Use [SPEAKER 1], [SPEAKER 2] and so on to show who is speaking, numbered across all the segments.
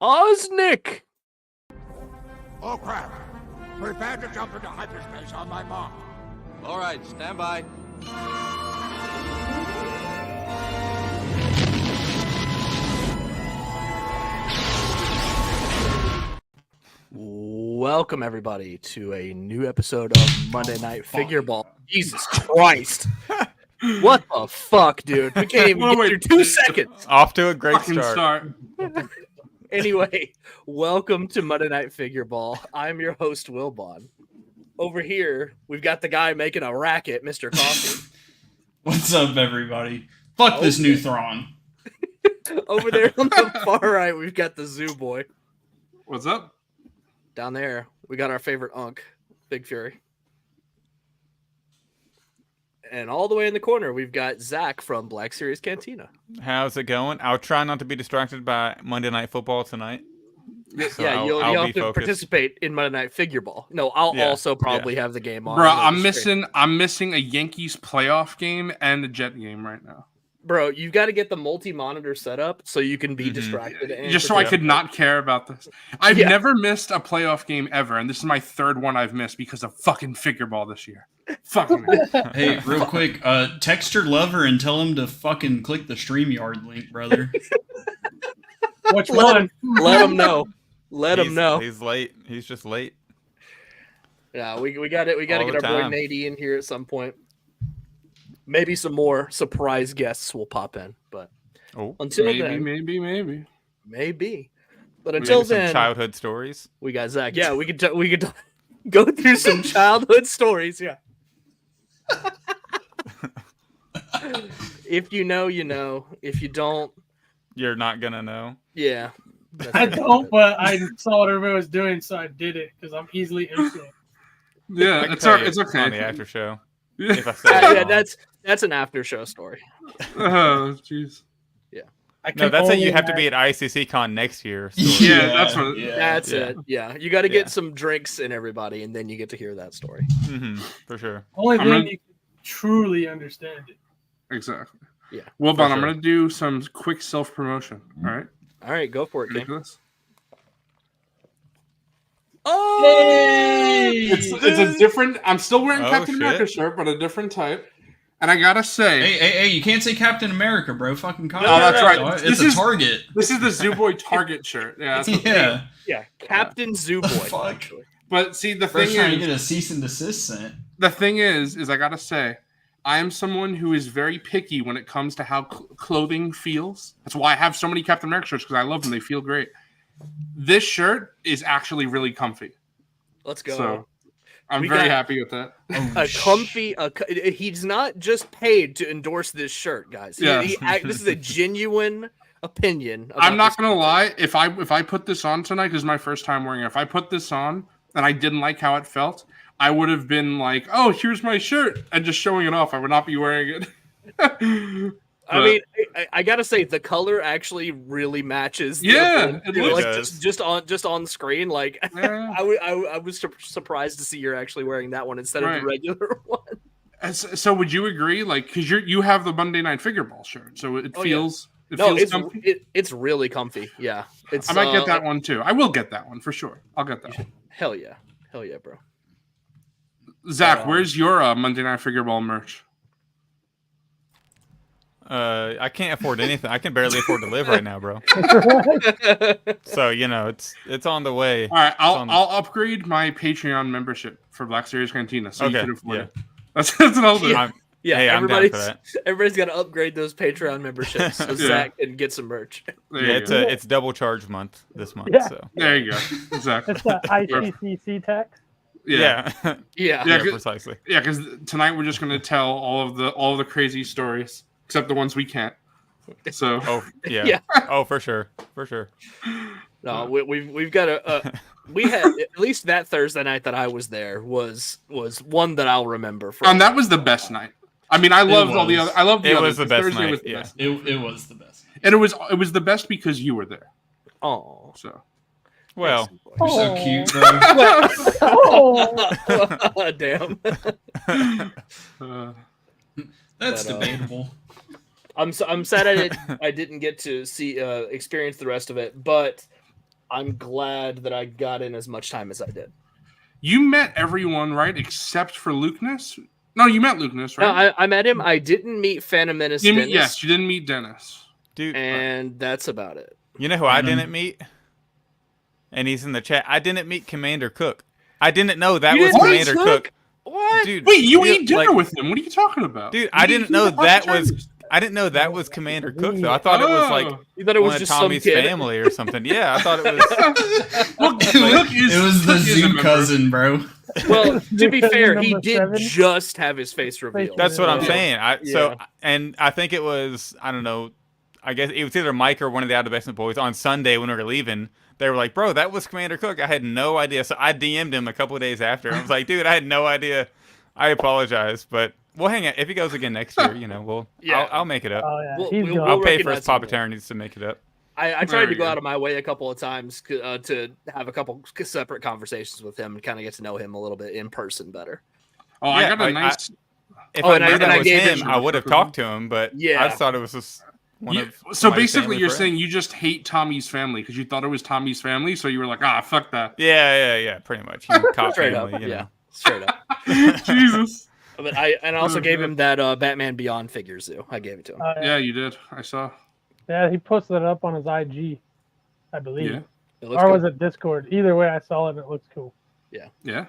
[SPEAKER 1] Osnick!
[SPEAKER 2] Oh crap! Prepare to jump into hyperspace on my mark.
[SPEAKER 3] All right, stand by.
[SPEAKER 1] Welcome, everybody, to a new episode of Monday Night Figureball. Jesus Christ. What the fuck, dude? We can't even get through 2 seconds.
[SPEAKER 4] Off to a great start.
[SPEAKER 1] Anyway, welcome to Monday Night Figureball. I'm your host, Wilbon. Over here, we've got the guy making a racket, MrCawfee.
[SPEAKER 5] What's up, everybody? Fuck this new Thrawn.
[SPEAKER 1] Over there on the far right, we've got the Zoo Boy.
[SPEAKER 6] What's up?
[SPEAKER 1] Down there, we got our favorite Unk, Big Fury. And all the way in the corner, we've got Zach from Black Series Cantina.
[SPEAKER 4] How's it going? I'll try not to be distracted by Monday Night Football tonight. So
[SPEAKER 1] yeah, you'll have to
[SPEAKER 4] focused.
[SPEAKER 1] Participate in Monday Night Figureball. No, I'll also probably have the game on.
[SPEAKER 6] Bro, I'm missing a Yankees playoff game and a Jet game right now.
[SPEAKER 1] Bro, you've got to get the multi-monitor set up so you can be distracted. And
[SPEAKER 6] just so I could not care about this. I've never missed a playoff game ever, and this is my third one I've missed because of fucking Figureball this year. Fucking
[SPEAKER 5] Hey, real quick, text your lover and tell him to fucking click the StreamYard link, brother.
[SPEAKER 7] Which one?
[SPEAKER 1] Let him know. Let him know.
[SPEAKER 4] He's late. He's just late.
[SPEAKER 1] Yeah, we got it. We got to get our boy Nady in here at some point. Maybe some more surprise guests will pop in, but until then, maybe. But until then,
[SPEAKER 4] some childhood stories.
[SPEAKER 1] We got Zach. Yeah, we could go through some childhood stories. Yeah. If you know, you know. If you don't,
[SPEAKER 4] you're not gonna know.
[SPEAKER 1] Yeah.
[SPEAKER 7] I don't, but I saw what everybody was doing, so I did it because I'm easily influenced.
[SPEAKER 6] Yeah, it's okay.
[SPEAKER 4] On the after show.
[SPEAKER 6] Yeah,
[SPEAKER 4] if I say
[SPEAKER 1] yeah, that's an after show story.
[SPEAKER 6] Oh, jeez.
[SPEAKER 1] Yeah.
[SPEAKER 4] No, that's how you have to be at ICCC Con next year.
[SPEAKER 6] Yeah, that's what.
[SPEAKER 1] That's it. Yeah, you got to get some drinks in everybody, and then you get to hear that story.
[SPEAKER 4] For sure.
[SPEAKER 7] Only then you can truly understand it.
[SPEAKER 6] Exactly.
[SPEAKER 1] Yeah.
[SPEAKER 6] Well, Bon, I'm gonna do some quick self promotion. All right,
[SPEAKER 1] go for it, King.
[SPEAKER 6] Oh, it's a different. I'm still wearing Captain America shirt, but a different type. And I gotta say,
[SPEAKER 5] hey, you can't say Captain America, bro. Fucking
[SPEAKER 6] no, that's right.
[SPEAKER 5] It's a Target.
[SPEAKER 6] This is the Zoo Boy Target shirt. Yeah,
[SPEAKER 1] Captain Zoo Boy.
[SPEAKER 5] Fuck.
[SPEAKER 6] But see, the
[SPEAKER 5] First
[SPEAKER 6] thing
[SPEAKER 5] time
[SPEAKER 6] is,
[SPEAKER 5] you get a cease and desist sent.
[SPEAKER 6] The thing is I gotta say, I am someone who is very picky when it comes to how clothing feels. That's why I have so many Captain America shirts, because I love them. They feel great. This shirt is actually really comfy.
[SPEAKER 1] Let's go.
[SPEAKER 6] So I'm very happy with that.
[SPEAKER 1] He's not just paid to endorse this shirt, guys. This is a genuine opinion.
[SPEAKER 6] I'm not going to lie. If I put this on tonight, because it's my first time wearing it, if I put this on and I didn't like how it felt, I would have been like, oh, here's my shirt, and just showing it off. I would not be wearing it.
[SPEAKER 1] I mean, I gotta say the color actually really matches.
[SPEAKER 6] It looks
[SPEAKER 1] like just on the screen. Like I was surprised to see you're actually wearing that one instead of the regular one.
[SPEAKER 6] So would you agree? Like, because you have the Monday Night Figureball shirt, so it feels.
[SPEAKER 1] Yeah.
[SPEAKER 6] Feels comfy?
[SPEAKER 1] It's really comfy. Yeah,
[SPEAKER 6] I might get that one too. I will get that one for sure. I'll get that one.
[SPEAKER 1] Hell yeah, bro.
[SPEAKER 6] Zach, where's your Monday Night Figureball merch?
[SPEAKER 4] I can't afford anything. I can barely afford to live right now, bro. So it's on the way.
[SPEAKER 6] All right, I'll upgrade my Patreon membership for Black Series Cantina, so you can afford it. That's what I'll do.
[SPEAKER 1] Everybody's got to upgrade those Patreon memberships so Zach can get some merch.
[SPEAKER 4] It's double charge month this month.
[SPEAKER 7] Yeah.
[SPEAKER 4] So
[SPEAKER 6] there you go. Exactly.
[SPEAKER 7] It's the ICCC tax.
[SPEAKER 6] Yeah,
[SPEAKER 4] precisely.
[SPEAKER 6] Yeah, because tonight we're just going to tell all of the crazy stories. Except the ones we can't. So.
[SPEAKER 4] Oh, for sure.
[SPEAKER 1] No, we've got we had at least that Thursday night that I was there was one that I'll remember.
[SPEAKER 6] And that was the best night. I mean, I loved all the other. I loved the
[SPEAKER 4] others.
[SPEAKER 6] It was the best
[SPEAKER 4] night.
[SPEAKER 6] Was the best.
[SPEAKER 5] It was the best.
[SPEAKER 6] And it was the best because you were there.
[SPEAKER 1] Oh,
[SPEAKER 6] so.
[SPEAKER 4] Well,
[SPEAKER 5] you're so cute, bro.
[SPEAKER 1] Damn.
[SPEAKER 5] That's debatable.
[SPEAKER 1] I'm sad I didn't get to see experience the rest of it, but I'm glad that I got in as much time as I did.
[SPEAKER 6] You met everyone, right? Except for Lukeness? No, you met Lukeness, right?
[SPEAKER 1] No, I met him. I didn't meet Phantom Menace Dennis.
[SPEAKER 6] Yes, you didn't meet Dennis.
[SPEAKER 4] Dude.
[SPEAKER 1] And that's about it.
[SPEAKER 4] You know who I didn't meet? And he's in the chat. I didn't meet Commander Cook. I didn't know that was Commander Cook.
[SPEAKER 1] What?
[SPEAKER 6] Dude, wait, you ate dinner with him. What are you talking about?
[SPEAKER 4] Dude, I didn't know that was... I didn't know that was Commander Cook, though. I thought it was like
[SPEAKER 1] you thought it was
[SPEAKER 4] one
[SPEAKER 1] just
[SPEAKER 4] of Tommy's family or something. Yeah, I thought it was...
[SPEAKER 5] it was the Zoo cousin, bro.
[SPEAKER 1] Well, to be fair, he did just have his face revealed.
[SPEAKER 4] That's what I'm saying. And I think it was, I don't know, I guess it was either Mike or one of the Out of Basement boys on Sunday when we were leaving. They were like, bro, that was Commander Cook. I had no idea. So I DM'd him a couple of days after. I was like, dude, I had no idea. I apologize, but we'll hang out. If he goes again next year, I'll make it up.
[SPEAKER 7] Oh, yeah.
[SPEAKER 4] I'll pay for his Papa Eternities to make it up.
[SPEAKER 1] I tried to go out of my way a couple of times to have a couple separate conversations with him and kind of get to know him a little bit in person better.
[SPEAKER 6] Oh, yeah, I got a nice...
[SPEAKER 4] If I knew that was him, I would have talked to him, but I just thought it was just one of...
[SPEAKER 6] So basically you're saying you just hate Tommy's family because you thought it was Tommy's family, so you were like, fuck that.
[SPEAKER 4] Yeah, pretty much. Cop
[SPEAKER 1] straight
[SPEAKER 4] family,
[SPEAKER 1] up, yeah. Straight up.
[SPEAKER 6] Jesus.
[SPEAKER 1] But I also gave him that Batman Beyond figure zoo. I gave it to him.
[SPEAKER 6] Yeah, you did. I saw.
[SPEAKER 7] Yeah, he posted it up on his IG, I believe.
[SPEAKER 1] Yeah.
[SPEAKER 7] Or was it Discord? Either way, I saw it and it looks cool.
[SPEAKER 1] Yeah.
[SPEAKER 6] Yeah.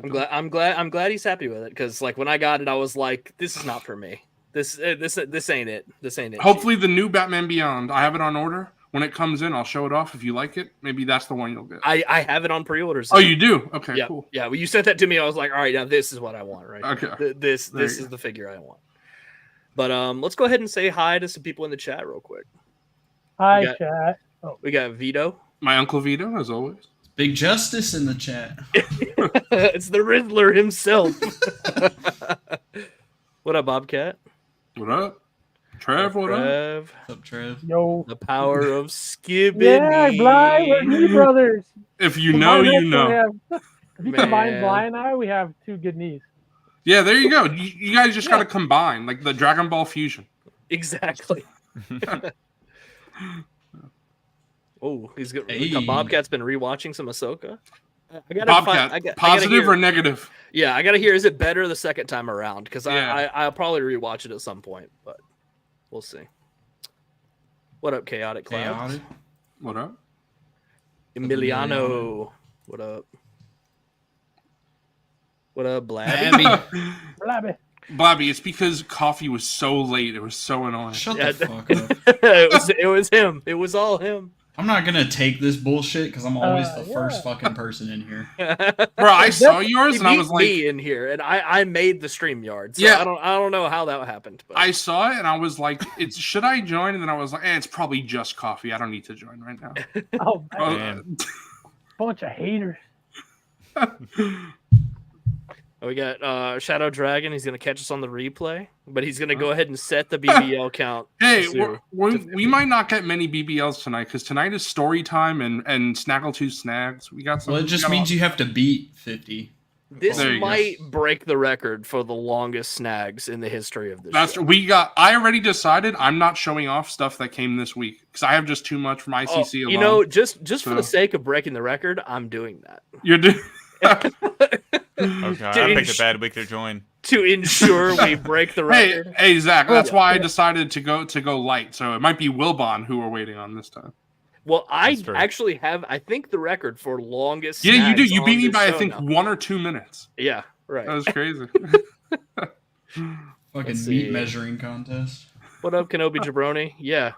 [SPEAKER 1] I'm glad he's happy with it because like when I got it, I was like, this is not for me. This ain't it. This ain't it.
[SPEAKER 6] Hopefully the new Batman Beyond. I have it on order. When it comes in, I'll show it off. If you like it, maybe that's the one you'll get.
[SPEAKER 1] I have it on pre-orders.
[SPEAKER 6] Oh, you do? Okay,
[SPEAKER 1] yeah,
[SPEAKER 6] cool.
[SPEAKER 1] Yeah, well, you sent that to me. I was like, all right, now this is what I want, right?
[SPEAKER 6] Okay.
[SPEAKER 1] This is the figure I want. But let's go ahead and say hi to some people in the chat real quick.
[SPEAKER 7] Hi, chat. Oh.
[SPEAKER 1] We got Vito.
[SPEAKER 6] My Uncle Vito, as always.
[SPEAKER 5] Big Justice in the chat.
[SPEAKER 1] It's the Riddler himself. What up, Bobcat?
[SPEAKER 6] What up? Trev, what up?
[SPEAKER 5] What's up, Trev?
[SPEAKER 7] Yo.
[SPEAKER 1] The power of skibbing.
[SPEAKER 7] Yeah, Bly, we're knee brothers.
[SPEAKER 6] If you know, you know.
[SPEAKER 7] If you combine Bly and I, we have two good knees.
[SPEAKER 6] Yeah, there you go. You guys just got to combine, like the Dragon Ball fusion.
[SPEAKER 1] Exactly. Oh, he's good.
[SPEAKER 5] Hey.
[SPEAKER 1] Bobcat's been rewatching some Ahsoka.
[SPEAKER 6] Bobcat, positive or negative?
[SPEAKER 1] Yeah, I gotta hear. Is it better the second time around? Because I'll probably rewatch it at some point, but we'll see. What up, Chaotic Clouds?
[SPEAKER 6] What up,
[SPEAKER 1] Emiliano? What up? What up, Blabby?
[SPEAKER 6] Blabby, it's because coffee was so late. It was so annoying.
[SPEAKER 5] Shut the fuck up.
[SPEAKER 1] It was him. It was all him.
[SPEAKER 5] I'm not gonna take this bullshit because I'm always the first fucking person in here.
[SPEAKER 6] Bro, I saw yours and I was like,
[SPEAKER 1] me in here, and I made the StreamYard. So
[SPEAKER 6] yeah,
[SPEAKER 1] I don't know how that happened. But.
[SPEAKER 6] I saw it and I was like, should I join? And then I was like, it's probably just coffee. I don't need to join right now.
[SPEAKER 7] Oh, man. Bunch of haters.
[SPEAKER 1] We got Shadow Dragon. He's going to catch us on the replay, but he's going to go ahead and set the BBL count.
[SPEAKER 6] Hey, we might not get many BBLs tonight because tonight is story time and Snaggle2 Snags. We got some.
[SPEAKER 5] Well, it just means you have to beat 50.
[SPEAKER 1] This might break the record for the longest snags in the history of this.
[SPEAKER 6] I already decided I'm not showing off stuff that came this week because I have just too much from ICC alone.
[SPEAKER 1] You know, just for the sake of breaking the record, I'm doing that.
[SPEAKER 6] You're doing.
[SPEAKER 4] Okay, I picked a bad week to join.
[SPEAKER 1] To ensure we break the record.
[SPEAKER 6] Hey, Zach, that's why I decided to go light. So it might be Wilbon who we're waiting on this time.
[SPEAKER 1] Well, I actually have, I think, the record for longest.
[SPEAKER 6] Yeah, you do. You beat me by, I think, 1 or 2 minutes.
[SPEAKER 1] Yeah, right.
[SPEAKER 6] That was crazy.
[SPEAKER 5] Fucking meat measuring contest.
[SPEAKER 1] What up, Kenobi Jabroni? Yeah.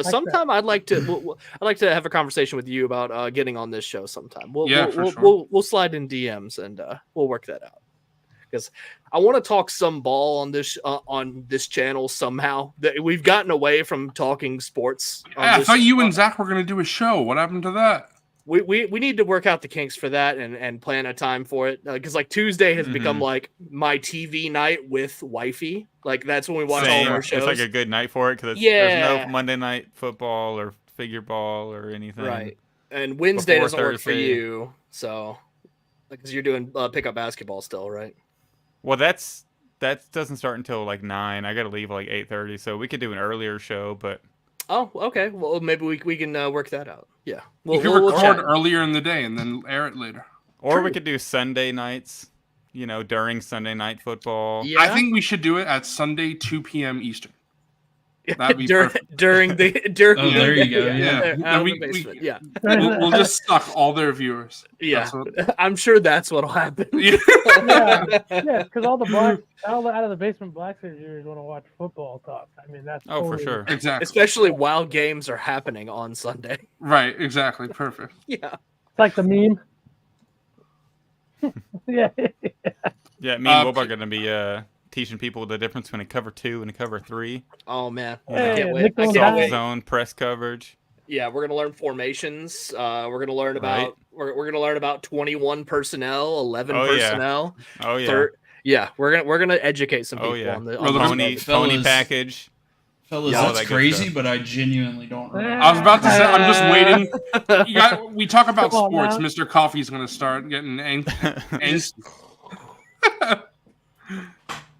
[SPEAKER 1] Sometime I'd like to have a conversation with you about getting on this show sometime. We'll slide in DMs and we'll work that out. Because I want to talk some ball on this channel somehow. We've gotten away from talking sports.
[SPEAKER 6] I thought you and Zach were going to do a show. What happened to that?
[SPEAKER 1] We need to work out the kinks for that and plan a time for it. Because like Tuesday has become like my TV night with wifey. Like that's when we watch all of our shows.
[SPEAKER 4] It's like a good night for it because there's no Monday night football or figure ball or anything.
[SPEAKER 1] Right. And Wednesday doesn't work for you. So because you're doing pickup basketball still, right?
[SPEAKER 4] Well, that doesn't start until like 9. I got to leave like 8:30, so we could do an earlier show, but
[SPEAKER 1] Oh, okay. Well, maybe we can work that out. Yeah.
[SPEAKER 6] You can record earlier in the day and then air it later.
[SPEAKER 4] Or we could do Sunday nights, during Sunday Night Football.
[SPEAKER 6] Yeah. I think we should do it at Sunday, 2 p.m. Eastern. That'd be perfect.
[SPEAKER 5] During there you go.
[SPEAKER 6] Yeah. We'll just suck all their viewers.
[SPEAKER 1] Yeah. I'm sure that's what'll happen.
[SPEAKER 7] Yeah, because all the out of the basement Black Series viewers want to watch football talk. I mean, that's
[SPEAKER 4] for sure.
[SPEAKER 6] Exactly.
[SPEAKER 1] Especially while games are happening on Sunday.
[SPEAKER 6] Right. Exactly. Perfect.
[SPEAKER 1] Yeah.
[SPEAKER 7] It's like the meme. Yeah.
[SPEAKER 4] Yeah. Me and Wilbon are gonna be teaching people the difference between a cover 2 and a cover 3.
[SPEAKER 1] Oh man,
[SPEAKER 7] I
[SPEAKER 1] can't wait.
[SPEAKER 4] Soft zone press coverage.
[SPEAKER 1] Yeah, we're gonna learn formations. We're gonna learn about we're gonna learn about 21 personnel, 11 personnel.
[SPEAKER 4] Oh yeah.
[SPEAKER 1] Yeah, we're gonna educate some people on the
[SPEAKER 4] pony package.
[SPEAKER 5] Fellas, that's crazy, but I genuinely don't remember.
[SPEAKER 6] I was about to say, I'm just waiting. We talk about sports. MrCawfee's going to start getting angsty.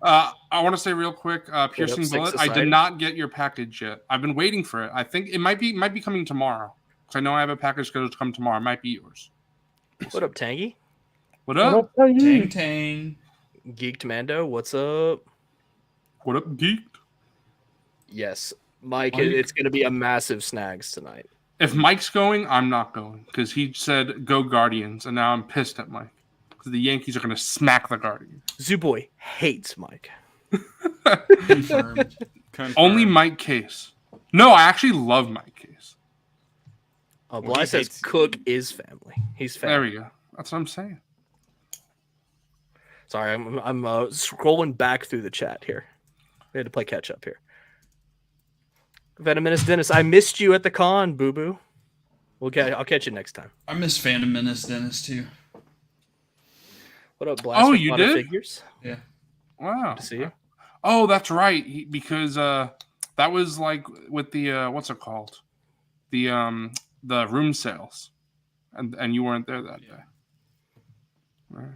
[SPEAKER 6] I want to say real quick, Piercing Bullet, I did not get your package yet. I've been waiting for it. I think it might be coming tomorrow. Because I know I have a package scheduled to come tomorrow. It might be yours.
[SPEAKER 1] What up, Tangy?
[SPEAKER 6] What up?
[SPEAKER 5] Tang.
[SPEAKER 1] Geeked Mando, what's up?
[SPEAKER 6] What up, Geeked?
[SPEAKER 1] Yes, Mike, it's going to be a massive snags tonight.
[SPEAKER 6] If Mike's going, I'm not going. Because he said, go Guardians. And now I'm pissed at Mike. Because the Yankees are going to smack the Guardians.
[SPEAKER 1] Zooboy hates Mike.
[SPEAKER 5] Confirmed.
[SPEAKER 6] Only Mike Case. No, I actually love Mike Case.
[SPEAKER 1] Oh, Bly says Cook is family. He's family.
[SPEAKER 6] There we go. That's what I'm saying.
[SPEAKER 1] Sorry, I'm scrolling back through the chat here. We had to play catch up here. Venom Menace Dennis, I missed you at the con, boo boo. I'll catch you next time.
[SPEAKER 5] I miss Phantom Menace Dennis too.
[SPEAKER 1] What up, Blast?
[SPEAKER 6] Oh, you did?
[SPEAKER 1] Figures?
[SPEAKER 5] Yeah.
[SPEAKER 6] Wow.
[SPEAKER 1] Good to see you.
[SPEAKER 6] Oh, that's right. Because that was like with the what's it called? The room sales, and you weren't there that day. Right.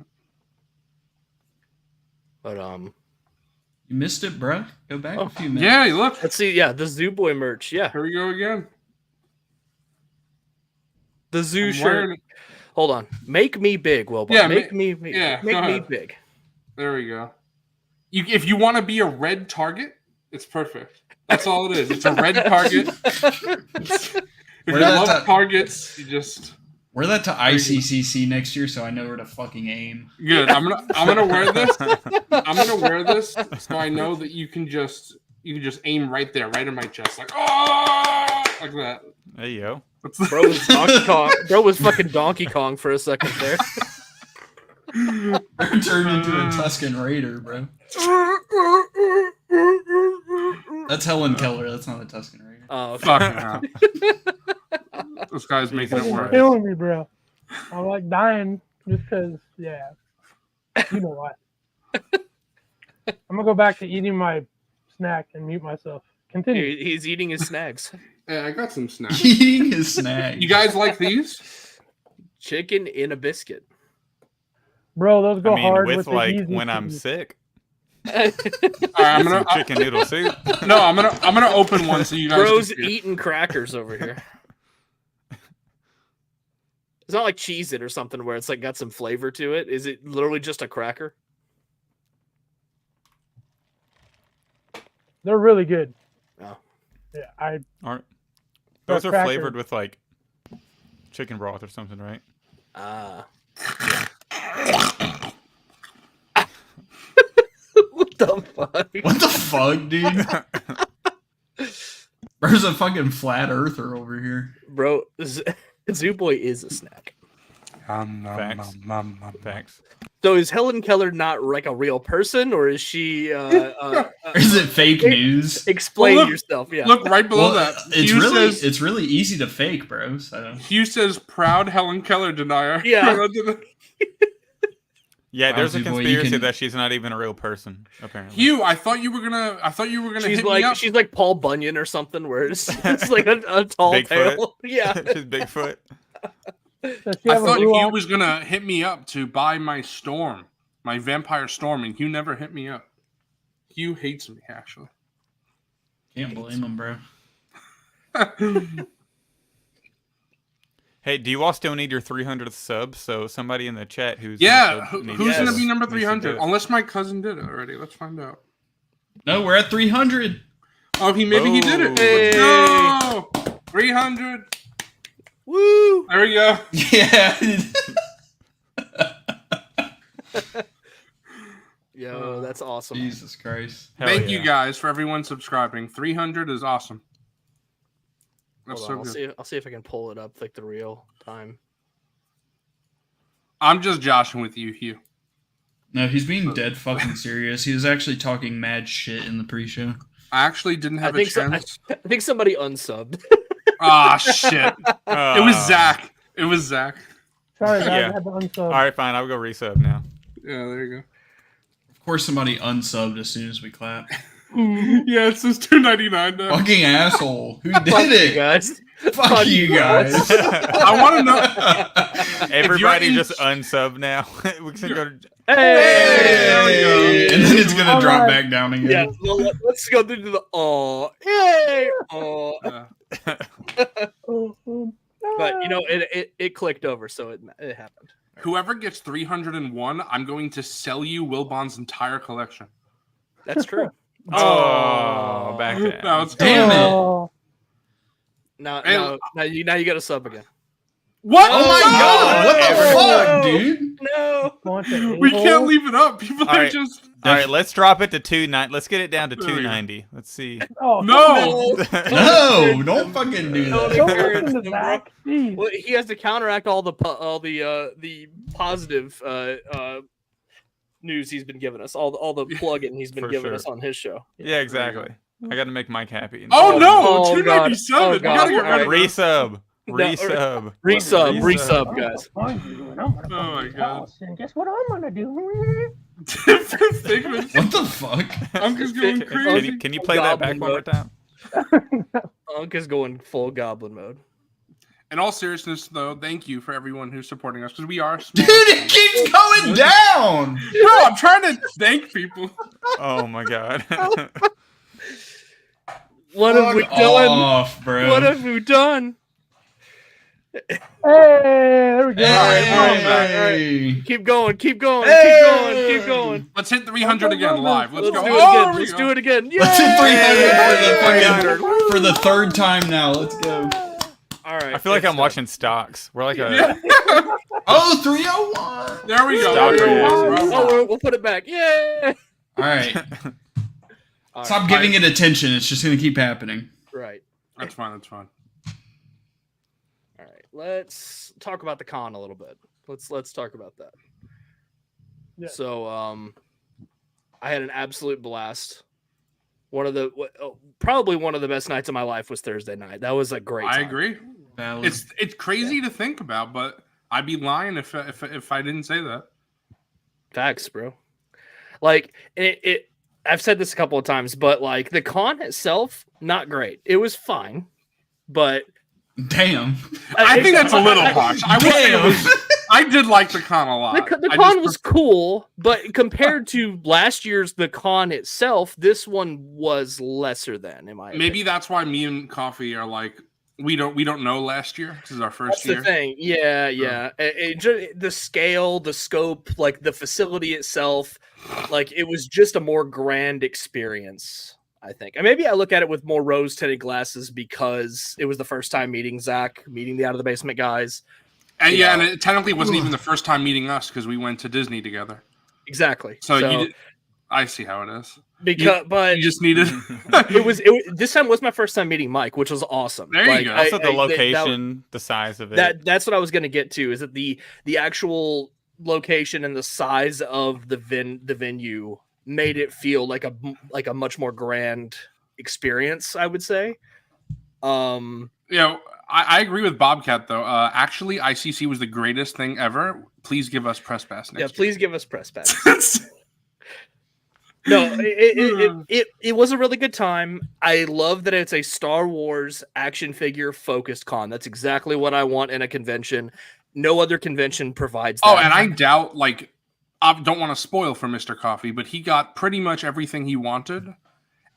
[SPEAKER 1] But
[SPEAKER 5] you missed it, bro. Go back a few minutes.
[SPEAKER 6] Yeah, look.
[SPEAKER 1] Let's see. Yeah, the Zoo Boy merch. Yeah.
[SPEAKER 6] Here we go again.
[SPEAKER 1] The Zoo shirt. Hold on. Make me big, Wilbon.
[SPEAKER 6] Yeah,
[SPEAKER 1] make me big.
[SPEAKER 6] There we go. If you want to be a red target, it's perfect. That's all it is. It's a red target. If you love targets, you just
[SPEAKER 5] wear that to ICCC next year, so I know where to fucking aim.
[SPEAKER 6] Good. I'm gonna wear this. I'm gonna wear this so I know that you can just aim right there, right in my chest, like like that.
[SPEAKER 4] There you go.
[SPEAKER 1] Bro was Donkey Kong. Bro was fucking Donkey Kong for a second there.
[SPEAKER 5] Turned into a Tusken Raider, bro. That's Helen Keller. That's not a Tusken Raider.
[SPEAKER 1] Oh, okay.
[SPEAKER 6] Fucking hell. This guy's making it work.
[SPEAKER 7] Killing me, bro. I'm like dying just because, yeah. You know what? I'm gonna go back to eating my snack and mute myself. Continue.
[SPEAKER 1] He's eating his snags.
[SPEAKER 6] Yeah, I got some snacks.
[SPEAKER 5] Eating his snack.
[SPEAKER 6] You guys like these?
[SPEAKER 1] Chicken in a biscuit.
[SPEAKER 7] Bro, those go hard
[SPEAKER 4] with like
[SPEAKER 7] the
[SPEAKER 4] when I'm sick.
[SPEAKER 6] I'm gonna
[SPEAKER 4] chicken noodle soup.
[SPEAKER 6] No, I'm gonna open one so you guys.
[SPEAKER 1] Bro's eating crackers over here. It's not like Cheez-It or something where it's like got some flavor to it. Is it literally just a cracker?
[SPEAKER 7] They're really good.
[SPEAKER 1] Oh.
[SPEAKER 7] Yeah,
[SPEAKER 4] those are flavored with like chicken broth or something, right?
[SPEAKER 1] What the fuck?
[SPEAKER 5] What the fuck, dude? There's a fucking flat earther over here.
[SPEAKER 1] Bro, Zoo Boy is a snack.
[SPEAKER 4] Facts.
[SPEAKER 1] So is Helen Keller not like a real person, or is she?
[SPEAKER 5] Is it fake news?
[SPEAKER 1] Explain yourself. Yeah.
[SPEAKER 6] Look right below that.
[SPEAKER 5] It's really easy to fake, bro. So.
[SPEAKER 6] Hugh says, "Proud Helen Keller denier."
[SPEAKER 1] Yeah.
[SPEAKER 4] Yeah, there's a conspiracy that she's not even a real person. Apparently,
[SPEAKER 6] Hugh, I thought you were gonna
[SPEAKER 1] She's
[SPEAKER 6] hit
[SPEAKER 1] like
[SPEAKER 6] me up.
[SPEAKER 1] she's like Paul Bunyan or something, where it's like a tall tale. Yeah,
[SPEAKER 4] she's Bigfoot.
[SPEAKER 6] I thought Hugh was gonna hit me up to buy my Storm, my Vampire Storm, and Hugh never hit me up. Hugh hates me, actually.
[SPEAKER 5] Can't blame him, bro.
[SPEAKER 4] Hey, do you all still need your 300th sub? So somebody in the chat who's
[SPEAKER 6] who's going to be number 300? Unless my cousin did it already. Let's find out.
[SPEAKER 5] No, we're at 300.
[SPEAKER 6] Oh, maybe he did it. Hey. Let's go. 300.
[SPEAKER 1] Woo!
[SPEAKER 6] There we go.
[SPEAKER 5] Yeah.
[SPEAKER 1] Yo, that's awesome.
[SPEAKER 5] Jesus Christ.
[SPEAKER 6] Thank you guys for everyone subscribing. 300 is awesome. That's
[SPEAKER 1] Hold on, I'll see if I can pull it up like the real time.
[SPEAKER 6] I'm just joshing with you, Hugh.
[SPEAKER 5] No, he's being dead fucking serious. He was actually talking mad shit in the pre-show.
[SPEAKER 6] I actually didn't have a chance.
[SPEAKER 1] I think somebody unsubbed.
[SPEAKER 6] Ah, shit. It was Zach.
[SPEAKER 7] Sorry, guys, I had to unsub.
[SPEAKER 4] All right, fine. I'll go resub now.
[SPEAKER 6] Yeah, there you go.
[SPEAKER 5] Of course, somebody unsubbed as soon as we clap.
[SPEAKER 6] Yeah, it says $2.99 now.
[SPEAKER 5] Fucking asshole. Who did it?
[SPEAKER 1] Guys.
[SPEAKER 5] Fuck you guys.
[SPEAKER 6] I want to know.
[SPEAKER 4] Everybody just unsub now. We can go to...
[SPEAKER 6] Hey! There we go.
[SPEAKER 5] And then it's going to drop back down again.
[SPEAKER 1] Yeah, well, let's go through the hey! But, you know, it clicked over, so it happened.
[SPEAKER 6] Whoever gets 301, I'm going to sell you Wilbon's entire collection.
[SPEAKER 1] That's true.
[SPEAKER 4] Back down.
[SPEAKER 6] No, it's
[SPEAKER 5] Damn it.
[SPEAKER 1] Now you got to sub again.
[SPEAKER 6] What?
[SPEAKER 5] Oh my god! What the fuck, dude?
[SPEAKER 1] No.
[SPEAKER 6] We can't leave it up. People are just...
[SPEAKER 4] All right, let's drop it to 290. Let's get it down to 290. Let's see.
[SPEAKER 7] Oh,
[SPEAKER 6] No!
[SPEAKER 5] No, don't fucking do that.
[SPEAKER 7] Don't listen to Zach. Jeez.
[SPEAKER 1] Well, he has to counteract all the positive news he's been giving us, all the plug-in he's been giving us on his show.
[SPEAKER 4] Yeah, exactly. I got to make Mike happy.
[SPEAKER 6] Oh no!
[SPEAKER 1] Oh,
[SPEAKER 6] 297.
[SPEAKER 1] God.
[SPEAKER 6] You gotta get rid of
[SPEAKER 4] Resub. Resub,
[SPEAKER 1] guys.
[SPEAKER 6] Oh my god.
[SPEAKER 7] And guess what I'm gonna do?
[SPEAKER 6] Figments.
[SPEAKER 5] What the fuck?
[SPEAKER 6] Uncle's going crazy.
[SPEAKER 4] Can you play that back one more time?
[SPEAKER 1] Unk is going full goblin mode.
[SPEAKER 6] In all seriousness, though, thank you for everyone who's supporting us because we are small.
[SPEAKER 5] Dude, it keeps going down.
[SPEAKER 6] No, I'm trying to thank people.
[SPEAKER 4] Oh my god.
[SPEAKER 1] What have we done?
[SPEAKER 5] Bro.
[SPEAKER 1] What have we done?
[SPEAKER 7] Hey, there we go.
[SPEAKER 1] All right. Keep going. Keep going.
[SPEAKER 6] Let's hit 300 again live. Let's go.
[SPEAKER 1] Let's do it again.
[SPEAKER 5] Let's hit 300
[SPEAKER 1] Yay!
[SPEAKER 5] for the third time now. Let's go.
[SPEAKER 1] All right.
[SPEAKER 4] I feel like I'm watching stocks. We're like a...
[SPEAKER 5] Oh, 301.
[SPEAKER 6] There we go.
[SPEAKER 1] Oh, we'll put it back. Yay!
[SPEAKER 5] All right. Stop giving it attention. It's just going to keep happening.
[SPEAKER 1] Right.
[SPEAKER 6] That's fine. All
[SPEAKER 1] right. Let's talk about the con a little bit. Let's talk about that.
[SPEAKER 7] Yeah.
[SPEAKER 1] So, I had an absolute blast. Probably one of the best nights of my life was Thursday night. That was a great time.
[SPEAKER 6] I agree.
[SPEAKER 5] Valid.
[SPEAKER 6] It's crazy to think about, but I'd be lying if I didn't say that.
[SPEAKER 1] Facts, bro. Like it I've said this a couple of times, but like the con itself, not great. It was fine, but
[SPEAKER 5] damn,
[SPEAKER 6] I think that's a little harsh. I did like the con a lot.
[SPEAKER 1] The con was cool, but compared to last year's the con itself, this one was lesser than.
[SPEAKER 6] Maybe that's why me and Coffee are like we don't know last year. This is our first year.
[SPEAKER 1] That's the thing. Yeah. The scale, the scope, like the facility itself, like it was just a more grand experience, I think. And maybe I look at it with more rose-tinted glasses because it was the first time meeting Zach, meeting the Out of the Basement guys.
[SPEAKER 6] And and it technically wasn't even the first time meeting us because we went to Disney together.
[SPEAKER 1] Exactly.
[SPEAKER 6] So I see how it is.
[SPEAKER 1] But
[SPEAKER 6] you just needed
[SPEAKER 1] this time was my first time meeting Mike, which was awesome.
[SPEAKER 6] There you go.
[SPEAKER 4] Also the location, the size of it.
[SPEAKER 1] That's what I was going to get to. Is that the actual location and the size of the venue made it feel like a much more grand experience, I would say.
[SPEAKER 6] I agree with Bobcat though. Actually, ICC was the greatest thing ever. Please give us press pass next year.
[SPEAKER 1] Please give us press pass. No, it was a really good time. I love that it's a Star Wars action figure focused con. That's exactly what I want in a convention. No other convention provides that.
[SPEAKER 6] Oh, and I doubt, I don't want to spoil for MrCawfee, but he got pretty much everything he wanted.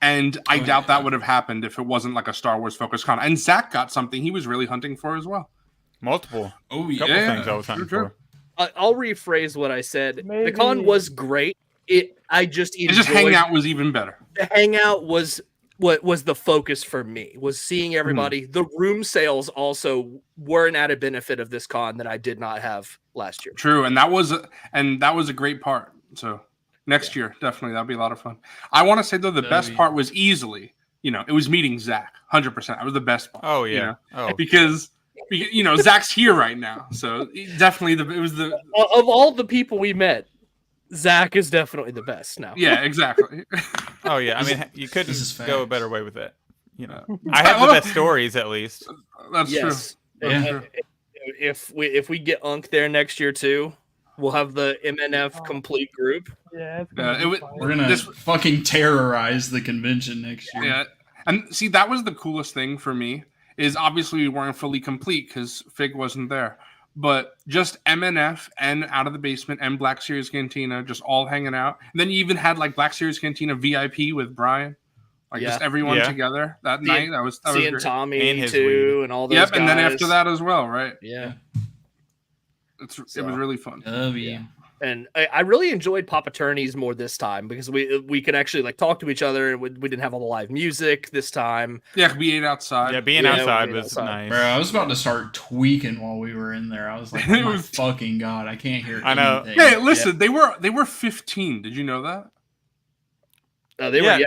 [SPEAKER 6] And I doubt that would have happened if it wasn't like a Star Wars focused con. And Zach got something he was really hunting for as well.
[SPEAKER 4] Multiple.
[SPEAKER 5] Oh, yeah.
[SPEAKER 4] Couple things I was hunting for.
[SPEAKER 1] I'll rephrase what I said.
[SPEAKER 7] Maybe.
[SPEAKER 1] The con was great. I just enjoyed.
[SPEAKER 6] It's just hangout was even better.
[SPEAKER 1] The hangout was what was the focus for me. Was seeing everybody. The room sales also were an added benefit of this con that I did not have last year.
[SPEAKER 6] True, and that was a great part. So next year, definitely that'll be a lot of fun. I want to say though, the best part was easily, it was meeting Zach. 100%. That was the best part.
[SPEAKER 4] Oh yeah.
[SPEAKER 6] Because Zach's here right now, so definitely
[SPEAKER 1] of all the people we met, Zach is definitely the best now.
[SPEAKER 6] Yeah, exactly.
[SPEAKER 4] Oh yeah, I mean you couldn't go a better way with it. I have the best stories at least.
[SPEAKER 6] That's true.
[SPEAKER 5] Yeah.
[SPEAKER 1] If we get Unk there next year too, we'll have the MNF complete group.
[SPEAKER 7] Yeah,
[SPEAKER 5] we're gonna fucking terrorize the convention next year.
[SPEAKER 6] Yeah, and see that was the coolest thing for me is obviously we weren't fully complete because Fig wasn't there. But just MNF and Out of the Basement and Black Series Cantina just all hanging out. And then you even had like Black Series Cantina VIP with Brian. Just everyone together that night. That was
[SPEAKER 1] seeing
[SPEAKER 6] great.
[SPEAKER 1] Tommy and too and all those guys.
[SPEAKER 6] And then after that as well, right?
[SPEAKER 1] Yeah.
[SPEAKER 6] It was really fun.
[SPEAKER 5] Yeah.
[SPEAKER 1] And I really enjoyed Papa Attorneys more this time because we could actually like talk to each other and we didn't have all the live music this time.
[SPEAKER 6] Yeah, we ate outside.
[SPEAKER 4] Yeah, being outside was nice.
[SPEAKER 5] Bro, I was about to start tweaking while we were in there. I was like, oh my fucking God, I can't hear anything.
[SPEAKER 4] I know.
[SPEAKER 6] Hey, listen, they were 15. Did you know that?
[SPEAKER 1] They were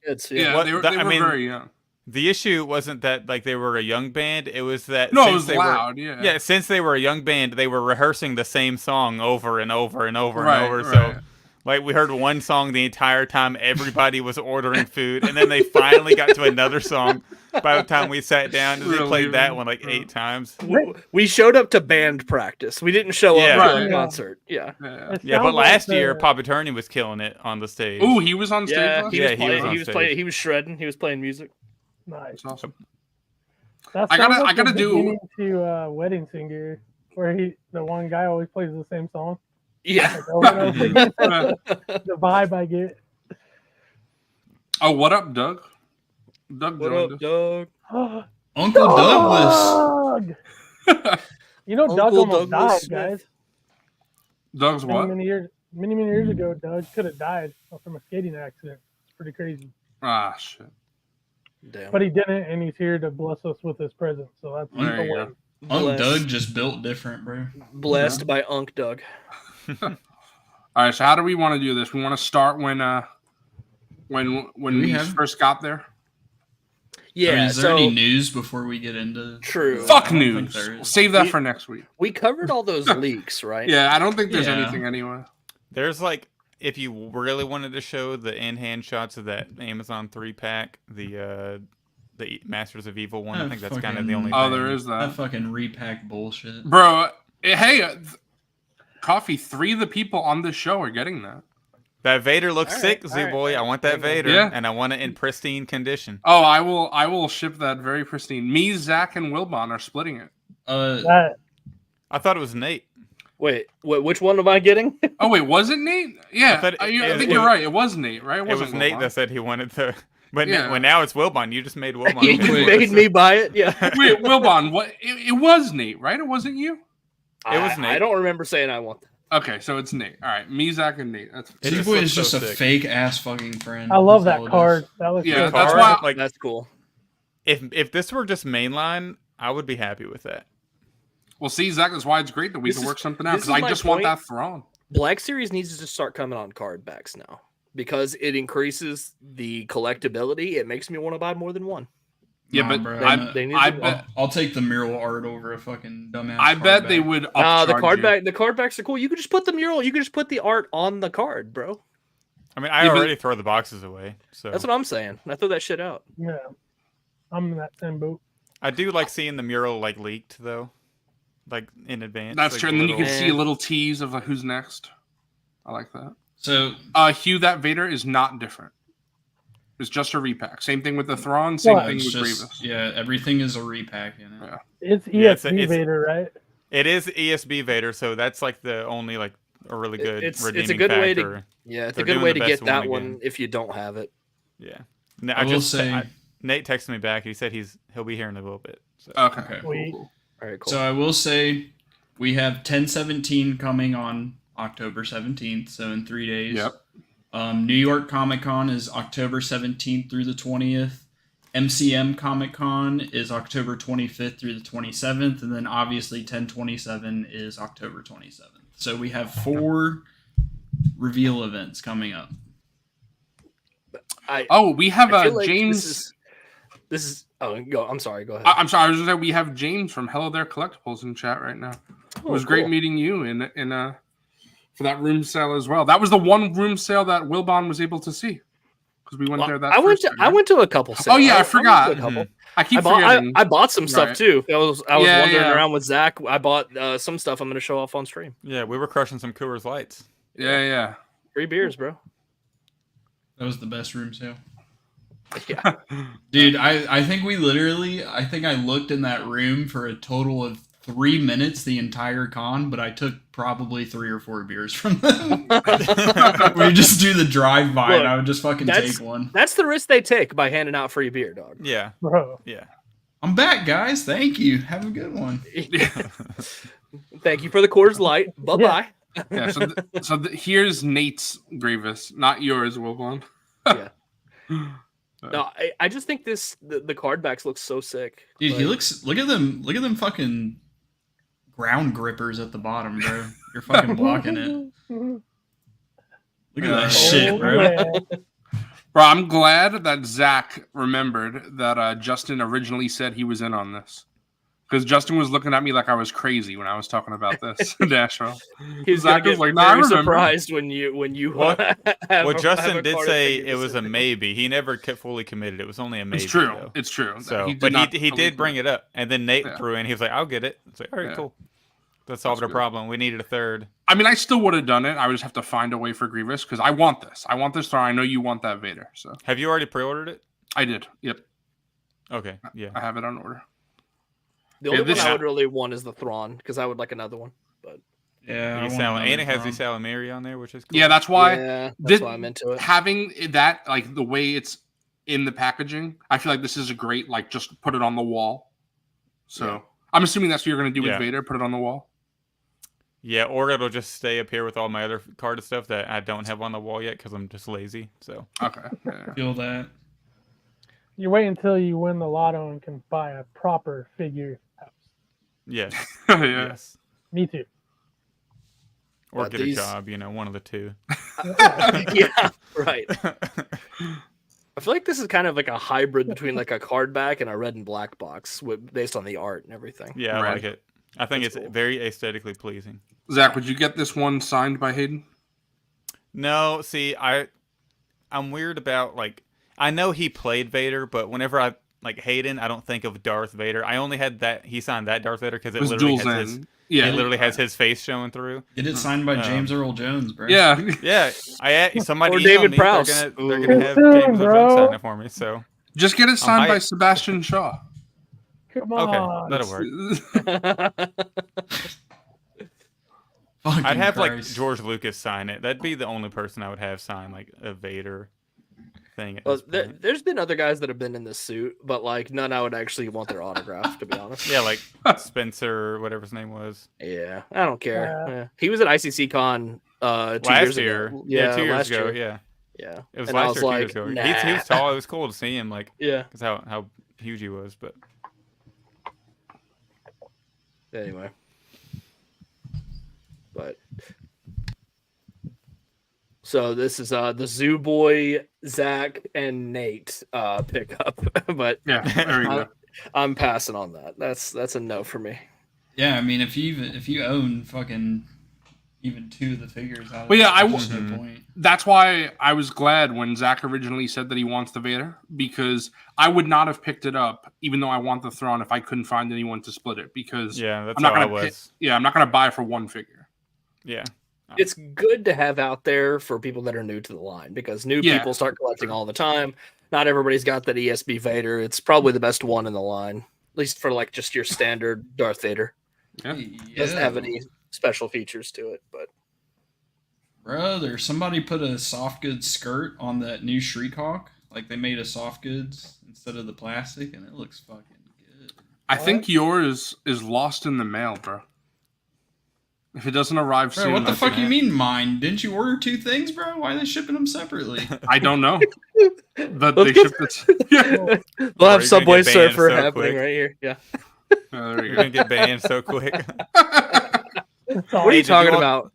[SPEAKER 6] kids. They were very young.
[SPEAKER 4] The issue wasn't that like they were a young band. It was that
[SPEAKER 6] it was loud.
[SPEAKER 4] Since they were a young band, they were rehearsing the same song over and over and over and over.
[SPEAKER 6] Right.
[SPEAKER 4] So, like we heard one song the entire time everybody was ordering food, and then they finally got to another song. By the time we sat down, they played that one like 8 times.
[SPEAKER 1] We showed up to band practice. We didn't show up to a concert. Yeah.
[SPEAKER 4] But last year, Papa Attorney was killing it on the stage.
[SPEAKER 6] Oh, he was on stage.
[SPEAKER 1] He was shredding. He was playing music.
[SPEAKER 7] Nice.
[SPEAKER 6] That's awesome.
[SPEAKER 7] I gotta do to Wedding Singer, where the one guy always plays the same song.
[SPEAKER 1] Yeah.
[SPEAKER 7] The vibe I get.
[SPEAKER 6] Oh, what up, Doug? Doug
[SPEAKER 1] what
[SPEAKER 6] joined
[SPEAKER 1] up, Doug?
[SPEAKER 5] Uncle Douglas.
[SPEAKER 7] Doug almost died, guys.
[SPEAKER 6] Doug's what?
[SPEAKER 7] Many years ago, Doug could have died from a skating accident. It's pretty crazy.
[SPEAKER 6] Ah, shit.
[SPEAKER 7] Damn. But he didn't, and he's here to bless us with his presence. So that's
[SPEAKER 6] there you go.
[SPEAKER 5] Unk Doug just built different, bro.
[SPEAKER 1] Blessed by Unk Doug.
[SPEAKER 6] All right, so how do we want to do this? We want to start when we first got there.
[SPEAKER 1] Yeah.
[SPEAKER 5] Is there any news before we get into?
[SPEAKER 1] True.
[SPEAKER 6] Fuck news. We'll save that for next week.
[SPEAKER 1] We covered all those leaks, right?
[SPEAKER 6] Yeah, I don't think there's anything anyway.
[SPEAKER 4] There's like. If you really wanted to show the in-hand shots of that Amazon 3-pack, the Masters of Evil one, I think that's kind of the only thing.
[SPEAKER 6] Oh, there is that.
[SPEAKER 5] That fucking repack bullshit.
[SPEAKER 6] Bro, hey, Coffee, 3 of the people on this show are getting that.
[SPEAKER 4] That Vader looks sick, Z-Boy. I want that Vader, and I want it in pristine condition.
[SPEAKER 6] Oh, I will ship that very pristine. Me, Zach, and Wilbon are splitting it.
[SPEAKER 4] I thought it was Nate.
[SPEAKER 1] Wait, which one am I getting?
[SPEAKER 6] Oh, wait, was it Nate? Yeah, I think you're right. It was Nate, right?
[SPEAKER 4] It was Nate that said he wanted to. But now it's Wilbon. You just made Wilbon.
[SPEAKER 1] You just made me buy it? Yeah.
[SPEAKER 6] Wait, Wilbon, what? It was Nate, right? It wasn't you?
[SPEAKER 4] It was Nate.
[SPEAKER 1] I don't remember saying I want that.
[SPEAKER 6] Okay, so it's Nate. All right, me, Zach, and Nate.
[SPEAKER 5] Z-Boy is just a fake-ass fucking friend.
[SPEAKER 7] I love that card. That looks
[SPEAKER 6] good.
[SPEAKER 1] That's why. That's cool.
[SPEAKER 4] If this were just mainline, I would be happy with that.
[SPEAKER 6] Well, see, Zach, that's why it's great that we can work something out, because I just want that Thrawn.
[SPEAKER 1] Black Series needs to start coming on card backs now, because it increases the collectability. It makes me want to buy more than one.
[SPEAKER 6] Yeah, but
[SPEAKER 5] bro,
[SPEAKER 6] I bet
[SPEAKER 5] I'll take the mural art over a fucking dumbass.
[SPEAKER 6] I bet they would.
[SPEAKER 1] The card backs are cool. You could just put the mural. You could just put the art on the card, bro.
[SPEAKER 4] I mean, I already throw the boxes away. So
[SPEAKER 1] that's what I'm saying. I throw that shit out.
[SPEAKER 7] Yeah, I'm in that same boat.
[SPEAKER 4] I do like seeing the mural like leaked though, like in advance.
[SPEAKER 6] That's
[SPEAKER 4] like
[SPEAKER 6] true, and then you can see a little tease of who's next. I like that.
[SPEAKER 5] So,
[SPEAKER 6] Hugh, that Vader is not different. It's just a repack. Same thing with the Thrawn. Same thing with Grievous.
[SPEAKER 5] Yeah, everything is a repack in it.
[SPEAKER 6] Yeah.
[SPEAKER 7] It's ESB Vader, right?
[SPEAKER 4] It is ESB Vader, so that's like the only like a really good.
[SPEAKER 1] It's
[SPEAKER 4] redeeming
[SPEAKER 1] a good
[SPEAKER 4] factor.
[SPEAKER 1] way to. Yeah, it's a good way to get that one if you don't have it.
[SPEAKER 4] Yeah, I will say Nate texted me back. He said he'll be here in a little bit. So.
[SPEAKER 6] Okay.
[SPEAKER 7] Cool.
[SPEAKER 1] All right, cool.
[SPEAKER 5] So I will say we have 1017 coming on October 17th, so in 3 days.
[SPEAKER 6] Yep.
[SPEAKER 5] New York Comic Con is October 17th through the 20th. MCM Comic Con is October 25th through the 27th, and then obviously 1027 is October 27th. So we have 4 reveal events coming up.
[SPEAKER 6] We have
[SPEAKER 1] like
[SPEAKER 6] James.
[SPEAKER 1] This is. Oh, go. I'm sorry. Go ahead.
[SPEAKER 6] I'm sorry. I was just saying we have James from Hello There Collectibles in chat right now. It was great meeting you in for that room sale as well. That was the one room sale that Wilbon was able to see because we went there.
[SPEAKER 1] I went to a couple sales.
[SPEAKER 6] Oh yeah, I forgot.
[SPEAKER 1] I keep forgetting. I bought some stuff too. I was wandering around with Zach. I bought some stuff I'm going to show off on stream.
[SPEAKER 4] Yeah, we were crushing some Coors Lights.
[SPEAKER 6] Yeah.
[SPEAKER 1] Free beers, bro.
[SPEAKER 5] That was the best room sale.
[SPEAKER 1] Yeah.
[SPEAKER 5] Dude, I think I looked in that room for a total of 3 minutes the entire con, but I took probably 3 or 4 beers from them. We just do the drive-by and I would just fucking take one.
[SPEAKER 1] That's the risk they take by handing out free beer, dog.
[SPEAKER 4] Yeah.
[SPEAKER 7] Bro.
[SPEAKER 4] Yeah.
[SPEAKER 5] I'm back, guys. Thank you. Have a good one.
[SPEAKER 1] Thank you for the Coors Light. Bye-bye.
[SPEAKER 6] Yeah, here's Nate's Grievous, not yours, Wilbon.
[SPEAKER 1] Yeah. No, I just think the card backs look so sick.
[SPEAKER 5] Dude, look at them fucking ground grippers at the bottom, bro. You're fucking blocking it. Look at that shit, bro.
[SPEAKER 7] Yeah.
[SPEAKER 6] Bro, I'm glad that Zach remembered that Justin originally said he was in on this. Because Justin was looking at me like I was crazy when I was talking about this in Nashville.
[SPEAKER 1] He's like, very surprised when you.
[SPEAKER 4] Well, Justin did say it was a maybe. He never fully committed. It was only a maybe.
[SPEAKER 6] It's true.
[SPEAKER 4] Though.
[SPEAKER 6] It's true.
[SPEAKER 4] So, he did bring it up, and then Nate threw in. He was like, "I'll get it." It's like, all right, cool. That solved our problem. We needed a third.
[SPEAKER 6] I mean, I still would have done it. I would just have to find a way for Grievous because I want this. I want this. I know you want that Vader. So
[SPEAKER 4] have you already pre-ordered it?
[SPEAKER 6] I did. Yep.
[SPEAKER 4] Okay. Yeah.
[SPEAKER 6] I have it on order.
[SPEAKER 1] The only one I would really want is the Thrawn because I would like another one. But
[SPEAKER 5] yeah,
[SPEAKER 4] and it has the Salamiri on there, which is cool.
[SPEAKER 6] Yeah, that's why.
[SPEAKER 1] Yeah, that's why I'm into it.
[SPEAKER 6] Having that, like the way it's in the packaging, I feel like this is a great just put it on the wall. So I'm assuming that's what you're going to do with Vader. Put it on the wall.
[SPEAKER 4] Yeah, or it'll just stay up here with all my other card stuff that I don't have on the wall yet because I'm just lazy. So
[SPEAKER 6] okay,
[SPEAKER 5] feel that.
[SPEAKER 7] You wait until you win the lotto and can buy a proper figure house.
[SPEAKER 4] Yes.
[SPEAKER 6] Yes.
[SPEAKER 7] Me too.
[SPEAKER 4] Or get a job, one of the two.
[SPEAKER 1] Yeah, right. I feel like this is kind of like a hybrid between like a card back and a red and black box based on the art and everything.
[SPEAKER 4] Yeah, I like it. I think it's cool. Very aesthetically pleasing.
[SPEAKER 6] Zach, would you get this one signed by Hayden?
[SPEAKER 4] No, see, I'm weird about I know he played Vader, but whenever I Hayden, I don't think of Darth Vader. I only had that he signed that Darth Vader because it literally has his face showing through.
[SPEAKER 5] Get it signed by James Earl Jones, bro.
[SPEAKER 6] Yeah,
[SPEAKER 4] yeah. Somebody
[SPEAKER 1] or David Prowse.
[SPEAKER 4] They're gonna have James Earl Jones sign it for me. So
[SPEAKER 6] just get it signed by Sebastian Shaw.
[SPEAKER 7] Come on.
[SPEAKER 4] Okay, that'll work. I'd have George Lucas sign it. That'd be the only person I would have sign a Vader thing.
[SPEAKER 1] Well, there's been other guys that have been in this suit, but none I would actually want their autograph, to be honest.
[SPEAKER 4] Yeah, Spencer, whatever his name was.
[SPEAKER 1] Yeah, I don't care. Yeah. He was at ICCC Con 2 years ago.
[SPEAKER 4] Yeah, 2 years ago. Yeah.
[SPEAKER 1] Yeah.
[SPEAKER 4] It was last year, 2 years ago.
[SPEAKER 1] Nah.
[SPEAKER 4] He was tall. It was cool to see him.
[SPEAKER 1] Yeah,
[SPEAKER 4] because how huge he was. But
[SPEAKER 1] anyway, so this is the Zoo Boy, Zach, and Nate pickup. But
[SPEAKER 6] yeah, there we go.
[SPEAKER 1] I'm passing on that. That's a no for me.
[SPEAKER 5] Yeah, I mean, if you own fucking even 2 of the figures,
[SPEAKER 6] that's why I was glad when Zach originally said that he wants the Vader, because I would not have picked it up even though I want the Thrawn if I couldn't find anyone to split it, because
[SPEAKER 4] that's how I was.
[SPEAKER 6] I'm not gonna buy for one figure.
[SPEAKER 4] Yeah.
[SPEAKER 1] It's good to have out there for people that are new to the line, because new people start collecting all the time. Not everybody's got that ESB Vader. It's probably the best one in the line, at least for just your standard Darth Vader.
[SPEAKER 6] Yeah.
[SPEAKER 1] Doesn't have any special features to it, but
[SPEAKER 5] brother, somebody put a soft goods skirt on that new Shriek Hawk. Like they made a soft goods instead of the plastic, and it looks fucking good.
[SPEAKER 6] I think yours is lost in the mail, bro. If it doesn't arrive soon,
[SPEAKER 5] What the fuck you mean mine? Didn't you order 2 things, bro? Why are they shipping them separately?
[SPEAKER 6] I don't know. But they shipped it.
[SPEAKER 1] We'll have Subway Surfer happening right here. Yeah.
[SPEAKER 6] There
[SPEAKER 4] You're gonna get banned so quick.
[SPEAKER 1] What are you talking about?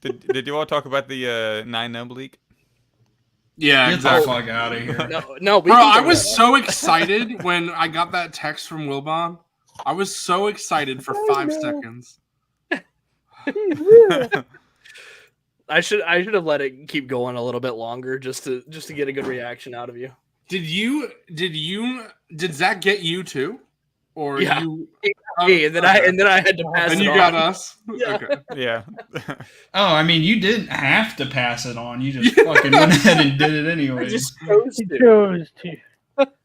[SPEAKER 4] Did you all talk about the 9 leak?
[SPEAKER 6] Yeah,
[SPEAKER 5] Get
[SPEAKER 6] exactly.
[SPEAKER 5] the fuck out of here.
[SPEAKER 6] No, bro, I was so excited when I got that text from Wilbon. I was so excited for 5 seconds.
[SPEAKER 1] I should have let it keep going a little bit longer just to get a good reaction out of you.
[SPEAKER 6] Did Zach get you too? Or
[SPEAKER 1] yeah.
[SPEAKER 6] you
[SPEAKER 1] and then I had to pass it on.
[SPEAKER 6] And you got us?
[SPEAKER 1] Yeah.
[SPEAKER 6] Okay.
[SPEAKER 4] Yeah.
[SPEAKER 5] Oh, I mean, you didn't have to pass it on. You just fucking went ahead and did it anyway.
[SPEAKER 1] I just chose
[SPEAKER 7] to.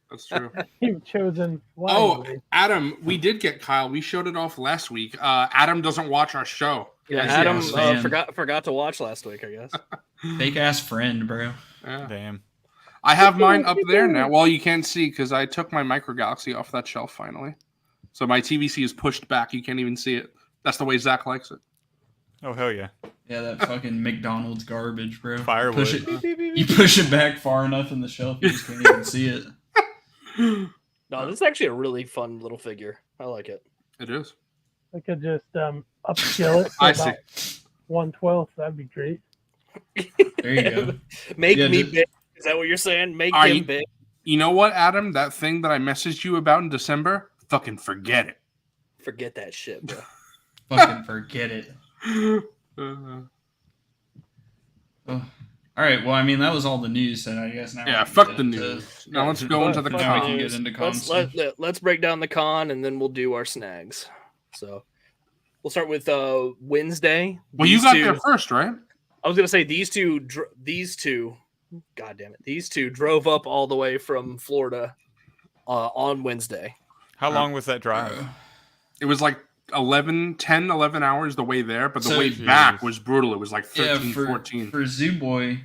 [SPEAKER 6] That's true.
[SPEAKER 7] You've chosen
[SPEAKER 6] wisely. Oh, Adam, we did get Kyle. We showed it off last week. Adam doesn't watch our show.
[SPEAKER 1] Yeah, Adam forgot to watch last week, I guess.
[SPEAKER 5] Fake ass friend, bro.
[SPEAKER 6] Yeah.
[SPEAKER 4] Damn.
[SPEAKER 6] I have mine up there now. Well, you can't see because I took my Micro Galaxy off that shelf finally. So my TVC is pushed back. You can't even see it. That's the way Zach likes it.
[SPEAKER 4] Oh, hell yeah.
[SPEAKER 5] Yeah, that fucking McDonald's garbage, bro.
[SPEAKER 4] Firewood.
[SPEAKER 5] You push it back far enough in the shelf, you just can't even see it.
[SPEAKER 1] No, this is actually a really fun little figure. I like it.
[SPEAKER 6] It is.
[SPEAKER 7] I could just upscale it.
[SPEAKER 6] I see.
[SPEAKER 7] 1/12. That'd be great.
[SPEAKER 5] There you go.
[SPEAKER 1] Make me big. Is that what you're saying? Make him big.
[SPEAKER 6] You know what, Adam? That thing that I messaged you about in December, fucking forget it.
[SPEAKER 1] Forget that shit, bro.
[SPEAKER 5] Fucking forget it. All right. Well, I mean, that was all the news, so I guess now.
[SPEAKER 6] Yeah, fuck the news. Now let's go into the con.
[SPEAKER 5] Now we can get into cons.
[SPEAKER 1] Let's break down the con, and then we'll do our snags. So we'll start with Wednesday.
[SPEAKER 6] Well, you got there first, right?
[SPEAKER 1] I was gonna say these two. God damn it! These two drove up all the way from Florida on Wednesday.
[SPEAKER 4] How long was that drive?
[SPEAKER 6] It was like 11 hours the way there, but the way back was brutal. It was like 13, 14.
[SPEAKER 5] For Zoo Boy,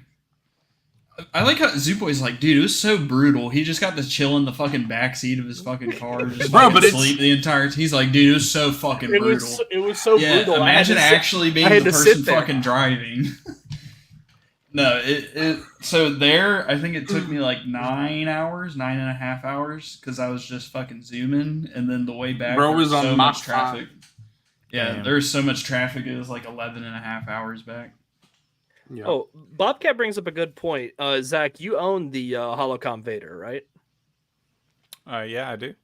[SPEAKER 5] I like how Zoo Boy's like, dude, it was so brutal. He just got to chill in the fucking backseat of his fucking car, just sleep the entire. He's like, dude, it was so fucking brutal.
[SPEAKER 1] It was so brutal.
[SPEAKER 5] Imagine actually being the person fucking driving. No, so there, I think it took me like 9.5 hours, because I was just fucking zooming, and then the way back,
[SPEAKER 6] bro was on
[SPEAKER 5] so much traffic.
[SPEAKER 6] 5.
[SPEAKER 5] Yeah, there was so much traffic, it was like 11.5 hours back.
[SPEAKER 6] Yeah.
[SPEAKER 1] Oh, Bobcat brings up a good point. Zach, you own the Holocom Vader, right?
[SPEAKER 4] Yeah, I do.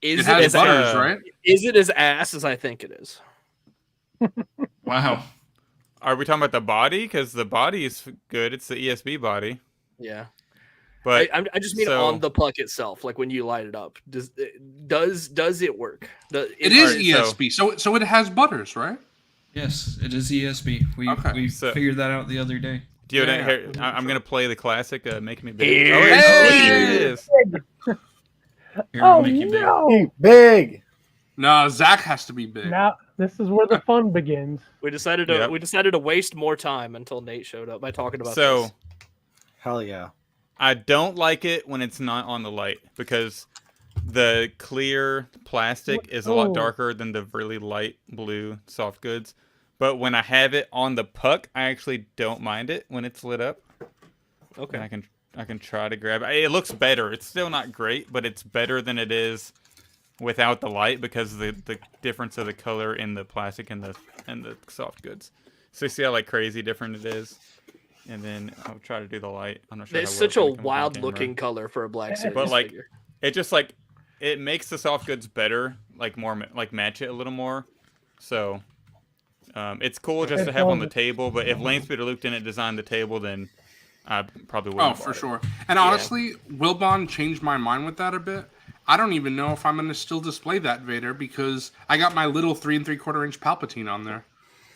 [SPEAKER 6] It has butters, right?
[SPEAKER 1] Is it as ass as I think it is?
[SPEAKER 5] Wow.
[SPEAKER 4] Are we talking about the body? Because the body is good. It's the ESB body.
[SPEAKER 1] Yeah.
[SPEAKER 4] But
[SPEAKER 1] I just mean on the puck itself, like when you light it up. Does it work?
[SPEAKER 6] It is ESB, so it has butters, right?
[SPEAKER 5] Yes, it is ESB. We figured that out the other day.
[SPEAKER 4] Dude, I'm gonna play the classic "Make Me Big." Here it is.
[SPEAKER 7] Oh no!
[SPEAKER 8] Big.
[SPEAKER 6] No, Zach has to be big.
[SPEAKER 7] Now this is where the fun begins.
[SPEAKER 1] We decided to waste more time until Nate showed up by talking about this.
[SPEAKER 8] Hell yeah.
[SPEAKER 4] I don't like it when it's not on the light, because the clear plastic is a lot darker than the really light blue soft goods. But when I have it on the puck, I actually don't mind it when it's lit up.
[SPEAKER 1] Okay.
[SPEAKER 4] And I can try to grab it. It looks better. It's still not great, but it's better than it is without the light, because of the difference of the color in the plastic and the soft goods. So you see how like crazy different it is. And then I'll try to do the light. I'm not sure.
[SPEAKER 1] It's such a wild looking color for a Black Series
[SPEAKER 4] but like
[SPEAKER 1] figure.
[SPEAKER 4] It just like it makes the soft goods better, like more like match it a little more. So it's cool just to have on the table. But if Lane Speeder Luke didn't design the table, then I probably wouldn't.
[SPEAKER 6] Oh, for sure. And honestly, Wilbon changed my mind with that a bit. I don't even know if I'm going to still display that Vader, because I got my little 3 3/4 inch Palpatine on there.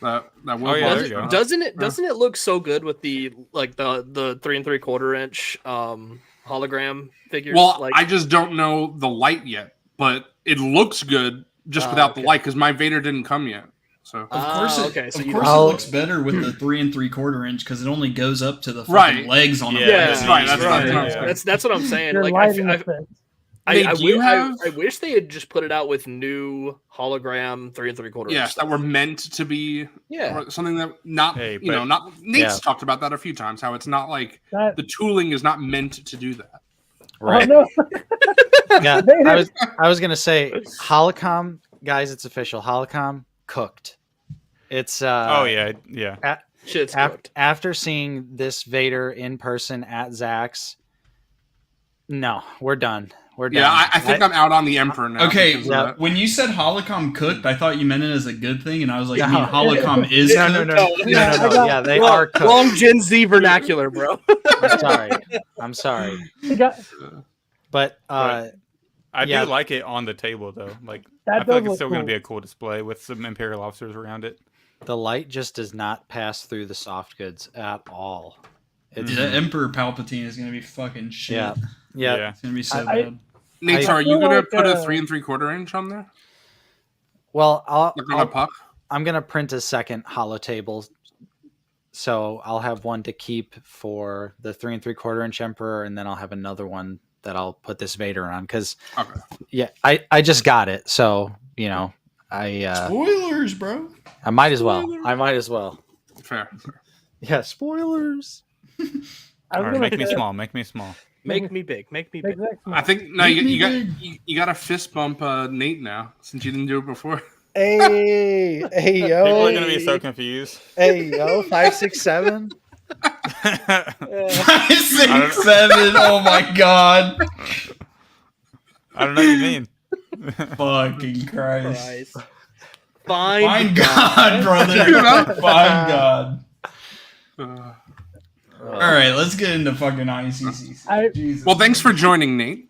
[SPEAKER 6] That
[SPEAKER 4] there you go.
[SPEAKER 1] Doesn't it look so good with the 3 3/4 inch hologram figures?
[SPEAKER 6] Well, I just don't know the light yet, but it looks good just without the light, because my Vader didn't come yet. So
[SPEAKER 5] of course it looks better with the 3 3/4 inch because it only goes up to the fucking legs on
[SPEAKER 1] That's
[SPEAKER 5] right.
[SPEAKER 1] That's what I'm saying.
[SPEAKER 7] You're
[SPEAKER 1] Like I wish they had just put it out with new hologram 3 3/4.
[SPEAKER 6] Yes, that were meant to be. Something that not not Nate's talked about that a few times. How it's not like the tooling is not meant to do that.
[SPEAKER 8] Right.
[SPEAKER 7] Oh, no.
[SPEAKER 8] Yeah. I was gonna say Holocom, guys. It's official. Holocom cooked. It's
[SPEAKER 1] Shit's cooked.
[SPEAKER 8] After seeing this Vader in person at Zach's, no, we're done. We're done.
[SPEAKER 6] Yeah, I think I'm out on the Emperor now.
[SPEAKER 5] Okay, when you said Holocom cooked, I thought you meant it as a good thing, and I was like, you mean Holocom is cooked?
[SPEAKER 8] No. Yeah, they are cooked.
[SPEAKER 1] Long Gen Z vernacular, bro.
[SPEAKER 8] I'm sorry. But
[SPEAKER 4] I do like it on the table though. Like I feel like it's still going to be a cool display with some Imperial officers around it.
[SPEAKER 8] The light just does not pass through the soft goods at all.
[SPEAKER 5] The Emperor Palpatine is going to be fucking shit.
[SPEAKER 8] Yeah.
[SPEAKER 5] It's going to be so bad.
[SPEAKER 6] Nate, are you going to put a 3 3/4 inch on there?
[SPEAKER 8] Well,
[SPEAKER 6] I'm
[SPEAKER 8] going to print a second holo table. So I'll have one to keep for the 3 3/4 inch Emperor, and then I'll have another one that I'll put this Vader on. Because, I just got it. So,
[SPEAKER 5] spoilers, bro.
[SPEAKER 8] I might as well.
[SPEAKER 6] Fair.
[SPEAKER 8] Yeah, spoilers.
[SPEAKER 4] All right, make me small. Make me small.
[SPEAKER 1] Make me big. Make me big.
[SPEAKER 6] I think you got to fist bump Nate now since you didn't do it before.
[SPEAKER 8] Hey, yo!
[SPEAKER 4] People are gonna be so confused.
[SPEAKER 8] Hey, yo! 5, 6, 7.
[SPEAKER 5] 5, 6, 7. Oh my god!
[SPEAKER 4] I don't know what you mean.
[SPEAKER 5] Fucking Christ!
[SPEAKER 1] Fine
[SPEAKER 5] God, brother. Fine God. All right, let's get into fucking ICCC.
[SPEAKER 6] Well, thanks for joining, Nate.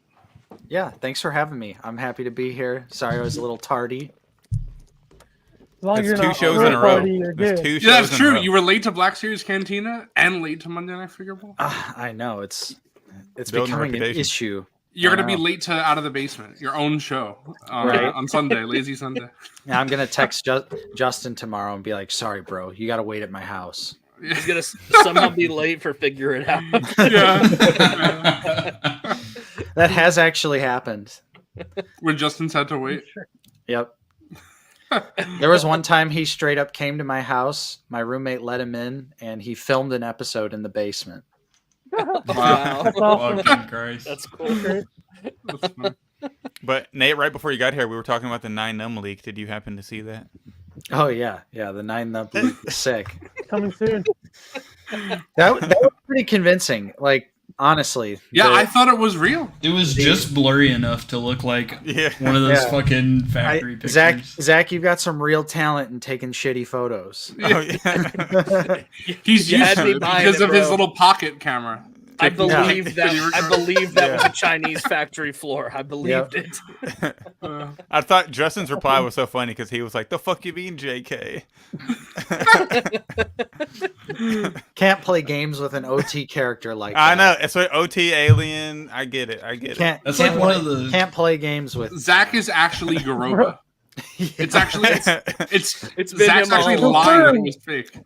[SPEAKER 8] Yeah, thanks for having me. I'm happy to be here. Sorry I was a little tardy.
[SPEAKER 4] It's 2 shows in a row.
[SPEAKER 6] That's true. You were late to Black Series Cantina and late to Monday Night Figureball.
[SPEAKER 8] I know. It's becoming an issue.
[SPEAKER 6] You're going to be late to Out of the Basement, your own show on Sunday, Lazy Sunday.
[SPEAKER 8] Yeah, I'm going to text Justin tomorrow and be like, sorry, bro, you got to wait at my house.
[SPEAKER 1] He's going to somehow be late for Figure It Out.
[SPEAKER 8] That has actually happened.
[SPEAKER 6] When Justin's had to wait?
[SPEAKER 8] Yep. There was one time he straight up came to my house. My roommate let him in, and he filmed an episode in the basement.
[SPEAKER 1] Wow.
[SPEAKER 5] That's awesome. Christ.
[SPEAKER 1] That's cool.
[SPEAKER 6] That's fun.
[SPEAKER 4] But Nate, right before you got here, we were talking about the 9-num leak. Did you happen to see that?
[SPEAKER 8] Oh yeah, the 9-num leak was sick.
[SPEAKER 7] Coming soon.
[SPEAKER 8] That was pretty convincing. Like honestly.
[SPEAKER 6] Yeah, I thought it was real.
[SPEAKER 5] It was just blurry enough to look like one of those fucking factory pictures.
[SPEAKER 8] Zach, you've got some real talent in taking shitty photos.
[SPEAKER 6] He's used to it because of his little pocket camera.
[SPEAKER 1] I believe that was a Chinese factory floor. I believed it.
[SPEAKER 4] I thought Justin's reply was so funny because he was like, "The fuck you mean, JK?"
[SPEAKER 8] Can't play games with an OT character like that.
[SPEAKER 4] I know. It's like OT alien. I get it.
[SPEAKER 8] Can't play games with.
[SPEAKER 6] Zach is actually Garoba. It's actually it's
[SPEAKER 1] been
[SPEAKER 6] Zach's actually lying that it was fake.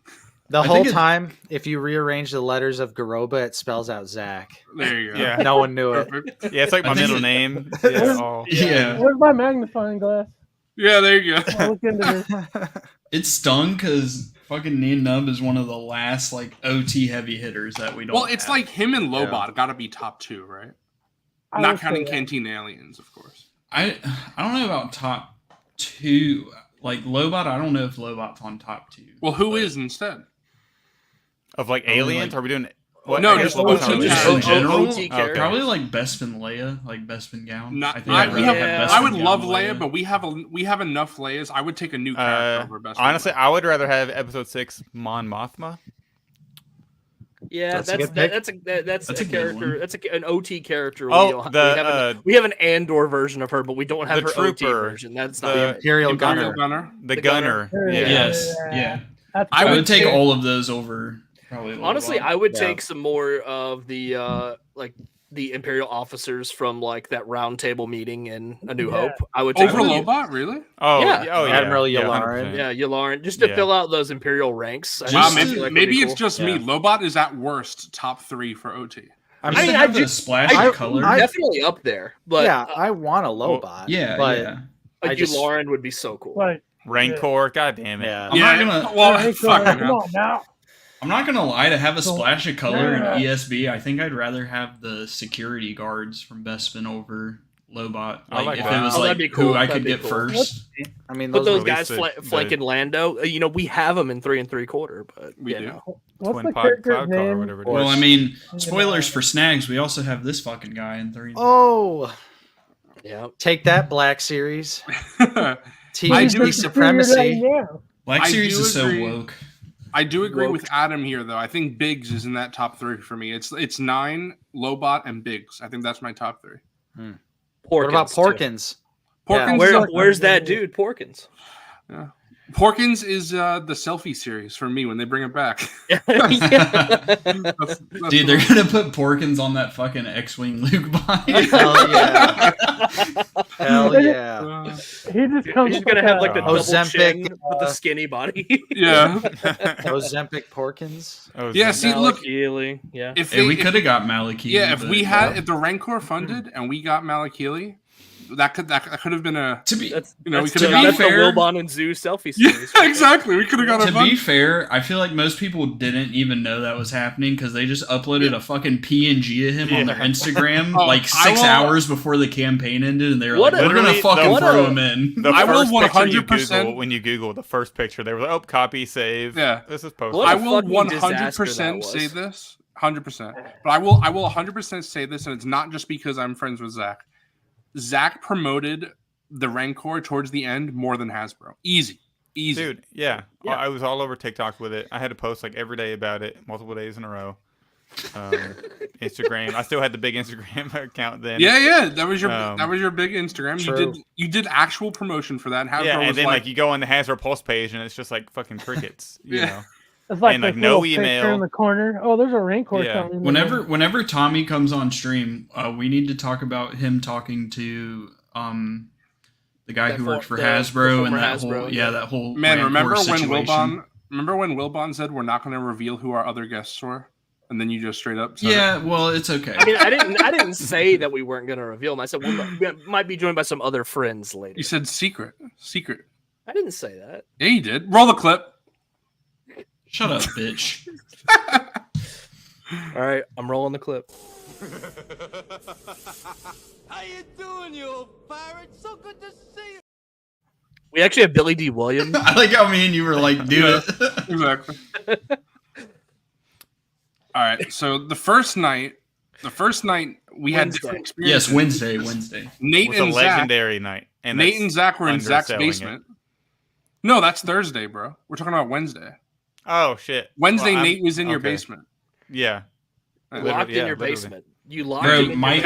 [SPEAKER 8] The whole time, if you rearrange the letters of Garoba, it spells out Zach.
[SPEAKER 6] There you go.
[SPEAKER 4] Yeah.
[SPEAKER 8] No one knew it.
[SPEAKER 4] Yeah, it's like my middle name.
[SPEAKER 5] Yeah.
[SPEAKER 7] Where's my magnifying glass?
[SPEAKER 6] Yeah, there you go.
[SPEAKER 7] I'll look into this.
[SPEAKER 5] It stung because fucking Nien Nub is one of the last like OT heavy hitters that we don't.
[SPEAKER 6] Well, it's like him and Lobot got to be top 2, right? Not counting Canteen Aliens, of course.
[SPEAKER 5] I don't know about top 2. Like Lobot, I don't know if Lobot's on top 2.
[SPEAKER 6] Well, who is instead?
[SPEAKER 4] Of like aliens? Are we doing?
[SPEAKER 6] What? No, just
[SPEAKER 5] in general.
[SPEAKER 1] OT
[SPEAKER 5] Probably like Bespin Leia, like Bespin Gown.
[SPEAKER 6] I would love Leia, but we have enough Leias. I would take a new character over Bespin.
[SPEAKER 4] Honestly, I would rather have Episode 6 Mon Mothma.
[SPEAKER 1] Yeah, that's a character. That's an OT character. We have an Andor version of her, but we don't have her
[SPEAKER 4] trooper,
[SPEAKER 1] OT version. That's not
[SPEAKER 8] the Imperial Gunner.
[SPEAKER 4] The Gunner.
[SPEAKER 5] Yes. Yeah. I would take all of those over. Probably
[SPEAKER 1] honestly, I would take some more of the the Imperial officers from like that round table meeting in A New Hope. I would
[SPEAKER 6] take over Lobot, really?
[SPEAKER 4] Oh,
[SPEAKER 1] yeah.
[SPEAKER 8] Admiral Yularen.
[SPEAKER 1] Yeah, Yularen, just to fill out those Imperial ranks.
[SPEAKER 6] Wow, maybe it's just me. Lobot is at worst top 3 for OT.
[SPEAKER 5] I mean, I just splash of color.
[SPEAKER 1] Definitely up there, but
[SPEAKER 8] yeah, I want a Lobot.
[SPEAKER 5] But
[SPEAKER 1] Yularen would be so cool.
[SPEAKER 7] Like,
[SPEAKER 4] Rancor, god damn it.
[SPEAKER 5] I'm not gonna lie, to have a splash of color in ESB, I think I'd rather have the security guards from Bespin over Lobot. Like, if it was like who I could get first.
[SPEAKER 8] I mean,
[SPEAKER 1] those guys flanking Lando. We have them in 3 3/4, but
[SPEAKER 6] we do.
[SPEAKER 7] What's the character's name?
[SPEAKER 5] Well, I mean, spoilers for Snags. We also have this fucking guy in 3.
[SPEAKER 8] Oh,
[SPEAKER 1] yeah.
[SPEAKER 8] Take that, Black Series. THD supremacy.
[SPEAKER 5] Black Series is so woke.
[SPEAKER 6] I do agree with Adam here, though. I think Biggs is in that top 3 for me. It's 9, Lobot, and Biggs. I think that's my top 3.
[SPEAKER 8] What about Porkins?
[SPEAKER 6] Porkins,
[SPEAKER 1] where's that dude? Porkins.
[SPEAKER 6] Yeah. Porkins is the selfie series for me when they bring it back.
[SPEAKER 5] Dude, they're gonna put Porkins on that fucking X-wing Luke body.
[SPEAKER 8] Hell yeah! Hell yeah!
[SPEAKER 7] He's
[SPEAKER 1] gonna have like the double chin
[SPEAKER 8] Ozempic
[SPEAKER 1] with the skinny body.
[SPEAKER 6] Yeah.
[SPEAKER 8] Ozempic Porkins.
[SPEAKER 6] Yeah. See, look.
[SPEAKER 1] Yeah.
[SPEAKER 5] If we could have got Malakili.
[SPEAKER 6] Yeah. If we had, if the Rancor funded and we got Malakili. That could have been a
[SPEAKER 5] we could
[SPEAKER 1] have got the Wilbon and Zoo selfie series.
[SPEAKER 6] Yeah, exactly. We could have got
[SPEAKER 5] to be fair, I feel like most people didn't even know that was happening because they just uploaded a fucking PNG of him on their Instagram like 6 hours before the campaign ended, and they were like, "We're gonna fucking throw him in."
[SPEAKER 4] I will 100% when you Google the first picture, they were like, "Oh, copy, save."
[SPEAKER 6] Yeah,
[SPEAKER 4] this is posted.
[SPEAKER 6] I will 100% say this, 100%. But I will 100% say this, and it's not just because I'm friends with Zach. Zach promoted the Rancor towards the end more than Hasbro. Easy.
[SPEAKER 4] Dude, yeah. I was all over TikTok with it. I had to post like every day about it, multiple days in a row. Instagram. I still had the big Instagram account then.
[SPEAKER 6] Yeah. That was your big Instagram. True. You did actual promotion for that. And Hasbro
[SPEAKER 4] and
[SPEAKER 6] was
[SPEAKER 4] then like you go on the Hasbro Pulse page and it's just like fucking crickets. You know.
[SPEAKER 7] It's like,
[SPEAKER 4] and like no email
[SPEAKER 7] in the corner. Oh, there's a Rancor coming.
[SPEAKER 5] Whenever Tommy comes on stream, we need to talk about him talking to the guy who worked for Hasbro and that whole
[SPEAKER 6] man.
[SPEAKER 5] Remember when
[SPEAKER 6] Wilbon said we're not going to reveal who our other guests were, and then you just straight up said
[SPEAKER 5] well, it's okay.
[SPEAKER 1] I mean, I didn't say that we weren't going to reveal them. I said we might be joined by some other friends later.
[SPEAKER 6] You said secret.
[SPEAKER 1] I didn't say that.
[SPEAKER 6] Yeah, you did. Roll the clip.
[SPEAKER 5] Shut up, bitch.
[SPEAKER 1] All right, I'm rolling the clip.
[SPEAKER 3] How you doing, you old pirate? So good to see you.
[SPEAKER 1] We actually have Billy D. Williams.
[SPEAKER 5] I like how me and you were like, do it.
[SPEAKER 6] Exactly. All right, so the first night we had different experiences.
[SPEAKER 5] Yes, Wednesday.
[SPEAKER 6] Nate
[SPEAKER 4] was
[SPEAKER 6] and
[SPEAKER 4] a legendary night. And
[SPEAKER 6] Nate and Zach were in Zach's basement. No, that's Thursday, bro. We're talking about Wednesday.
[SPEAKER 4] Oh shit!
[SPEAKER 6] Wednesday, Nate was in your basement.
[SPEAKER 4] Yeah,
[SPEAKER 1] locked in your basement. You locked
[SPEAKER 5] in
[SPEAKER 1] Mike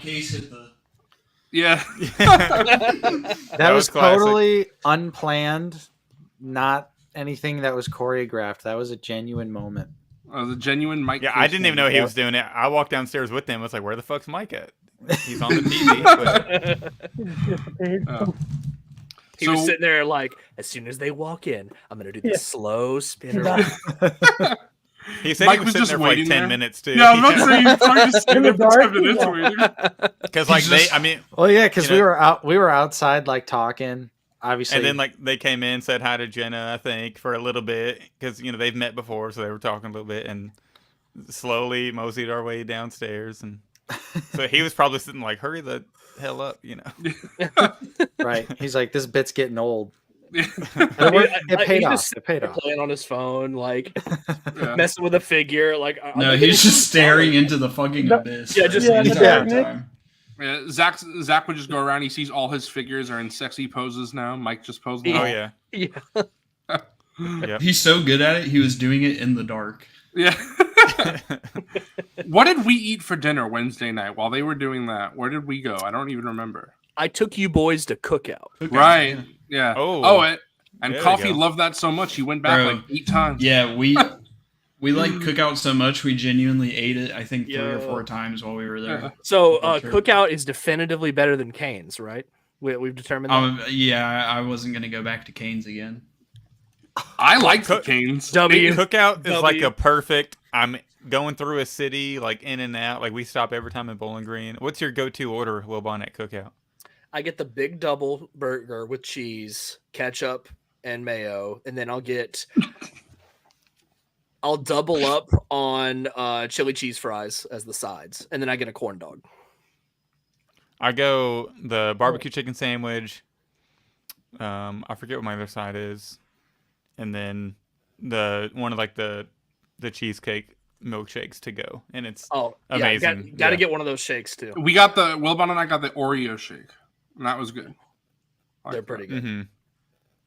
[SPEAKER 5] Case hit the.
[SPEAKER 6] Yeah,
[SPEAKER 8] that was totally unplanned. Not anything that was choreographed. That was a genuine moment.
[SPEAKER 6] The genuine Mike.
[SPEAKER 4] Yeah, I didn't even know he was doing it. I walked downstairs with him. I was like, "Where the fuck's Mike at? He's on the TV."
[SPEAKER 1] He was sitting there like, as soon as they walk in, I'm going to do this slow spinner.
[SPEAKER 4] He said Mike was sitting there for like 10 minutes too.
[SPEAKER 6] Yeah, I'm not saying he's probably just sitting there for 10 minutes waiting.
[SPEAKER 4] Because like
[SPEAKER 8] because we were outside like talking, obviously.
[SPEAKER 4] And then like they came in, said hi to Jenna, I think, for a little bit. Because, they've met before, so they were talking a little bit. And slowly moseyed our way downstairs. And so he was probably sitting like, hurry the hell up,
[SPEAKER 8] Right. He's like, this bit's getting old.
[SPEAKER 1] It paid off. Playing on his phone, like messing with a figure. Like
[SPEAKER 5] no, he's just staring into the fucking abyss.
[SPEAKER 1] Yeah, just
[SPEAKER 5] the entire time.
[SPEAKER 6] Yeah, Zach would just go around. He sees all his figures are in sexy poses now. Mike just posed them.
[SPEAKER 4] Oh yeah.
[SPEAKER 5] He's so good at it. He was doing it in the dark.
[SPEAKER 6] Yeah. What did we eat for dinner Wednesday night while they were doing that? Where did we go? I don't even remember.
[SPEAKER 1] I took you boys to Cookout.
[SPEAKER 6] Right. Yeah.
[SPEAKER 4] And
[SPEAKER 6] Coffee loved that so much he went back like 8 times.
[SPEAKER 5] Yeah, we We like Cookout so much we genuinely ate it. I think 3 or 4 times while we were there.
[SPEAKER 1] So Cookout is definitively better than Cane's, right? We've determined that.
[SPEAKER 5] Yeah, I wasn't gonna go back to Cane's again.
[SPEAKER 6] I like Cane's.
[SPEAKER 4] Cookout is like a perfect. I'm going through a city, like in and out. Like we stop every time in Bowling Green. What's your go-to order, Wilbon, at Cookout?
[SPEAKER 1] I get the big double burger with cheese, ketchup, and mayo, and then I'll double up on chili cheese fries as the sides, and then I get a corn dog.
[SPEAKER 4] I go the barbecue chicken sandwich. I forget what my other side is, and then one of like the cheesecake milkshakes to go, and it's amazing.
[SPEAKER 1] Got to get one of those shakes too.
[SPEAKER 6] We got Wilbon and I got the Oreo shake, and that was good.
[SPEAKER 1] They're pretty good.
[SPEAKER 4] Mm-hmm.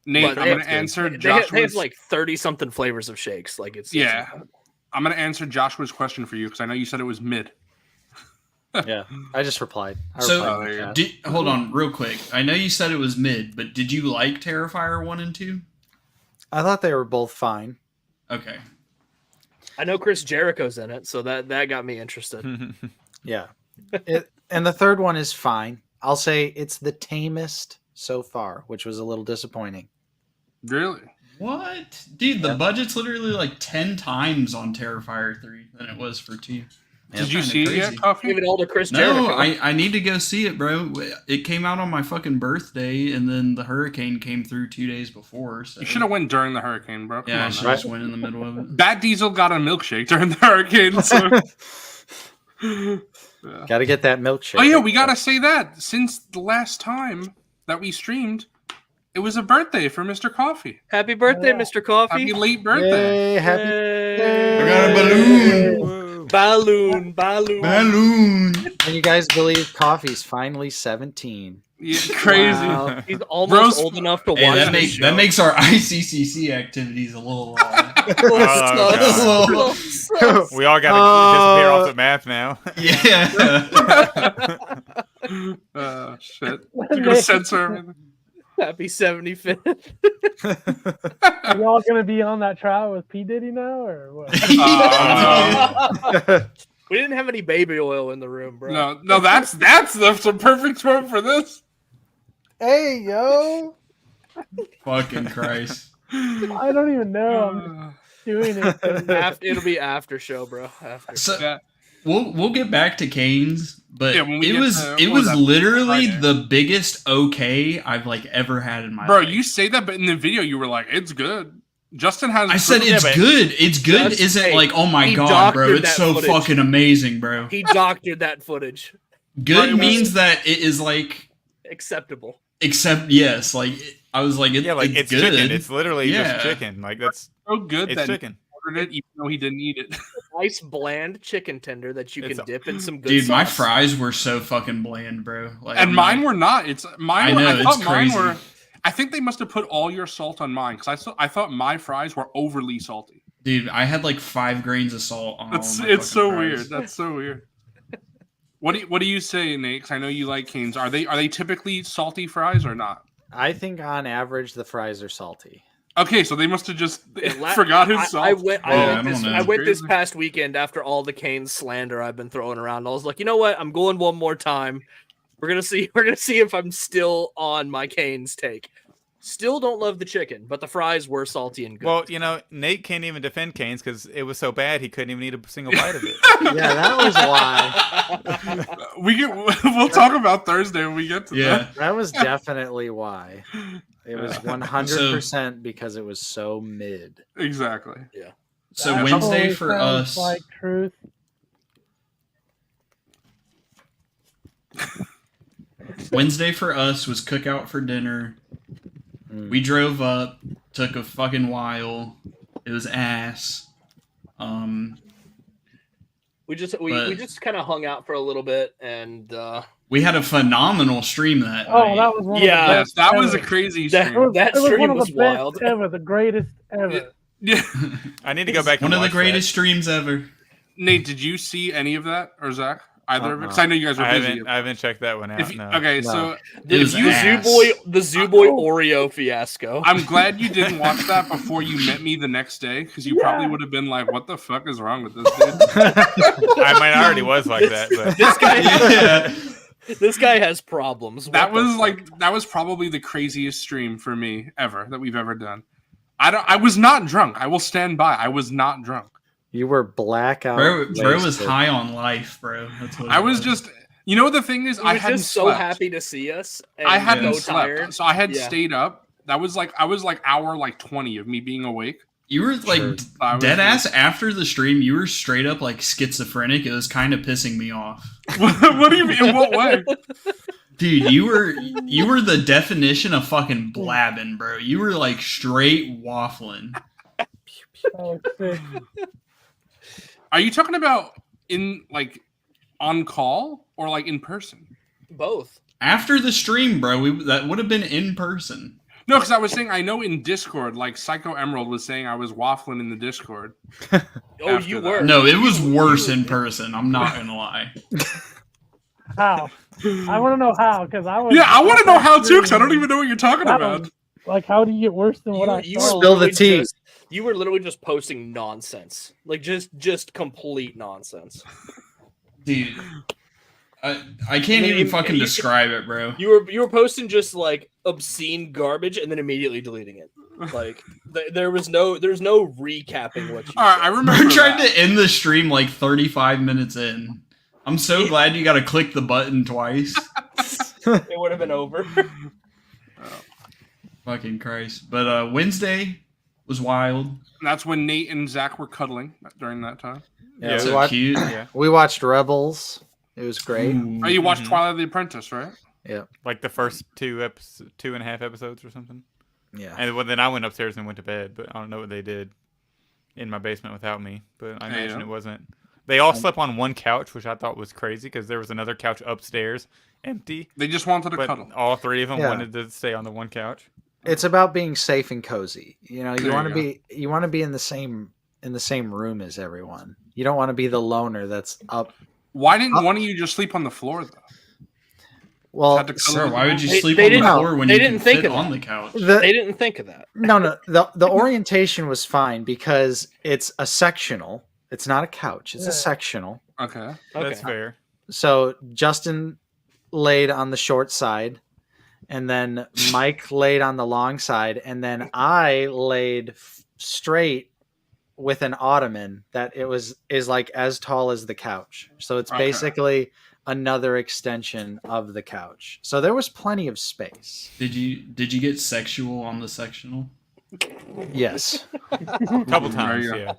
[SPEAKER 6] Nate, I'm going to answer Joshua's...
[SPEAKER 1] They have like 30-something flavors of shakes. Like it's
[SPEAKER 6] I'm going to answer Joshua's question for you because I know you said it was mid.
[SPEAKER 8] Yeah, I just replied.
[SPEAKER 5] Hold on, real quick. I know you said it was mid, but did you like Terrifier 1 and 2?
[SPEAKER 8] I thought they were both fine.
[SPEAKER 5] Okay.
[SPEAKER 1] I know Chris Jericho's in it, so that got me interested.
[SPEAKER 8] Yeah. And the third one is fine. I'll say it's the tamest so far, which was a little disappointing.
[SPEAKER 6] Really?
[SPEAKER 5] What? Dude, the budget's literally like 10 times on Terrifier 3 than it was for 2.
[SPEAKER 6] Did you see it yet, Coffee?
[SPEAKER 1] Give it all to Chris Jericho.
[SPEAKER 5] No, I need to go see it, bro. It came out on my fucking birthday, and then the hurricane came through 2 days before. So.
[SPEAKER 6] You should have went during the hurricane, bro.
[SPEAKER 5] I should just went in the middle of it.
[SPEAKER 6] Bat Diesel got a milkshake during the hurricane. So.
[SPEAKER 8] Got to get that milkshake.
[SPEAKER 6] Oh, yeah, we got to say that. Since the last time that we streamed, it was a birthday for MrCawfee.
[SPEAKER 1] Happy birthday, MrCawfee.
[SPEAKER 6] Happy late birthday.
[SPEAKER 8] Yay, happy birthday.
[SPEAKER 5] I got a balloon.
[SPEAKER 1] Balloon.
[SPEAKER 8] Can you guys believe Coffee's finally 17?
[SPEAKER 6] Yeah, crazy.
[SPEAKER 1] Wow. He's almost old enough to watch
[SPEAKER 5] that makes our ICCC activities a little...
[SPEAKER 4] we all got to disappear off the map now.
[SPEAKER 5] Yeah.
[SPEAKER 6] Shit. You're going to censor everything.
[SPEAKER 1] Happy 75th.
[SPEAKER 7] Are y'all going to be on that trial with P. Diddy now, or what?
[SPEAKER 1] We didn't have any baby oil in the room, bro.
[SPEAKER 6] No, that's the perfect spot for this.
[SPEAKER 7] Hey, yo.
[SPEAKER 5] Fucking Christ.
[SPEAKER 7] I don't even know. I'm just doing it.
[SPEAKER 1] It'll be after show, bro.
[SPEAKER 5] We'll get back to Cane's, but it was literally the biggest okay I've like ever had in my life.
[SPEAKER 6] Bro, you say that, but in the video you were like, it's good. Justin has.
[SPEAKER 5] I said it's good. It's good. Isn't like, oh my god, bro, it's so fucking amazing, bro.
[SPEAKER 1] He doctored that footage.
[SPEAKER 5] Good means that it is like
[SPEAKER 1] acceptable.
[SPEAKER 5] Yes, like I was like, it's good.
[SPEAKER 4] Chicken. It's literally just chicken. Like that's
[SPEAKER 6] so good.
[SPEAKER 4] It's chicken.
[SPEAKER 6] It, even though he didn't eat it.
[SPEAKER 1] Nice bland chicken tender that you can dip in some good
[SPEAKER 5] dude,
[SPEAKER 1] sauce.
[SPEAKER 5] My fries were so fucking bland, bro. Like,
[SPEAKER 6] and mine were not. I thought mine
[SPEAKER 5] crazy.
[SPEAKER 6] were. I think they must have put all your salt on mine because I thought my fries were overly salty.
[SPEAKER 5] Dude, I had like 5 grains of salt on.
[SPEAKER 6] It's so fries. Weird. That's so weird. What do you say, Nate? Because I know you like Cane's. Are they typically salty fries or not?
[SPEAKER 8] I think on average the fries are salty.
[SPEAKER 6] Okay, so they must have just forgot his salt.
[SPEAKER 1] I went this past weekend after all the Cane's slander I've been throwing around. I was like, you know what? I'm going one more time. We're gonna see if I'm still on my Cane's take. Still don't love the chicken, but the fries were salty and good.
[SPEAKER 4] Well, you know, Nate can't even defend Cane's because it was so bad he couldn't even eat a single bite of it.
[SPEAKER 8] Yeah, that was why.
[SPEAKER 6] We'll talk about Thursday when we get to that.
[SPEAKER 8] That was definitely why. It was 100% because it was so mid.
[SPEAKER 6] Exactly.
[SPEAKER 1] Yeah.
[SPEAKER 5] So Wednesday for us.
[SPEAKER 7] Like truth.
[SPEAKER 5] Wednesday for us was cookout for dinner. We drove up, took a fucking while. It was ass.
[SPEAKER 1] We just kind of hung out for a little bit, and
[SPEAKER 5] we had a phenomenal stream that night.
[SPEAKER 7] That was one
[SPEAKER 6] yes, that was a crazy stream.
[SPEAKER 1] That stream was wild.
[SPEAKER 7] Ever, the greatest ever.
[SPEAKER 6] Yeah.
[SPEAKER 4] I need to go back.
[SPEAKER 5] One of the greatest streams ever.
[SPEAKER 6] Nate, did you see any of that, or Zach? either of it? Because I know you guys were busy.
[SPEAKER 4] I haven't checked that one out.
[SPEAKER 6] Okay, so
[SPEAKER 1] the Zoo Boy Oreo fiasco.
[SPEAKER 6] I'm glad you didn't watch that before you met me the next day, because you probably would have been like, "What the fuck is wrong with this dude?"
[SPEAKER 4] I already was like that. But.
[SPEAKER 1] This guy, this guy has problems.
[SPEAKER 6] That was probably the craziest stream for me ever that we've ever done. I was not drunk. I will stand by. I was not drunk.
[SPEAKER 8] You were blackout.
[SPEAKER 5] Bro was high on life, bro. That's what
[SPEAKER 6] I was just. You know what the thing is? I hadn't
[SPEAKER 1] just so happy to see us. And
[SPEAKER 6] I hadn't
[SPEAKER 1] so
[SPEAKER 6] slept,
[SPEAKER 1] tired.
[SPEAKER 6] so I had stayed up. That was I was hour 20 of me being awake.
[SPEAKER 5] You were dead ass after the stream. You were straight up schizophrenic. It was kind of pissing me off.
[SPEAKER 6] What do you mean? In what way?
[SPEAKER 5] Dude, you were the definition of fucking blabbing, bro. You were straight waffling.
[SPEAKER 7] Oh, sick.
[SPEAKER 6] Are you talking about in on call or in person?
[SPEAKER 1] Both.
[SPEAKER 5] After the stream, bro, that would have been in person.
[SPEAKER 6] No, because I was saying, I know in Discord, Psycho Emerald was saying I was waffling in the Discord.
[SPEAKER 1] Oh, you were.
[SPEAKER 5] No, it was worse in person. I'm not going to lie.
[SPEAKER 7] How? I want to know how, because I was.
[SPEAKER 6] Yeah, I want to know how too, because I don't even know what you're talking about.
[SPEAKER 7] How do you get worse than what I saw?
[SPEAKER 8] Spill the tea.
[SPEAKER 1] You were literally just posting nonsense. Just complete nonsense.
[SPEAKER 5] Dude. I can't even fucking describe it, bro.
[SPEAKER 1] You were posting just obscene garbage and then immediately deleting it. There's no recapping what you.
[SPEAKER 6] All right, I remember.
[SPEAKER 5] I tried to end the stream 35 minutes in. I'm so glad you got to click the button twice.
[SPEAKER 1] It would have been over.
[SPEAKER 5] Fucking Christ! But Wednesday was wild.
[SPEAKER 6] That's when Nate and Zach were cuddling during that time.
[SPEAKER 8] Yeah,
[SPEAKER 5] so cute. Yeah.
[SPEAKER 8] We watched Rebels. It was great.
[SPEAKER 6] Oh, you watched Twilight of the Apprentice, right?
[SPEAKER 8] Yeah.
[SPEAKER 4] The first 2.5 episodes or something.
[SPEAKER 8] Yeah.
[SPEAKER 4] And then I went upstairs and went to bed, but I don't know what they did in my basement without me. But I imagine it wasn't. They all slept on one couch, which I thought was crazy because there was another couch upstairs empty.
[SPEAKER 6] They just wanted to cuddle.
[SPEAKER 4] All three of them wanted to stay on the one couch.
[SPEAKER 8] It's about being safe and cozy. You want to be in the same room as everyone. You don't want to be the loner that's up.
[SPEAKER 6] Why didn't one of you just sleep on the floor though?
[SPEAKER 8] Well,
[SPEAKER 5] sir, why would you sleep on the floor when you can fit on the couch?
[SPEAKER 1] They didn't think of that.
[SPEAKER 8] No. The orientation was fine because it's a sectional. It's not a couch. It's a sectional.
[SPEAKER 6] Okay.
[SPEAKER 4] That's fair.
[SPEAKER 8] So Justin laid on the short side, and then Mike laid on the long side, and then I laid straight with an ottoman that is as tall as the couch. So it's basically another extension of the couch. So there was plenty of space.
[SPEAKER 5] Did you get sexual on the sectional?
[SPEAKER 8] Yes.
[SPEAKER 4] A couple times, yeah.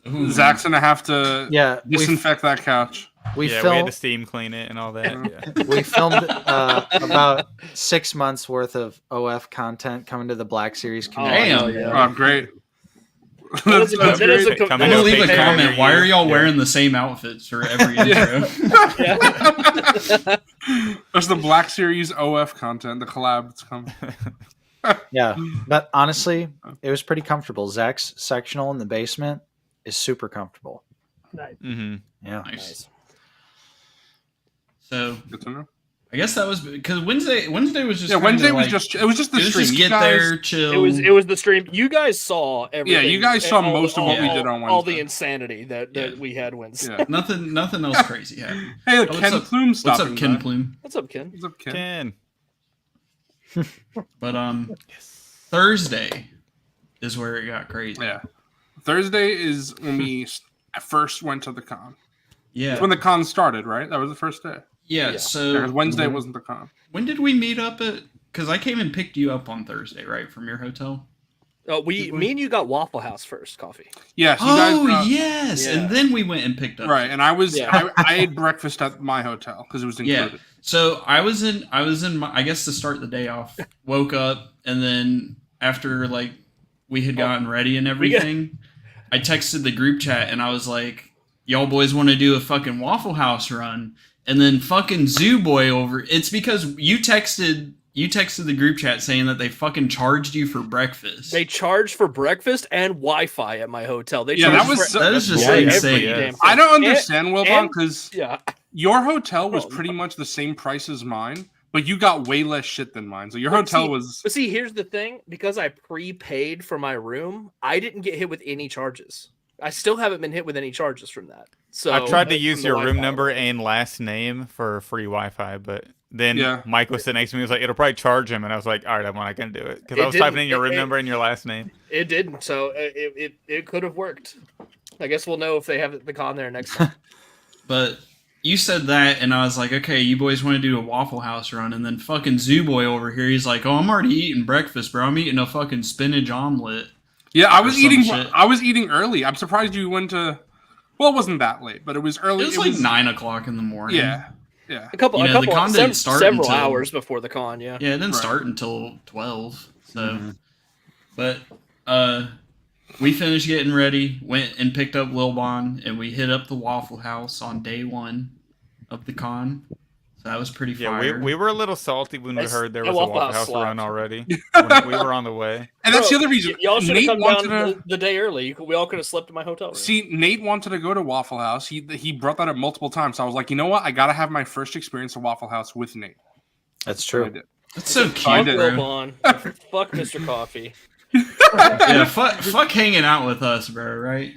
[SPEAKER 6] Ooh. Zach's gonna have to disinfect that couch.
[SPEAKER 4] We had to steam clean it and all that. Yeah.
[SPEAKER 8] We filmed about 6 months worth of OF content coming to the Black Series community.
[SPEAKER 6] Damn! Oh, great.
[SPEAKER 5] I'm gonna leave a comment. Why are y'all wearing the same outfits for every intro?
[SPEAKER 6] There's the Black Series OF content, the collab that's coming.
[SPEAKER 8] Yeah, but honestly, it was pretty comfortable. Zach's sectional in the basement is super comfortable.
[SPEAKER 7] Nice.
[SPEAKER 4] Mm-hmm.
[SPEAKER 8] Yeah.
[SPEAKER 5] Nice. So
[SPEAKER 6] good to know.
[SPEAKER 5] I guess that was because Wednesday was just
[SPEAKER 6] Wednesday was just the stream.
[SPEAKER 5] Just get there, chill.
[SPEAKER 1] It was the stream. You guys saw everything.
[SPEAKER 6] Yeah, you guys saw most of what we did on Wednesday.
[SPEAKER 1] All the insanity that we had Wednesday.
[SPEAKER 5] Yeah. Nothing else crazy happened.
[SPEAKER 6] Hey, Ken Plume stopping by.
[SPEAKER 5] What's up, Ken Plume?
[SPEAKER 1] What's up, Ken?
[SPEAKER 6] What's up, Ken?
[SPEAKER 5] But Thursday is where it got crazy.
[SPEAKER 6] Yeah, Thursday is when we first went to the con.
[SPEAKER 5] Yeah,
[SPEAKER 6] it's when the con started, right? That was the first day.
[SPEAKER 5] Yeah. So
[SPEAKER 6] Wednesday wasn't the con.
[SPEAKER 5] When did we meet up at? Because I came and picked you up on Thursday, right, from your hotel.
[SPEAKER 1] Me and you got Waffle House first coffee.
[SPEAKER 6] Yes.
[SPEAKER 5] Yes, and then we went and picked up.
[SPEAKER 6] Right, and I ate breakfast at my hotel because it was included.
[SPEAKER 5] Yeah. So I was in my, I guess to start the day off, woke up, and then after we had gotten ready and everything, I texted the group chat and I was like, y'all boys want to do a fucking Waffle House run? And then fucking Zoo Boy it's because you texted the group chat saying that they fucking charged you for breakfast.
[SPEAKER 1] They charged for breakfast and Wi-Fi at my hotel.
[SPEAKER 5] That is just insane.
[SPEAKER 6] I don't understand, Wilbon, because Your hotel was pretty much the same price as mine, but you got way less shit than mine. So your hotel was.
[SPEAKER 1] But see, here's the thing: because I prepaid for my room, I didn't get hit with any charges. I still haven't been hit with any charges from that. So
[SPEAKER 4] I tried to use your room number and last name for free Wi-Fi, but then Mike was sitting next to me. He was like, "It'll probably charge him," and I was like, "All right, I'm not going to do it," because I was typing in your room number and your last name.
[SPEAKER 1] It didn't, so it could have worked. I guess we'll know if they have the con there next time.
[SPEAKER 5] But you said that, and I was like, okay, you boys want to do a Waffle House run, and then fucking Zoo Boy over here, he's like, oh, I'm already eating breakfast, bro. I'm eating a fucking spinach omelet.
[SPEAKER 6] Yeah, I was eating. I was eating early. I'm surprised you went to. Well, it wasn't that late, but it was early.
[SPEAKER 5] It was like 9 o'clock in the morning.
[SPEAKER 6] Yeah.
[SPEAKER 1] A couple.
[SPEAKER 5] The con didn't start
[SPEAKER 1] several hours before the con. Yeah.
[SPEAKER 5] Yeah, it didn't start until 12. So, but we finished getting ready, went and picked up Wilbon, and we hit up the Waffle House on day 1 of the con. So that was pretty fire.
[SPEAKER 4] Yeah, we were a little salty when we heard there was a Waffle House run already. When we were on the way.
[SPEAKER 6] And that's the other reason.
[SPEAKER 1] Y'all should have come down the day early. We all could have slept in my hotel room.
[SPEAKER 6] See, Nate wanted to go to Waffle House. He brought that up multiple times. So I was like, you know what? I got to have my first experience at Waffle House with Nate.
[SPEAKER 8] That's true.
[SPEAKER 5] That's so cute.
[SPEAKER 1] Fuck Wilbon. Fuck MrCawfee.
[SPEAKER 5] Yeah, fuck hanging out with us, bro, right?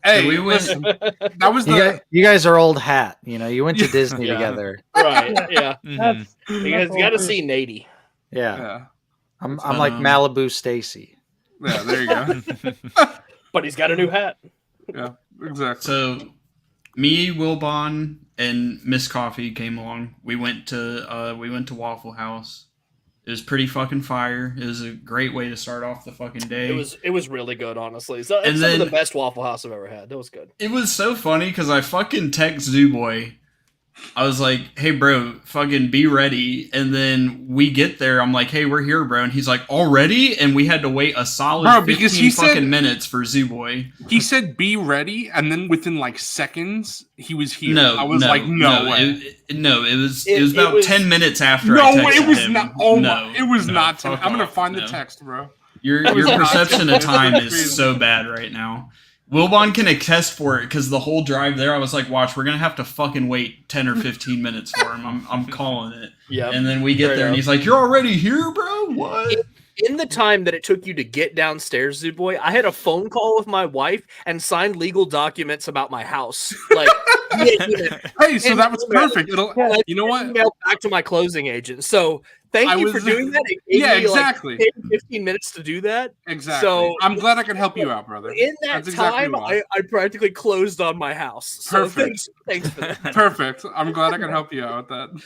[SPEAKER 6] Hey,
[SPEAKER 5] we went.
[SPEAKER 6] That was
[SPEAKER 8] you guys are old hat. You know, you went to Disney together.
[SPEAKER 1] Right, yeah. You guys got to see Natey.
[SPEAKER 8] Yeah. I'm like Malibu Stacy.
[SPEAKER 6] Yeah, there you go.
[SPEAKER 1] But he's got a new hat.
[SPEAKER 6] Yeah, exactly.
[SPEAKER 5] So, me, Wilbon, and MrCawfee came along. We went to Waffle House. It was pretty fucking fire. It was a great way to start off the fucking day.
[SPEAKER 1] It was really good, honestly. So it's some of the best Waffle House I've ever had. That was good.
[SPEAKER 5] It was so funny because I fucking text Zooboy. I was like, hey, bro, fucking be ready. And then we get there. I'm like, hey, we're here, bro. And he's like, already? And we had to wait a solid 15 minutes for Zooboy.
[SPEAKER 6] He said, be ready. And then within like seconds, he was here. I was like, no way.
[SPEAKER 5] It was about 10 minutes after I texted
[SPEAKER 6] it was
[SPEAKER 5] him.
[SPEAKER 6] not. Oh my, it was not 10. I'm going to find the text, bro.
[SPEAKER 5] Your perception of time is so bad right now. Wilbon can attest for it because the whole drive there, I was like, watch, we're going to have to fucking wait 10 or 15 minutes for him. I'm calling it.
[SPEAKER 1] Yeah.
[SPEAKER 5] And then we get there and he's like, you're already here, bro? What?
[SPEAKER 1] In the time that it took you to get downstairs, Zooboy, I had a phone call with my wife and signed legal documents about my house. Like,
[SPEAKER 6] hey, so that was perfect. You know what?
[SPEAKER 1] Emailed back to my closing agent. So thank you for doing that. It gave me
[SPEAKER 6] exactly.
[SPEAKER 1] Like 15 minutes to do that.
[SPEAKER 6] Exactly.
[SPEAKER 1] So
[SPEAKER 6] I'm glad I could help you out, brother.
[SPEAKER 1] In that time, I practically closed on my house. So
[SPEAKER 6] perfect.
[SPEAKER 1] Thanks for that.
[SPEAKER 6] Perfect. I'm glad I could help you out with that.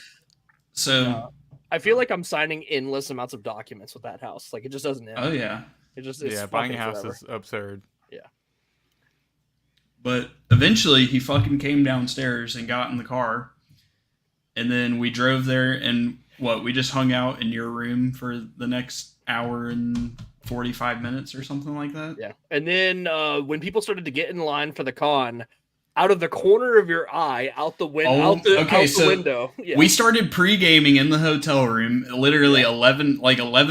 [SPEAKER 5] So
[SPEAKER 1] I feel like I'm signing endless amounts of documents with that house. Like it just doesn't end.
[SPEAKER 5] Oh yeah.
[SPEAKER 1] It's
[SPEAKER 4] buying a house is absurd.
[SPEAKER 1] Yeah.
[SPEAKER 5] But eventually he fucking came downstairs and got in the car. And then we drove there and we just hung out in your room for the next hour and 45 minutes or something like that.
[SPEAKER 1] Yeah. And then when people started to get in line for the con, out of the corner of your eye, out the window, window. Yeah.
[SPEAKER 5] We started pre-gaming in the hotel room, literally 11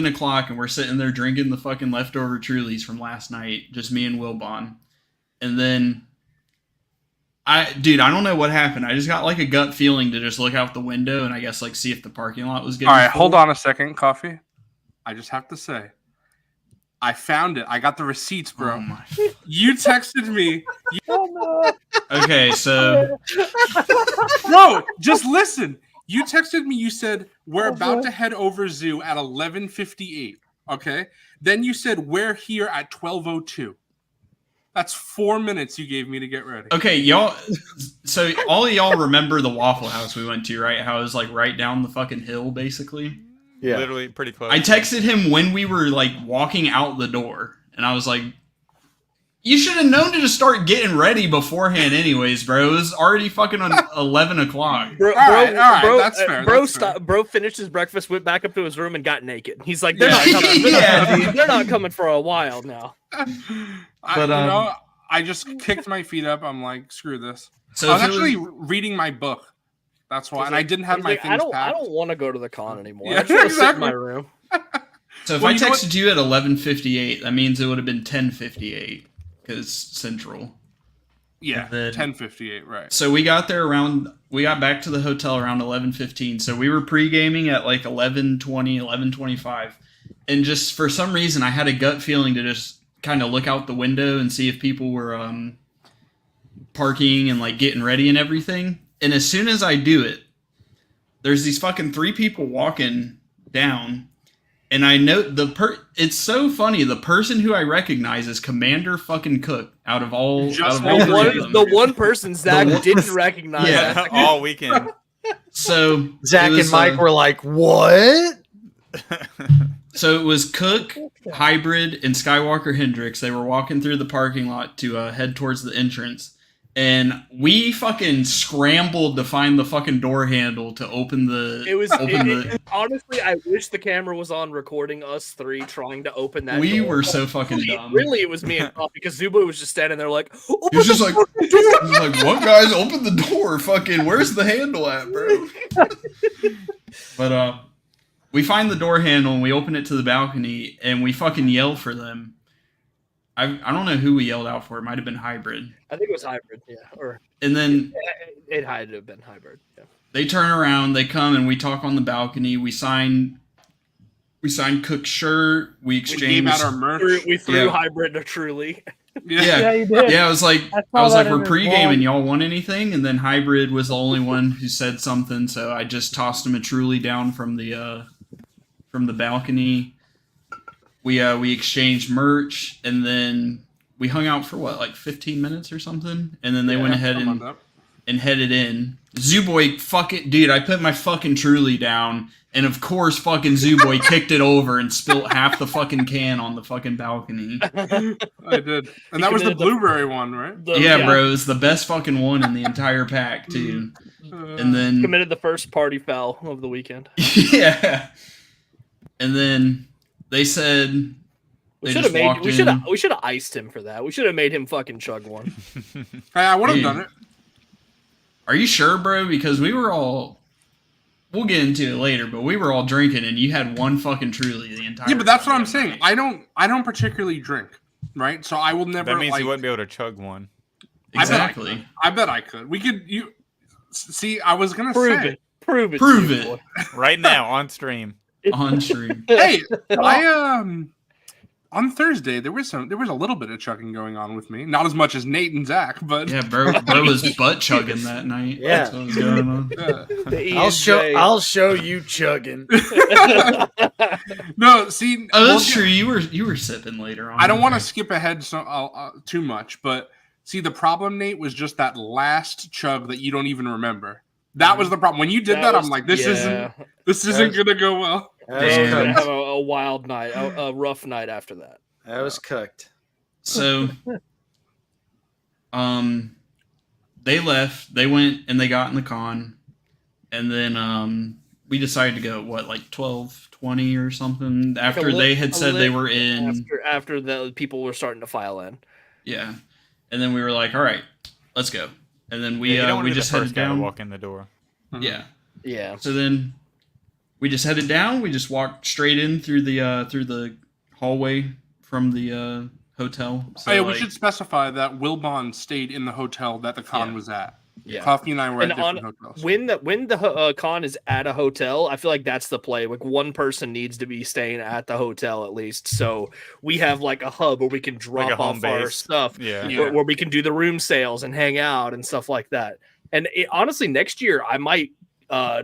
[SPEAKER 5] o'clock, and we're sitting there drinking the fucking leftover Trulies from last night, just me and Wilbon. And then, I don't know what happened. I just got like a gut feeling to just look out the window and I guess like see if the parking lot was getting
[SPEAKER 6] All right,
[SPEAKER 5] full.
[SPEAKER 6] Hold on a second, Coffee. I just have to say, I found it. I got the receipts, bro. You texted me.
[SPEAKER 5] Okay, so...
[SPEAKER 6] Bro, just listen. You texted me. You said, we're about to head over zoo at 11:58. Okay? Then you said, we're here at 12:02. That's 4 minutes you gave me to get ready.
[SPEAKER 5] Okay, y'all... So all of y'all remember the Waffle House we went to, right? How it was like right down the fucking hill, basically?
[SPEAKER 4] Yeah. Literally pretty close.
[SPEAKER 5] I texted him when we were like walking out the door, and I was like, you should have known to just start getting ready beforehand anyways, bro. It was already fucking on 11 o'clock.
[SPEAKER 6] Bro, that's fair.
[SPEAKER 1] Bro finished his breakfast, went back up to his room, and got naked. He's like, they're not coming. They're not coming for a while now.
[SPEAKER 6] I just kicked my feet up. I'm like, screw this. So I was actually reading my book. That's why, and I didn't have my things packed.
[SPEAKER 1] I don't want to go to the con anymore. I just want to sit in my room.
[SPEAKER 5] So if I texted you at 11:58, that means it would have been 10:58 because Central.
[SPEAKER 6] Yeah, 10:58, right.
[SPEAKER 5] So we got back to the hotel around 11:15. So we were pre-gaming at like 11:20, 11:25. And just for some reason, I had a gut feeling to just kind of look out the window and see if people were parking and like getting ready and everything. And as soon as I do it, there's these fucking 3 people walking down. And I note it's so funny. The person who I recognize is Commander fucking Cook. Out of all
[SPEAKER 1] the one person Zach didn't recognize
[SPEAKER 4] all weekend.
[SPEAKER 5] So
[SPEAKER 8] Zach and Mike were like, "What?"
[SPEAKER 5] So it was Cook, Hybrid, and Skywalker Hendrix. They were walking through the parking lot to head towards the entrance. And we fucking scrambled to find the fucking door handle to open the.
[SPEAKER 1] Honestly, I wish the camera was on recording us 3 trying to open that.
[SPEAKER 5] We were so fucking dumb.
[SPEAKER 1] Really, it was me and Coffee because Zubo was just standing there like.
[SPEAKER 5] He was just like, "What, guys? Open the door! Fucking, where's the handle at, bro?" But we find the door handle and we open it to the balcony and we fucking yell for them. I don't know who we yelled out for. It might have been Hybrid.
[SPEAKER 1] I think it was Hybrid, yeah.
[SPEAKER 5] And then
[SPEAKER 1] it had to have been Hybrid. Yeah.
[SPEAKER 5] They turn around, they come, and we talk on the balcony. We sign Cook's shirt. We exchange. We
[SPEAKER 6] gave out our merch.
[SPEAKER 1] We threw Hybrid to Truly.
[SPEAKER 5] Yeah, you did. Yeah. I was like, we're pre-gaming. Y'all want anything? And then Hybrid was the only one who said something, so I just tossed him a Truly down from the balcony. We exchanged merch, and then we hung out for like 15 minutes or something, and then they went ahead and headed in. Zooboy, dude, I put my fucking Truly down, and of course fucking Zooboy kicked it over and spilt half the fucking can on the fucking balcony.
[SPEAKER 6] I did. And that was the blueberry one, right?
[SPEAKER 5] Yeah, bro, it was the best fucking one in the entire pack, too. And then
[SPEAKER 1] committed the first party foul of the weekend.
[SPEAKER 5] Yeah. And then they said we should
[SPEAKER 1] have iced him for that. We should have made him fucking chug one.
[SPEAKER 6] Hey, I would have done it.
[SPEAKER 5] Are you sure, bro? Because we'll get into it later, but we were all drinking and you had one fucking Truly the entire.
[SPEAKER 6] Yeah, but that's what I'm saying. I don't particularly drink, right? So I will never.
[SPEAKER 4] That means you wouldn't be able to chug one.
[SPEAKER 5] Exactly.
[SPEAKER 6] I bet I could. We could. You see? I was gonna
[SPEAKER 1] prove
[SPEAKER 6] it.
[SPEAKER 1] Prove it.
[SPEAKER 5] Prove it
[SPEAKER 4] right now on stream.
[SPEAKER 5] On stream.
[SPEAKER 6] Hey, on Thursday there was a little bit of chugging going on with me. Not as much as Nate and Zach, but
[SPEAKER 5] yeah, bro was butt chugging that night.
[SPEAKER 8] Yeah,
[SPEAKER 5] that's what was going on.
[SPEAKER 6] Yeah.
[SPEAKER 8] I'll show you chugging.
[SPEAKER 6] No, see,
[SPEAKER 5] that's true. You were sipping later on.
[SPEAKER 6] I don't want to skip ahead too much, but see, the problem, Nate, was just that last chug that you don't even remember. That was the problem. When you did that I'm like, this isn't gonna go well.
[SPEAKER 1] Gonna have a wild night, a rough night after that.
[SPEAKER 8] That was cooked.
[SPEAKER 5] So, they left. They went and they got in the con, and then we decided to go like 12:20 or something after they had said they were in.
[SPEAKER 1] After the people were starting to file in.
[SPEAKER 5] Yeah, and then we were like, all right, let's go. And then we just headed down.
[SPEAKER 4] Walk in the door.
[SPEAKER 5] Yeah.
[SPEAKER 1] Yeah.
[SPEAKER 5] So then we just headed down. We just walked straight in through the hallway from the hotel. So,
[SPEAKER 6] we should specify that Wilbon stayed in the hotel that the con was at.
[SPEAKER 1] Yeah.
[SPEAKER 6] Coffee and I were at different hotels.
[SPEAKER 1] When the con is at a hotel, I feel like that's the play. Like one person needs to be staying at the hotel at least, so we have like a hub where we can drop off our stuff. Where we can do the room sales and hang out and stuff like that. And honestly, next year I might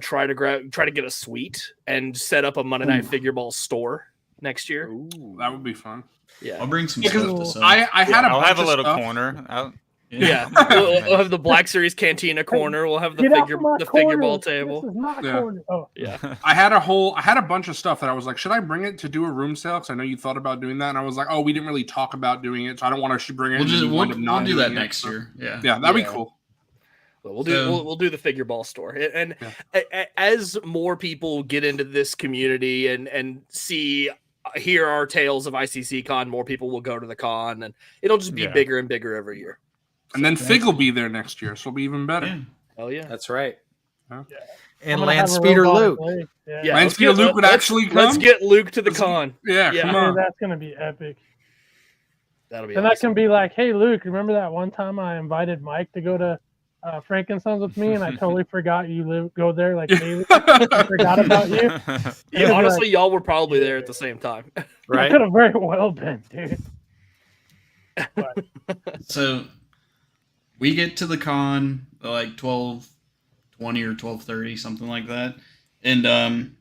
[SPEAKER 1] try to get a suite and set up a Monday Night Figureball store next year.
[SPEAKER 6] Ooh, that would be fun.
[SPEAKER 5] Yeah, I'll bring some stuff to sell.
[SPEAKER 6] I'll
[SPEAKER 4] have a little corner.
[SPEAKER 1] Yeah, we'll have the Black Series Cantina corner. We'll have the Figureball table.
[SPEAKER 7] This is not corner. Oh.
[SPEAKER 1] Yeah.
[SPEAKER 6] I had a bunch of stuff that I was like, should I bring it to do a room sale? Because I know you thought about doing that, and I was like, oh, we didn't really talk about doing it, so I don't want to bring it.
[SPEAKER 5] We'll do that next year. Yeah,
[SPEAKER 6] that'd be cool.
[SPEAKER 1] But we'll do the Figureball store, and as more people get into this community and hear our tales of ICC Con, more people will go to the con, and it'll just be bigger and bigger every year.
[SPEAKER 6] And then Fig will be there next year, so it'll be even better.
[SPEAKER 5] Yeah.
[SPEAKER 1] Hell yeah,
[SPEAKER 8] that's right.
[SPEAKER 6] Yeah.
[SPEAKER 8] And Land Speeder Luke.
[SPEAKER 1] Yeah,
[SPEAKER 6] Land Speeder Luke would actually come.
[SPEAKER 1] Let's get Luke to the con.
[SPEAKER 6] Yeah, come on.
[SPEAKER 7] That's gonna be epic.
[SPEAKER 1] That'll be.
[SPEAKER 7] And I can be like, hey, Luke, remember that one time I invited Mike to go to Frank and Sons with me, and I totally forgot you go there like daily. I forgot about you.
[SPEAKER 1] Yeah, honestly, like, y'all were probably there at the same time,
[SPEAKER 7] right? Could have very well been, dude.
[SPEAKER 5] So we get to the con like 12:20 or 12:30, something like that, and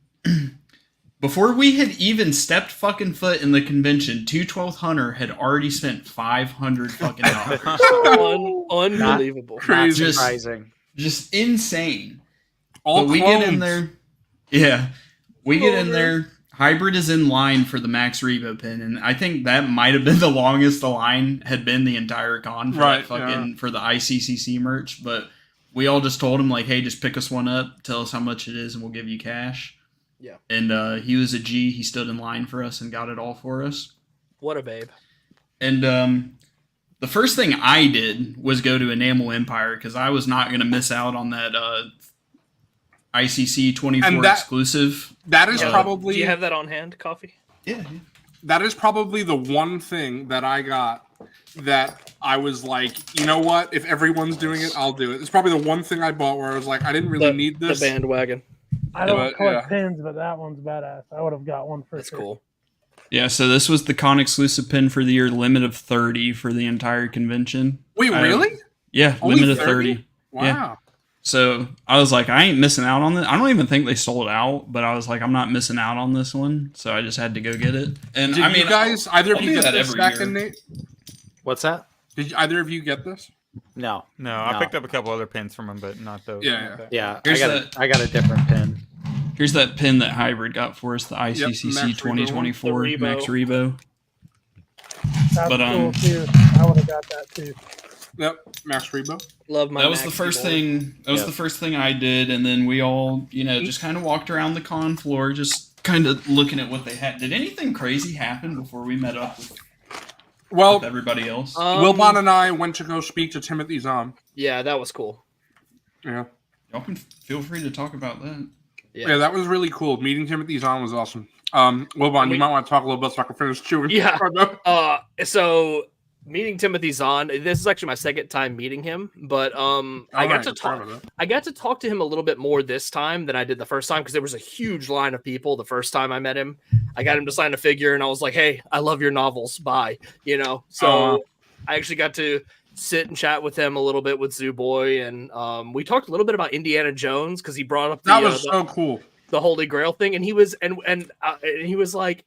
[SPEAKER 5] before we had even stepped fucking foot in the convention, 212th Hunter had already spent $500 fucking dollars.
[SPEAKER 1] Unbelievable.
[SPEAKER 8] Crazy. Not surprising.
[SPEAKER 5] Just insane.
[SPEAKER 6] But
[SPEAKER 5] we get in there. Yeah. We get in there. Hybrid is in line for the Max Rebo pin, and I think that might have been the longest the line had been the entire con for for the ICCC merch. But we all just told him, like, hey, just pick us one up, tell us how much it is, and we'll give you cash.
[SPEAKER 1] Yeah.
[SPEAKER 5] And he was a G. He stood in line for us and got it all for us.
[SPEAKER 1] What a babe.
[SPEAKER 5] And the first thing I did was go to Enamel Empire because I was not going to miss out on that ICC 24 exclusive.
[SPEAKER 6] That is probably...
[SPEAKER 1] Do you have that on hand, Coffee?
[SPEAKER 5] Yeah.
[SPEAKER 6] That is probably the one thing that I got that I was like, you know what? If everyone's doing it, I'll do it. It's probably the one thing I bought where I was like, I didn't really need this.
[SPEAKER 1] The bandwagon.
[SPEAKER 7] I don't collect pins, but that one's badass. I would have got one for
[SPEAKER 1] That's
[SPEAKER 7] sure.
[SPEAKER 1] Cool.
[SPEAKER 5] Yeah, so this was the con exclusive pin for the year, limit of 30 for the entire convention.
[SPEAKER 6] Wait, really?
[SPEAKER 5] Yeah,
[SPEAKER 6] Only
[SPEAKER 5] limit of 30.
[SPEAKER 6] Wow.
[SPEAKER 5] Yeah. So I was like, I ain't missing out on this. I don't even think they sold out, but I was like, I'm not missing out on this one. So I just had to go get it. And
[SPEAKER 6] Did you guys, either of you get this back in, Nate?
[SPEAKER 8] What's that?
[SPEAKER 6] Did either of you get this?
[SPEAKER 8] No.
[SPEAKER 4] I picked up a couple other pins from him, but not those.
[SPEAKER 6] Yeah.
[SPEAKER 8] I got a different pin.
[SPEAKER 5] Here's that pin that Hybrid got for us, the ICCC 2024 Max Rebo.
[SPEAKER 7] That's cool too. I would have got that too.
[SPEAKER 6] Yep, Max Rebo.
[SPEAKER 1] Love my.
[SPEAKER 5] That was the first thing. That was the first thing I did, and then we all, just kind of walked around the con floor, just kind of looking at what they had. Did anything crazy happen before we met up with everybody else?
[SPEAKER 6] Wilbon and I went to go speak to Timothy Zahn.
[SPEAKER 1] Yeah, that was cool.
[SPEAKER 6] Yeah.
[SPEAKER 5] Y'all can feel free to talk about that.
[SPEAKER 6] Yeah, that was really cool. Meeting Timothy Zahn was awesome. Wilbon, you might want to talk a little bit so I can finish chewing.
[SPEAKER 1] Yeah. So meeting Timothy Zahn, this is actually my second time meeting him, but I got to talk to him a little bit more this time than I did the first time because there was a huge line of people the first time I met him. I got him to sign a figure and I was like, hey, I love your novels. Bye. So I actually got to sit and chat with him a little bit with Zoo Boy, and we talked a little bit about Indiana Jones because he brought up
[SPEAKER 6] that was so cool,
[SPEAKER 1] the Holy Grail thing, and he was and he was like,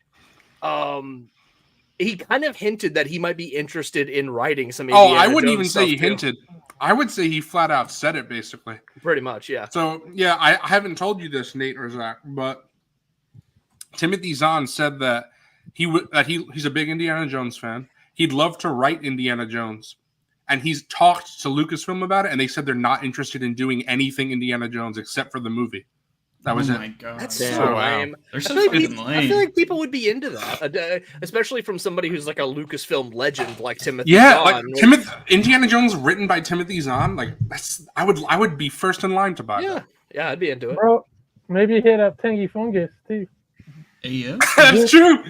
[SPEAKER 1] he kind of hinted that he might be interested in writing some Indiana
[SPEAKER 6] I wouldn't
[SPEAKER 1] Jones
[SPEAKER 6] even say he
[SPEAKER 1] too.
[SPEAKER 6] hinted. I would say he flat out said it, basically.
[SPEAKER 1] Pretty much, yeah.
[SPEAKER 6] So yeah, I haven't told you this, Nate or Zach, but Timothy Zahn said that he's a big Indiana Jones fan. He'd love to write Indiana Jones. And he's talked to Lucasfilm about it, and they said they're not interested in doing anything Indiana Jones except for the movie. That was it.
[SPEAKER 5] Oh my god,
[SPEAKER 1] that's so lame.
[SPEAKER 5] They're so fucking lame.
[SPEAKER 1] I feel like people would be into that, especially from somebody who's like a Lucasfilm legend like Timothy.
[SPEAKER 6] Yeah,
[SPEAKER 1] Zahn,
[SPEAKER 6] Indiana Jones written by Timothy Zahn. Like I would be first in line to buy that.
[SPEAKER 1] Yeah, I'd be into it.
[SPEAKER 7] Bro, maybe hit up Tangy Fungus too.
[SPEAKER 5] Yeah,
[SPEAKER 6] that's true.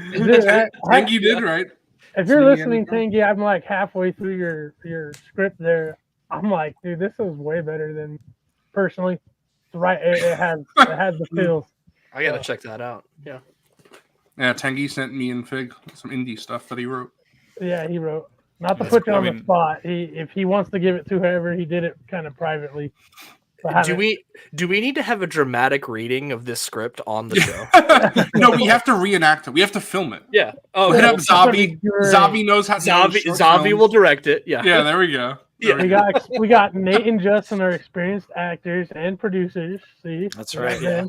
[SPEAKER 6] Tangy did right.
[SPEAKER 7] If you're listening, Tangy, I'm like halfway through your script there. I'm like, dude, this is way better than personally. It's right. It has the feels.
[SPEAKER 1] I gotta check that out. Yeah.
[SPEAKER 6] Yeah, Tangy sent me and Fig some indie stuff that he wrote.
[SPEAKER 7] Yeah, he wrote. Not to put you on the spot. If he wants to give it to whoever, he did it kind of privately.
[SPEAKER 1] Do we need to have a dramatic reading of this script on the show?
[SPEAKER 6] No, we have to reenact it. We have to film it.
[SPEAKER 1] Yeah. Oh,
[SPEAKER 6] hit up Zavi. Zavi knows how to.
[SPEAKER 1] Zavi will direct it. Yeah.
[SPEAKER 6] Yeah. There we go.
[SPEAKER 7] We got Nate and Justin are experienced actors and producers. See,
[SPEAKER 8] that's right.
[SPEAKER 1] Yeah.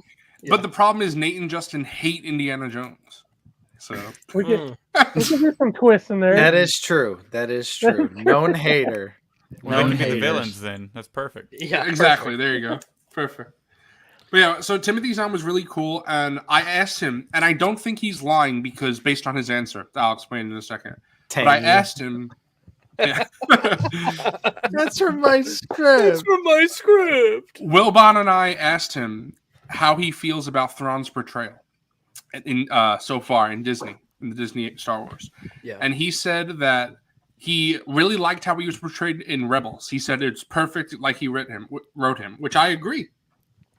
[SPEAKER 6] But the problem is Nate and Justin hate Indiana Jones. So
[SPEAKER 7] we could do some twists in there.
[SPEAKER 8] That is true. Known hater.
[SPEAKER 4] Well, they can be the villains then. That's perfect.
[SPEAKER 6] Yeah, exactly. Perfect. There you go. Perfect. But yeah, so Timothy Zahn was really cool, and I asked him, and I don't think he's lying because based on his answer, I'll explain in a second. But I asked him. Yeah.
[SPEAKER 8] That's from my script.
[SPEAKER 6] Wilbon and I asked him how he feels about Thrawn's portrayal in so far in the Disney Star Wars.
[SPEAKER 1] Yeah.
[SPEAKER 6] And he said that he really liked how he was portrayed in Rebels. He said it's perfect like he wrote him, which I agree.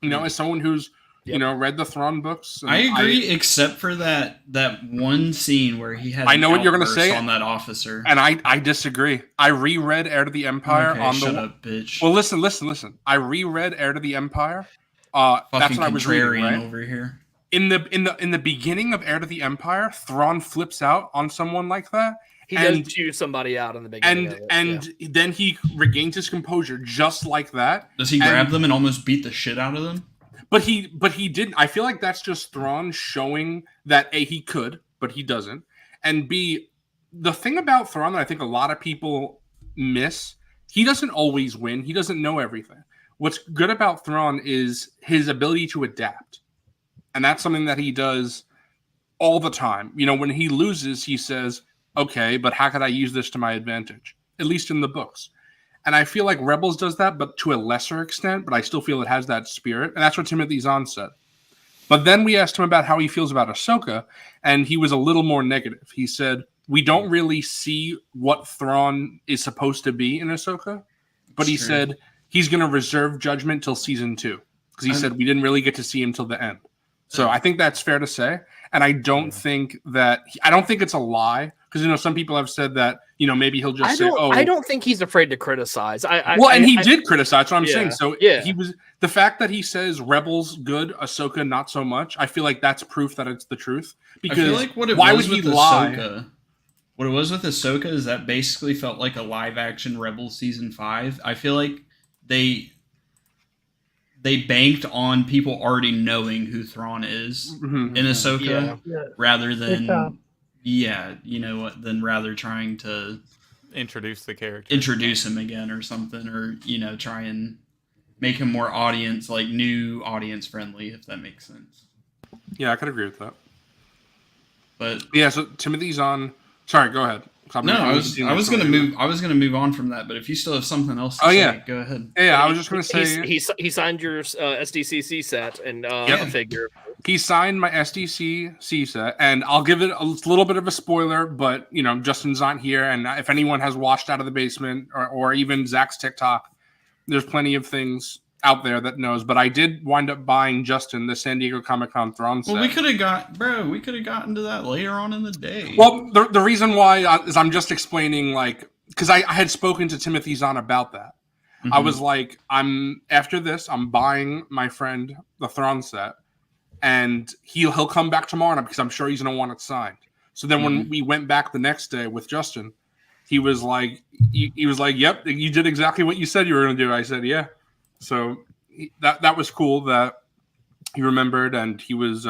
[SPEAKER 6] You know, as someone who's read the Thrawn books.
[SPEAKER 5] I agree, except for that one scene where he had.
[SPEAKER 6] I know what you're going to say
[SPEAKER 5] on that officer,
[SPEAKER 6] and I disagree. I reread Heir to the Empire
[SPEAKER 5] shut up, bitch.
[SPEAKER 6] Well, listen. I reread Heir to the Empire. That's what I was reading, right?
[SPEAKER 5] Over here.
[SPEAKER 6] In the beginning of Heir to the Empire, Thrawn flips out on someone like that.
[SPEAKER 1] He does chew somebody out in the beginning.
[SPEAKER 6] Then he regains his composure just like that.
[SPEAKER 5] Does he grab them and almost beat the shit out of them?
[SPEAKER 6] But he didn't. I feel like that's just Thrawn showing that A, he could, but he doesn't. And B, the thing about Thrawn that I think a lot of people miss, he doesn't always win. He doesn't know everything. What's good about Thrawn is his ability to adapt. And that's something that he does all the time. You know, when he loses, he says, okay, but how could I use this to my advantage? At least in the books. And I feel like Rebels does that, but to a lesser extent, but I still feel it has that spirit. And that's what Timothy Zahn said. But then we asked him about how he feels about Ahsoka, and he was a little more negative. He said, we don't really see what Thrawn is supposed to be in Ahsoka, but he said he's going to reserve judgment till season 2. Because he said we didn't really get to see him till the end. So I think that's fair to say. And I don't think it's a lie. Because, you know, some people have said that, you know, maybe he'll just say, oh.
[SPEAKER 1] I don't think he's afraid to criticize.
[SPEAKER 6] He did criticize, what I'm saying. So
[SPEAKER 1] he
[SPEAKER 6] was the fact that he says Rebels good, Ahsoka not so much, I feel like that's proof that it's the truth. Because
[SPEAKER 5] I feel like why would he lie? What it was with Ahsoka is that basically felt like a live action Rebels season 5. I feel like they banked on people already knowing who Thrawn is in Ahsoka rather than than rather trying to
[SPEAKER 4] introduce the character,
[SPEAKER 5] introduce him again or something, or try and make him more new audience friendly, if that makes sense.
[SPEAKER 6] Yeah, I could agree with that.
[SPEAKER 5] But
[SPEAKER 6] yeah, so Timothy's on. Sorry, go ahead.
[SPEAKER 5] I was gonna move on from that, but if you still have something else to say, go ahead.
[SPEAKER 6] Yeah, I was just gonna say
[SPEAKER 1] he signed your SDCC set and figure.
[SPEAKER 6] He signed my SDCC set, and I'll give it a little bit of a spoiler, but Justin's not here, and if anyone has watched Out of the Basement or even Zach's TikTok, there's plenty of things out there that knows. But I did wind up buying Justin the San Diego Comic-Con Thrawn set.
[SPEAKER 5] Well, we could have gotten to that later on in the day.
[SPEAKER 6] Well, the reason why is I'm just explaining, because I had spoken to Timothy Zahn about that. I was like, after this, I'm buying my friend the Thrawn set, and he'll come back tomorrow because I'm sure he's gonna want it signed. So then when we went back the next day with Justin, he was like, "Yep, you did exactly what you said you were gonna do." I said, "Yeah." So that was cool that he remembered, and he was,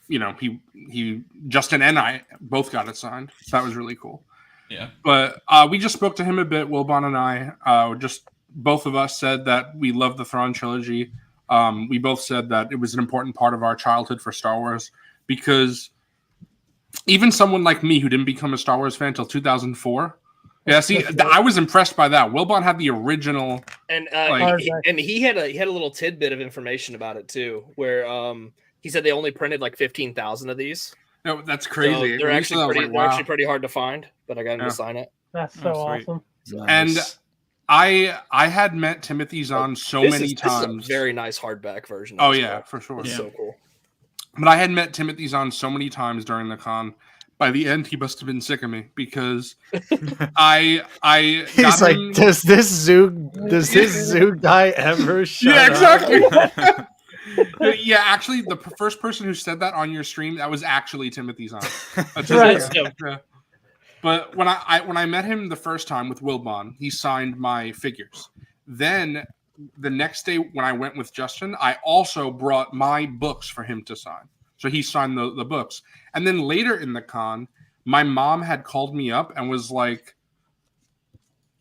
[SPEAKER 6] he Justin and I both got it signed. So that was really cool.
[SPEAKER 5] Yeah.
[SPEAKER 6] But we just spoke to him a bit. Wilbon and I, just both of us said that we love the Thrawn trilogy. We both said that it was an important part of our childhood for Star Wars, because even someone like me who didn't become a Star Wars fan until 2004. Yeah, see, I was impressed by that. Wilbon had the original,
[SPEAKER 1] and he had a little tidbit of information about it too, where he said they only printed 15,000 of these.
[SPEAKER 6] No, that's crazy.
[SPEAKER 1] So they're actually pretty hard to find, but I got him to sign it.
[SPEAKER 7] That's so awesome.
[SPEAKER 6] And I had met Timothy Zahn many times.
[SPEAKER 1] This is a very nice hardback version.
[SPEAKER 6] Oh yeah, for sure.
[SPEAKER 1] It's so cool.
[SPEAKER 6] But I had met Timothy Zahn so many times during the con. By the end, he must have been sick of me, because I
[SPEAKER 8] he's like, him... does this zoo guy ever shut
[SPEAKER 6] up?
[SPEAKER 8] Exactly.
[SPEAKER 6] Yeah, actually, the first person who said that on your stream, that was actually Timothy Zahn. That's
[SPEAKER 7] right.
[SPEAKER 6] Yeah. But when I met him the first time with Wilbon, he signed my figures. Then the next day when I went with Justin, I also brought my books for him to sign. So he signed the books. And then later in the con, my mom had called me up and was like,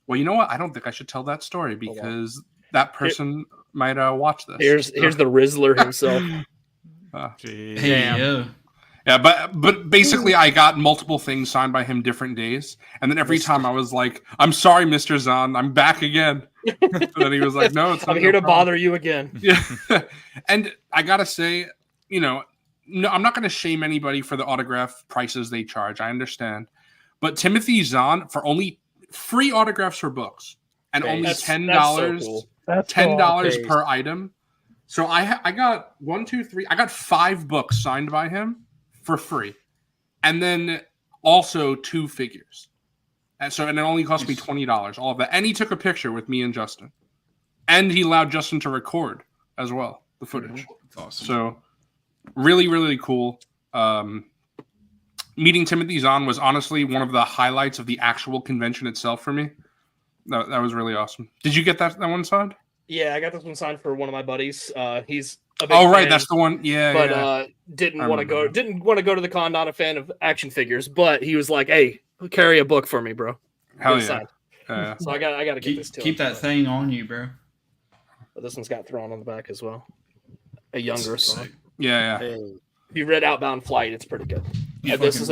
[SPEAKER 6] well, you know what? I don't think I should tell that story because that person might watch this.
[SPEAKER 1] Here's the Rizzler himself.
[SPEAKER 6] Yeah, but basically I got multiple things signed by him different days. And then every time I was like, I'm sorry, Mr. Zahn, I'm back again. And then he was like, no, it's not.
[SPEAKER 1] I'm here to bother you again.
[SPEAKER 6] Yeah. And I got to say, no, I'm not going to shame anybody for the autograph prices they charge. I understand. But Timothy Zahn for only free autographs for books and only $10.
[SPEAKER 1] So cool.
[SPEAKER 6] $10 per item. So I got 1, 2, 3. I got 5 books signed by him for free, and then also 2 figures. And it only cost me $20. All of that, and he took a picture with me and Justin, and he allowed Justin to record as well the footage.
[SPEAKER 5] That's awesome.
[SPEAKER 6] So really, really cool. Meeting Timothy Zahn was honestly one of the highlights of the actual convention itself for me. That was really awesome. Did you get that one signed?
[SPEAKER 1] Yeah, I got this one signed for one of my buddies. He's a big
[SPEAKER 6] fan,
[SPEAKER 1] that's
[SPEAKER 6] the one. Yeah,
[SPEAKER 1] but didn't want to go to the con. Not a fan of action figures, but he was like, "Hey, carry a book for me, bro."
[SPEAKER 6] Hell yeah!
[SPEAKER 1] So I got to get this too.
[SPEAKER 5] Keep that thing on you, bro.
[SPEAKER 1] But this one's got Thrawn on the back as well. A younger Thrawn.
[SPEAKER 6] Yeah.
[SPEAKER 1] Hey. If you read Outbound Flight, it's pretty good.
[SPEAKER 5] This is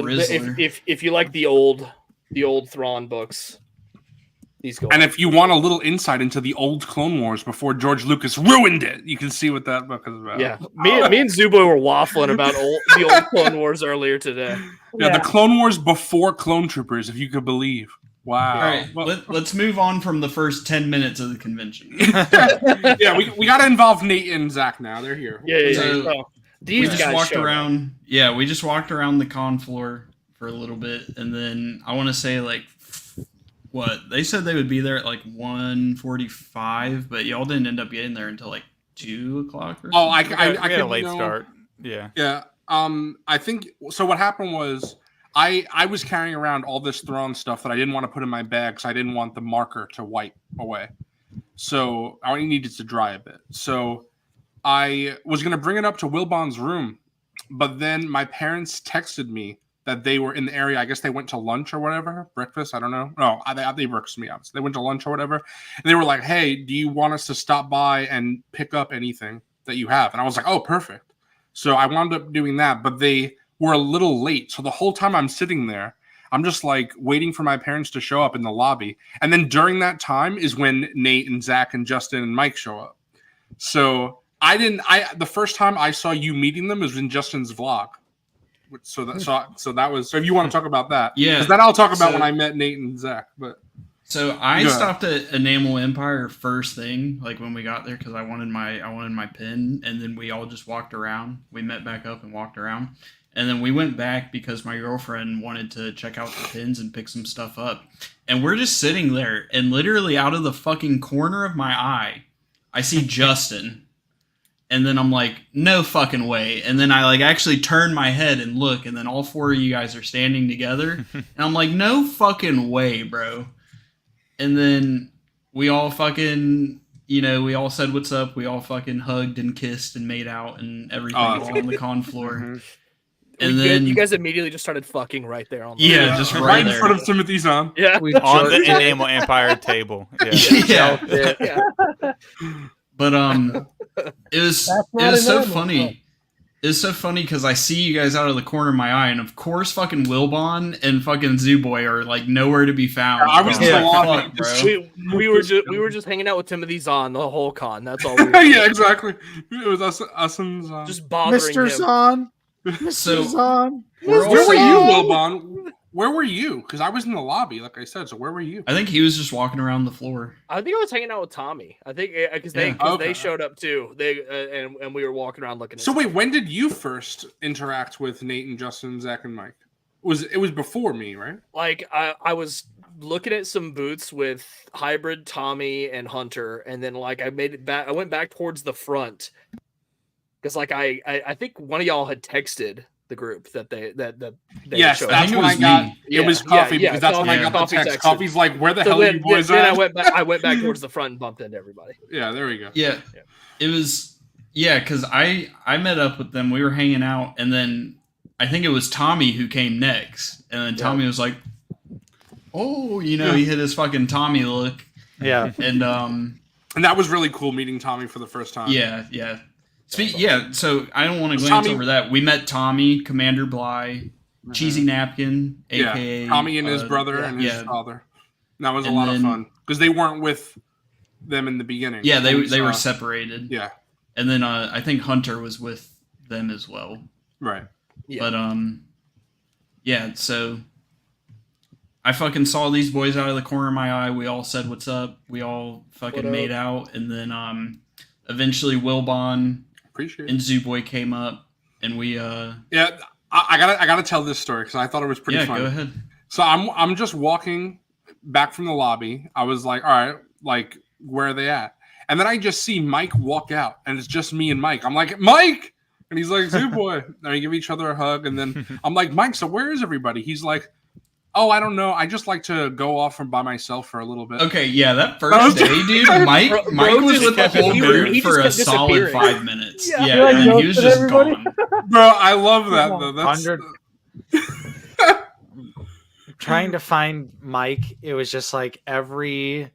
[SPEAKER 1] if you like the old Thrawn books.
[SPEAKER 6] And if you want a little insight into the old Clone Wars before George Lucas ruined it, you can see what that book is about.
[SPEAKER 1] Yeah, me and Zubo were waffling about the old Clone Wars earlier today.
[SPEAKER 6] Yeah, the Clone Wars before Clone Troopers, if you could believe. Wow.
[SPEAKER 5] All right, let's move on from the first 10 minutes of the convention.
[SPEAKER 6] Yeah, we got to involve Nate and Zach now. They're here.
[SPEAKER 1] Yeah.
[SPEAKER 5] So we just walked around. Yeah, we just walked around the con floor for a little bit, and then I want to say what they said they would be there at 1:45, but y'all didn't end up getting there until 2 o'clock. Or
[SPEAKER 6] I
[SPEAKER 4] had a late start.
[SPEAKER 6] Yeah. I think so. What happened was I was carrying around all this Thrawn stuff that I didn't want to put in my bag because I didn't want the marker to wipe away. So I needed to dry a bit. So I was going to bring it up to Wilbon's room, but then my parents texted me that they were in the area. I guess they went to lunch or whatever, breakfast. I don't know. No, they worked me out. They went to lunch or whatever. And they were like, "Hey, do you want us to stop by and pick up anything that you have?" And I was like, "Oh, perfect." So I wound up doing that, but they were a little late. So the whole time I'm sitting there, I'm just waiting for my parents to show up in the lobby. And then during that time is when Nate and Zach and Justin and Mike show up. So the first time I saw you meeting them was in Justin's vlog. So that was. So if you want to talk about that, because then I'll talk about when I met Nate and Zach. But
[SPEAKER 5] so I stopped at Enamel Empire first thing, when we got there, because I wanted my pin, and then we all just walked around. We met back up and walked around, and then we went back because my girlfriend wanted to check out the pins and pick some stuff up, and we're just sitting there, and literally out of the fucking corner of my eye, I see Justin. And then I'm like, no fucking way. And then I actually turn my head and look, and then all 4 of you guys are standing together. And I'm like, no fucking way, bro. And then we all fucking, we all said what's up. We all fucking hugged and kissed and made out and everything all on the con floor.
[SPEAKER 6] Mm-hmm.
[SPEAKER 5] And then
[SPEAKER 1] you guys immediately just started fucking right there on the
[SPEAKER 5] just right
[SPEAKER 6] in front of Timothy Zahn.
[SPEAKER 1] Yeah.
[SPEAKER 4] On the Enamel Empire table.
[SPEAKER 5] Yeah. But it was so funny. It was so funny because I see you guys out of the corner of my eye, and of course, fucking Wilbon and fucking Zooboy are nowhere to be found.
[SPEAKER 6] I was
[SPEAKER 1] we were just hanging out with Timothy Zahn the whole con. That's all.
[SPEAKER 6] Yeah, exactly. It was us and Zahn.
[SPEAKER 1] Just bothering
[SPEAKER 8] Mr. Zahn.
[SPEAKER 5] So
[SPEAKER 8] Zahn.
[SPEAKER 6] Where were you, Wilbon? Where were you? Because I was in the lobby, like I said. So where were you?
[SPEAKER 5] I think he was just walking around the floor.
[SPEAKER 1] I think I was hanging out with Tommy. I think because they showed up too. And we were walking around looking.
[SPEAKER 6] So wait, when did you first interact with Nate and Justin, Zach and Mike? It was before me, right?
[SPEAKER 1] I was looking at some booths with Hybrid, Tommy, and Hunter, and then I made it back. I went back towards the front because I think one of y'all had texted the group that they
[SPEAKER 6] yes, that's when I got me. It was Coffee because that's when I got the text. Coffee's like, where the hell are you boys at?
[SPEAKER 1] Then I went back towards the front and bumped into everybody.
[SPEAKER 6] Yeah, there we go.
[SPEAKER 5] Yeah. It was because I met up with them. We were hanging out, and then I think it was Tommy who came next, and then Tommy was like, "Oh, he hit his fucking Tommy look."
[SPEAKER 8] Yeah,
[SPEAKER 6] and that was really cool meeting Tommy for the first time.
[SPEAKER 5] Yeah. So I don't want to glance over that. We met Tommy, Commander Bly, Cheesy Napkin, aka
[SPEAKER 6] Tommy and his brother and his father. And that was a lot of fun because they weren't with them in the beginning.
[SPEAKER 5] Yeah, they were separated.
[SPEAKER 6] Yeah,
[SPEAKER 5] and then I think Hunter was with them as well.
[SPEAKER 6] Right.
[SPEAKER 5] Yeah. But so I fucking saw these boys out of the corner of my eye. We all said what's up. We all fucking made out, and then eventually Wilbon and Zooboy came up, and we
[SPEAKER 6] yeah. I gotta tell this story because I thought it was pretty funny.
[SPEAKER 5] Go ahead.
[SPEAKER 6] So I'm just walking back from the lobby. I was like, all right, like where are they at? And then I just see Mike walk out, and it's just me and Mike. I'm like, Mike, and he's like, Zooboy. And we give each other a hug, and then I'm like, Mike, so where is everybody? He's like, oh, I don't know. I just like to go off by myself for a little bit.
[SPEAKER 5] Okay, yeah, that first day, dude, Mike was with the whole group for a solid 5 minutes. Yeah, and he was just gone.
[SPEAKER 6] Bro, I love that, though. That's...
[SPEAKER 8] Trying to find Mike, it was just like every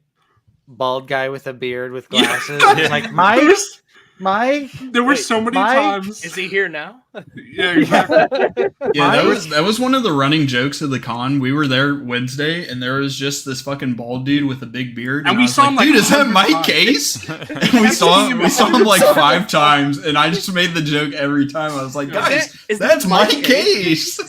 [SPEAKER 8] bald guy with a beard with glasses. It's like, Mike.
[SPEAKER 6] There were so many times.
[SPEAKER 1] Is he here now?
[SPEAKER 6] Yeah, exactly.
[SPEAKER 5] Yeah, that was one of the running jokes of the con. We were there Wednesday, and there was just this fucking bald dude with a big beard,
[SPEAKER 6] and we saw him like,
[SPEAKER 5] dude, is that Mike Case? And we saw him like 5 times, and I just made the joke every time. I was like, guys, that's Mike Case.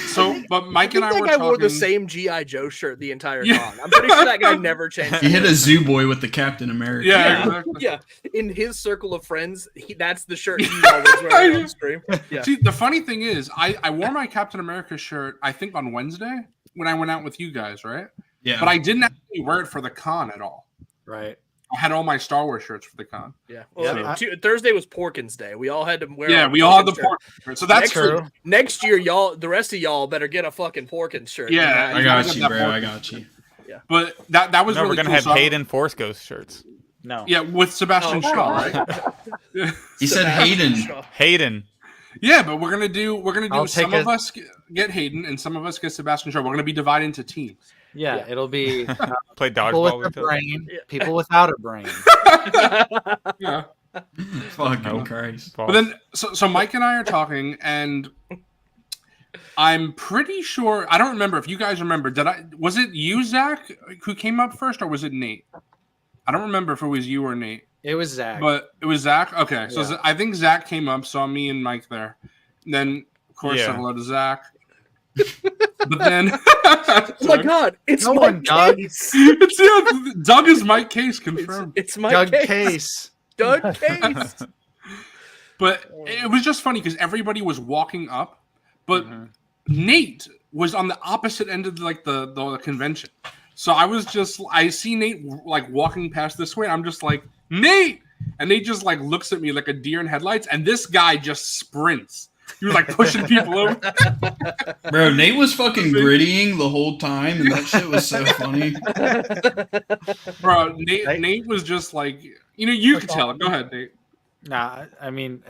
[SPEAKER 6] So, but Mike and I were talking.
[SPEAKER 1] wore the same G.I. Joe shirt the entire con. I'm pretty sure that guy never changed.
[SPEAKER 5] He hit a Zooboy with the Captain America.
[SPEAKER 6] Yeah, exactly.
[SPEAKER 1] Yeah. In his circle of friends, that's the shirt he always wears on stream. Yeah.
[SPEAKER 6] See, the funny thing is, I wore my Captain America shirt, I think, on Wednesday when I went out with you guys, right?
[SPEAKER 5] Yeah.
[SPEAKER 6] But I didn't actually wear it for the con at all.
[SPEAKER 8] Right.
[SPEAKER 6] I had all my Star Wars shirts for the con.
[SPEAKER 1] Yeah. Well, Thursday was Porkins Day. We all had to wear.
[SPEAKER 6] Yeah, we all had the Porkins shirt. So that's
[SPEAKER 8] true.
[SPEAKER 1] Next year, the rest of y'all better get a fucking Porkins shirt.
[SPEAKER 6] Yeah,
[SPEAKER 5] I got you, bro. I got you.
[SPEAKER 6] Yeah. But that was really
[SPEAKER 4] we're gonna
[SPEAKER 6] cool.
[SPEAKER 4] have Hayden Force Ghost shirts.
[SPEAKER 8] No.
[SPEAKER 6] Yeah, with Sebastian Shaw, right?
[SPEAKER 5] He said Hayden.
[SPEAKER 4] Hayden.
[SPEAKER 6] Yeah, but we're gonna do some of us get Hayden and some of us get Sebastian Shaw. We're gonna be divided into teams.
[SPEAKER 8] Yeah, it'll be
[SPEAKER 4] play
[SPEAKER 8] people
[SPEAKER 4] dodgeball
[SPEAKER 8] with a brain, people without a brain.
[SPEAKER 6] Yeah.
[SPEAKER 5] Fucking Christ.
[SPEAKER 6] But then, so Mike and I are talking, and I'm pretty sure I don't remember if you guys remember. Was it you, Zach, who came up first, or was it Nate? I don't remember if it was you or Nate.
[SPEAKER 8] It was Zach.
[SPEAKER 6] But it was Zach. Okay, so I think Zach came up, saw me and Mike there. And then, of course, said hello to Zach. But then,
[SPEAKER 1] oh my God, it's Mike Case.
[SPEAKER 6] Doug is Mike Case confirmed.
[SPEAKER 1] It's Mike
[SPEAKER 8] Case.
[SPEAKER 1] Doug Case.
[SPEAKER 6] But it was just funny because everybody was walking up, but Nate was on the opposite end of the convention. So I see Nate like walking past this way. I'm just like, Nate, and Nate just like looks at me like a deer in headlights, and this guy just sprints. He was like pushing people over.
[SPEAKER 5] Bro, Nate was fucking grittying the whole time, and that shit was so funny.
[SPEAKER 6] Bro, Nate was just like, you could tell. Go ahead, Nate.
[SPEAKER 8] Nah, I mean,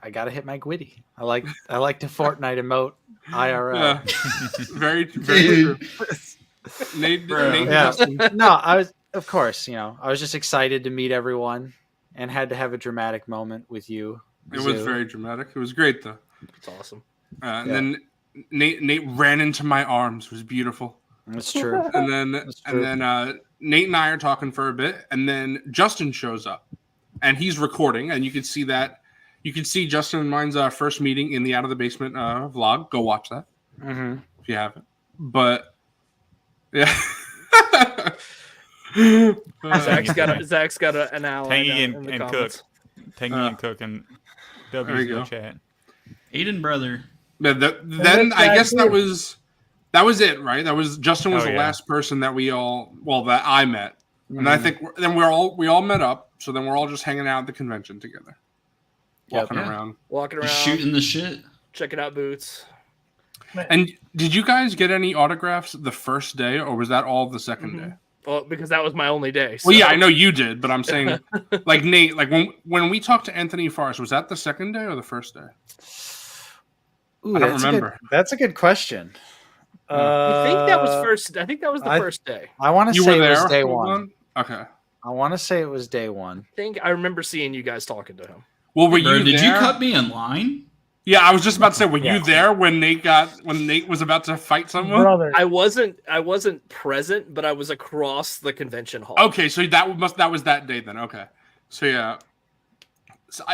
[SPEAKER 8] I gotta hit my Gwitty. I like to Fortnite emote IRL.
[SPEAKER 6] Yeah. very true. Nate,
[SPEAKER 8] No, I was, of course, I was just excited to meet everyone, and had to have a dramatic moment with you.
[SPEAKER 6] It was very dramatic. It was great, though.
[SPEAKER 1] It's awesome.
[SPEAKER 6] And then Nate ran into my arms. It was beautiful.
[SPEAKER 8] That's true.
[SPEAKER 6] And then Nate and I are talking for a bit, and then Justin shows up, and he's recording, and you can see that. You can see Justin and mine's first meeting in the Out of the Basement vlog. Go watch that if you haven't. But yeah.
[SPEAKER 1] Zach's got an ally.
[SPEAKER 4] Tangy
[SPEAKER 1] in the
[SPEAKER 4] and
[SPEAKER 1] comments.
[SPEAKER 4] Cook. Tangy and Cook and W's chat.
[SPEAKER 5] Aiden brother.
[SPEAKER 6] Then I guess that was it, right? That was Justin was the last person that that I met, and I think then we all met up. So then we're all just hanging out at the convention together, walking around,
[SPEAKER 5] shooting the shit,
[SPEAKER 1] checking out booths.
[SPEAKER 6] And did you guys get any autographs the first day, or was that all the second day?
[SPEAKER 1] Well, because that was my only day. So.
[SPEAKER 6] Well, yeah, I know you did, but I'm saying, like Nate, like when we talked to Anthony Forrest, was that the second day or the first day?
[SPEAKER 8] Ooh,
[SPEAKER 6] I don't remember.
[SPEAKER 8] That's a good question.
[SPEAKER 1] I think that was first. I think that was the first day.
[SPEAKER 8] I want to say it was day one.
[SPEAKER 6] Okay.
[SPEAKER 8] I want to say it was day one.
[SPEAKER 1] I think I remember seeing you guys talking to him.
[SPEAKER 6] Well,
[SPEAKER 5] did you cut me in line?
[SPEAKER 6] Yeah, I was just about to say, were you there when Nate was about to fight someone?
[SPEAKER 7] Brother.
[SPEAKER 1] I wasn't present, but I was across the convention hall.
[SPEAKER 6] Okay, so that was that day then. Okay, so yeah,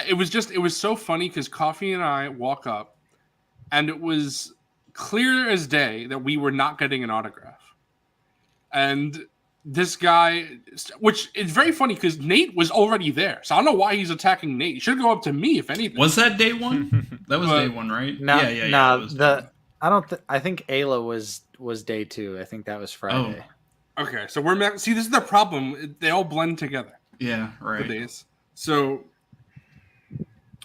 [SPEAKER 6] it was so funny because Coffee and I walk up, and it was clear as day that we were not getting an autograph. And this guy, which is very funny because Nate was already there. So I don't know why he's attacking Nate. He should go up to me, if anything.
[SPEAKER 5] Was that day one? That was day one, right?
[SPEAKER 8] No,
[SPEAKER 5] yeah.
[SPEAKER 8] I think Ayla was day 2. I think that was Friday.
[SPEAKER 6] Oh. Okay, so this is the problem. They all blend together.
[SPEAKER 5] Yeah, right.
[SPEAKER 6] The days. So,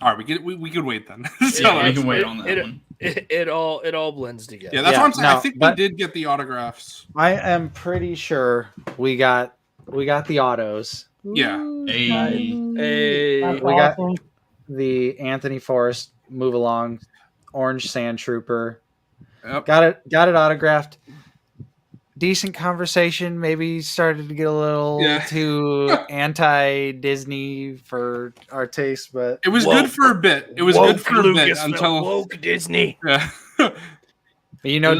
[SPEAKER 6] all right, we could wait then.
[SPEAKER 5] We can wait on that one.
[SPEAKER 1] It all blends together.
[SPEAKER 6] Yeah, that's what I'm saying. I think we did get the autographs.
[SPEAKER 8] I am pretty sure we got the autos.
[SPEAKER 6] Yeah.
[SPEAKER 1] Hey.
[SPEAKER 8] We got the Anthony Forrest Move Along Orange Sand Trooper.
[SPEAKER 6] Yep.
[SPEAKER 8] Got it autographed. Decent conversation. Maybe started to get a little too anti-Disney for our taste, but
[SPEAKER 6] it was good for a bit. It was good for a bit until
[SPEAKER 1] woke Disney.
[SPEAKER 6] Yeah.
[SPEAKER 8] You know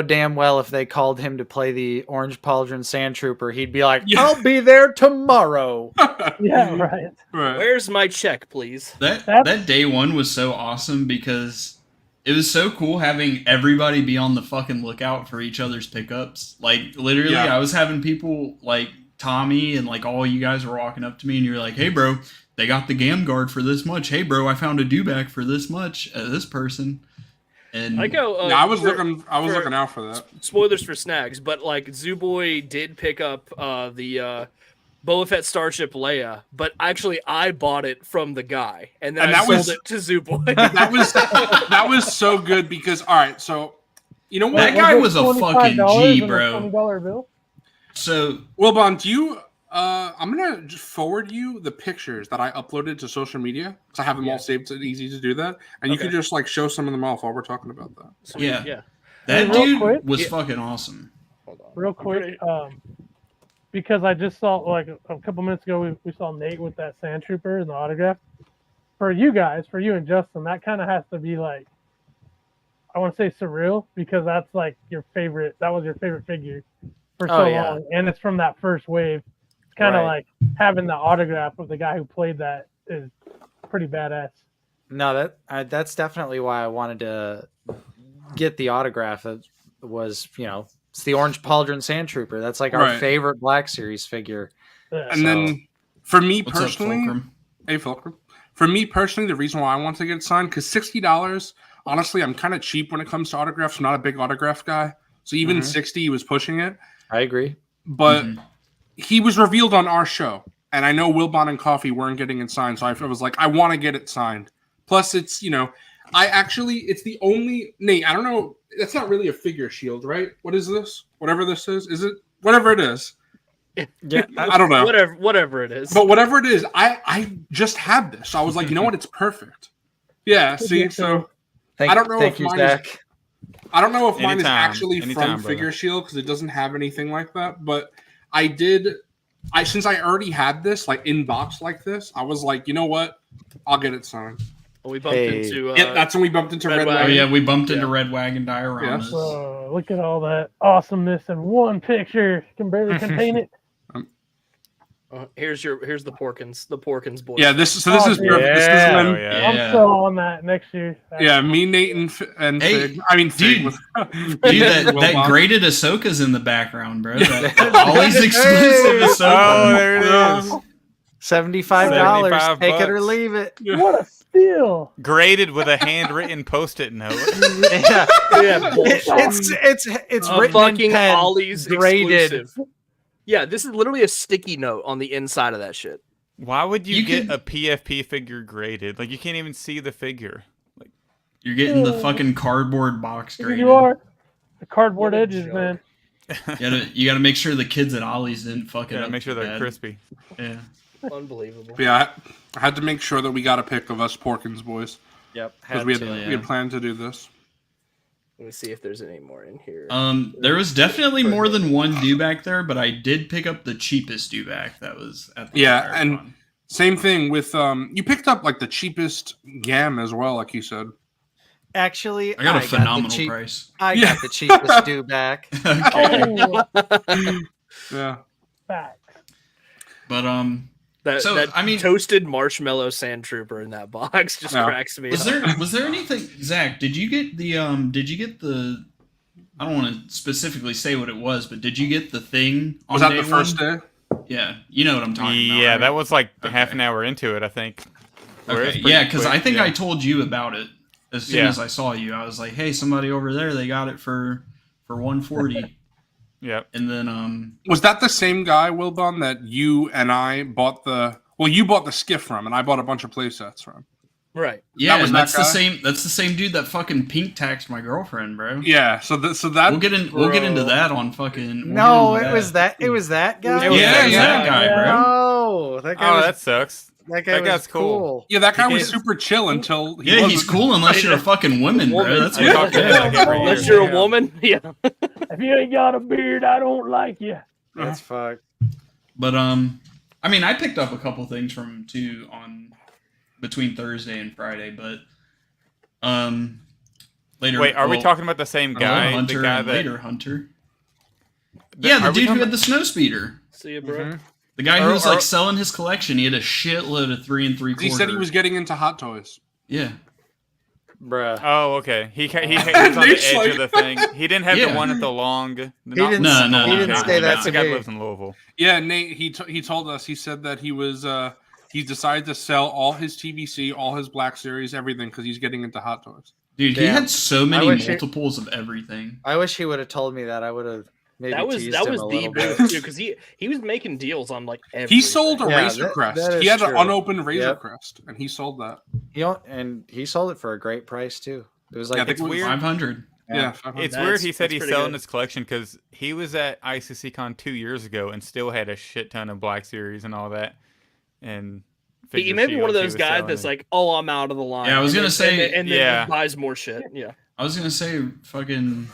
[SPEAKER 8] damn well if they called him to play the Orange Pauldron Sand Trooper, he'd be like, "I'll be there tomorrow."
[SPEAKER 7] Yeah, right.
[SPEAKER 1] Where's my check, please?
[SPEAKER 5] That day one was so awesome because it was so cool having everybody be on the fucking lookout for each other's pickups. Like, literally, I was having people like Tommy and like all you guys were walking up to me and you're like, "Hey, bro, they got the Gam Guard for this much. Hey, bro, I found a dewback for this much. This person." And
[SPEAKER 1] I go.
[SPEAKER 6] I was looking out for that.
[SPEAKER 1] Spoilers for Snags, but like Zooboy did pick up the Boba Fett Starship Leia, but actually I bought it from the guy, and then I sold it to Zooboy.
[SPEAKER 6] that was so good because all right, so you know what?
[SPEAKER 5] That guy was a fucking G, bro.
[SPEAKER 7] $20 bill.
[SPEAKER 5] So
[SPEAKER 6] Wilbon, do you? I'm gonna just forward you the pictures that I uploaded to social media because I have them all saved. So it's easy to do that, and you could just like show some of them off while we're talking about that.
[SPEAKER 1] Sweet. Yeah.
[SPEAKER 5] That dude was fucking awesome.
[SPEAKER 1] Hold on.
[SPEAKER 7] Real quick, because I just saw like a couple minutes ago we saw Nate with that Sand Trooper and the autograph. For you and Justin, that kind of has to be like, I want to say surreal because that's like your favorite. That was your favorite figure for so long, and it's from that first wave. It's kind of like having the autograph of the guy who played that is pretty badass.
[SPEAKER 8] No, that's definitely why I wanted to get the autograph. It was, it's the Orange Pauldron Sand Trooper. That's like our favorite Black Series figure.
[SPEAKER 6] And then for me personally, Fulcrum. For me personally, the reason why I want to get it signed, because $60, honestly, I'm kind of cheap when it comes to autographs. I'm not a big autograph guy. So even $60, he was pushing it.
[SPEAKER 8] I agree.
[SPEAKER 6] But he was revealed on our show. And I know Wilbon and Coffee weren't getting it signed. So I was like, I want to get it signed. Plus, it's, it's the only... Nate, I don't know. That's not really a figure shield, right? What is this? Whatever this is? Is it? Whatever it is.
[SPEAKER 8] Yeah,
[SPEAKER 6] I don't know.
[SPEAKER 1] Whatever it is.
[SPEAKER 6] But whatever it is, I just had this. So I was like, you know what? It's perfect. Yeah, see? So I don't know if mine is... I don't know if mine is actually from Figure Shield because it doesn't have anything like that. But since I already had this like in box like this, I was like, you know what? I'll get it signed.
[SPEAKER 1] Well, we bumped into.
[SPEAKER 6] That's when we bumped into Red Wagon.
[SPEAKER 5] Oh yeah, we bumped into Red Wagon dioramas.
[SPEAKER 7] Yeah. Look at all that awesomeness in one picture. Can barely contain it.
[SPEAKER 1] Here's the Porkins boys.
[SPEAKER 6] Yeah, this is perfect.
[SPEAKER 8] Yeah.
[SPEAKER 6] This is when
[SPEAKER 7] I'm still on that next year.
[SPEAKER 6] Yeah, me, Nate, and Fig. I mean, Fig.
[SPEAKER 5] That graded Ahsoka's in the background, bro. That always exclusive Ahsoka.
[SPEAKER 4] Oh, there it is.
[SPEAKER 8] $75. Take it or leave it.
[SPEAKER 7] What a steal!
[SPEAKER 4] Graded with a handwritten Post-it note.
[SPEAKER 8] Yeah, it's
[SPEAKER 1] a
[SPEAKER 8] written
[SPEAKER 1] fucking
[SPEAKER 8] in pen,
[SPEAKER 1] Ollie's
[SPEAKER 8] graded.
[SPEAKER 1] Exclusive. Yeah, this is literally a sticky note on the inside of that shit.
[SPEAKER 4] Why would you get a PFP figure graded? Like, you can't even see the figure. Like,
[SPEAKER 5] you're getting the fucking cardboard box graded.
[SPEAKER 7] You are. The cardboard edges, man.
[SPEAKER 5] You gotta make sure the kids at Ollie's didn't fuck it up.
[SPEAKER 4] Make sure they're crispy.
[SPEAKER 5] Yeah.
[SPEAKER 1] Unbelievable.
[SPEAKER 6] Yeah, I had to make sure that we got a pic of us Porkins boys.
[SPEAKER 8] Yep.
[SPEAKER 6] Because we had planned to do this.
[SPEAKER 1] Let me see if there's any more in here.
[SPEAKER 5] There was definitely more than one dewback there, but I did pick up the cheapest dewback that was at the
[SPEAKER 6] and same thing with you picked up like the cheapest GAM as well, like you said.
[SPEAKER 8] Actually,
[SPEAKER 5] I got a phenomenal price.
[SPEAKER 8] I got the cheapest dewback.
[SPEAKER 7] Oh.
[SPEAKER 6] Yeah.
[SPEAKER 7] Facts.
[SPEAKER 5] But
[SPEAKER 1] That toasted marshmallow sand trooper in that box just cracks me up.
[SPEAKER 5] Was there anything, Zach? Did you get the I don't want to specifically say what it was, but did you get the thing on
[SPEAKER 6] was that
[SPEAKER 5] day
[SPEAKER 6] the first
[SPEAKER 5] one?
[SPEAKER 6] day?
[SPEAKER 5] Yeah, you know what I'm talking about.
[SPEAKER 4] Yeah,
[SPEAKER 5] right?
[SPEAKER 4] that was like half an hour into it, I think.
[SPEAKER 5] Okay. Yeah, because I think I told you about it as soon as I saw you. I was like, "Hey, somebody over there, they got it for 140."
[SPEAKER 4] Yep.
[SPEAKER 5] And then
[SPEAKER 6] was that the same guy, Wilbon, that you and I bought you bought the skiff from, and I bought a bunch of play sets from.
[SPEAKER 1] Right.
[SPEAKER 5] Yeah, that's the same. That's the same dude that fucking pink taxed my girlfriend, bro.
[SPEAKER 6] Yeah. So that
[SPEAKER 5] we'll get into that on fucking.
[SPEAKER 8] No, it was that guy.
[SPEAKER 5] It was that guy, bro.
[SPEAKER 8] No, that guy.
[SPEAKER 4] That sucks.
[SPEAKER 8] That guy's cool.
[SPEAKER 6] Yeah, that guy was super chill until.
[SPEAKER 5] He's cool unless you're a fucking woman, bro. That's what
[SPEAKER 1] unless you're a woman. Yeah.
[SPEAKER 7] If you ain't got a beard, I don't like you.
[SPEAKER 8] That's fucked.
[SPEAKER 5] But I mean, I picked up a couple things from him too on between Thursday and Friday, but later.
[SPEAKER 4] Wait, are we talking about the same guy?
[SPEAKER 5] Hunter,
[SPEAKER 4] the guy that
[SPEAKER 5] later Hunter. Yeah, the dude who had the snow speeder.
[SPEAKER 1] See you, bro.
[SPEAKER 8] Mm-hmm.
[SPEAKER 5] The guy who was like selling his collection. He had a shitload of 3 3/4.
[SPEAKER 6] He said he was getting into hot toys.
[SPEAKER 5] Yeah.
[SPEAKER 8] Bruh.
[SPEAKER 4] Oh, okay. He was on the edge of the thing. He didn't have the one at the long.
[SPEAKER 5] No.
[SPEAKER 8] He didn't say that
[SPEAKER 4] That's
[SPEAKER 8] to
[SPEAKER 4] the guy
[SPEAKER 8] me.
[SPEAKER 4] who lives in Louisville.
[SPEAKER 6] Yeah, Nate. He told us. He said that he was. He decided to sell all his TVC, all his Black Series, everything because he's getting into hot toys.
[SPEAKER 5] Dude, he had so many multiples of everything.
[SPEAKER 8] I wish he would have told me that. I would have.
[SPEAKER 1] That was the move too, because he was making deals on like everything.
[SPEAKER 6] He sold a Razor Crest. He had an unopened Razor Crest, and he sold that.
[SPEAKER 8] He sold it for a great price too. It was like
[SPEAKER 6] I think
[SPEAKER 4] it's weird.
[SPEAKER 5] 500.
[SPEAKER 6] Yeah,
[SPEAKER 4] it's weird. He said he's selling his collection because he was at ICCC 2 years ago and still had a shit ton of Black Series and all that. And
[SPEAKER 1] he may be one of those guys that's like, "Oh, I'm out of the line."
[SPEAKER 5] Yeah, I was gonna say,
[SPEAKER 1] and then buys more shit. Yeah,
[SPEAKER 5] I was gonna say, fucking.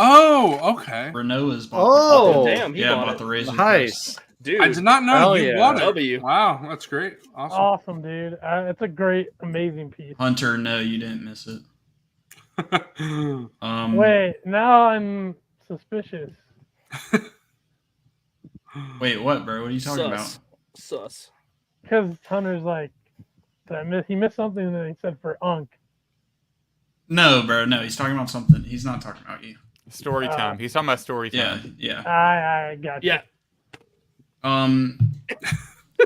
[SPEAKER 6] Oh, okay.
[SPEAKER 5] Renault is
[SPEAKER 1] bought damn, he
[SPEAKER 5] bought the Razor.
[SPEAKER 8] Nice.
[SPEAKER 1] Dude,
[SPEAKER 6] I did not know you bought it.
[SPEAKER 1] W.
[SPEAKER 6] Wow, that's great.
[SPEAKER 7] Awesome, dude. It's a great, amazing piece.
[SPEAKER 5] Hunter, no, you didn't miss it.
[SPEAKER 7] Wait, now I'm suspicious.
[SPEAKER 5] Wait, what, bro? What are you talking about?
[SPEAKER 1] Sus.
[SPEAKER 7] Because Hunter's like, he missed something and then he said for Unk.
[SPEAKER 5] No, bro, no, he's talking about something. He's not talking about you.
[SPEAKER 4] Story time. He's talking about story time.
[SPEAKER 5] Yeah.
[SPEAKER 7] I got you.
[SPEAKER 1] Yeah.
[SPEAKER 4] Yeah,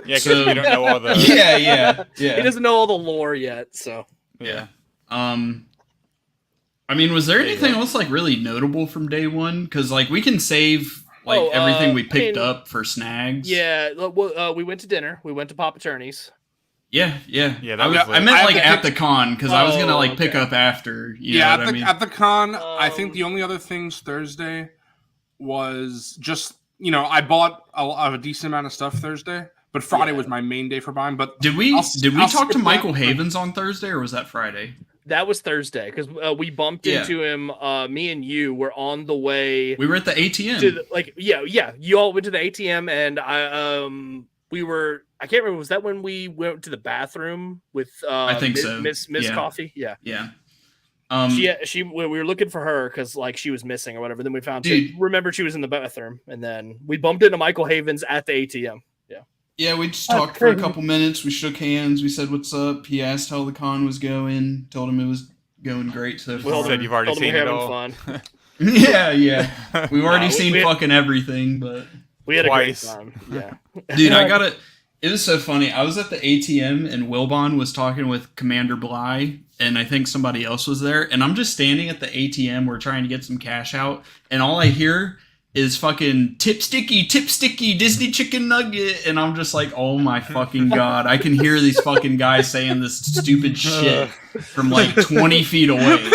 [SPEAKER 4] because you don't know all the.
[SPEAKER 5] Yeah.
[SPEAKER 1] He doesn't know all the lore yet, so.
[SPEAKER 5] Yeah. I mean, was there anything else like really notable from day one? Because like we can save everything we picked up for snags.
[SPEAKER 1] Yeah, we went to dinner. We went to Papa Turney's.
[SPEAKER 5] Yeah.
[SPEAKER 4] I
[SPEAKER 5] meant like at the con because I was gonna like pick up after.
[SPEAKER 6] At the con, I think the only other things Thursday was just I bought a decent amount of stuff Thursday, but Friday was my main day for buying. But
[SPEAKER 5] did we talk to Michael Havens on Thursday or was that Friday?
[SPEAKER 1] That was Thursday because we bumped into him. Me and you were on the way.
[SPEAKER 5] We were at the ATM.
[SPEAKER 1] You all went to the ATM and we were. I can't remember. Was that when we went to the bathroom with?
[SPEAKER 5] I think so.
[SPEAKER 1] MrCawfee. Yeah. We were looking for her because like she was missing or whatever. Then we found. Remember, she was in the bathroom, and then we bumped into Michael Havens at the ATM.
[SPEAKER 5] Yeah, we just talked for a couple minutes. We shook hands. We said, "What's up?" He asked how the con was going. Told him it was going great so far.
[SPEAKER 4] Well, said you've already seen it all.
[SPEAKER 1] Fun.
[SPEAKER 5] Yeah. We've already seen fucking everything, but
[SPEAKER 1] we had a great time. Yeah,
[SPEAKER 5] dude, It was so funny. I was at the ATM and Wilbon was talking with Commander Bly, and I think somebody else was there. And I'm just standing at the ATM. We're trying to get some cash out, and all I hear is fucking tip sticky, Disney chicken nugget. And I'm just like, oh my fucking God. I can hear these fucking guys saying this stupid shit from like 20 feet away.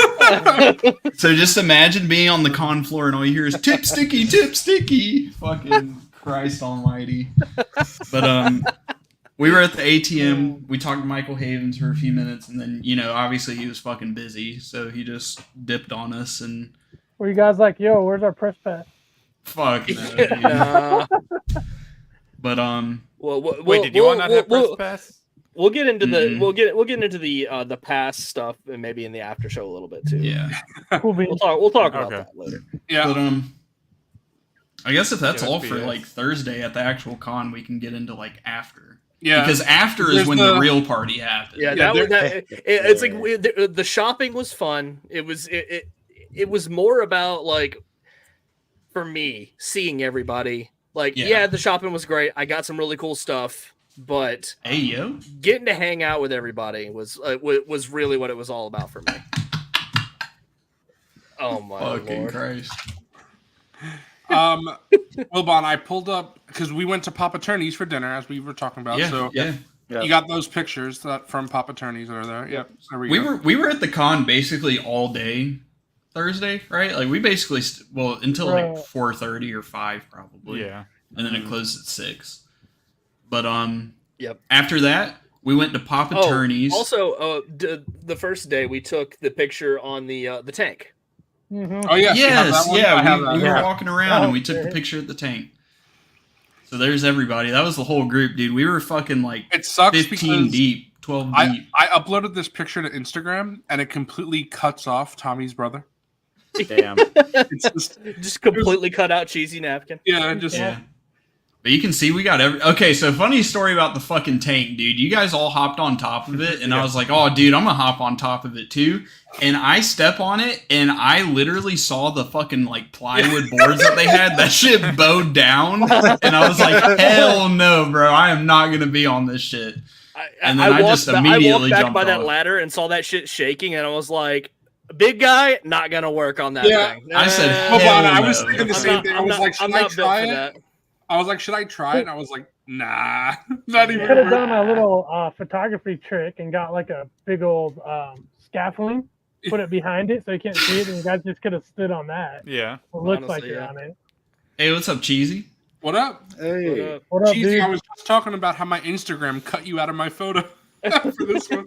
[SPEAKER 5] So just imagine being on the con floor and all you hear is tip sticky. Fucking Christ almighty. But we were at the ATM. We talked to Michael Havens for a few minutes. And then, obviously he was fucking busy. So he just dipped on us. And
[SPEAKER 7] were you guys like, yo, where's our press pass?
[SPEAKER 5] Fuck no, But
[SPEAKER 4] wait, did you want not have press pass?
[SPEAKER 1] We'll get into we'll get into the past stuff and maybe in the after show a little bit too.
[SPEAKER 5] Yeah,
[SPEAKER 1] we'll talk about that later.
[SPEAKER 6] Yeah,
[SPEAKER 5] but I guess if that's all for like Thursday at the actual con, we can get into like after.
[SPEAKER 6] Yeah,
[SPEAKER 5] because after is when the real party happens.
[SPEAKER 1] Yeah, it's like the shopping was fun. It was more about like, for me, seeing everybody. Like, the shopping was great. I got some really cool stuff, but getting to hang out with everybody was really what it was all about for me. Oh my
[SPEAKER 5] fucking
[SPEAKER 1] Lord.
[SPEAKER 5] Christ.
[SPEAKER 6] Wilbon, I pulled up because we went to Papa Turney's for dinner, as we were talking about. You got those pictures from Papa Turney's that are there. Yep. There
[SPEAKER 5] we were at the con basically all day Thursday, right? Like we basically until like 4:30 or 5 probably.
[SPEAKER 4] Yeah.
[SPEAKER 5] And then it closed at 6. But after that, we went to Papa Turney's.
[SPEAKER 1] Also, the first day we took the picture on the tank.
[SPEAKER 7] Mm-hmm.
[SPEAKER 6] Oh yeah,
[SPEAKER 5] we were walking around and we took the picture at the tank. So there's everybody. That was the whole group, dude. We were fucking like
[SPEAKER 6] it sucks
[SPEAKER 5] 15 deep, 12 deep.
[SPEAKER 6] I uploaded this picture to Instagram and it completely cuts off Tommy's brother.
[SPEAKER 8] Damn.
[SPEAKER 6] It's
[SPEAKER 1] just completely cut out cheesy napkin.
[SPEAKER 6] Yeah,
[SPEAKER 5] But you can see we got okay, so funny story about the fucking tank, dude. You guys all hopped on top of it, and I was like, oh, dude, I'm gonna hop on top of it too. And I step on it, and I literally saw the fucking like plywood boards that they had. That shit bowed down, and I was like, hell no, bro, I am not gonna be on this shit. And then I just immediately
[SPEAKER 1] walked back
[SPEAKER 5] jumped
[SPEAKER 1] by that
[SPEAKER 5] off.
[SPEAKER 1] ladder and saw that shit shaking, and I was like, big guy, not gonna work on that thing.
[SPEAKER 5] I said,
[SPEAKER 6] I was thinking the same thing. I was like, should I try it? I was like, should I try it? And I was like, nah, not even.
[SPEAKER 7] You could have done a little photography trick and got like a big old scaffolding, put it behind it so you can't see it, and you guys just could have stood on that.
[SPEAKER 4] Yeah.
[SPEAKER 7] It looks like you're on it.
[SPEAKER 5] Hey, what's up, Cheesy?
[SPEAKER 6] What up?
[SPEAKER 8] Hey.
[SPEAKER 7] What up,
[SPEAKER 6] Cheesy,
[SPEAKER 7] dude?
[SPEAKER 6] I was just talking about how my Instagram cut you out of my photo for this one.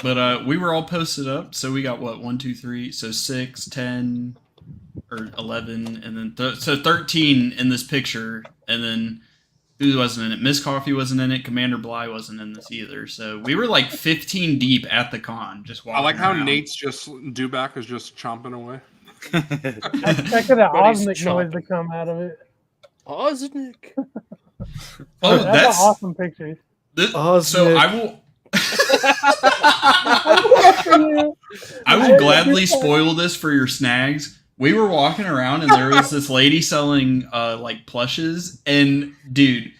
[SPEAKER 5] But we were all posted up, so we got what, 1, 2, 3, so 6, 10, or 11, and then so 13 in this picture, and then who wasn't in it? MrCawfee wasn't in it. Commander Bly wasn't in this either. So we were like 15 deep at the con, just walking.
[SPEAKER 6] I like how
[SPEAKER 5] around.
[SPEAKER 6] Nate's Dewback is just chomping away.
[SPEAKER 7] I expected an Osnick noise to come out of it.
[SPEAKER 1] Osnick.
[SPEAKER 5] Oh,
[SPEAKER 7] that's awesome pictures.
[SPEAKER 5] So I will. I will gladly spoil this for your snags. We were walking around and there was this lady selling like plushes, and dude,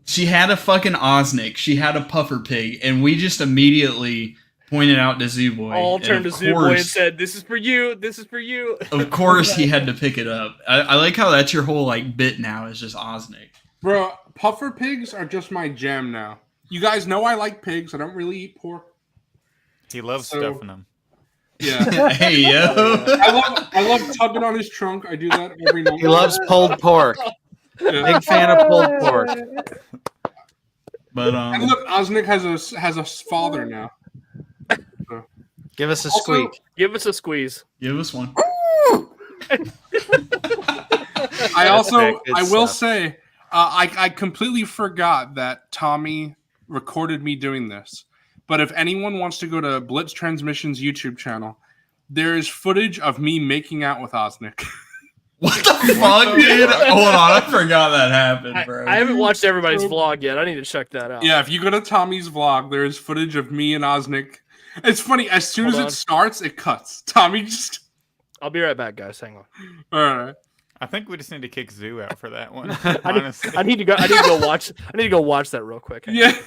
[SPEAKER 5] she had a fucking Osnick, she had a puffer pig, and we just immediately pointed out to Zooboy.
[SPEAKER 1] All turned to Zooboy and said, "This is for you. This is for you."
[SPEAKER 5] Of course, he had to pick it up. I like how that's your whole like bit now is just Osnick.
[SPEAKER 6] Bro, puffer pigs are just my jam now. You guys know I like pigs. I don't really eat pork.
[SPEAKER 4] He loves stuffing them.
[SPEAKER 6] Yeah.
[SPEAKER 5] Hey yo.
[SPEAKER 6] I love tugging on his trunk. I do that every night.
[SPEAKER 8] He loves pulled pork.
[SPEAKER 6] Yeah.
[SPEAKER 8] Big fan of pulled pork.
[SPEAKER 5] But
[SPEAKER 6] and look, Osnick has a father now. So.
[SPEAKER 8] Give us a squeak.
[SPEAKER 1] Give us a squeeze.
[SPEAKER 5] Give us one.
[SPEAKER 6] I will say, I completely forgot that Tommy recorded me doing this. But if anyone wants to go to Blitz Transmission's YouTube channel, there is footage of me making out with Osnick.
[SPEAKER 5] What the fuck, dude? Hold on, I forgot that happened, bro.
[SPEAKER 1] I haven't watched everybody's vlog yet. I need to check that out.
[SPEAKER 6] Yeah, if you go to Tommy's vlog, there is footage of me and Osnick. It's funny, as soon as it starts, it cuts. Tommy just...
[SPEAKER 1] I'll be right back, guys. Hang on.
[SPEAKER 6] All right.
[SPEAKER 4] I think we just need to kick Zoo out for that one. Honestly,
[SPEAKER 1] I need to go watch. I need to go watch that real quick.
[SPEAKER 6] Yeah.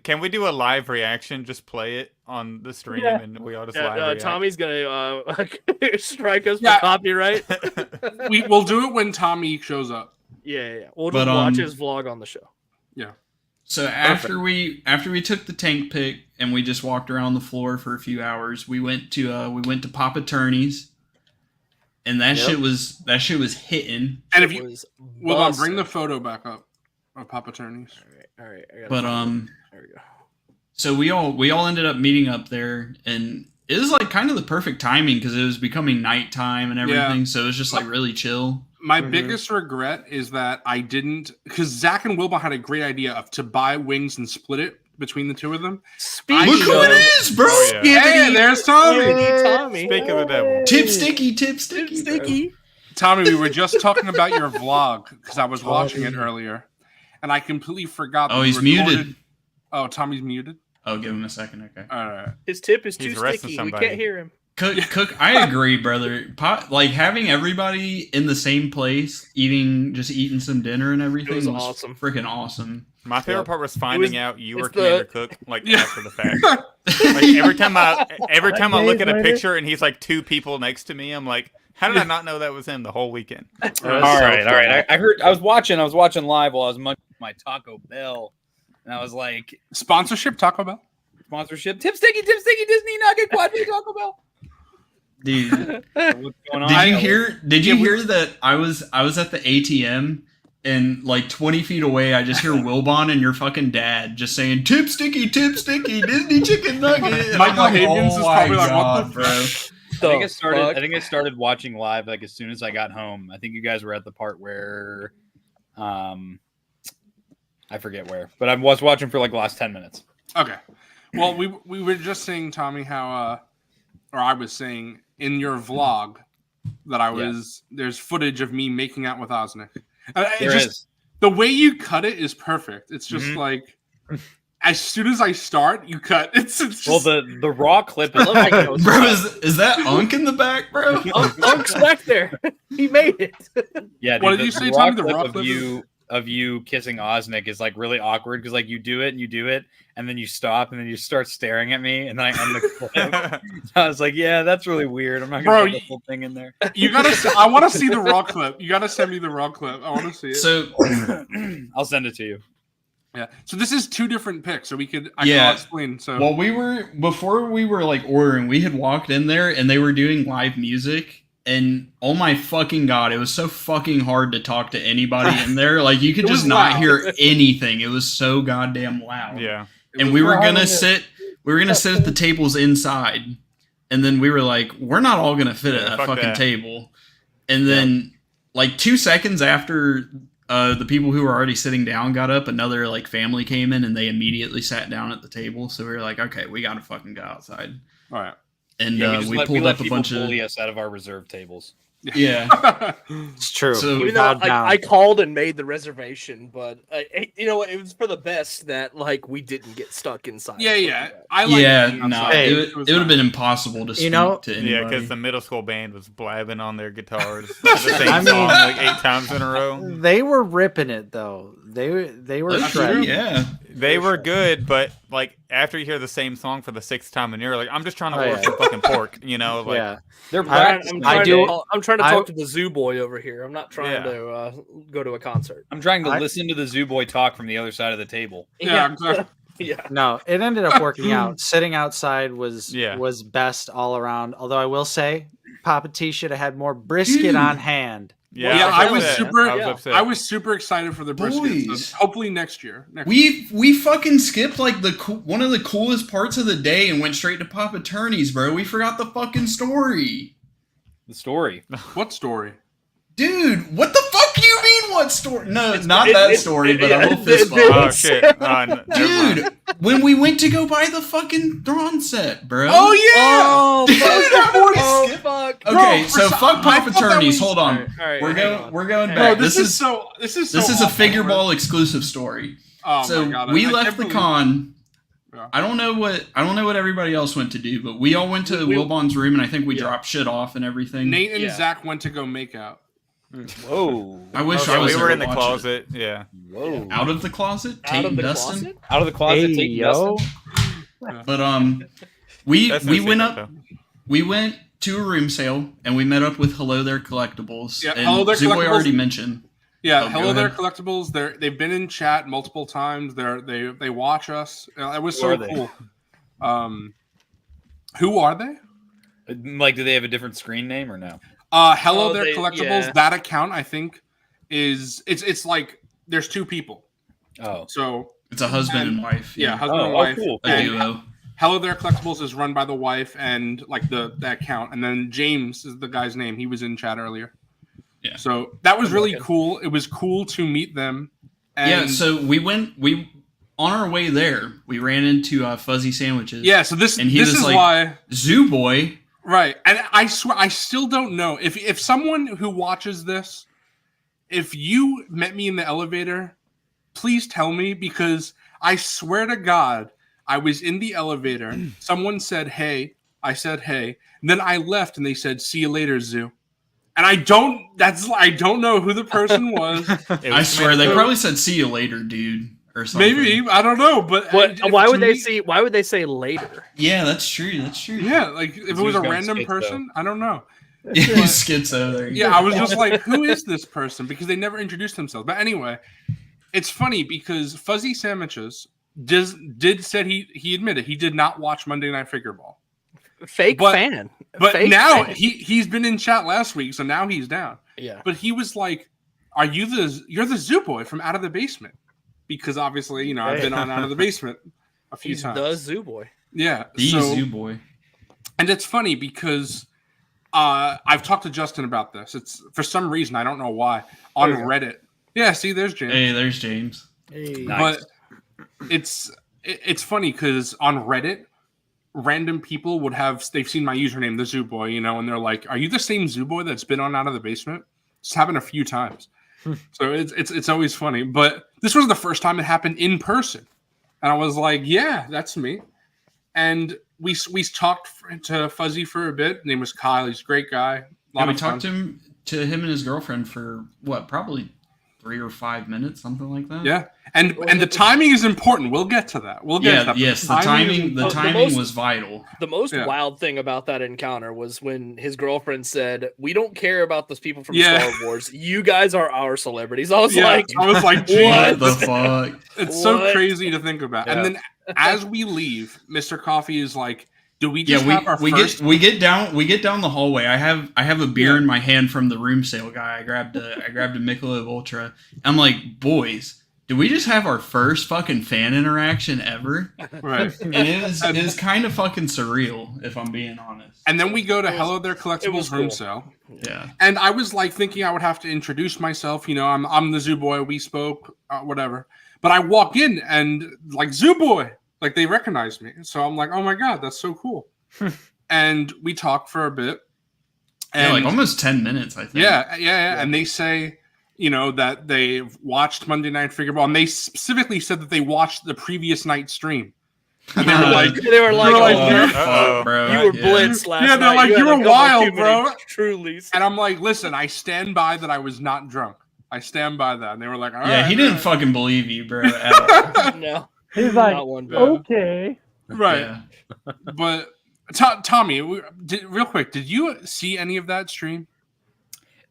[SPEAKER 4] Can we do a live reaction? Just play it on the stream, and we all just live react.
[SPEAKER 1] Tommy's gonna strike us for copyright.
[SPEAKER 6] We'll do it when Tommy shows up.
[SPEAKER 1] Yeah. We'll just watch his vlog on the show.
[SPEAKER 6] Yeah.
[SPEAKER 5] So after we took the tank pic and we just walked around the floor for a few hours, we went to Papa Turney's. And that shit was hitting.
[SPEAKER 6] And if you bring the photo back up of Papa Turney's.
[SPEAKER 1] All right.
[SPEAKER 5] But
[SPEAKER 1] there we go.
[SPEAKER 5] So we all ended up meeting up there, and it was like kind of the perfect timing because it was becoming nighttime and everything. Yeah. So it was just like really chill.
[SPEAKER 6] My biggest regret is that I didn't, because Zach and Wilbon had a great idea to buy wings and split it between the two of them.
[SPEAKER 5] Look who it is, bro!
[SPEAKER 6] Yeah, there's Tommy.
[SPEAKER 1] Tommy.
[SPEAKER 4] Speak of the devil.
[SPEAKER 5] Tip sticky.
[SPEAKER 6] Tommy, we were just talking about your vlog because I was watching it earlier, and I completely forgot.
[SPEAKER 5] Oh, he's muted.
[SPEAKER 6] Oh, Tommy's muted.
[SPEAKER 5] Oh, give him a second. Okay.
[SPEAKER 6] All right.
[SPEAKER 1] His tip is too sticky. We can't hear him.
[SPEAKER 5] Cook, I agree, brother. Like having everybody in the same place, eating some dinner and everything was awesome. Freaking awesome.
[SPEAKER 4] My favorite part was finding out you were Commander Cook, like after the fact. Like every time I look at a picture and he's like 2 people next to me, I'm like, how did I not know that was him the whole weekend?
[SPEAKER 9] All right. I was watching live while I was munching my Taco Bell, and I was like,
[SPEAKER 6] sponsorship Taco Bell,
[SPEAKER 9] sponsorship Tip Sticky Disney Nugget Quadri Taco Bell.
[SPEAKER 5] Dude,
[SPEAKER 9] what's going on?
[SPEAKER 5] Did you hear that? I was at the ATM. And like 20 feet away, I just hear Wilbon and your fucking dad just saying Tip Sticky, Disney Chicken Nugget.
[SPEAKER 6] Michael Higgins is probably like, what the
[SPEAKER 5] bro?
[SPEAKER 9] I think I started watching live like as soon as I got home. I think you guys were at the part where, I forget where, but I was watching for like the last 10 minutes.
[SPEAKER 6] Okay, well we were just saying, Tommy, how or I was saying in your vlog that there's footage of me making out with Osnick. The way you cut it is perfect. It's just like as soon as I start, you cut. It's just...
[SPEAKER 9] Well, the raw clip is like
[SPEAKER 5] bro. Is that Unk in the back, bro?
[SPEAKER 1] Unk's back there. He made it.
[SPEAKER 9] Yeah. Dude,
[SPEAKER 6] what did you say, Tommy? The raw clip
[SPEAKER 9] of you kissing Osnick is like really awkward because like you do it and then you stop and then you start staring at me and then I end the clip. I was like, yeah, that's really weird. I'm not gonna put the whole thing in there.
[SPEAKER 6] You gotta. I want to see the raw clip. You gotta send me the raw clip. I want to see it.
[SPEAKER 5] So
[SPEAKER 9] I'll send it to you.
[SPEAKER 6] Yeah. So this is 2 different picks. So I can explain. So
[SPEAKER 5] before we were like ordering, we had walked in there and they were doing live music. And oh my fucking god, it was so fucking hard to talk to anybody in there. Like you could just not hear anything. It was so goddamn loud.
[SPEAKER 4] Yeah.
[SPEAKER 5] And we were gonna sit at the tables inside. And then we were like, we're not all gonna fit at that fucking table. And then like 2 seconds after the people who were already sitting down got up, another like family came in and they immediately sat down at the table. So we were like, okay, we gotta fucking go outside.
[SPEAKER 6] All right.
[SPEAKER 5] And we pulled up a bunch of
[SPEAKER 9] us out of our reserve tables.
[SPEAKER 5] Yeah,
[SPEAKER 8] it's true.
[SPEAKER 1] So even though I called and made the reservation, but you know it was for the best that like we didn't get stuck inside.
[SPEAKER 6] Yeah.
[SPEAKER 5] It would have been impossible to speak to anybody.
[SPEAKER 4] Yeah, because the middle school band was blabbing on their guitars the same song like 8 times in a row.
[SPEAKER 8] They were ripping it though. They were shredding.
[SPEAKER 5] Yeah,
[SPEAKER 4] they were good, but like after you hear the same song for the 6th time, and you're like, I'm just trying to order some fucking pork, you know? Like,
[SPEAKER 1] they're practicing. I'm trying to talk to the Zoo Boy over here. I'm not trying to go to a concert.
[SPEAKER 9] I'm trying to listen to the Zoo Boy talk from the other side of the table.
[SPEAKER 6] Yeah.
[SPEAKER 8] No, it ended up working out. Sitting outside was best all around. Although I will say, Papa T should have had more brisket on hand.
[SPEAKER 6] Yeah, I was super excited for the brisket. So hopefully next year.
[SPEAKER 5] We fucking skipped like one of the coolest parts of the day and went straight to Papa Turney's, bro. We forgot the fucking story.
[SPEAKER 9] The story?
[SPEAKER 6] What story?
[SPEAKER 5] Dude, what the fuck do you mean what story? No, not that story, but a whole fist bump.
[SPEAKER 4] Oh shit.
[SPEAKER 5] Dude, when we went to go buy the fucking Thrawn set, bro.
[SPEAKER 6] Oh yeah!
[SPEAKER 1] Oh,
[SPEAKER 6] Dude,
[SPEAKER 1] fuck.
[SPEAKER 5] Okay,
[SPEAKER 6] bro,
[SPEAKER 5] so fuck Papa Turney's. Hold on.
[SPEAKER 1] All right,
[SPEAKER 5] we're going back.
[SPEAKER 6] Bro, this is
[SPEAKER 5] a Figureball exclusive story.
[SPEAKER 6] Oh
[SPEAKER 5] so
[SPEAKER 6] my God,
[SPEAKER 5] we left the con. Yeah. I don't know what everybody else went to do, but we all went to Wilbon's room and I think we dropped shit off and everything.
[SPEAKER 6] Nate and Zach went to go make out.
[SPEAKER 9] Whoa!
[SPEAKER 5] I wish I was.
[SPEAKER 4] We were in the closet. Yeah.
[SPEAKER 5] Whoa! Out of the closet, Tate and Dustin.
[SPEAKER 1] Closet?
[SPEAKER 9] Out of the closet, Tate and Dustin.
[SPEAKER 5] But we went up. We went to a room sale and we met up with Hello There Collectibles. Yeah, Hello There Collectibles. Boy already mentioned.
[SPEAKER 6] Yeah, Hello There Collectibles. They've been in chat multiple times. They watch us. It was so cool. Who are they?
[SPEAKER 9] Like, do they have a different screen name or no?
[SPEAKER 6] Hello There Collectibles. Yeah. That account, I think, it's like there's 2 people.
[SPEAKER 9] Oh,
[SPEAKER 6] so
[SPEAKER 5] it's a husband and wife.
[SPEAKER 6] Yeah, husband and wife.
[SPEAKER 9] Cool.
[SPEAKER 5] A duo.
[SPEAKER 6] Hello There Collectibles is run by the wife and like the account, and then James is the guy's name. He was in chat earlier.
[SPEAKER 5] Yeah.
[SPEAKER 6] So that was really cool. It was cool to meet them. And
[SPEAKER 5] yeah. So we on our way there, we ran into Fuzzy Sandwiches.
[SPEAKER 6] Yeah. So this
[SPEAKER 5] is
[SPEAKER 6] like
[SPEAKER 5] Zoo Boy.
[SPEAKER 6] Right. And I swear, I still don't know. If someone who watches this, if you met me in the elevator, please tell me, because I swear to God, I was in the elevator. Someone said, hey. I said, hey. And then I left and they said, see you later, Zoo. And I don't know who the person was.
[SPEAKER 5] I swear they probably said, see you later, dude. Or something.
[SPEAKER 6] Maybe, I don't know, but
[SPEAKER 1] why would they say later?
[SPEAKER 5] Yeah, that's true.
[SPEAKER 6] Yeah, like if it was a random person, I don't know.
[SPEAKER 5] Yeah, schizo there.
[SPEAKER 6] Yeah, I was just like, who is this person? Because they never introduced themselves. But anyway, it's funny because Fuzzy Sandwiches said he admitted he did not watch Monday Night Figureball.
[SPEAKER 1] Fake fan.
[SPEAKER 6] But
[SPEAKER 1] Fake
[SPEAKER 6] now
[SPEAKER 1] fan.
[SPEAKER 6] he's been in chat last week, so now he's down.
[SPEAKER 1] Yeah.
[SPEAKER 6] But he was like, you're the Zoo Boy from Out of the Basement. Because obviously, I've been on Out of the Basement a few times.
[SPEAKER 1] The Zoo Boy.
[SPEAKER 6] Yeah.
[SPEAKER 5] The Zoo Boy.
[SPEAKER 6] And it's funny because I've talked to Justin about this. It's for some reason, I don't know why, on Reddit. Yeah, see, there's James.
[SPEAKER 5] Hey, there's James.
[SPEAKER 1] Hey.
[SPEAKER 6] Nice. But it's funny because on Reddit, random people they've seen my username, the Zoo Boy, and they're like, are you the same Zoo Boy that's been on Out of the Basement? It's happened a few times. So it's always funny. But this was the first time it happened in person. And I was like, yeah, that's me. And we talked to Fuzzy for a bit. His name was Kyle. He's a great guy.
[SPEAKER 5] We talked to him and his girlfriend for probably 3 or 5 minutes, something like that.
[SPEAKER 6] Yeah. And the timing is important. We'll get to that.
[SPEAKER 5] Yes, the timing was vital.
[SPEAKER 1] The most wild thing about that encounter was when his girlfriend said, "We don't care about those people from Star Wars. You guys are our celebrities." I was like,
[SPEAKER 6] what
[SPEAKER 5] the fuck?
[SPEAKER 6] It's so crazy to think about. Yeah. And then as we leave, MrCawfee is like, do we just have our first...
[SPEAKER 5] we get down the hallway. I have a beer in my hand from the room sale guy. I grabbed a Michelob Ultra. I'm like, boys, do we just have our first fucking fan interaction ever?
[SPEAKER 6] Right.
[SPEAKER 5] And it was kind of fucking surreal, if I'm being honest.
[SPEAKER 6] And then we go to Hello There Collectibles room sale.
[SPEAKER 5] Yeah.
[SPEAKER 6] And I was like thinking I would have to introduce myself. I'm the Zoo Boy. We spoke, whatever. But I walk in and like, Zoo Boy. Like, they recognized me. So I'm like, oh my God, that's so cool. And we talked for a bit. And
[SPEAKER 5] like almost 10 minutes, I think.
[SPEAKER 6] Yeah. And they say, that they watched Monday Night Figureball. And they specifically said that they watched the previous night stream. And they were like,
[SPEAKER 5] bro.
[SPEAKER 1] You were blitzed last night.
[SPEAKER 6] Yeah, they're like, you were wild, bro.
[SPEAKER 1] Truly.
[SPEAKER 6] And I'm like, listen, I stand by that I was not drunk. I stand by that. And they were like, all right.
[SPEAKER 5] He didn't fucking believe you, bro.
[SPEAKER 1] No.
[SPEAKER 7] He's like, okay.
[SPEAKER 6] Right. Yeah. But Tommy, real quick, did you see any of that stream?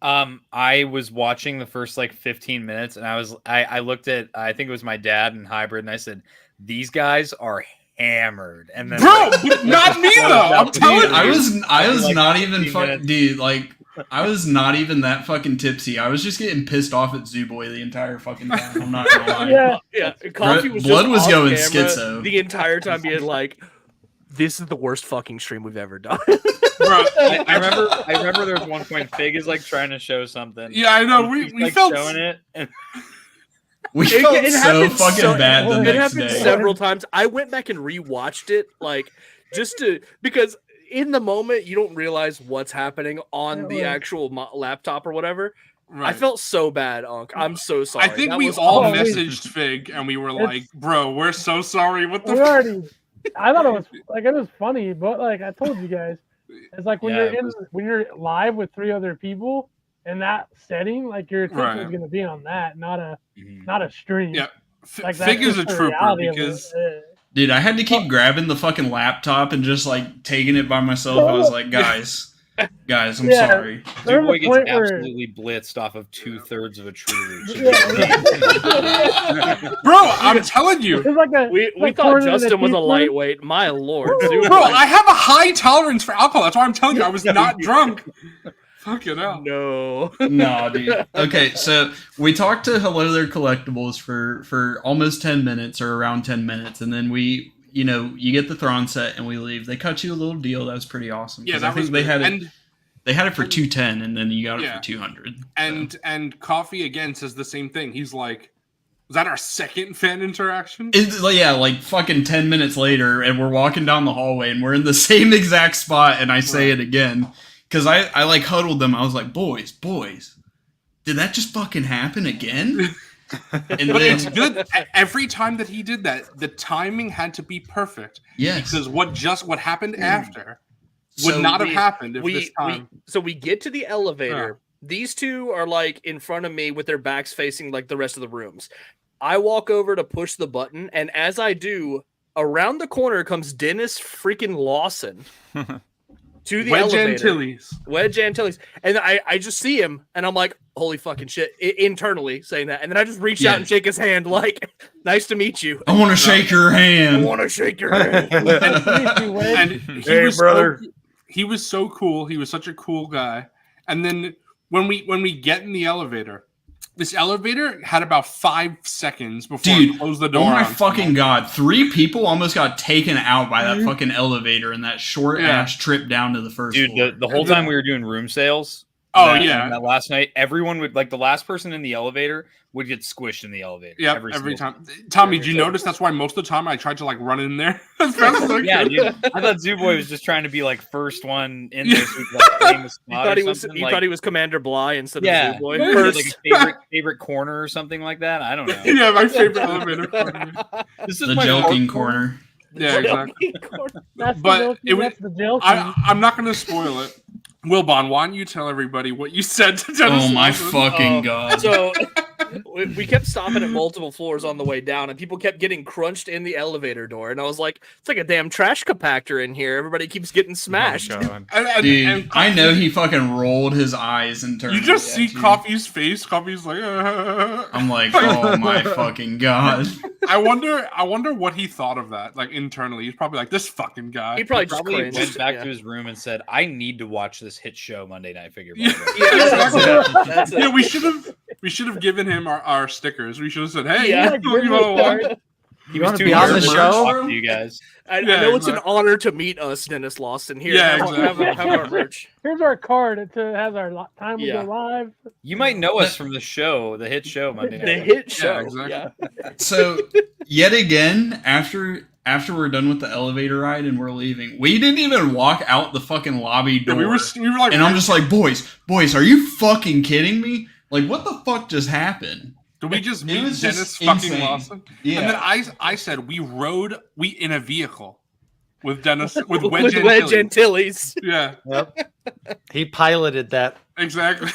[SPEAKER 9] I was watching the first 15 minutes and I looked at, I think it was my dad and Hybrid, and I said, these guys are hammered. And then
[SPEAKER 6] but not me though. I'm telling you.
[SPEAKER 5] I was not even fucking, dude, I was not even that fucking tipsy. I was just getting pissed off at Zoo Boy the entire fucking time. I'm not gonna lie.
[SPEAKER 1] Yeah. Coffee was
[SPEAKER 5] blood was going
[SPEAKER 1] schizo the entire time, being like, "This is the worst fucking stream we've ever done."
[SPEAKER 9] Bro, I remember there was one point Fig is trying to show something.
[SPEAKER 6] Yeah, I know. We felt
[SPEAKER 9] showing it. And...
[SPEAKER 5] We felt so fucking bad the next day.
[SPEAKER 1] It happened several times. I went back and rewatched it, because. In the moment, you don't realize what's happening on the actual laptop or whatever. Right. I felt so bad, Unc. I'm so sorry.
[SPEAKER 6] I think we all messaged Fig and we were like, "Bro, we're so sorry." What the?
[SPEAKER 7] I thought it was funny, but I told you guys, it's like when when you're live with 3 other people in that setting, your attention is going to be on that, not a stream.
[SPEAKER 6] Yeah, Fig is a trooper because.
[SPEAKER 5] Dude, I had to keep grabbing the fucking laptop and just taking it by myself. I was like, guys, I'm sorry.
[SPEAKER 9] Dude, boy gets absolutely blitzed off of 2/3 of a tree reach.
[SPEAKER 6] Bro, I'm telling you.
[SPEAKER 1] We thought Justin was a lightweight. My lord.
[SPEAKER 6] Bro, I have a high tolerance for alcohol. That's why I'm telling you I was not drunk. Fucking hell.
[SPEAKER 1] No,
[SPEAKER 5] dude. Okay, so we talked to Hello There Collectibles for almost 10 minutes or around 10 minutes, and then you get the Thrawn set and we leave. They cut you a little deal. That was pretty awesome.
[SPEAKER 6] Yeah,
[SPEAKER 5] I think they had it. They had it for $210, and then you got it for $200.
[SPEAKER 6] And Coffee again says the same thing. He's like, Was that our second fan interaction?
[SPEAKER 5] Like fucking 10 minutes later, and we're walking down the hallway, and we're in the same exact spot, and I say it again. Because I like huddled them. I was like, boys, did that just fucking happen again?
[SPEAKER 6] But it's good. Every time that he did that, the timing had to be perfect.
[SPEAKER 5] Yes.
[SPEAKER 6] Because what happened after would not have happened if this time.
[SPEAKER 1] So we get to the elevator. These two are like in front of me with their backs facing like the rest of the rooms. I walk over to push the button, and as I do, around the corner comes Dennis freaking Lawson to the elevator. Wedge Antilles. And I just see him, and I'm like, holy fucking shit, internally saying that. And then I just reach out and shake his hand like, nice to meet you.
[SPEAKER 5] I want to shake your hand.
[SPEAKER 1] I want to shake your hand.
[SPEAKER 6] Hey, brother. He was so cool. He was such a cool guy. And then when we get in the elevator, this elevator had about 5 seconds before it closed the door.
[SPEAKER 5] Oh my fucking god. 3 people almost got taken out by that fucking elevator in that short ass trip down to the first floor.
[SPEAKER 9] Dude, the whole time we were doing room sales. That last night, everyone would, like, the last person in the elevator would get squished in the elevator.
[SPEAKER 6] Yeah, every time. Tommy, did you notice that's why most of the time I tried to like run in there as fast as I could?
[SPEAKER 9] Dude. I thought Zooboy was just trying to be like first one in there. So like, famous
[SPEAKER 1] you thought he was Commander Bly instead of Zooboy.
[SPEAKER 9] First. Like a favorite corner or something like that. I don't know.
[SPEAKER 6] Yeah, my favorite elevator corner.
[SPEAKER 5] This is the joking corner.
[SPEAKER 6] Yeah, exactly. But I'm not going to spoil it. Wilbon, why don't you tell everybody what you said to Dennis?
[SPEAKER 5] Oh my fucking god!
[SPEAKER 1] So we kept stopping at multiple floors on the way down, and people kept getting crunched in the elevator door. And I was like, "It's like a damn trash compactor in here. Everybody keeps getting smashed."
[SPEAKER 5] Oh, Dude, I know he fucking rolled his eyes and turned.
[SPEAKER 6] You just see Coffee's face. Coffee's like, I'm
[SPEAKER 5] like, oh my fucking god!
[SPEAKER 6] I wonder what he thought of that. Like internally, he's probably like, this fucking guy.
[SPEAKER 1] He probably
[SPEAKER 9] went back to his room and said, "I need to watch this hit show Monday Night Figureball."
[SPEAKER 6] Yeah, we should have given him our stickers. We should have said, "Hey,
[SPEAKER 9] he was too
[SPEAKER 8] on the show."
[SPEAKER 9] To you guys,
[SPEAKER 1] I know it's an honor to meet us, Dennis Lawson. Here, have our merch.
[SPEAKER 7] Here's our card. It has our time we go live.
[SPEAKER 9] You might know us from the show, the hit show Monday Night.
[SPEAKER 1] The hit show.
[SPEAKER 6] Exactly.
[SPEAKER 5] So yet again, after we're done with the elevator ride and we're leaving, we didn't even walk out the fucking lobby door.
[SPEAKER 6] We were like,
[SPEAKER 5] and I'm just like, boys, are you fucking kidding me? Like, what the fuck just happened?
[SPEAKER 6] Did we just meet Dennis fucking Lawson? Yeah. And then I said we in a vehicle with Dennis with Wedge
[SPEAKER 1] Antilles.
[SPEAKER 6] Yeah.
[SPEAKER 8] Yep. He piloted that.
[SPEAKER 6] Exactly.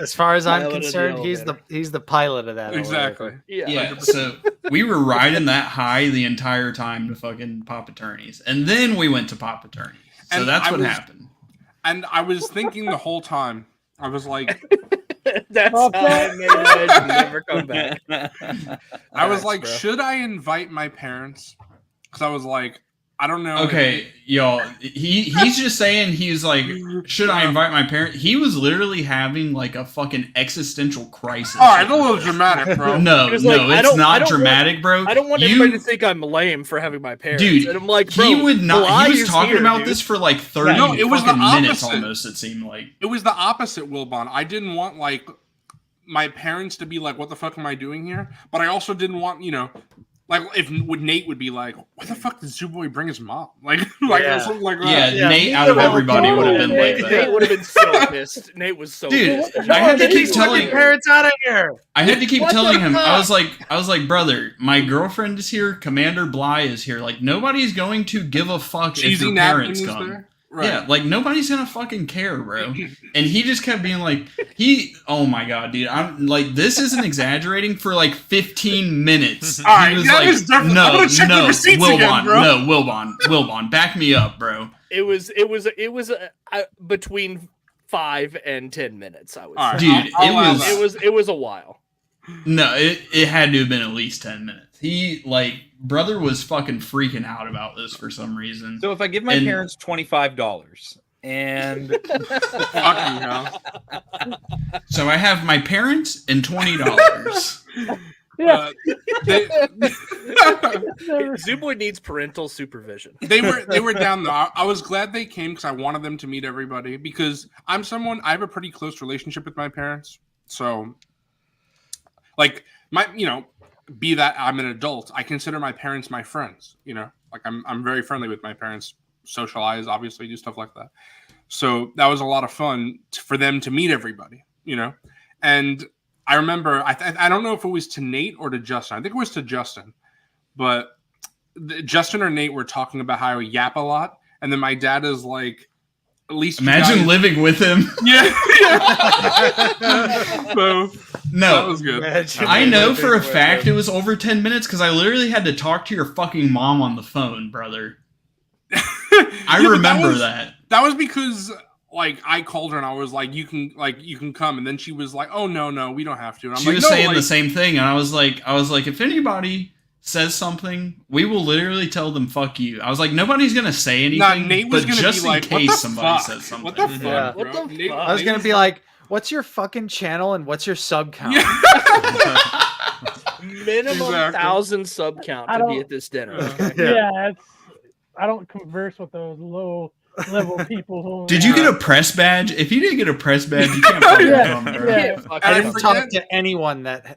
[SPEAKER 8] As far as I'm concerned, he's the pilot of that.
[SPEAKER 6] Exactly.
[SPEAKER 5] Yeah. So we were riding that high the entire time to fucking Pop Attorneys, and then we went to Pop Attorneys. So and that's what happened.
[SPEAKER 6] And I was thinking the whole time, I was like,
[SPEAKER 1] that's how I made Wedge never come back.
[SPEAKER 6] I was like, should I invite my parents? Because I was like, I don't know.
[SPEAKER 5] Okay, y'all. He's just saying, he's like, should I invite my parents? He was literally having like a fucking existential crisis.
[SPEAKER 6] All right, a little dramatic, bro.
[SPEAKER 5] No, it's not dramatic, bro.
[SPEAKER 1] I don't want anybody to think I'm lame for having my parents.
[SPEAKER 5] Dude,
[SPEAKER 1] and I'm like, bro,
[SPEAKER 5] he would not. He was talking about
[SPEAKER 1] dude.
[SPEAKER 5] this for like 30 minutes almost, it seemed like.
[SPEAKER 6] It was the opposite, Wilbon. I didn't want like my parents to be like, what the fuck am I doing here? But I also didn't want, like if Nate would be like, "Why the fuck did Zooboy bring his mom?" Something like that.
[SPEAKER 5] Yeah, Nate out of everybody would have been like that.
[SPEAKER 1] Nate would have been so pissed. Nate was so pissed.
[SPEAKER 5] I had to keep telling
[SPEAKER 8] parents out of here.
[SPEAKER 5] I had to keep telling him. I was like, brother, my girlfriend is here. Commander Bly is here. Like nobody's going to give a fuck if your parents come. There? Right. Yeah, like nobody's gonna fucking care, bro. And he just kept being like, oh my god, dude, I'm like, this isn't exaggerating. For like 15 minutes,
[SPEAKER 6] he was like, no,
[SPEAKER 5] Wilbon, back me up, bro.
[SPEAKER 1] It was between 5 and 10 minutes. I would say,
[SPEAKER 5] dude,
[SPEAKER 1] it was a while.
[SPEAKER 5] No, it had to have been at least 10 minutes. He brother was fucking freaking out about this for some reason.
[SPEAKER 9] So if I give my parents $25 and
[SPEAKER 5] so I have my parents and $20.
[SPEAKER 1] Zooboy needs parental supervision.
[SPEAKER 6] They were down there. I was glad they came because I wanted them to meet everybody because I have a pretty close relationship with my parents. So Like be that I'm an adult, I consider my parents my friends. Like I'm very friendly with my parents. Socialize, obviously, do stuff like that. So that was a lot of fun for them to meet everybody. And I remember I don't know if it was to Nate or to Justin. I think it was to Justin, but Justin or Nate were talking about how I yap a lot, and then my dad is like, at least
[SPEAKER 5] imagine living with him.
[SPEAKER 6] Yeah. So
[SPEAKER 5] no,
[SPEAKER 6] that was good.
[SPEAKER 5] I know for a fact it was over 10 minutes because I literally had to talk to your fucking mom on the phone, brother. I remember that.
[SPEAKER 6] That was because I called her and I was like, you can come, and then she was like, oh no, we don't have to. And I'm
[SPEAKER 5] she was saying the same thing, and I was like, if anybody says something, we will literally tell them fuck you. I was like, nobody's gonna say anything,
[SPEAKER 6] Nate was
[SPEAKER 5] but
[SPEAKER 6] gonna
[SPEAKER 5] just
[SPEAKER 6] be like,
[SPEAKER 5] in case somebody says something.
[SPEAKER 6] What the fuck?
[SPEAKER 8] Yeah.
[SPEAKER 6] What the fuck?
[SPEAKER 8] I was gonna be like, what's your fucking channel and what's your sub count?
[SPEAKER 1] Minimum 1,000 sub count to be at this dinner. Okay?
[SPEAKER 7] Yeah, I don't converse with those low level people.
[SPEAKER 5] Did you get a press badge? If you didn't get a press badge, you can't fucking come, bro.
[SPEAKER 7] Yeah.
[SPEAKER 8] I didn't talk to anyone that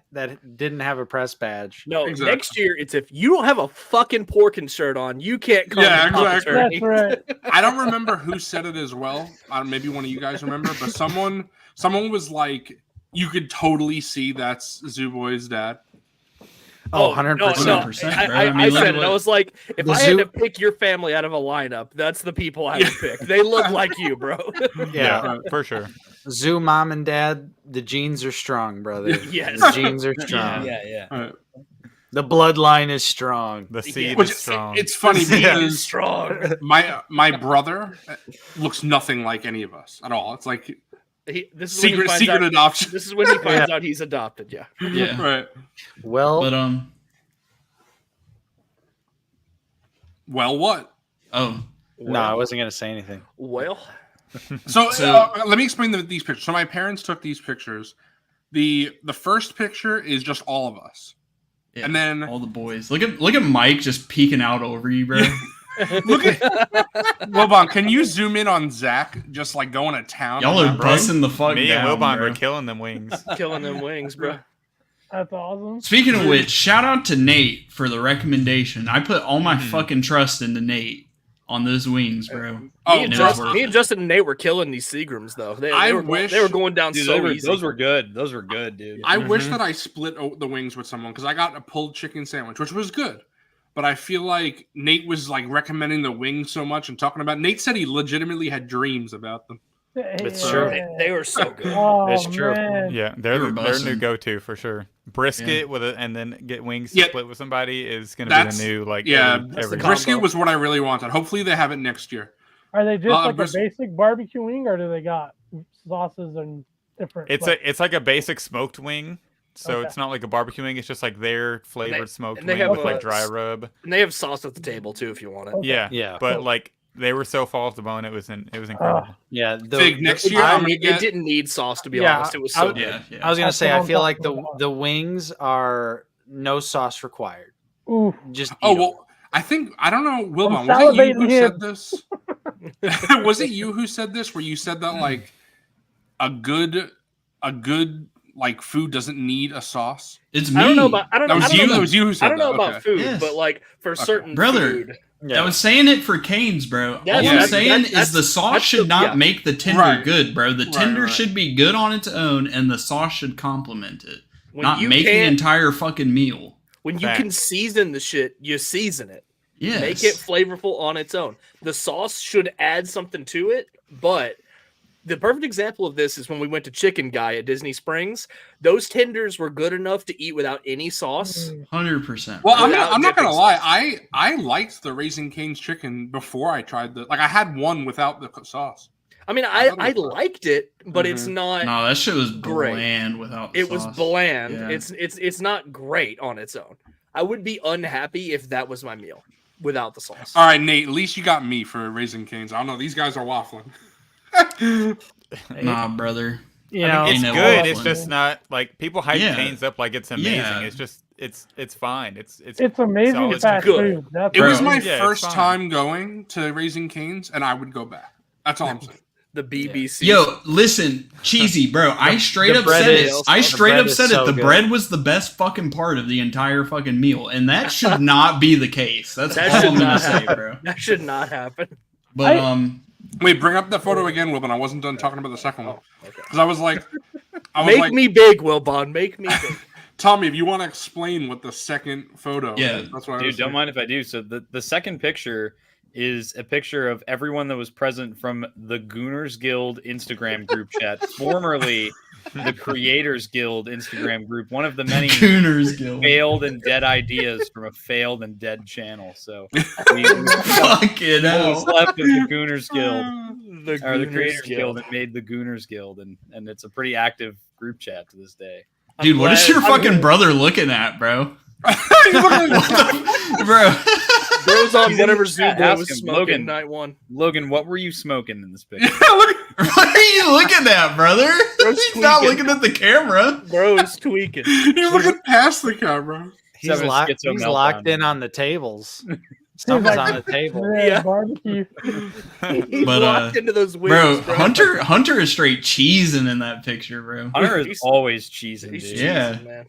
[SPEAKER 8] didn't have a press badge.
[SPEAKER 1] No, next year it's if you don't have a fucking Porkin shirt on, you can't come.
[SPEAKER 6] Yeah, exactly.
[SPEAKER 7] That's right.
[SPEAKER 6] I don't remember who said it as well. Maybe one of you guys remember, but someone was like, you could totally see that's Zooboy's dad.
[SPEAKER 8] Oh, 100%.
[SPEAKER 1] No, I said it. I was like, if I had to pick your family out of a lineup, that's the people I would pick. They look like you, bro.
[SPEAKER 4] Yeah, for sure.
[SPEAKER 8] Zoo mom and dad, the genes are strong, brother.
[SPEAKER 1] Yes.
[SPEAKER 8] The genes are strong.
[SPEAKER 1] Yeah.
[SPEAKER 8] The bloodline is strong.
[SPEAKER 4] The seed is strong.
[SPEAKER 6] It's funny because
[SPEAKER 1] strong.
[SPEAKER 6] My brother looks nothing like any of us at all. It's like secret adoption.
[SPEAKER 1] This is when he finds out he's adopted. Yeah.
[SPEAKER 5] Yeah.
[SPEAKER 6] Right.
[SPEAKER 8] Well,
[SPEAKER 5] but
[SPEAKER 6] Well, what?
[SPEAKER 5] Oh.
[SPEAKER 8] No, I wasn't gonna say anything.
[SPEAKER 1] Well.
[SPEAKER 6] So let me explain these pictures. So my parents took these pictures. The first picture is just all of us.
[SPEAKER 5] Yeah,
[SPEAKER 6] and then
[SPEAKER 5] all the boys. Look at Mike just peeking out over you, bro.
[SPEAKER 6] Look at Wilbon. Can you zoom in on Zach just going to town?
[SPEAKER 5] Y'all are busting the fuck
[SPEAKER 4] Me
[SPEAKER 5] down,
[SPEAKER 4] and Wilbon
[SPEAKER 5] bro.
[SPEAKER 4] were killing them wings.
[SPEAKER 1] Killing them wings, bro.
[SPEAKER 7] That's awesome.
[SPEAKER 5] Speaking of which, shout out to Nate for the recommendation. I put all my fucking trust into Nate on those wings, bro.
[SPEAKER 1] Me and Justin and Nate were killing these Seagrams, though. They were going down so easy.
[SPEAKER 9] Those were good. Those were good, dude.
[SPEAKER 6] I wish that I split the wings with someone because I got a pulled chicken sandwich, which was good. But I feel like Nate was recommending the wings so much and talking about. Nate said he legitimately had dreams about them.
[SPEAKER 8] It's true.
[SPEAKER 1] They were so good.
[SPEAKER 7] Oh,
[SPEAKER 8] it's true.
[SPEAKER 7] Man.
[SPEAKER 4] Yeah, they're new go-to for sure. Brisket and then get wings split with somebody is going to be the new every
[SPEAKER 6] brisket was what I really wanted. Hopefully they have it next year.
[SPEAKER 7] Are they just a basic barbecue wing, or do they got sauces and different?
[SPEAKER 4] It's like a basic smoked wing. So it's not like a barbecue wing. It's just their flavored smoked wing with dry rub.
[SPEAKER 1] And they have sauce at the table too, if you want it.
[SPEAKER 4] Okay. Yeah. But they were so fall off the bone. It was incredible.
[SPEAKER 8] Yeah.
[SPEAKER 6] Next year,
[SPEAKER 1] it didn't need sauce to be honest. It was so good.
[SPEAKER 8] I was gonna say I feel like the wings are no sauce required.
[SPEAKER 7] Ooh.
[SPEAKER 8] Just
[SPEAKER 6] I don't know, Wilbon. Was it you who said this? Was it you who said this? Where you said that a good food doesn't need a sauce?
[SPEAKER 5] It's me.
[SPEAKER 1] I don't know about.
[SPEAKER 6] That was you who said that.
[SPEAKER 1] I don't know about food, but for certain food.
[SPEAKER 5] Yeah. I was saying it for Canes, bro. All I'm saying is the sauce should not make the tender good, bro. The tender should be good on its own, and the sauce should complement it, not make the entire fucking meal.
[SPEAKER 1] When you can season the shit, you season it.
[SPEAKER 5] Yes.
[SPEAKER 1] Make it flavorful on its own. The sauce should add something to it, but the perfect example of this is when we went to Chicken Guy at Disney Springs. Those tenders were good enough to eat without any sauce.
[SPEAKER 5] 100%.
[SPEAKER 6] Well, I'm not gonna lie. I liked the Raising Cane's chicken before I tried the. I had one without the sauce.
[SPEAKER 1] I mean, I liked it, but it's not.
[SPEAKER 5] No, that shit was
[SPEAKER 1] great.
[SPEAKER 5] Bland without. The
[SPEAKER 1] it
[SPEAKER 5] sauce.
[SPEAKER 1] was bland.
[SPEAKER 5] Yeah.
[SPEAKER 1] It's not great on its own. I would be unhappy if that was my meal without the sauce.
[SPEAKER 6] All right, Nate. At least you got me for Raising Cane's. I don't know. These guys are waffling.
[SPEAKER 5] Nah, brother.
[SPEAKER 4] It's good. It's just not people hype Cane's up like it's amazing. Yeah. It's just it's fine. It's
[SPEAKER 7] amazing.
[SPEAKER 1] It's good.
[SPEAKER 6] It was my first time going to Raising Cane's, and I would go back. That's all I'm saying.
[SPEAKER 1] The BBC.
[SPEAKER 5] Yo, listen, cheesy, bro. I straight up said it. I straight up said it. The bread was the best fucking part of the entire fucking meal, and that should not be the case. That's all I'm gonna say, bro.
[SPEAKER 1] That should not happen.
[SPEAKER 5] But
[SPEAKER 6] wait, bring up the photo again, Wilbon. I wasn't done talking about the second one because I was like,
[SPEAKER 1] make me big, Wilbon. Make me big.
[SPEAKER 6] Tommy, if you want to explain what the second photo is, that's what I was
[SPEAKER 9] don't mind if I do. So the second picture is a picture of everyone that was present from the Gooners Guild Instagram group chat, formerly the Creators Guild Instagram group, one of the many
[SPEAKER 5] Gooners Guild
[SPEAKER 9] failed and dead ideas from a failed and dead channel. So we
[SPEAKER 5] fuck it out.
[SPEAKER 9] left of the Gooners Guild, the Creators Guild, and made the Gooners Guild, and it's a pretty active group chat to this day.
[SPEAKER 5] Dude, what is your fucking brother looking at, bro? Bro.
[SPEAKER 1] Bro's on whatever Zubor was smoking
[SPEAKER 9] Logan,
[SPEAKER 1] night one.
[SPEAKER 9] Logan, what were you smoking in this picture?
[SPEAKER 5] What are you looking at, brother? He's not looking at the camera.
[SPEAKER 1] Bro is tweaking.
[SPEAKER 6] He's looking past the camera.
[SPEAKER 8] He's locked in on the tables. Someone's on the table.
[SPEAKER 7] Yeah, barbecue.
[SPEAKER 1] He's locked into those wings,
[SPEAKER 5] bro. Hunter is straight cheesing in that picture, bro.
[SPEAKER 9] Hunter is always cheesing, dude.
[SPEAKER 5] Yeah.
[SPEAKER 1] Man.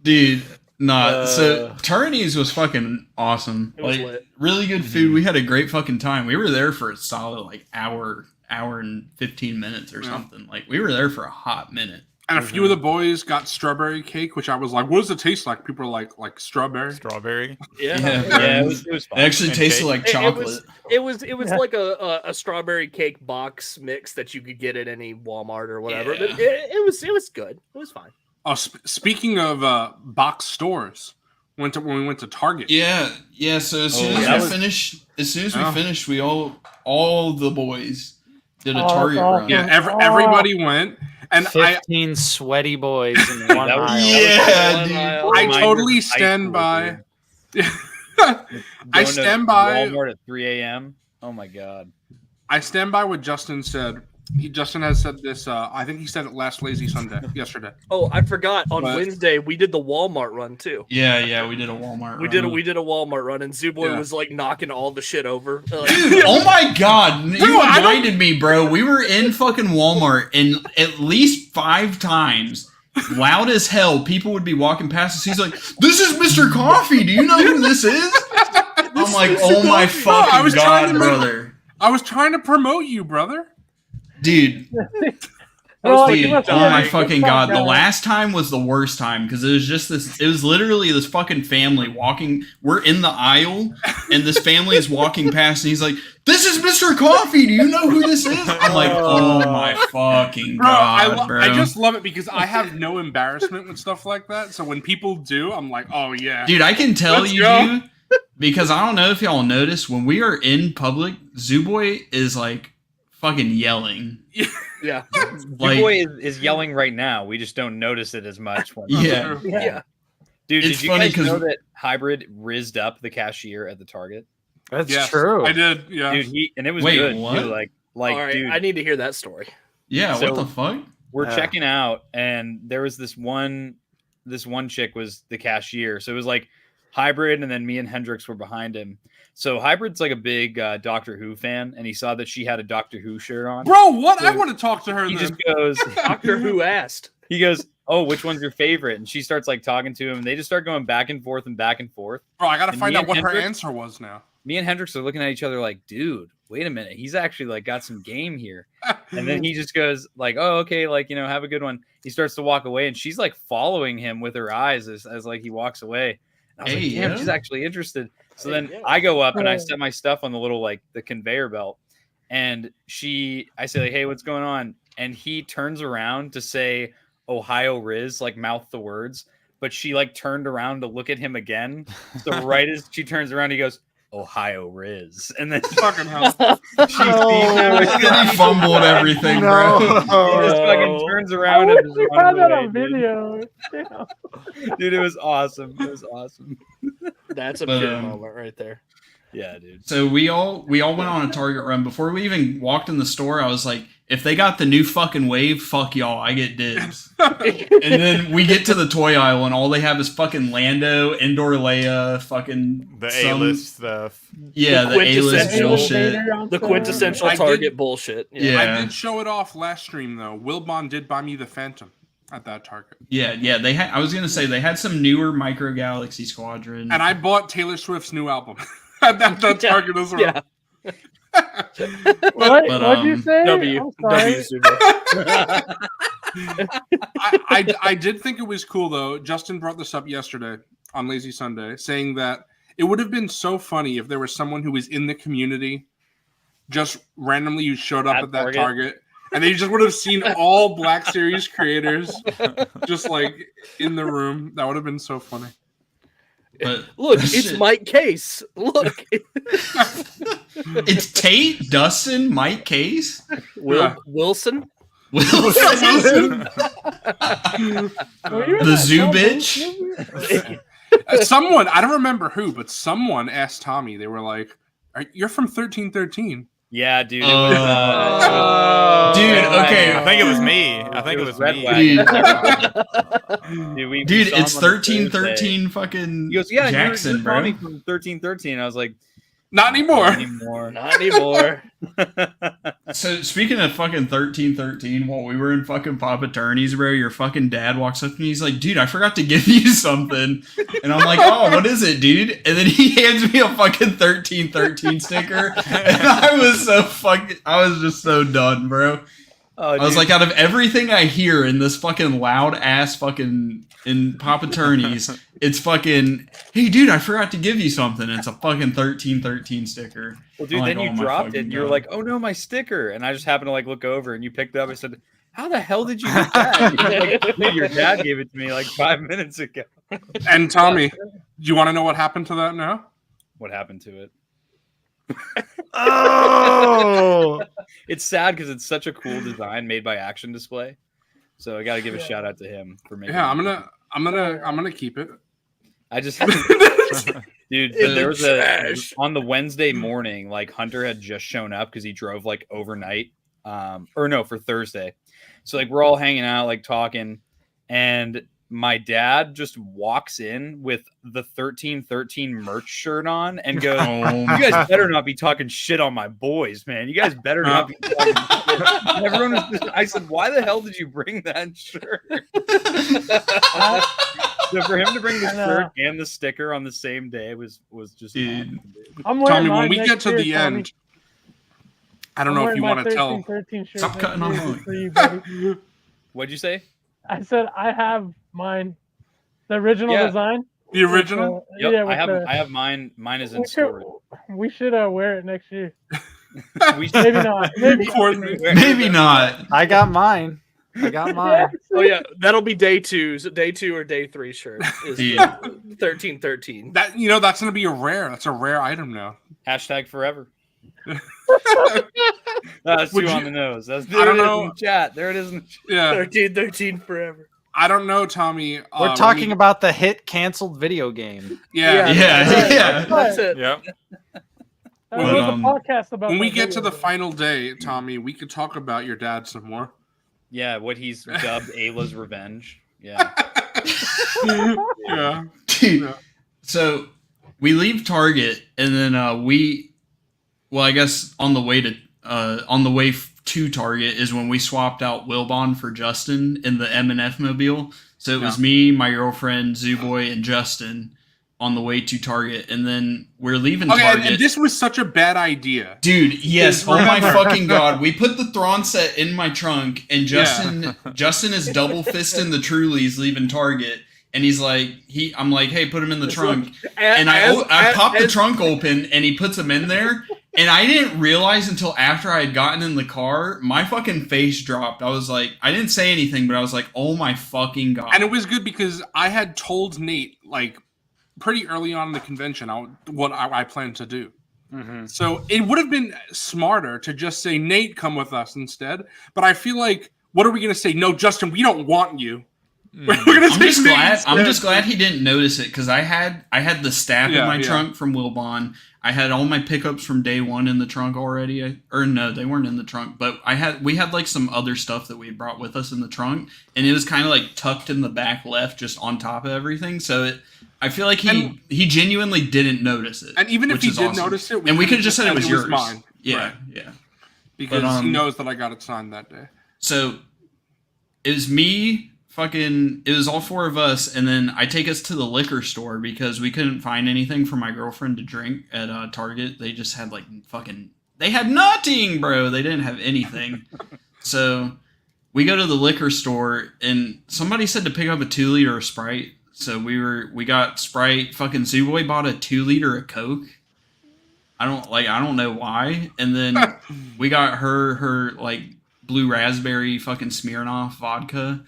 [SPEAKER 5] Dude, so Turney's was fucking awesome.
[SPEAKER 1] It was
[SPEAKER 5] like
[SPEAKER 1] lit.
[SPEAKER 5] Really good food. We had a great fucking time. We were there for a solid like hour and 15 minutes or something. Like we were there for a hot minute.
[SPEAKER 6] And a few of the boys got strawberry cake, which I was like, "What does it taste like?" People are like strawberry.
[SPEAKER 1] Yeah,
[SPEAKER 9] it was fun.
[SPEAKER 5] It actually tasted like chocolate.
[SPEAKER 1] It was like a strawberry cake box mix that you could get at any Walmart or whatever.
[SPEAKER 5] Yeah.
[SPEAKER 1] But it was good. It was fine.
[SPEAKER 6] Oh, speaking of box stores, when we went to Target.
[SPEAKER 5] Yeah. So as soon as we finished, we all the boys did a Target run.
[SPEAKER 6] Yeah, everybody went. And
[SPEAKER 8] 15 sweaty boys in one aisle.
[SPEAKER 5] Yeah, dude.
[SPEAKER 6] I totally stand by. I stand by.
[SPEAKER 9] Walmart at 3 a.m. Oh my god.
[SPEAKER 6] I stand by what Justin said. Justin has said this. I think he said it last Lazy Sunday yesterday.
[SPEAKER 1] Oh, I forgot. On Wednesday we did the Walmart run too.
[SPEAKER 5] Yeah, we did a Walmart.
[SPEAKER 1] We did a Walmart run, and Zubor was like knocking all the shit over. Like,
[SPEAKER 5] dude, oh my god, you reminded me, bro. We were in fucking Walmart, and at least 5 times, loud as hell, people would be walking past us. He's like, "This is MrCawfee. Do you know who this is?" I'm like, "Oh my fucking god, brother."
[SPEAKER 6] I was trying to promote you, brother.
[SPEAKER 5] Dude, oh my fucking god! The last time was the worst time because it was just this. It was literally this fucking family walking. We're in the aisle, and this family is walking past, and he's like, "This is MrCawfee. Do you know who this is?" I'm like, "Oh my fucking god, bro!"
[SPEAKER 6] I just love it because I have no embarrassment with stuff like that. So when people do, I'm like, "Oh yeah,
[SPEAKER 5] dude." I can tell you because I don't know if y'all notice when we are in public, Zooboy is like fucking yelling.
[SPEAKER 1] Yeah.
[SPEAKER 9] Like, boy is yelling right now. We just don't notice it as much.
[SPEAKER 1] Yeah.
[SPEAKER 9] Dude, did you guys know that Hybrid rizzed up the cashier at the Target?
[SPEAKER 8] That's true.
[SPEAKER 6] I did. Yeah.
[SPEAKER 9] Dude, it was good.
[SPEAKER 5] What?
[SPEAKER 9] Dude, like,
[SPEAKER 1] all right,
[SPEAKER 9] dude,
[SPEAKER 1] I need to hear that story.
[SPEAKER 5] Yeah.
[SPEAKER 9] So
[SPEAKER 5] what the fuck?
[SPEAKER 9] We're checking out, and there was this one chick was the cashier. So it was like Hybrid, and then me and Hendrix were behind him. So Hybrid's like a big Doctor Who fan, and he saw that she had a Doctor Who shirt on.
[SPEAKER 6] Bro, what? So I want to talk to her.
[SPEAKER 9] He just goes,
[SPEAKER 1] Doctor Who asked.
[SPEAKER 9] He goes, "Oh, which one's your favorite?" And she starts like talking to him, and they just start going back and forth and back and forth.
[SPEAKER 6] Bro, I got to find out what her answer was now.
[SPEAKER 9] Me and Hendrix are looking at each other like, dude, wait a minute. He's actually like got some game here. And then he just goes like, "Oh, okay, like, have a good one." He starts to walk away, and she's like following him with her eyes as like he walks away. And I was like, damn, she's actually interested. So then I go up and I set my stuff on the little like the conveyor belt, and I say like, "Hey, what's going on?" And he turns around to say Ohio Riz, like mouth the words, but she like turned around to look at him again. So right as she turns around, he goes, "Ohio Riz," and then
[SPEAKER 6] fucking hell,
[SPEAKER 5] he fumbled everything, bro.
[SPEAKER 9] He just fucking turns around and just runs away,
[SPEAKER 7] on video.
[SPEAKER 9] Dude, it was awesome. It was awesome.
[SPEAKER 1] That's a pure moment right there.
[SPEAKER 9] Yeah, dude.
[SPEAKER 5] So we all went on a Target run before we even walked in the store. I was like, if they got the new fucking wave, fuck y'all, I get dibs. And then we get to the toy aisle and all they have is fucking Lando, Endor Leia, fucking
[SPEAKER 4] the A-list stuff.
[SPEAKER 5] Yeah, the A-list bullshit.
[SPEAKER 1] The quintessential Target bullshit.
[SPEAKER 6] Yeah. I did show it off last stream though. Wilbon did buy me the Phantom at that Target.
[SPEAKER 5] Yeah, they had. I was gonna say they had some newer Micro Galaxy Squadron,
[SPEAKER 6] and I bought Taylor Swift's new album at that Target as well.
[SPEAKER 7] Yeah. What'd you say?
[SPEAKER 6] I did think it was cool though. Justin brought this up yesterday on Lazy Sunday, saying that it would have been so funny if there was someone who was in the community, just randomly who showed up at that Target, and they just would have seen all Black Series creators just like in the room. That would have been so funny.
[SPEAKER 1] But look, it's Mike Case. Look,
[SPEAKER 5] it's Tate, Dustin, Mike Case,
[SPEAKER 1] Wilson.
[SPEAKER 5] The Zoo bitch.
[SPEAKER 6] Someone, I don't remember who, but someone asked Tommy. They were like, "You're from 1313."
[SPEAKER 9] Yeah, dude.
[SPEAKER 5] Dude, okay.
[SPEAKER 4] I think it was me.
[SPEAKER 5] Dude, it's 1313 fucking
[SPEAKER 9] he goes, yeah,
[SPEAKER 5] Jackson, bro.
[SPEAKER 9] Tommy from 1313. I was like,
[SPEAKER 6] not anymore.
[SPEAKER 1] Not anymore.
[SPEAKER 5] So speaking of fucking 1313, while we were in fucking Papa Turney's, bro, your fucking dad walks up to me. He's like, dude, I forgot to give you something. And I'm like, oh, what is it, dude? And then he hands me a fucking 1313 sticker. And I was just so done, bro.
[SPEAKER 9] Oh,
[SPEAKER 5] I was like, out of everything I hear in this fucking loud ass fucking in Papa Turney's, it's fucking, hey dude, I forgot to give you something. It's a fucking 1313 sticker.
[SPEAKER 9] Well, dude, then you dropped it and you're like, oh no, my sticker. And I just happened to like look over and you picked it up. I said, how the hell did you get that? Like, dude, your dad gave it to me like 5 minutes ago.
[SPEAKER 6] And Tommy, do you want to know what happened to that now?
[SPEAKER 9] What happened to it?
[SPEAKER 1] Oh,
[SPEAKER 9] it's sad because it's such a cool design made by Action Display. So I got to give a shout out to him for making.
[SPEAKER 6] Yeah, I'm gonna keep it.
[SPEAKER 9] I just, dude, there was on the Wednesday morning, like Hunter had just shown up because he drove like overnight, for Thursday. So like we're all hanging out, like talking, and my dad just walks in with the 1313 merch shirt on and goes, you guys better not be talking shit on my boys, man. You guys better not be talking shit. And everyone was just, I said, why the hell did you bring that shirt? So for him to bring the shirt and the sticker on the same day was just awesome,
[SPEAKER 6] Tommy, when we get to the end, I don't know if you want to tell.
[SPEAKER 5] Stop cutting on
[SPEAKER 9] What'd you say?
[SPEAKER 7] I said I have mine, the original design.
[SPEAKER 6] The original?
[SPEAKER 9] Yep, I have mine. Mine is in storage.
[SPEAKER 7] We should wear it next year. Maybe not.
[SPEAKER 5] Maybe not.
[SPEAKER 8] I got mine.
[SPEAKER 1] Oh yeah, that'll be day 2 or day 3 shirt. Is 1313.
[SPEAKER 6] That's gonna be a rare. That's a rare item now.
[SPEAKER 9] # forever. That's too on the nose. There it is in the chat. There it is in the chat.
[SPEAKER 6] Yeah.
[SPEAKER 1] 1313 forever.
[SPEAKER 6] I don't know, Tommy.
[SPEAKER 8] We're talking about the hit canceled video game.
[SPEAKER 5] Yeah.
[SPEAKER 1] That's it.
[SPEAKER 4] Yep.
[SPEAKER 7] Podcast about
[SPEAKER 6] when we get to the final day, Tommy, we could talk about your dad some more.
[SPEAKER 9] Yeah, what he's dubbed Ayla's Revenge. Yeah.
[SPEAKER 6] Yeah.
[SPEAKER 5] So we leave Target and then I guess on the way to Target is when we swapped out Wilbon for Justin in the M&F mobile. So it was me, my girlfriend, Zooboy, and Justin on the way to Target, and then we're leaving Target.
[SPEAKER 6] And this was such a bad idea.
[SPEAKER 5] Dude, yes, oh my fucking god. We put the Thrawn set in my trunk, and Justin is double fisting the Trulies leaving Target. And he's like, I'm like, hey, put him in the trunk. And I popped the trunk open, and he puts him in there. And I didn't realize until after I had gotten in the car, my fucking face dropped. I was like, I didn't say anything, but I was like, oh my fucking god.
[SPEAKER 6] And it was good because I had told Nate, like, pretty early on in the convention what I planned to do. Mm-hmm. So it would have been smarter to just say, Nate, come with us instead. But I feel like, what are we going to say? No, Justin, we don't want you.
[SPEAKER 5] I'm just glad he didn't notice it because I had the stack in my trunk from Wilbon. I had all my pickups from day one in the trunk already. Or no, they weren't in the trunk, but we had like some other stuff that we brought with us in the trunk, and it was kind of like tucked in the back left, just on top of everything. So I feel like he genuinely didn't notice it.
[SPEAKER 6] And even if he did notice it,
[SPEAKER 5] we could have just said it was yours.
[SPEAKER 6] Mine.
[SPEAKER 5] Yeah,
[SPEAKER 6] right.
[SPEAKER 5] Yeah.
[SPEAKER 6] Because he knows that I got it signed that day.
[SPEAKER 5] So it was me. It was all four of us, and then I take us to the liquor store because we couldn't find anything for my girlfriend to drink at Target. They just had they had nothing, bro. They didn't have anything. So we go to the liquor store, and somebody said to pick up a 2 liter of Sprite. So we got Sprite. Fucking Zooboy bought a 2 liter of Coke. I don't know why. And then we got her like blue raspberry fucking Smirnoff vodka.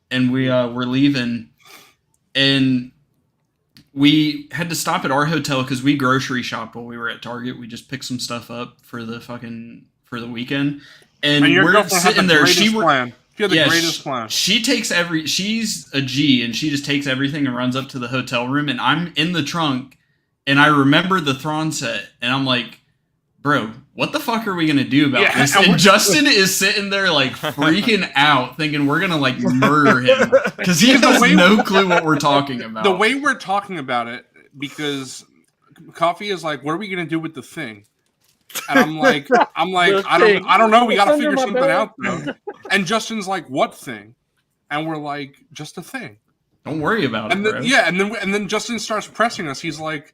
[SPEAKER 5] And we were leaving, and we had to stop at our hotel because we grocery shopped while we were at Target. We just picked some stuff up for the weekend, and we're sitting there. She had the greatest plan. She's a G, and she just takes everything and runs up to the hotel room. And I'm in the trunk, and I remember the Thrawn set, and I'm like, bro, what the fuck are we gonna do about this? And Justin is sitting there like freaking out, thinking we're gonna like murder him because he has no clue what we're talking about.
[SPEAKER 6] The way we're talking about it, because Coffee is like, "What are we gonna do with the thing?" And I'm like, I don't know. We gotta figure something out, though. And Justin's like, "What thing?" And we're like, "Just a thing.
[SPEAKER 5] Don't worry about it."
[SPEAKER 6] Bro. Yeah, and then Justin starts pressing us. He's like,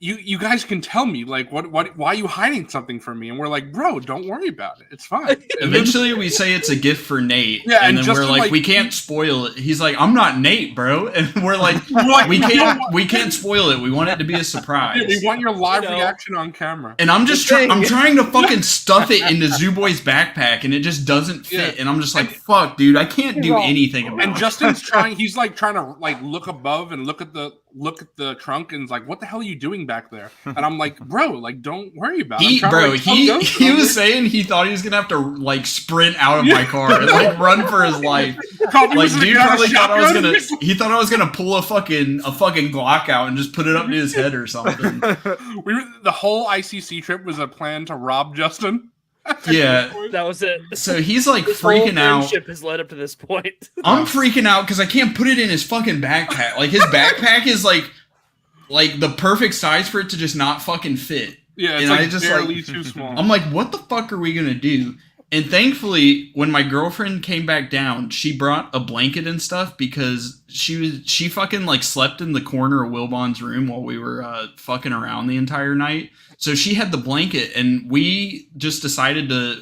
[SPEAKER 6] You guys can tell me, like, why are you hiding something from me? And we're like, bro, don't worry about it. It's fine.
[SPEAKER 5] Eventually we say it's a gift for Nate. Yeah, and then we're like, we can't spoil it. He's like, I'm not Nate, bro. And we're like, we can't spoil it. We want it to be a surprise.
[SPEAKER 6] We want your live reaction on camera.
[SPEAKER 5] And I'm just I'm trying to fucking stuff it into Zooboy's backpack, and it just doesn't fit. Yeah. And I'm just like, fuck, dude, I can't do anything about it.
[SPEAKER 6] And Justin's trying to like look above and look at the trunk, and is like, what the hell are you doing back there? And I'm like, bro, like, don't worry about it.
[SPEAKER 5] He was saying he thought he was gonna have to like sprint out of my car and like run for his life. Like, dude probably thought I was gonna pull a fucking Glock out and just put it up to his head or something.
[SPEAKER 6] The whole ICC trip was a plan to rob Justin.
[SPEAKER 5] Yeah,
[SPEAKER 1] that was it.
[SPEAKER 5] So he's like freaking out.
[SPEAKER 1] Friendship has led up to this point.
[SPEAKER 5] I'm freaking out because I can't put it in his fucking backpack. Like, his backpack is like the perfect size for it to just not fucking fit.
[SPEAKER 6] Yeah, it's
[SPEAKER 5] and
[SPEAKER 6] like
[SPEAKER 5] I just
[SPEAKER 6] barely too small.
[SPEAKER 5] I'm like, what the fuck are we gonna do? And thankfully, when my girlfriend came back down, she brought a blanket and stuff because she fucking like slept in the corner of Wilbon's room while we were fucking around the entire night. So she had the blanket, and we just decided to,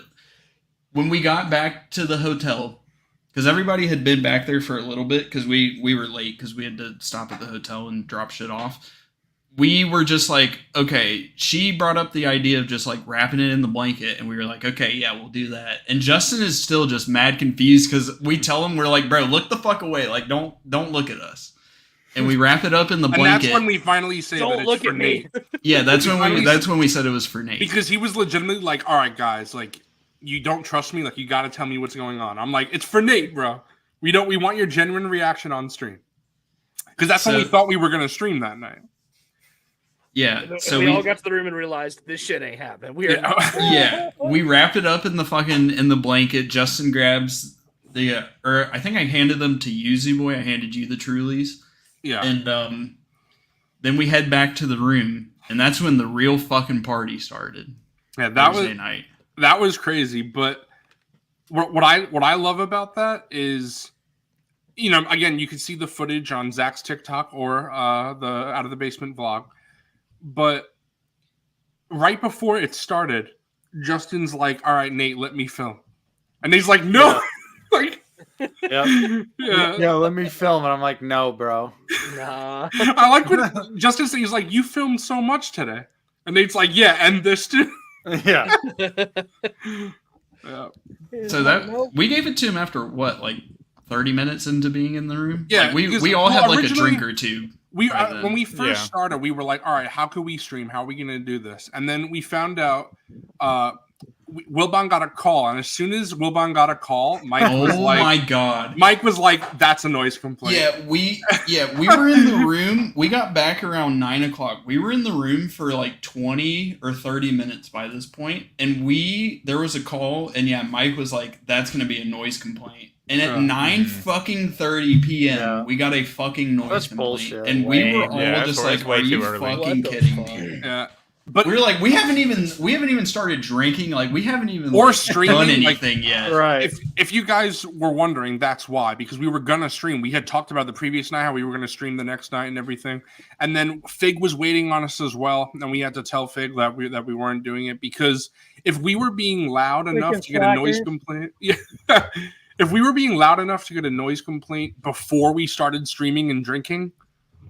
[SPEAKER 5] when we got back to the hotel, because everybody had been back there for a little bit because we were late because we had to stop at the hotel and drop shit off. We were just like, okay, she brought up the idea of just like wrapping it in the blanket, and we were like, okay, yeah, we'll do that. And Justin is still just mad confused because we tell him, we're like, bro, look the fuck away. Like, don't look at us. And we wrap it up in the blanket.
[SPEAKER 6] And that's when we finally say that it's for Nate.
[SPEAKER 5] Yeah, that's when we said it was for Nate.
[SPEAKER 6] Because he was legitimately like, all right, guys, like, you don't trust me, like, you got to tell me what's going on. I'm like, it's for Nate, bro. We want your genuine reaction on stream. Because that's when we thought we were going to stream that night.
[SPEAKER 5] Yeah.
[SPEAKER 1] So we all got to the room and realized this shit ain't happening.
[SPEAKER 5] We wrapped it up in the blanket. Justin grabs or I think I handed them to you, Z-Boy. I handed you the Trulies.
[SPEAKER 6] Yeah.
[SPEAKER 5] And then we head back to the room, and that's when the real fucking party started.
[SPEAKER 6] Yeah, that
[SPEAKER 5] Thursday night.
[SPEAKER 6] That was crazy. But what I love about that is, you know, again, you can see the footage on Zach's TikTok or the Out of the Basement vlog. But right before it started, Justin's like, "All right, Nate, let me film," and he's like, "No." Like,
[SPEAKER 8] yeah, let me film. And I'm like, no, bro.
[SPEAKER 1] Nah.
[SPEAKER 6] I like when Justin said, he's like, you filmed so much today. And Nate's like, yeah, and this too.
[SPEAKER 8] Yeah.
[SPEAKER 6] Yeah.
[SPEAKER 5] So we gave it to him after what, like 30 minutes into being in the room?
[SPEAKER 6] Yeah.
[SPEAKER 5] Like we all had like a drink or two.
[SPEAKER 6] When we first started, we were like, all right, how could we stream? How are we going to do this? And then we found out Wilbon got a call, and as soon as Wilbon got a call, Mike was like,
[SPEAKER 5] "Oh my god!"
[SPEAKER 6] Mike was like, "That's a noise complaint."
[SPEAKER 5] Yeah, we were in the room. We got back around 9:00. We were in the room for like 20 or 30 minutes by this point, and there was a call, and yeah, Mike was like, "That's gonna be a noise complaint." And at 9:30 p.m., we got a fucking noise complaint,
[SPEAKER 8] bullshit.
[SPEAKER 5] And we were all just like, "Are you fucking kidding me?"
[SPEAKER 6] Yeah. But
[SPEAKER 5] we were like, we haven't even started drinking. Like, we haven't even
[SPEAKER 6] or streaming
[SPEAKER 5] done anything yet.
[SPEAKER 1] Right.
[SPEAKER 6] If you guys were wondering, that's why, because we were gonna stream. We had talked about the previous night how we were gonna stream the next night and everything, and then Fig was waiting on us as well, and we had to tell Fig that we weren't doing it because if we were being loud enough to get a noise complaint, if we were being loud enough to get a noise complaint before we started streaming and drinking,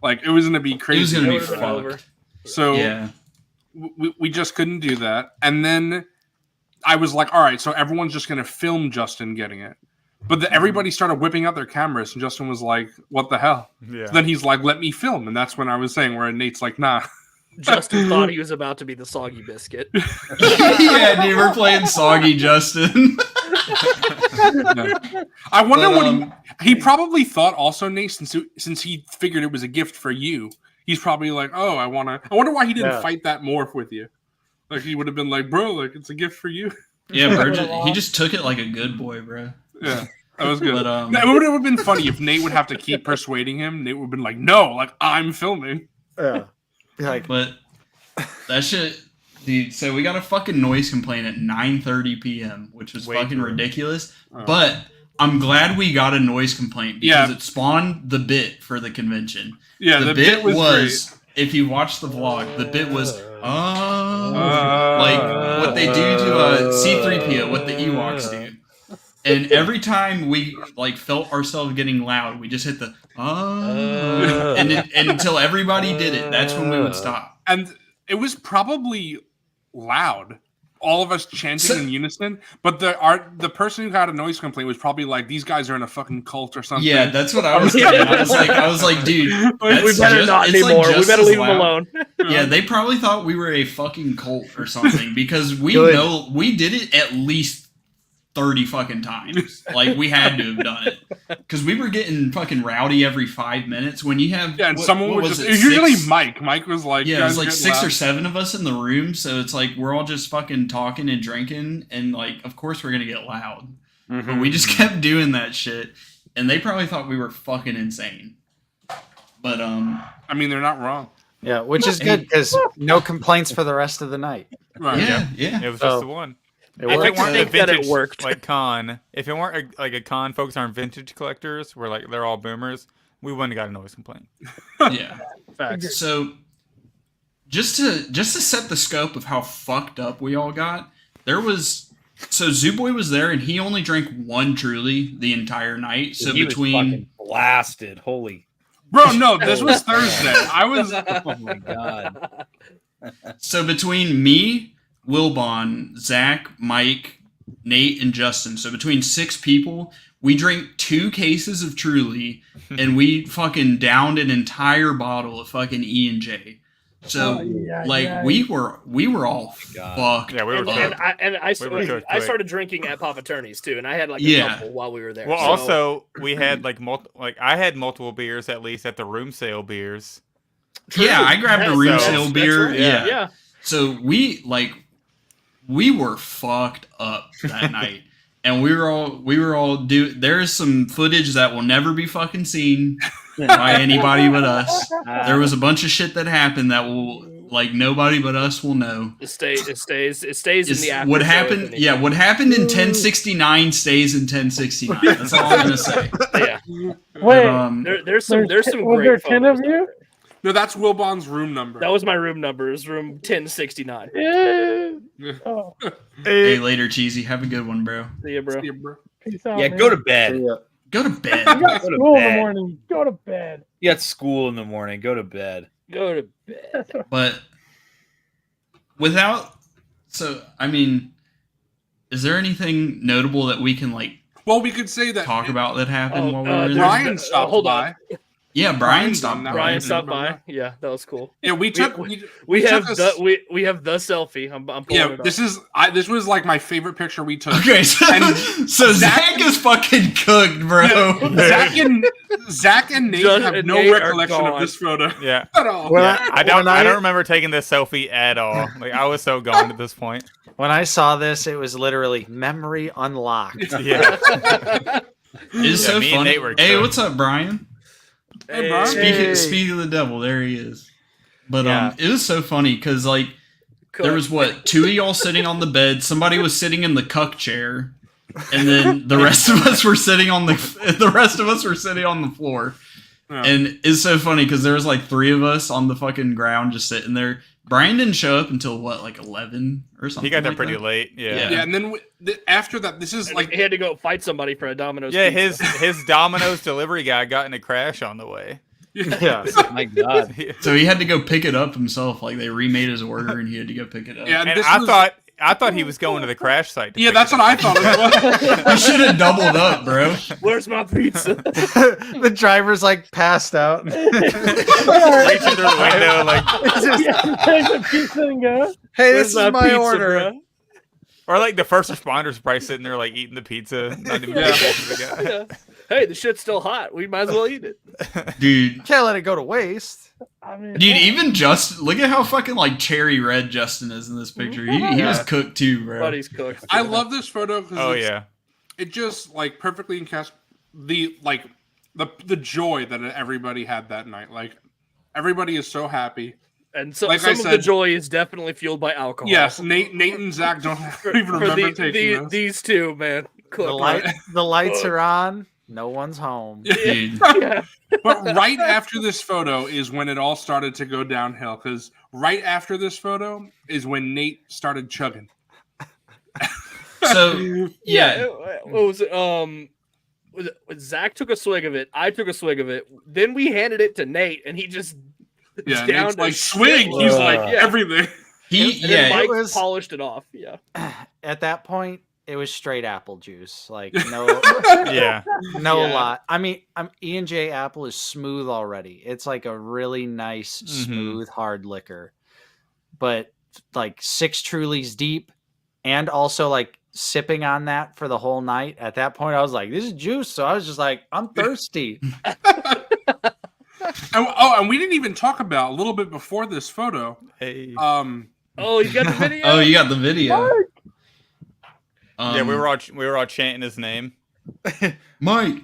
[SPEAKER 6] like it was gonna be crazy.
[SPEAKER 5] It was gonna be fucked.
[SPEAKER 6] So yeah. We just couldn't do that. And then I was like, all right, so everyone's just going to film Justin getting it. But everybody started whipping out their cameras, and Justin was like, what the hell?
[SPEAKER 4] Yeah.
[SPEAKER 6] So then he's like, let me film. And that's when I was saying where Nate's like, nah.
[SPEAKER 1] Justin thought he was about to be the soggy biscuit.
[SPEAKER 5] Yeah, dude, we're playing soggy Justin.
[SPEAKER 6] I wonder what he probably thought also, Nate, since he figured it was a gift for you. He's probably like, oh, I wonder why he didn't fight that more with you. Like, he would have been like, bro, like, it's a gift for you.
[SPEAKER 5] Yeah, bro, he just took it like a good boy, bro.
[SPEAKER 6] Yeah, that was good. But, it would have been funny if Nate would have to keep persuading him. Nate would have been like, no, like, I'm filming.
[SPEAKER 8] Yeah. Like,
[SPEAKER 5] but that shit, dude, so we got a fucking noise complaint at 9:30 p.m., which was fucking ridiculous. But I'm glad we got a noise complaint because it spawned the bit for the convention.
[SPEAKER 6] Yeah,
[SPEAKER 5] the bit was if you watch the vlog, the bit was like what they do to C-3PO, what the Ewoks do. And every time we like felt ourselves getting loud, we just hit the and until everybody did it, that's when we would stop.
[SPEAKER 6] And it was probably loud. All of us chanting in unison, but the person who had a noise complaint was probably like, "These guys are in a fucking cult or something."
[SPEAKER 5] Yeah, that's what I was thinking. I was like, dude,
[SPEAKER 1] we better not anymore. We better leave them alone.
[SPEAKER 5] Yeah, they probably thought we were a fucking cult or something because we know we did it at least 30 fucking times. Like, we had to have done it because we were getting fucking rowdy every 5 minutes. When you have
[SPEAKER 6] and someone would just usually Mike was like,
[SPEAKER 5] yeah, it was like 6 or 7 of us in the room, so it's like we're all just fucking talking and drinking, and like of course we're gonna get loud. But we just kept doing that shit, and they probably thought we were fucking insane. But
[SPEAKER 6] I mean, they're not wrong.
[SPEAKER 8] Yeah, which is good because no complaints for the rest of the night.
[SPEAKER 6] Right.
[SPEAKER 5] Yeah.
[SPEAKER 4] It was just the one.
[SPEAKER 1] If it weren't a vintage,
[SPEAKER 4] like con, if it weren't a con focused on vintage collectors, where like they're all boomers, we wouldn't have got a noise complaint.
[SPEAKER 5] Yeah,
[SPEAKER 1] facts.
[SPEAKER 5] So, just to set the scope of how fucked up we all got, Zooboy was there, and he only drank one Truly the entire night. So
[SPEAKER 9] he was fucking blasted, holy.
[SPEAKER 6] Bro, no, this was Thursday. I was.
[SPEAKER 9] Oh my god.
[SPEAKER 5] So between me, Wilbon, Zach, Mike, Nate, and Justin. So between 6 people, we drank 2 cases of Truly, and we fucking downed an entire bottle of fucking E&J. So we were all fucked.
[SPEAKER 4] Yeah, we were.
[SPEAKER 1] I started drinking at Papa Turney's too, and I had like a couple while we were there.
[SPEAKER 4] Well, also we had I had multiple beers at least at the room sale beers.
[SPEAKER 5] True. Yeah, I grabbed a room sale beer.
[SPEAKER 1] Right.
[SPEAKER 5] Yeah. So we were fucked up that night, and we were all there's some footage that will never be fucking seen by anybody but us. There was a bunch of shit that happened that will nobody but us will know.
[SPEAKER 1] It stays in the after.
[SPEAKER 5] What happened? Yeah, what happened in 1069 stays in 1069. That's all I'm gonna say.
[SPEAKER 1] Yeah.
[SPEAKER 7] Wait,
[SPEAKER 1] there's some
[SPEAKER 7] was
[SPEAKER 1] great
[SPEAKER 7] there 10 of
[SPEAKER 1] photos
[SPEAKER 7] you?
[SPEAKER 6] No, that's Wilbon's room number.
[SPEAKER 1] That was my room number. It was room 1069.
[SPEAKER 7] Oh.
[SPEAKER 5] Hey, later, Cheesy. Have a good one, bro.
[SPEAKER 1] See ya, bro.
[SPEAKER 7] Peace out,
[SPEAKER 9] Yeah,
[SPEAKER 7] man.
[SPEAKER 9] go to bed.
[SPEAKER 5] Go to bed.
[SPEAKER 7] You got
[SPEAKER 9] Go to
[SPEAKER 7] school in
[SPEAKER 9] bed.
[SPEAKER 7] the morning. Go to bed.
[SPEAKER 9] You got school in the morning. Go to bed.
[SPEAKER 1] Go to bed.
[SPEAKER 5] But is there anything notable that we can
[SPEAKER 6] Well, we could say that
[SPEAKER 5] talk about that happened while we were there?
[SPEAKER 6] Ryan stopped by.
[SPEAKER 5] Yeah, Brian stopped by.
[SPEAKER 1] Brian stopped by. Yeah, that was cool.
[SPEAKER 6] Yeah, we have the
[SPEAKER 1] selfie. I'm pulling it up.
[SPEAKER 6] This was like my favorite picture we took.
[SPEAKER 5] Okay, so Zach is fucking cooked, bro.
[SPEAKER 6] Zach and Nate have no recollection of this photo.
[SPEAKER 4] Yeah,
[SPEAKER 6] at all.
[SPEAKER 4] I don't remember taking this selfie at all. Like I was so gone at this point.
[SPEAKER 8] When I saw this, it was literally memory unlocked.
[SPEAKER 4] Yeah,
[SPEAKER 5] it's so funny. Hey, what's up, Brian?
[SPEAKER 6] Hey, Brian.
[SPEAKER 5] Speaking of the devil, there he is. But it was so funny because like there was two of y'all sitting on the bed, somebody was sitting in the cuck chair, and then the rest of us were sitting on the floor. Yeah. And it's so funny because there was like 3 of us on the fucking ground just sitting there. Brian didn't show up until like 11 or something.
[SPEAKER 4] He got there pretty late. Yeah,
[SPEAKER 6] and then after that, this is like
[SPEAKER 1] he had to go fight somebody for a Domino's.
[SPEAKER 4] Yeah,
[SPEAKER 1] pizza.
[SPEAKER 4] his Domino's delivery guy got in a crash on the way.
[SPEAKER 8] Yeah,
[SPEAKER 9] oh my God.
[SPEAKER 5] So he had to go pick it up himself. Like they remade his order and he had to go pick it up.
[SPEAKER 6] Yeah,
[SPEAKER 4] and I thought he was going to the crash site.
[SPEAKER 6] Yeah, that's what I thought as well.
[SPEAKER 5] You should have doubled up, bro.
[SPEAKER 1] Where's my pizza?
[SPEAKER 8] The driver's like passed out.
[SPEAKER 4] Reaching through the window, like
[SPEAKER 7] take the pizza and go.
[SPEAKER 8] Hey, this is my order.
[SPEAKER 1] Bro?
[SPEAKER 4] Or like the first responders probably sitting there like eating the pizza. Not even
[SPEAKER 1] Yeah. Hey, the shit's still hot. We might as well eat it.
[SPEAKER 5] Dude.
[SPEAKER 8] Can't let it go to waste.
[SPEAKER 7] I mean,
[SPEAKER 5] dude, even Justin, look at how fucking like cherry red Justin is in this picture. He was cooked too, bro.
[SPEAKER 1] Buddy's cooked.
[SPEAKER 6] I love this photo because
[SPEAKER 4] it
[SPEAKER 6] just like perfectly encapsulates the joy that everybody had that night. Like everybody is so happy.
[SPEAKER 1] And so, like some of the joy is definitely fueled by alcohol.
[SPEAKER 6] Yes, Nate and Zach don't even remember taking this.
[SPEAKER 1] These two, man.
[SPEAKER 8] The lights are on. No one's home.
[SPEAKER 5] Dude.
[SPEAKER 1] Yeah.
[SPEAKER 6] But right after this photo is when it all started to go downhill. Because right after this photo is when Nate started chugging.
[SPEAKER 5] So
[SPEAKER 1] what was it? Zach took a swig of it. I took a swig of it. Then we handed it to Nate, and he just
[SPEAKER 6] Nate's like swig. He's like everything.
[SPEAKER 1] Mike polished it off. Yeah.
[SPEAKER 8] At that point, it was straight apple juice. Like no lot. I mean, E&J apple is smooth already. It's like a really nice, smooth, hard liquor. But like 6 Trulies deep, and also like sipping on that for the whole night. At that point, I was like, "This is juice." So I was just like, "I'm thirsty."
[SPEAKER 6] And we didn't even talk about a little bit before this photo.
[SPEAKER 4] Hey.
[SPEAKER 1] You got the video?
[SPEAKER 5] Oh, you got the video.
[SPEAKER 4] Yeah, we were all chanting his name.
[SPEAKER 5] Mike.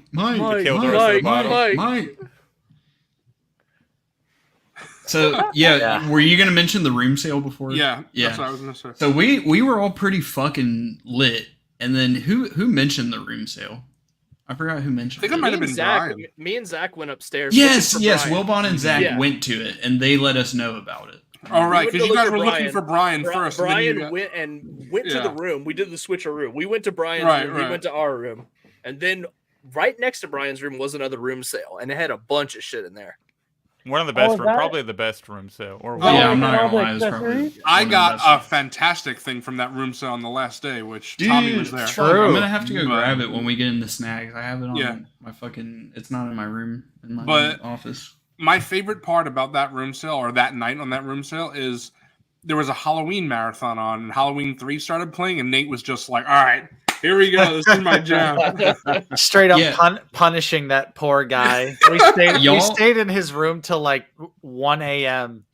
[SPEAKER 5] So were you gonna mention the room sale before?
[SPEAKER 6] Yeah. That's what I was gonna say.
[SPEAKER 5] So we were all pretty fucking lit, and then who mentioned the room sale? I forgot who mentioned.
[SPEAKER 6] I think it might have been Brian.
[SPEAKER 1] Me and Zach went upstairs.
[SPEAKER 5] Yes. Wilbon and Zach went to it, and they let us know about it.
[SPEAKER 6] All right, because you guys were looking for Brian first.
[SPEAKER 1] Brian went to the room. We did the switcheroo. We went to Brian's room. We went to our room, and then right next to Brian's room was another room sale, and it had a bunch of shit in there.
[SPEAKER 4] One of the best, probably the best room sale.
[SPEAKER 5] I'm not gonna lie.
[SPEAKER 6] I got a fantastic thing from that room sale on the last day, which Tommy was there.
[SPEAKER 5] True. I'm gonna have to go grab it when we get into snags. I have it on my fucking. It's not in my room in my office.
[SPEAKER 6] My favorite part about that room sale, or that night on that room sale, is there was a Halloween marathon on, and Halloween 3 started playing, and Nate was just like, "All right, here we go. This is my jam."
[SPEAKER 8] Straight up punishing that poor guy. We stayed in his room till like 1 a.m.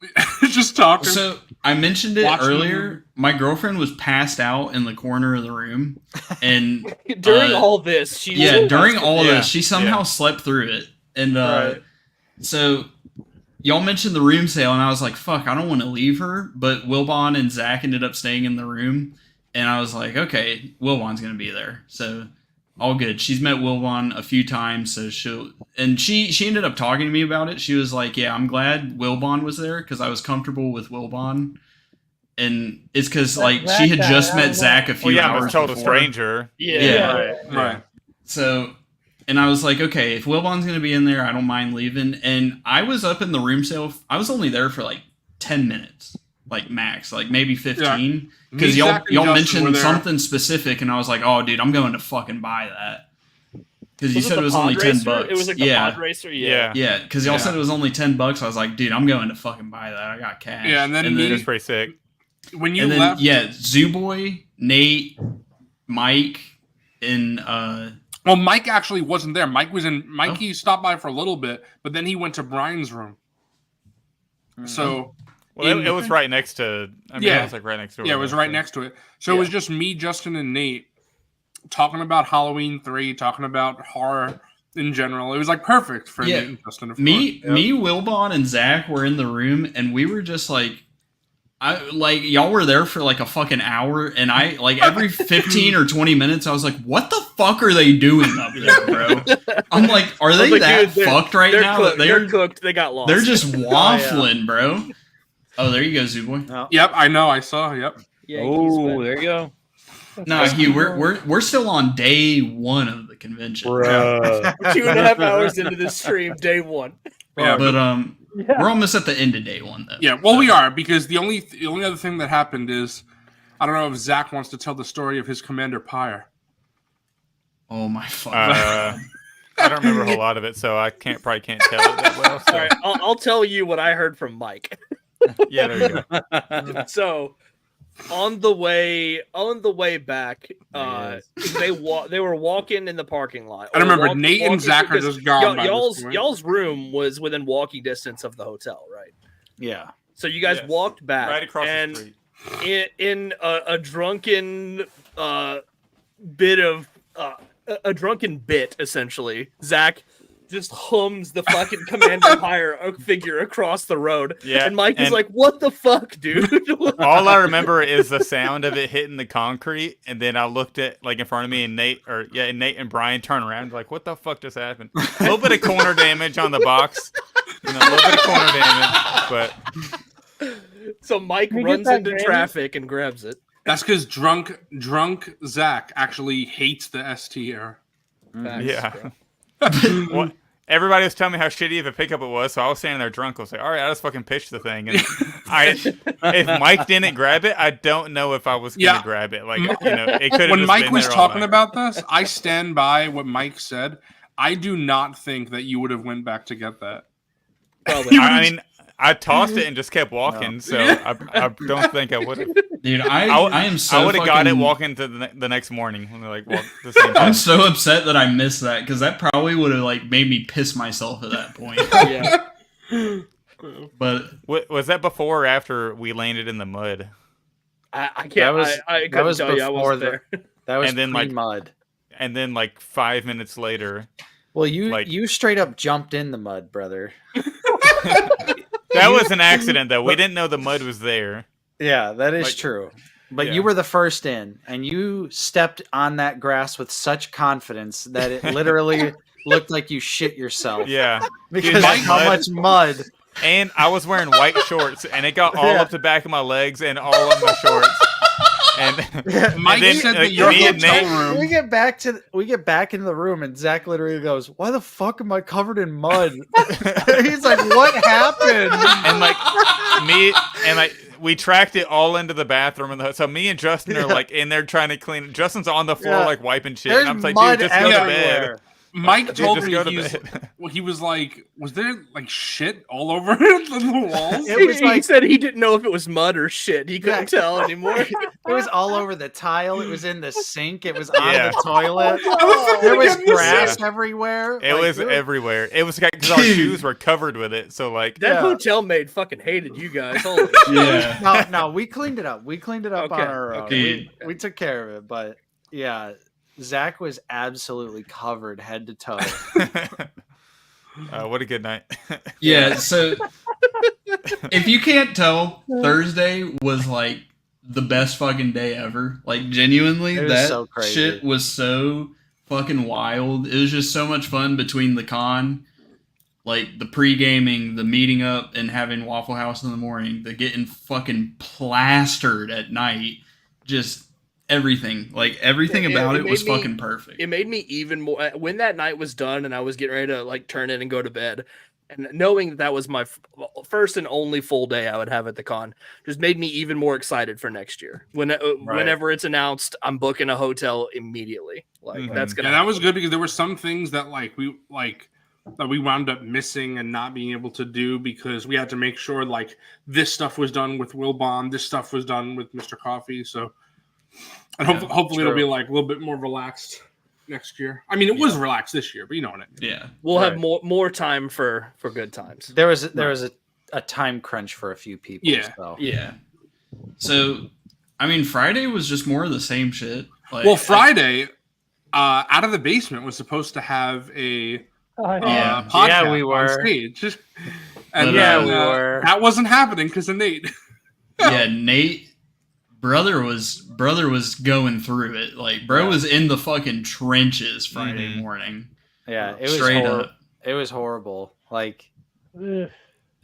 [SPEAKER 6] just talking.
[SPEAKER 5] So I mentioned it earlier. My girlfriend was passed out in the corner of the room, and
[SPEAKER 1] during all this,
[SPEAKER 5] she somehow slept through it, and so y'all mentioned the room sale, and I was like, "Fuck, I don't want to leave her." But Wilbon and Zach ended up staying in the room. And I was like, okay, Wilbon's going to be there. So all good. She's met Wilbon a few times. So she ended up talking to me about it. She was like, yeah, I'm glad Wilbon was there because I was comfortable with Wilbon. And it's because like she had just met Zach a few hours before.
[SPEAKER 4] Total stranger.
[SPEAKER 5] Yeah.
[SPEAKER 6] Right.
[SPEAKER 5] So, and I was like, okay, if Wilbon's going to be in there, I don't mind leaving. And I was up in the room sale. I was only there for like 10 minutes, like max, like maybe 15. Because y'all mentioned something specific, and I was like, "Oh, dude, I'm going to fucking buy that." Because you said it was only $10.
[SPEAKER 1] It was like the pod racer.
[SPEAKER 5] Yeah. Because y'all said it was only $10. I was like, dude, I'm going to fucking buy that. I got cash.
[SPEAKER 6] Yeah, and then
[SPEAKER 4] it was pretty sick.
[SPEAKER 6] When you left,
[SPEAKER 5] Zooboy, Nate, Mike, and
[SPEAKER 6] well, Mike actually wasn't there. Mikey stopped by for a little bit, but then he went to Brian's room. So,
[SPEAKER 4] it was right next to. It was like right next to it.
[SPEAKER 6] Yeah, it was right next to it. So it was just me, Justin, and Nate talking about Halloween 3, talking about horror in general. It was like perfect for Nate and Justin.
[SPEAKER 5] Me, Wilbon, and Zach were in the room, and we were just like. Y'all were there for like a fucking hour, and I like every 15 or 20 minutes I was like, what the fuck are they doing up there, bro? I'm like, are they fucked right now?
[SPEAKER 1] They're cooked. They got lost.
[SPEAKER 5] They're just waffling, bro. Oh, there you go, Zooboy.
[SPEAKER 6] Oh. Yep, I know. I saw. Yep.
[SPEAKER 9] Yeah, oh, there you go.
[SPEAKER 5] No, Hugh, we're still on day 1 of the convention.
[SPEAKER 1] Bro. 2.5 hours into the stream, day 1.
[SPEAKER 5] Yeah, but we're almost at the end of day 1 though.
[SPEAKER 6] Yeah, well, we are, because the only other thing that happened is, I don't know if Zach wants to tell the story of his Commander Pyre.
[SPEAKER 5] Oh my fuck!
[SPEAKER 4] I don't remember a whole lot of it, so I probably can't tell it that well. So.
[SPEAKER 1] All right, I'll tell you what I heard from Mike.
[SPEAKER 4] Yeah, there you go.
[SPEAKER 1] So, on the way back, they were walking in the parking lot.
[SPEAKER 6] I remember Nate and Zach are just gone.
[SPEAKER 1] Y'all's room was within walking distance of the hotel, right?
[SPEAKER 8] Yeah.
[SPEAKER 1] So you guys walked back
[SPEAKER 4] right across the street.
[SPEAKER 1] In a drunken bit of a drunken bit, essentially, Zach just hums the fucking Commander Pyre figure across the road. Yeah, and Mike is like, what the fuck, dude?
[SPEAKER 4] All I remember is the sound of it hitting the concrete, and then I looked at like in front of me, and Nate and Brian turn around like, what the fuck just happened? A little bit of corner damage on the box. A little bit of corner damage, but
[SPEAKER 1] so Mike runs into traffic and grabs it.
[SPEAKER 6] That's because drunk Zach actually hates the ST era.
[SPEAKER 4] Yeah. Well, everybody was telling me how shitty of a pickup it was, so I was standing there drunk. I was like, all right, I just fucking pitched the thing. And if Mike didn't grab it, I don't know if I was going to grab it. Like, it could have.
[SPEAKER 6] When Mike was talking about this, I stand by what Mike said. I do not think that you would have went back to get that.
[SPEAKER 1] Probably.
[SPEAKER 4] I mean, I tossed it and just kept walking, so I don't think I would have.
[SPEAKER 5] Dude, I am so.
[SPEAKER 4] I would have got it walking to the next morning when they walked the same time.
[SPEAKER 5] I'm so upset that I missed that, because that probably would have made me piss myself at that point.
[SPEAKER 1] Yeah.
[SPEAKER 4] But was that before or after we landed in the mud?
[SPEAKER 1] I can't. I couldn't tell you. I wasn't there.
[SPEAKER 8] That was pre-mud.
[SPEAKER 4] And then 5 minutes later.
[SPEAKER 8] Well, you straight up jumped in the mud, brother.
[SPEAKER 4] That was an accident, though. We didn't know the mud was there.
[SPEAKER 8] Yeah, that is true. But you were the first in, and you stepped on that grass with such confidence that it literally looked like you shit yourself.
[SPEAKER 4] Yeah.
[SPEAKER 8] Because of how much mud.
[SPEAKER 4] And I was wearing white shorts, and it got all up the back of my legs and all of my shorts. And
[SPEAKER 6] Mike said that your hotel room.
[SPEAKER 8] We get back into the room, and Zach literally goes, "Why the fuck am I covered in mud?" He's like, "What happened?"
[SPEAKER 4] And we tracked it all into the bathroom, so me and Justin are in there trying to clean it. Justin's on the floor wiping shit.
[SPEAKER 8] There's
[SPEAKER 4] and I'm like,
[SPEAKER 8] mud
[SPEAKER 4] dude, just go to bed.
[SPEAKER 6] Mike told me he was like, was there shit all over the walls?
[SPEAKER 1] He said he didn't know if it was mud or shit. He couldn't tell anymore.
[SPEAKER 8] It was all over the tile. It was in the sink. It was on the toilet. There was grass everywhere.
[SPEAKER 4] It was everywhere. It was because our shoes were covered with it. So
[SPEAKER 1] that hotel maid fucking hated you guys. Holy
[SPEAKER 8] shit. No, we cleaned it up. We cleaned it up on our own. We took care of it, but yeah. Zach was absolutely covered head to toe.
[SPEAKER 4] What a good night.
[SPEAKER 5] Yeah, so if you can't tell, Thursday was the best fucking day ever. Genuinely, that so shit was so fucking wild. It was just so much fun between the con, the pre-gaming, the meeting up and having Waffle House in the morning, the getting fucking plastered at night, just everything. Everything about it was fucking perfect.
[SPEAKER 1] It made me even more when that night was done and I was getting ready to turn in and go to bed. And knowing that was my first and only full day I would have at the con just made me even more excited for next year. Whenever it's announced, I'm booking a hotel immediately. Like that's gonna.
[SPEAKER 6] And that was good because there were some things that that we wound up missing and not being able to do because we had to make sure like this stuff was done with Wilbon, this stuff was done with MrCawfee. So, and hopefully it'll be like a little bit more relaxed next year. I mean, it was relaxed this year, but you know what I mean.
[SPEAKER 5] Yeah,
[SPEAKER 1] we'll have more time for good times.
[SPEAKER 8] There was a time crunch for a few people.
[SPEAKER 6] Yeah,
[SPEAKER 8] so.
[SPEAKER 5] yeah. So, I mean, Friday was just more of the same shit.
[SPEAKER 6] Like, Friday, Out of the Basement was supposed to have a podcast
[SPEAKER 8] we were
[SPEAKER 6] on stage, and
[SPEAKER 8] we were.
[SPEAKER 6] That wasn't happening because of Nate.
[SPEAKER 5] Yeah, Nate. Brother was going through it. Like, bro was in the fucking trenches Friday morning.
[SPEAKER 8] Yeah, it was
[SPEAKER 5] straight up.
[SPEAKER 8] It was horrible. Like,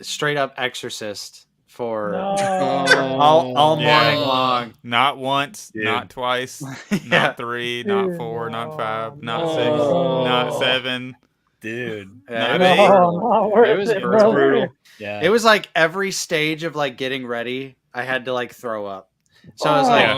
[SPEAKER 8] straight up Exorcist for all morning long.
[SPEAKER 4] Not once, not twice, not 3, not 4, not 5, not 6, not 7.
[SPEAKER 9] Dude,
[SPEAKER 4] not 8.
[SPEAKER 8] It was brutal.
[SPEAKER 9] Yeah,
[SPEAKER 8] it was like every stage of like getting ready, I had to like throw up. So I was like,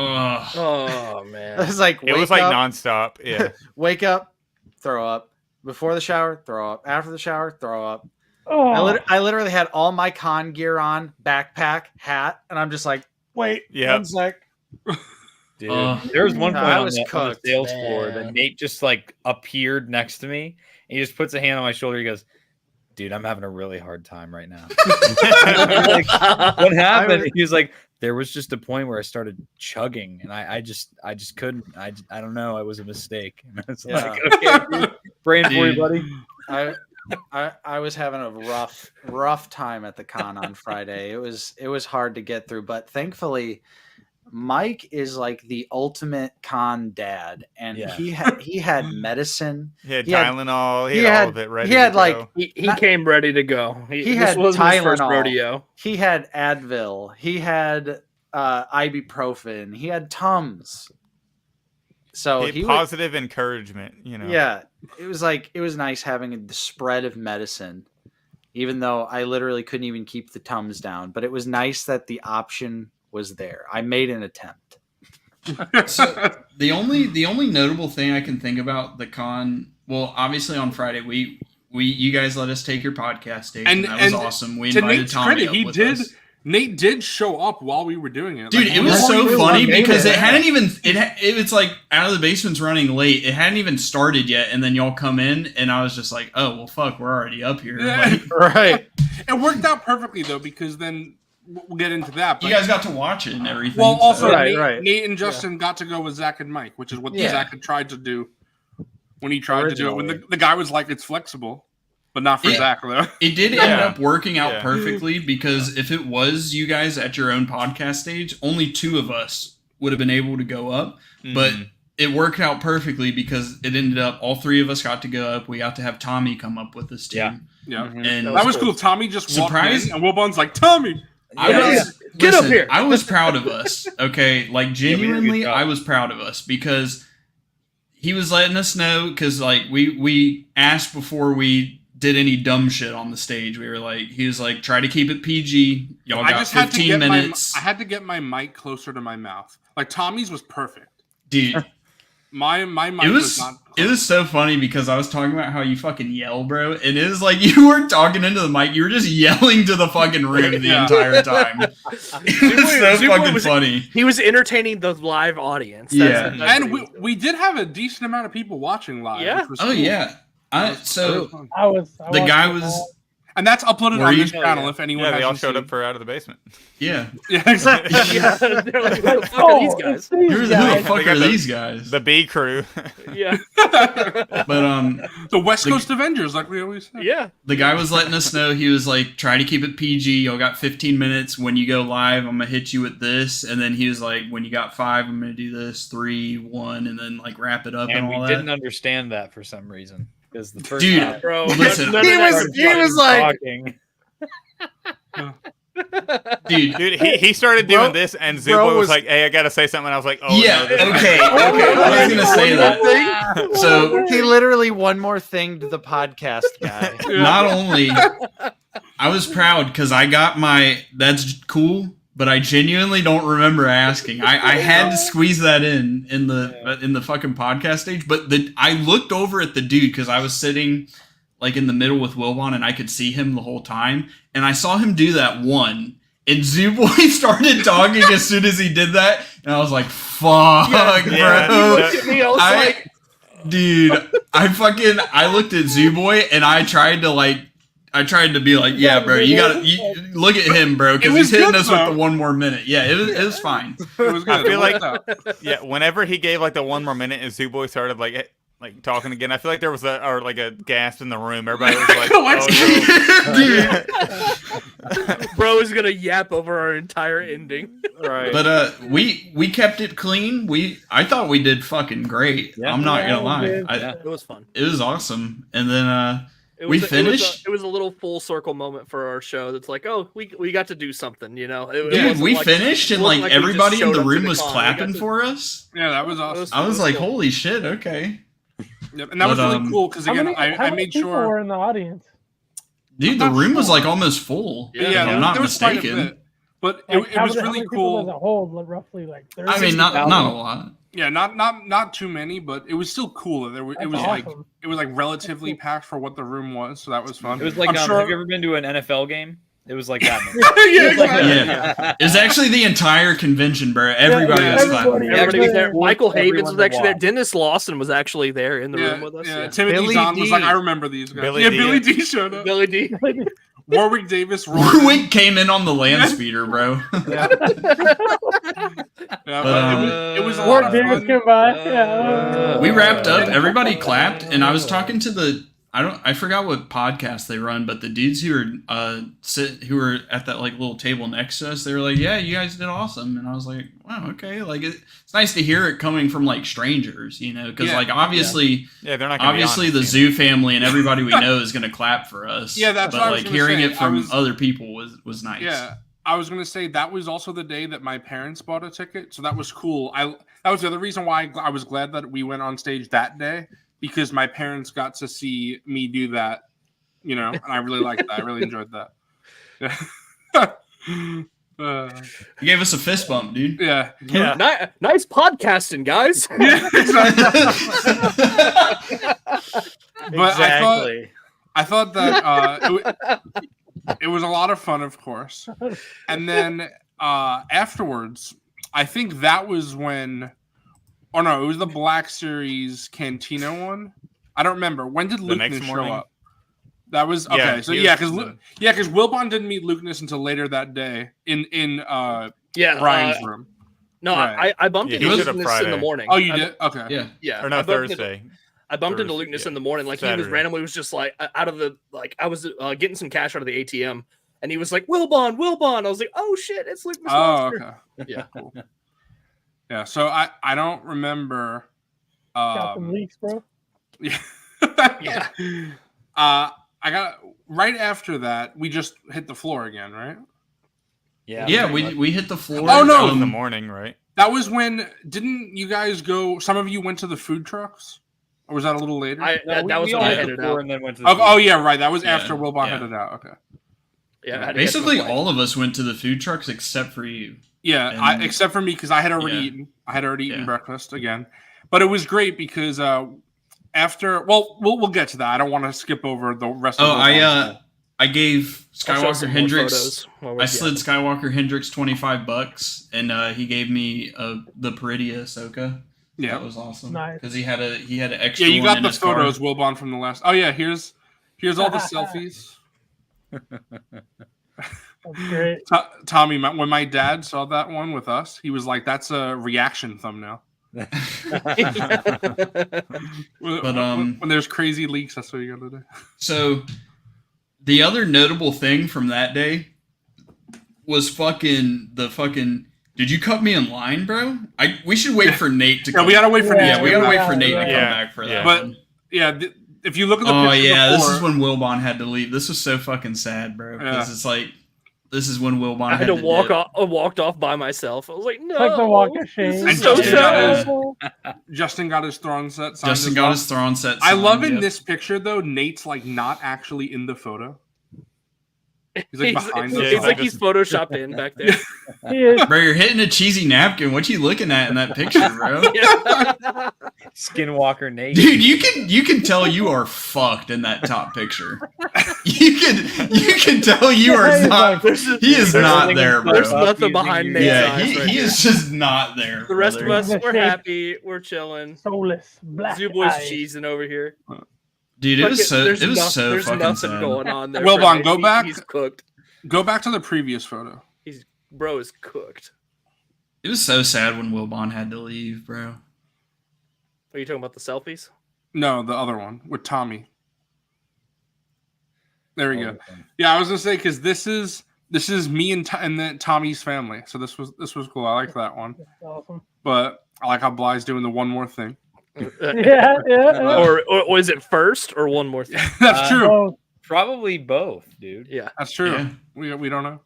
[SPEAKER 1] oh man,
[SPEAKER 8] it was like
[SPEAKER 4] nonstop. Yeah,
[SPEAKER 8] wake up, throw up. Before the shower, throw up. After the shower, throw up. I literally had all my con gear on, backpack, hat, and I'm just like, wait, 1 sec.
[SPEAKER 9] Dude, there was one point on the sales floor that Nate just like appeared next to me. And he just puts a hand on my shoulder. He goes, "Dude, I'm having a really hard time right now." Like, what happened? He was like, "There was just a point where I started chugging, and I just couldn't. I don't know. It was a mistake." And I was like, "Okay, dude, brain for you, buddy."
[SPEAKER 8] I was having a rough time at the con on Friday. It was hard to get through, but thankfully, Mike is like the ultimate con dad, and he had medicine.
[SPEAKER 4] He had Tylenol. He had all of it ready.
[SPEAKER 8] He had
[SPEAKER 4] to
[SPEAKER 8] like
[SPEAKER 4] go.
[SPEAKER 1] he came ready to go.
[SPEAKER 8] He had Tylenol.
[SPEAKER 1] His first rodeo.
[SPEAKER 8] He had Advil. He had ibuprofen. He had Tums. So
[SPEAKER 4] he positive encouragement, you know.
[SPEAKER 8] Yeah, it was nice having the spread of medicine, even though I literally couldn't even keep the Tums down. But it was nice that the option was there. I made an attempt.
[SPEAKER 5] So the only notable thing I can think about the con, well, obviously on Friday you guys let us take your podcast stage, and that was awesome. We invited
[SPEAKER 6] Nate's
[SPEAKER 5] Tommy
[SPEAKER 6] credit,
[SPEAKER 5] up with us.
[SPEAKER 6] Nate did show up while we were doing it.
[SPEAKER 5] Dude,
[SPEAKER 6] like,
[SPEAKER 5] it was so funny because it hadn't even it's like Out of the Basement's running late. It hadn't even started yet, and then y'all come in, and I was just like, oh well, fuck, we're already up here.
[SPEAKER 6] Yeah.
[SPEAKER 5] Like,
[SPEAKER 8] right.
[SPEAKER 6] It worked out perfectly though, because then we'll get into that.
[SPEAKER 5] But you guys got to watch it and everything.
[SPEAKER 6] Well, also
[SPEAKER 8] right.
[SPEAKER 6] Nate and Justin got to go with Zach and Mike, which is what Zach had tried to do when he tried to do it. When the guy was like, it's flexible. But not for Zach, though.
[SPEAKER 5] It did end up working out perfectly, because if it was you guys at your own podcast stage, only 2 of us would have been able to go up. But it worked out perfectly because it ended up all 3 of us got to go up. We got to have Tommy come up with us too.
[SPEAKER 6] Yeah.
[SPEAKER 5] And
[SPEAKER 6] that was cool. Tommy just walked in, and Wilbon's like, Tommy,
[SPEAKER 1] get up here.
[SPEAKER 5] I was proud of us. Okay, like genuinely, I was proud of us because he was letting us know, because like we asked before we did any dumb shit on the stage. We were like, he was like, try to keep it PG. Y'all got 15 minutes.
[SPEAKER 6] I had to get my mic closer to my mouth. Like Tommy's was perfect.
[SPEAKER 5] Dude,
[SPEAKER 6] my mic was not close.
[SPEAKER 5] It was so funny because I was talking about how you fucking yell, bro. And it was like you weren't talking into the mic. You were just yelling to the fucking room the entire time. It was so fucking funny.
[SPEAKER 1] He was entertaining the live audience.
[SPEAKER 5] That's
[SPEAKER 6] and we did have a decent amount of people watching live.
[SPEAKER 1] Yeah.
[SPEAKER 6] Which was cool.
[SPEAKER 5] Yeah. The guy was,
[SPEAKER 6] and that's uploaded on this channel. If anyone,
[SPEAKER 4] they all showed up for Out of the Basement.
[SPEAKER 5] Yeah,
[SPEAKER 6] exactly.
[SPEAKER 1] They're like, who the fuck are these guys?
[SPEAKER 5] Who the fuck are these guys?
[SPEAKER 4] The B crew.
[SPEAKER 1] Yeah.
[SPEAKER 5] But
[SPEAKER 6] the West Coast Avengers, like we always say.
[SPEAKER 1] Yeah.
[SPEAKER 5] The guy was letting us know. He was like, try to keep it PG. Y'all got 15 minutes. When you go live, I'm gonna hit you with this. And then he was like, when you got 5, I'm gonna do this, 3, 1, and then like wrap it up. And all
[SPEAKER 9] we
[SPEAKER 5] that.
[SPEAKER 9] didn't understand that for some reason. Because the first
[SPEAKER 5] dude,
[SPEAKER 9] time,
[SPEAKER 5] bro, listen,
[SPEAKER 8] he was like,
[SPEAKER 5] Dude,
[SPEAKER 4] he started doing this, and Zuboy was like, "Hey, I gotta say something." And I was like, "Oh,
[SPEAKER 5] yeah,
[SPEAKER 4] no,
[SPEAKER 5] okay. I was gonna say that. So
[SPEAKER 8] he literally one more thing to the podcast guy.
[SPEAKER 5] Not only I was proud because I got my that's cool, but I genuinely don't remember asking. I had to squeeze that in the fucking podcast stage, but I looked over at the dude because I was sitting like in the middle with Wilbon and I could see him the whole time, and I saw him do that one, and Zuboy started talking as soon as he did that, and I was like, "Fuck, bro!"
[SPEAKER 1] He looked at me, I was like,
[SPEAKER 5] dude, I looked at Zuboy and I tried to be like, "Yeah, bro, you look at him, bro, because he's hitting us with the one more minute." Yeah, it was fine.
[SPEAKER 6] It was good.
[SPEAKER 4] I feel like, whenever he gave like the one more minute and Zuboy started like talking again, I feel like there was a gasp in the room. Everybody was like,
[SPEAKER 1] "Oh, no." Bro is gonna yap over our entire ending.
[SPEAKER 4] Right.
[SPEAKER 5] But we kept it clean. I thought we did fucking great. Yeah. I'm not gonna lie.
[SPEAKER 1] It was fun.
[SPEAKER 5] It was awesome. And then we finished.
[SPEAKER 1] It was a little full circle moment for our show. That's like, oh, we got to do something, you know.
[SPEAKER 5] Dude, we finished and like everybody in the room was clapping for us.
[SPEAKER 6] Yeah, that was awesome.
[SPEAKER 5] I was like, holy shit, okay.
[SPEAKER 6] Yep, and that was really cool because again, I made sure.
[SPEAKER 7] How many people were in the audience?
[SPEAKER 5] Dude, the room was like almost full.
[SPEAKER 6] Yeah,
[SPEAKER 5] if I'm not mistaken.
[SPEAKER 6] But it was really cool.
[SPEAKER 7] Does it hold roughly like 30?
[SPEAKER 5] I mean, not a lot.
[SPEAKER 6] Yeah, not too many, but it was still cool. It was awesome. It was like relatively packed for what the room was, so that was fun.
[SPEAKER 9] It was like, have you ever been to an NFL game? It was like that.
[SPEAKER 5] Yeah. It was actually the entire convention, bro. Everybody was clapping.
[SPEAKER 1] Everybody was there. Michael Havens was actually there. Dennis Lawson was actually there in the room with us.
[SPEAKER 6] Yeah, Timothy Zahn was like, I remember these guys. Billy D showed up.
[SPEAKER 1] Billy D.
[SPEAKER 6] Warwick Davis.
[SPEAKER 5] Warwick came in on the land speeder, bro.
[SPEAKER 6] It was a lot
[SPEAKER 7] Warwick
[SPEAKER 6] of
[SPEAKER 7] Davis
[SPEAKER 6] fun.
[SPEAKER 7] came by.
[SPEAKER 5] We wrapped up. Everybody clapped, and I was talking to I forgot what podcast they run, but the dudes who were at that like little table next to us, they were like, "Yeah, you guys did awesome," and I was like, "Wow, okay." Like it's nice to hear it coming from like strangers, you know, because like obviously,
[SPEAKER 4] they're not
[SPEAKER 5] obviously the Zoo family and everybody we know is gonna clap for us.
[SPEAKER 6] Yeah, that's
[SPEAKER 5] but
[SPEAKER 6] what I was
[SPEAKER 5] like
[SPEAKER 6] gonna
[SPEAKER 5] hearing
[SPEAKER 6] say.
[SPEAKER 5] it from other people was nice.
[SPEAKER 6] Yeah, I was gonna say that was also the day that my parents bought a ticket, so that was cool. That was the other reason why I was glad that we went on stage that day. Because my parents got to see me do that, you know, and I really liked that. I really enjoyed that.
[SPEAKER 5] You gave us a fist bump, dude.
[SPEAKER 6] Yeah.
[SPEAKER 1] Nice podcasting, guys.
[SPEAKER 6] Yeah, exactly. But
[SPEAKER 1] exactly.
[SPEAKER 6] I thought that it was a lot of fun, of course. And then afterwards, I think that was when. Oh no, it was the Black Series Cantina one. I don't remember. When did Lukeness show up? That was okay. Because Wilbon didn't meet Lukeness until later that day in Brian's room.
[SPEAKER 1] No, right. I bumped into Lukeness in the morning.
[SPEAKER 6] Oh, you did? Okay.
[SPEAKER 1] Yeah.
[SPEAKER 4] Or no, Thursday.
[SPEAKER 1] I bumped into Lukeness in the morning. Like Saturday. He was randomly was like out of the I was getting some cash out of the ATM, and he was like Wilbon. I was like, oh shit, it's Lukeness.
[SPEAKER 6] Oh, okay. Yeah. Cool. Yeah, so I don't remember.
[SPEAKER 7] Got some leaks, bro.
[SPEAKER 6] Yeah. Yeah. I got right after that. We just hit the floor again, right?
[SPEAKER 5] Yeah. Yeah, we hit the floor.
[SPEAKER 6] Oh no,
[SPEAKER 4] in the morning, right?
[SPEAKER 6] That was when didn't you guys go? Some of you went to the food trucks, or was that a little later?
[SPEAKER 1] That was when I headed out.
[SPEAKER 9] And then went to
[SPEAKER 6] oh yeah, right. That was after Wilbon headed out. Okay.
[SPEAKER 1] Yeah.
[SPEAKER 5] Basically, all of us went to the food trucks except for you.
[SPEAKER 6] Yeah, except for me because I had already eaten. I had already eaten breakfast again, but it was great because after we'll get to that. I don't want to skip over the rest.
[SPEAKER 5] I gave Skywalker Hendrix. I slid Skywalker Hendrix $25, and he gave me the Peridia Ahsoka.
[SPEAKER 6] Yeah,
[SPEAKER 5] that was awesome.
[SPEAKER 7] Nice
[SPEAKER 5] because he had an extra.
[SPEAKER 6] Yeah, you got
[SPEAKER 5] in
[SPEAKER 6] the
[SPEAKER 5] his
[SPEAKER 6] photos,
[SPEAKER 5] car.
[SPEAKER 6] Wilbon, from the last. Oh yeah, here's all the selfies.
[SPEAKER 7] That's great.
[SPEAKER 6] Tommy, when my dad saw that one with us, he was like, "That's a reaction thumbnail."
[SPEAKER 5] But
[SPEAKER 6] when there's crazy leaks, that's what you gotta do.
[SPEAKER 5] So, the other notable thing from that day was Did you cut me in line, bro? We should wait for Nate to.
[SPEAKER 6] We gotta wait for Nate.
[SPEAKER 5] Yeah, we gotta wait for Nate to come back for that.
[SPEAKER 6] But if you look at the
[SPEAKER 5] if you look at the picture before, this was when Wilbon had to leave. This was so fucking sad, bro. Because it's like This is when Wilbon
[SPEAKER 1] I had to walk off. I walked off by myself. I was like, no.
[SPEAKER 7] Like the walk of shame.
[SPEAKER 6] And
[SPEAKER 1] So
[SPEAKER 6] Justin got his Thrawn set.
[SPEAKER 5] Justin got his Thrawn set.
[SPEAKER 6] I love in this picture though. Nate's like not actually in the photo. He's like behind the.
[SPEAKER 1] It's like he's photoshopped in back there.
[SPEAKER 5] Bro, you're hitting a cheesy napkin. What you looking at in that picture, bro?
[SPEAKER 9] Skinwalker Nate.
[SPEAKER 5] Dude, you can tell you are fucked in that top picture. You can tell you are not. He is not there, bro.
[SPEAKER 1] There's nothing behind Nate's eyes.
[SPEAKER 5] He is just not there.
[SPEAKER 1] The rest of us, we're happy. We're chilling.
[SPEAKER 7] Soulless black.
[SPEAKER 1] Zooboy's cheesing over here.
[SPEAKER 5] Dude, it was so
[SPEAKER 1] there's
[SPEAKER 5] fucking
[SPEAKER 1] nothing
[SPEAKER 5] sad.
[SPEAKER 1] going on there.
[SPEAKER 6] Wilbon, go back.
[SPEAKER 1] He's cooked.
[SPEAKER 6] Go back to the previous photo.
[SPEAKER 1] Bro is cooked.
[SPEAKER 5] It was so sad when Wilbon had to leave, bro.
[SPEAKER 1] Are you talking about the selfies?
[SPEAKER 6] No, the other one with Tommy. There we go. Yeah, I was gonna say because this is me and then Tommy's family. So this was cool. I like that one.
[SPEAKER 7] That's awesome.
[SPEAKER 6] But I like how Bly's doing the one more thing.
[SPEAKER 7] Yeah.
[SPEAKER 1] Or is it first or one more thing?
[SPEAKER 6] That's true.
[SPEAKER 9] Probably both, dude.
[SPEAKER 1] Yeah,
[SPEAKER 6] that's true.
[SPEAKER 5] Yeah.
[SPEAKER 6] We don't know.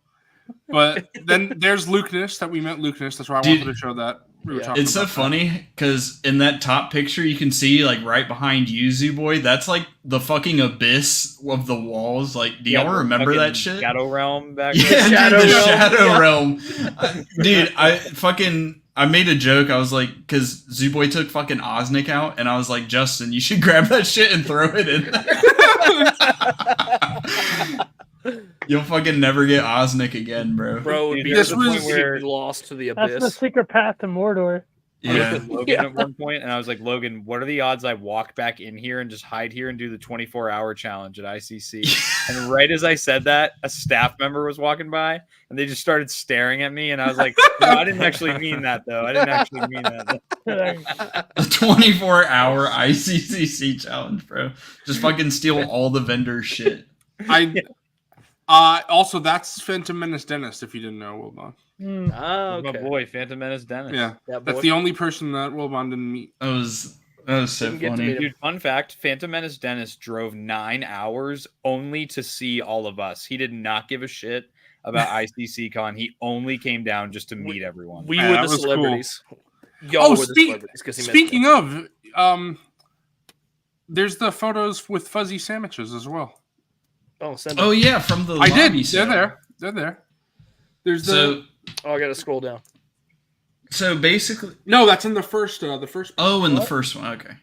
[SPEAKER 6] But then there's Lukeness that we met Lukeness. That's why I wanted to show that.
[SPEAKER 5] It's so funny because in that top picture you can see like right behind you, Zooboy. That's like the fucking abyss of the walls. Like, do y'all remember that shit?
[SPEAKER 9] Shadow Realm back
[SPEAKER 5] there.
[SPEAKER 9] Yeah,
[SPEAKER 5] the Shadow Realm. Dude, I made a joke. I was like, because Zooboy took fucking Osnick out, and I was like, Justin, you should grab that shit and throw it in there. You'll fucking never get Osnick again, bro.
[SPEAKER 1] Bro, would be this was where lost to the abyss.
[SPEAKER 7] That's the secret path to Mordor.
[SPEAKER 9] I was with Logan at one point, and I was like, Logan, what are the odds I walk back in here and just hide here and do the 24-hour challenge at ICC? And right as I said that, a staff member was walking by, and they just started staring at me, and I was like, no, I didn't actually mean that, though. I didn't actually mean that.
[SPEAKER 5] The 24-hour ICCC challenge, bro. Just fucking steal all the vendor shit.
[SPEAKER 6] Also, that's Phantom Menace Dennis, if you didn't know, Wilbon.
[SPEAKER 1] Oh, okay.
[SPEAKER 9] My boy, Phantom Menace Dennis.
[SPEAKER 6] Yeah, that's the only person that Wilbon didn't meet.
[SPEAKER 5] That was so funny.
[SPEAKER 9] Dude, fun fact, Phantom Menace Dennis drove 9 hours only to see all of us. He did not give a shit about ICC Con. He only came down just to meet everyone.
[SPEAKER 1] We were the celebrities. Cool. Y'all were the celebrities.
[SPEAKER 6] Speaking of, there's the photos with fuzzy sandwiches as well.
[SPEAKER 5] Oh yeah, from the lobby.
[SPEAKER 6] I did. They're there. There's the.
[SPEAKER 1] I gotta scroll down.
[SPEAKER 5] So basically,
[SPEAKER 6] no, that's in the first. The first.
[SPEAKER 5] Oh, in the first one. Okay.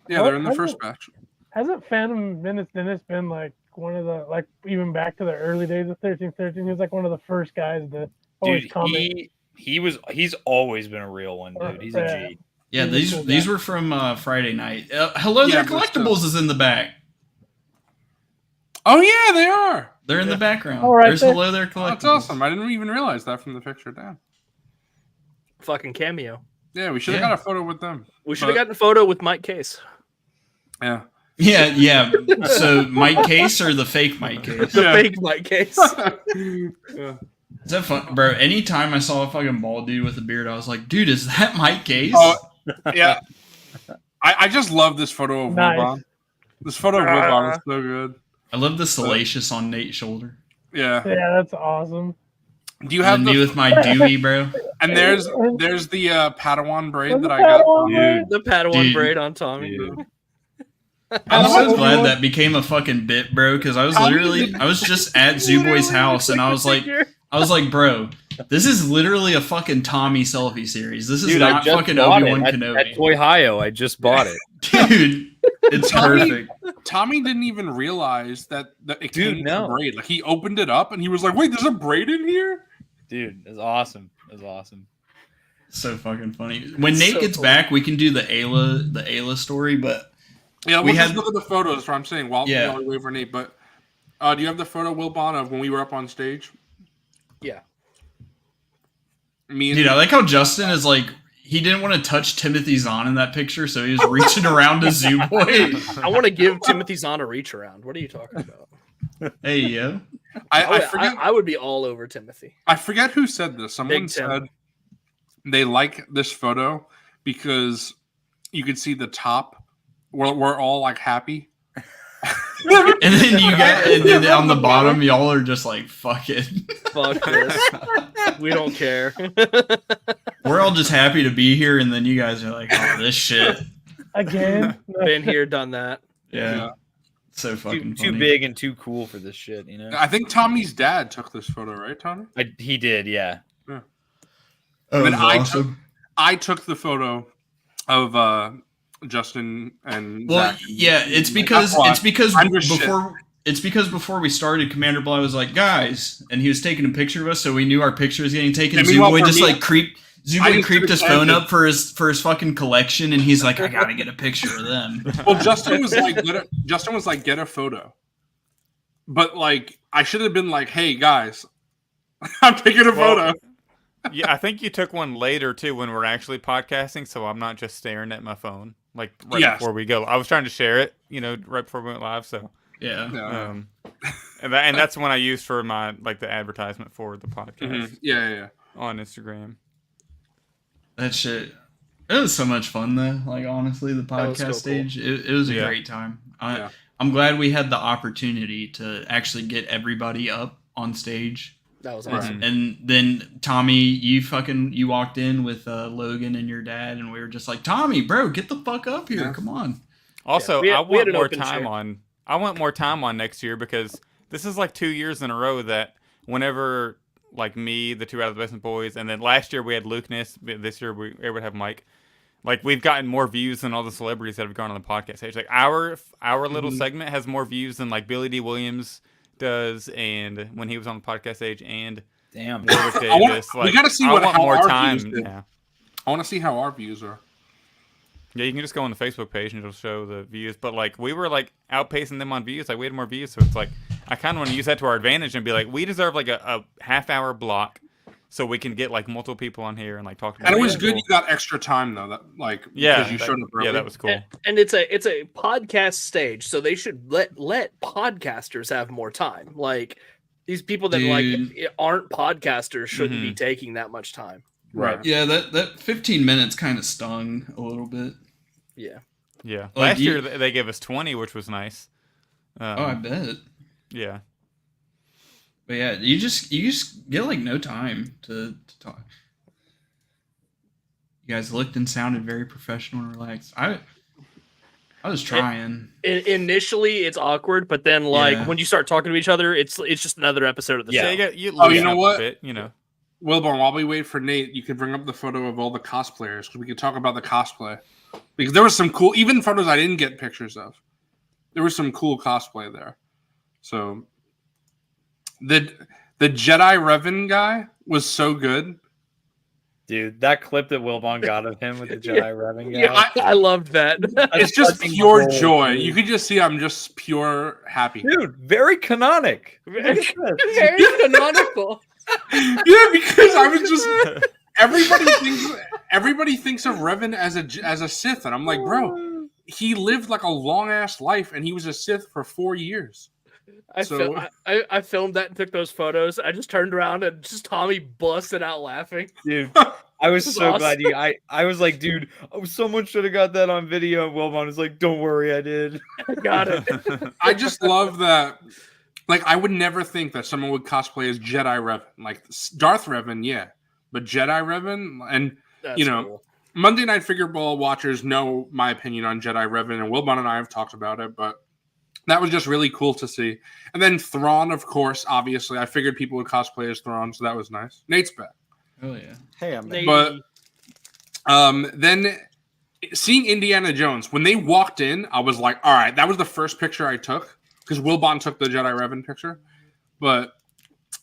[SPEAKER 6] Yeah, they're in the first batch.
[SPEAKER 7] Hasn't Phantom Menace Dennis been like one of the even back to the early days of 1313? He was like one of the first guys to always comment.
[SPEAKER 9] He's always been a real one, dude. He's a G.
[SPEAKER 5] Yeah, these were from Friday night. Hello There Collectibles is in the back.
[SPEAKER 6] Oh yeah, they are.
[SPEAKER 5] They're in the background.
[SPEAKER 6] There's
[SPEAKER 5] Hello There Collectibles.
[SPEAKER 6] That's awesome. I didn't even realize that from the picture. Damn.
[SPEAKER 1] Fucking cameo.
[SPEAKER 6] Yeah, we should have got a photo with them.
[SPEAKER 1] We should have gotten a photo with Mike Case.
[SPEAKER 6] Yeah.
[SPEAKER 5] Yeah. So Mike Case or the fake Mike Case?
[SPEAKER 1] The fake Mike Case.
[SPEAKER 6] Yeah.
[SPEAKER 5] Is that fun, bro? Anytime I saw a fucking bald dude with a beard, I was like, dude, is that Mike Case?
[SPEAKER 6] Oh, yeah. I just love this photo of Wilbon. This photo of Wilbon is so good.
[SPEAKER 5] I love the salacious on Nate's shoulder.
[SPEAKER 6] Yeah.
[SPEAKER 7] Yeah, that's awesome.
[SPEAKER 6] Do you have
[SPEAKER 5] me with my Dewey, bro?
[SPEAKER 6] And there's the Padawan braid that I got.
[SPEAKER 1] Dude, the Padawan braid on Tommy.
[SPEAKER 5] Dude. I'm so glad that became a fucking bit, bro, because I was just at Zooboy's house and I was like, bro, this is literally a fucking Tommy selfie series. This is not fucking Obi-Wan Kenobi.
[SPEAKER 9] At Toy Hio, I just bought it.
[SPEAKER 5] Dude, it's perfect.
[SPEAKER 6] Tommy didn't even realize that it came with a braid. Like, he opened it up and he was like, wait, there's a braid in here?
[SPEAKER 9] Dude, it's awesome. It's awesome.
[SPEAKER 5] So fucking funny. When Nate gets back, we can do the Ayla story, but
[SPEAKER 6] yeah, we'll just look at the photos. That's what I'm saying while we wait for Nate. But do you have the photo, Wilbon, of when we were up on stage?
[SPEAKER 1] Yeah.
[SPEAKER 5] Dude, I like how Justin is like, he didn't want to touch Timothy Zahn in that picture, so he was reaching around to Zooboy.
[SPEAKER 1] I want to give Timothy Zahn a reach around. What are you talking about?
[SPEAKER 5] Hey, yo.
[SPEAKER 6] I forget.
[SPEAKER 1] I would be all over Timothy.
[SPEAKER 6] I forget who said this. Someone said they like this photo because you could see the top. We're all like happy.
[SPEAKER 5] And then on the bottom, y'all are just like, fuck it.
[SPEAKER 1] Fuck this. We don't care.
[SPEAKER 5] We're all just happy to be here, and then you guys are like, oh, this shit.
[SPEAKER 7] Again.
[SPEAKER 1] Been here, done that.
[SPEAKER 5] Yeah. So fucking
[SPEAKER 9] too big and too cool for this shit, you know?
[SPEAKER 6] I think Tommy's dad took this photo, right, Tommy?
[SPEAKER 9] He did, yeah.
[SPEAKER 5] Oh,
[SPEAKER 6] and then
[SPEAKER 5] awesome.
[SPEAKER 6] I took the photo of Justin and Zach.
[SPEAKER 5] Yeah, it's because before we started, Commander Bly was like, guys, and he was taking a picture of us, so we knew our picture was getting taken. Zuboy just like creeped his phone up for his fucking collection, and he's like, I gotta get a picture of them.
[SPEAKER 6] Well, Justin was like, get a photo, but like I should have been like, hey guys, I'm taking a photo.
[SPEAKER 4] Yeah, I think you took one later too when we're actually podcasting, so I'm not just staring at my phone like before we go. I was trying to share it, right before we went live. So
[SPEAKER 5] yeah,
[SPEAKER 4] and that's when I used for my the advertisement for the podcast.
[SPEAKER 6] Mm-hmm. Yeah,
[SPEAKER 4] on Instagram.
[SPEAKER 5] That shit. It was so much fun though. Like honestly, the podcast stage, cool. It was a great time. I'm glad we had the opportunity to actually get everybody up on stage.
[SPEAKER 1] That was awesome.
[SPEAKER 5] And then Tommy, you walked in with Logan and your dad, and we were just like, Tommy, bro, get the fuck up here. Come on.
[SPEAKER 4] Also, I want more time on. I want more time on next year because this is like 2 years in a row that whenever me, the two out of the basement boys, and then last year we had Luke Ness. This year we would have Mike. We've gotten more views than all the celebrities that have gone on the podcast stage. Our little segment has more views than Billy D. Williams does, and when he was on the podcast stage, and
[SPEAKER 9] damn,
[SPEAKER 6] Davis. We gotta see how
[SPEAKER 4] more
[SPEAKER 6] our
[SPEAKER 4] time.
[SPEAKER 6] Views
[SPEAKER 4] Yeah.
[SPEAKER 6] I want to see how our views are.
[SPEAKER 4] Yeah, you can just go on the Facebook page and it'll show the views. But we were outpacing them on views. We had more views, so it's I kind of want to use that to our advantage and be we deserve a half-hour block so we can get multiple people on here and talk about.
[SPEAKER 6] And it was good you got extra time though. That because you showed up early.
[SPEAKER 4] Yeah, that was cool.
[SPEAKER 1] And it's a podcast stage, so they should let podcasters have more time. These people that aren't podcasters shouldn't be taking that much time.
[SPEAKER 6] Right.
[SPEAKER 5] Yeah, that 15 minutes kind of stung a little bit.
[SPEAKER 1] Yeah.
[SPEAKER 4] Yeah. Last year they gave us 20, which was nice.
[SPEAKER 5] I bet.
[SPEAKER 4] Yeah.
[SPEAKER 5] But yeah, you just get no time to talk. You guys looked and sounded very professional and relaxed. I was trying.
[SPEAKER 1] Initially, it's awkward, but then when you start talking to each other, it's just another episode of the show.
[SPEAKER 4] You
[SPEAKER 6] know what?
[SPEAKER 4] Bit,
[SPEAKER 6] Wilbon, while we wait for Nate, you can bring up the photo of all the cosplayers because we can talk about the cosplay. Because there was some cool, even photos I didn't get pictures of. There was some cool cosplay there. So the Jedi Revan guy was so good.
[SPEAKER 9] Dude, that clip that Wilbon got of him with the Jedi Revan guy.
[SPEAKER 1] Yeah, I loved that.
[SPEAKER 6] It's just pure joy. You can just see I'm just pure happy.
[SPEAKER 9] Dude, very canonic.
[SPEAKER 1] Very canonical.
[SPEAKER 6] Yeah, because I was just everybody thinks of Revan as a Sith, and I'm like, bro, he lived a long ass life, and he was a Sith for 4 years.
[SPEAKER 1] I filmed that and took those photos. I just turned around and just Tommy busted out laughing.
[SPEAKER 9] Dude, I was so awesome. Glad I was like, dude, someone should have got that on video. And Wilbon was like, don't worry, I did.
[SPEAKER 1] I got it.
[SPEAKER 6] I just love that. I would never think that someone would cosplay as Jedi Revan. Darth Revan, yeah. But Jedi Revan, and
[SPEAKER 1] that's cool.
[SPEAKER 6] Monday Night Figureball watchers know my opinion on Jedi Revan, and Wilbon and I have talked about it, but that was just really cool to see. And then Thrawn, of course, obviously. I figured people would cosplay as Thrawn, so that was nice. Nate's back.
[SPEAKER 5] Oh, yeah.
[SPEAKER 8] Hey, I'm
[SPEAKER 1] back.
[SPEAKER 6] But then seeing Indiana Jones, when they walked in, I was like, all right, that was the first picture I took. Because Wilbon took the Jedi Revan picture. But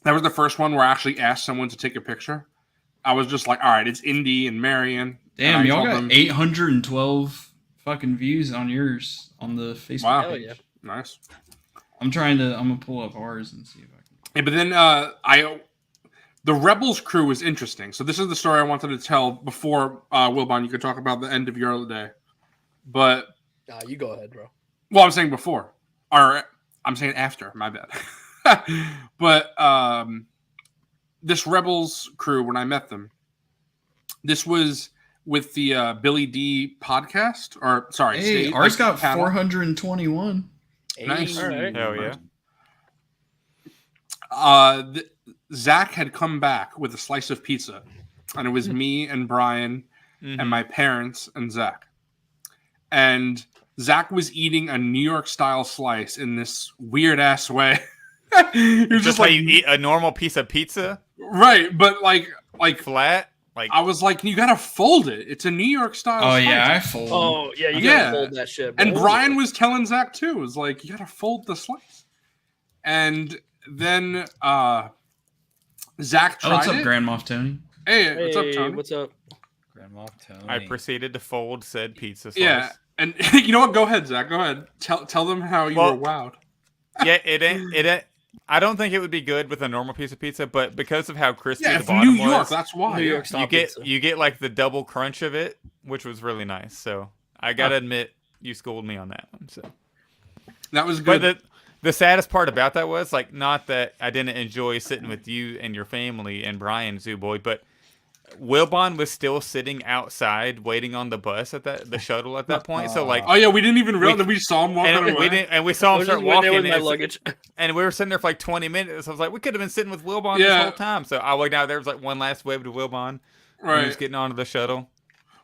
[SPEAKER 6] that was the first one where I actually asked someone to take a picture. I was just like, all right, it's Indy and Marion.
[SPEAKER 5] Damn, y'all got 812 fucking views on yours on the Facebook page.
[SPEAKER 1] Yeah.
[SPEAKER 6] Nice.
[SPEAKER 5] I'm gonna pull up ours and see if I can.
[SPEAKER 6] Yeah, but then the Rebels crew was interesting. So this is the story I wanted to tell before Wilbon, you could talk about the end of your day. But
[SPEAKER 1] you go ahead, bro.
[SPEAKER 6] Well, I'm saying before. Or I'm saying after, my bad. But this Rebels crew, when I met them, this was with the Billy D podcast, or sorry,
[SPEAKER 5] hey, ours got 421.
[SPEAKER 6] Nice.
[SPEAKER 1] All right.
[SPEAKER 4] Hell yeah.
[SPEAKER 6] Zach had come back with a slice of pizza, and it was me and Brian and my parents and Zach. And Zach was eating a New York style slice in this weird ass way.
[SPEAKER 4] You're just like you eat a normal piece of pizza,
[SPEAKER 6] right? But like
[SPEAKER 4] flat. Like
[SPEAKER 6] I was like, you gotta fold it. It's a New York style.
[SPEAKER 5] Oh
[SPEAKER 6] slice.
[SPEAKER 5] yeah, I fold.
[SPEAKER 1] Oh yeah, you gotta fold that shit.
[SPEAKER 6] And Brian was telling Zach too. It was like, you gotta fold the slice. And then Zach tried
[SPEAKER 5] what's up,
[SPEAKER 6] it.
[SPEAKER 5] Grand Moff Tony?
[SPEAKER 6] Hey, what's up, Tony?
[SPEAKER 1] What's up?
[SPEAKER 9] Grand Moff Tony.
[SPEAKER 4] I proceeded to fold said pizza slice.
[SPEAKER 6] Yeah, and you know what? Go ahead, Zach. Go ahead. Tell them how you were wowed.
[SPEAKER 4] Yeah, it ain't. I don't think it would be good with a normal piece of pizza, but because of how crispy the
[SPEAKER 6] it's
[SPEAKER 4] bottom
[SPEAKER 6] New York,
[SPEAKER 4] was,
[SPEAKER 6] that's why.
[SPEAKER 1] New York
[SPEAKER 4] you get like the double crunch of it, which was really nice. So I gotta admit, you schooled me on that one. So
[SPEAKER 6] that was good.
[SPEAKER 4] But the saddest part about that was like not that I didn't enjoy sitting with you and your family and Brian Zooboy, but Wilbon was still sitting outside waiting on the bus at the shuttle at that point. So like,
[SPEAKER 6] oh yeah, we didn't even realize that we saw him walking away.
[SPEAKER 4] We saw him start walking.
[SPEAKER 1] With my luggage.
[SPEAKER 4] And we were sitting there for like 20 minutes. I was like, we could have been sitting with Wilbon this whole time. So I looked out. There was like one last wave to Wilbon. Right. He was getting onto the shuttle.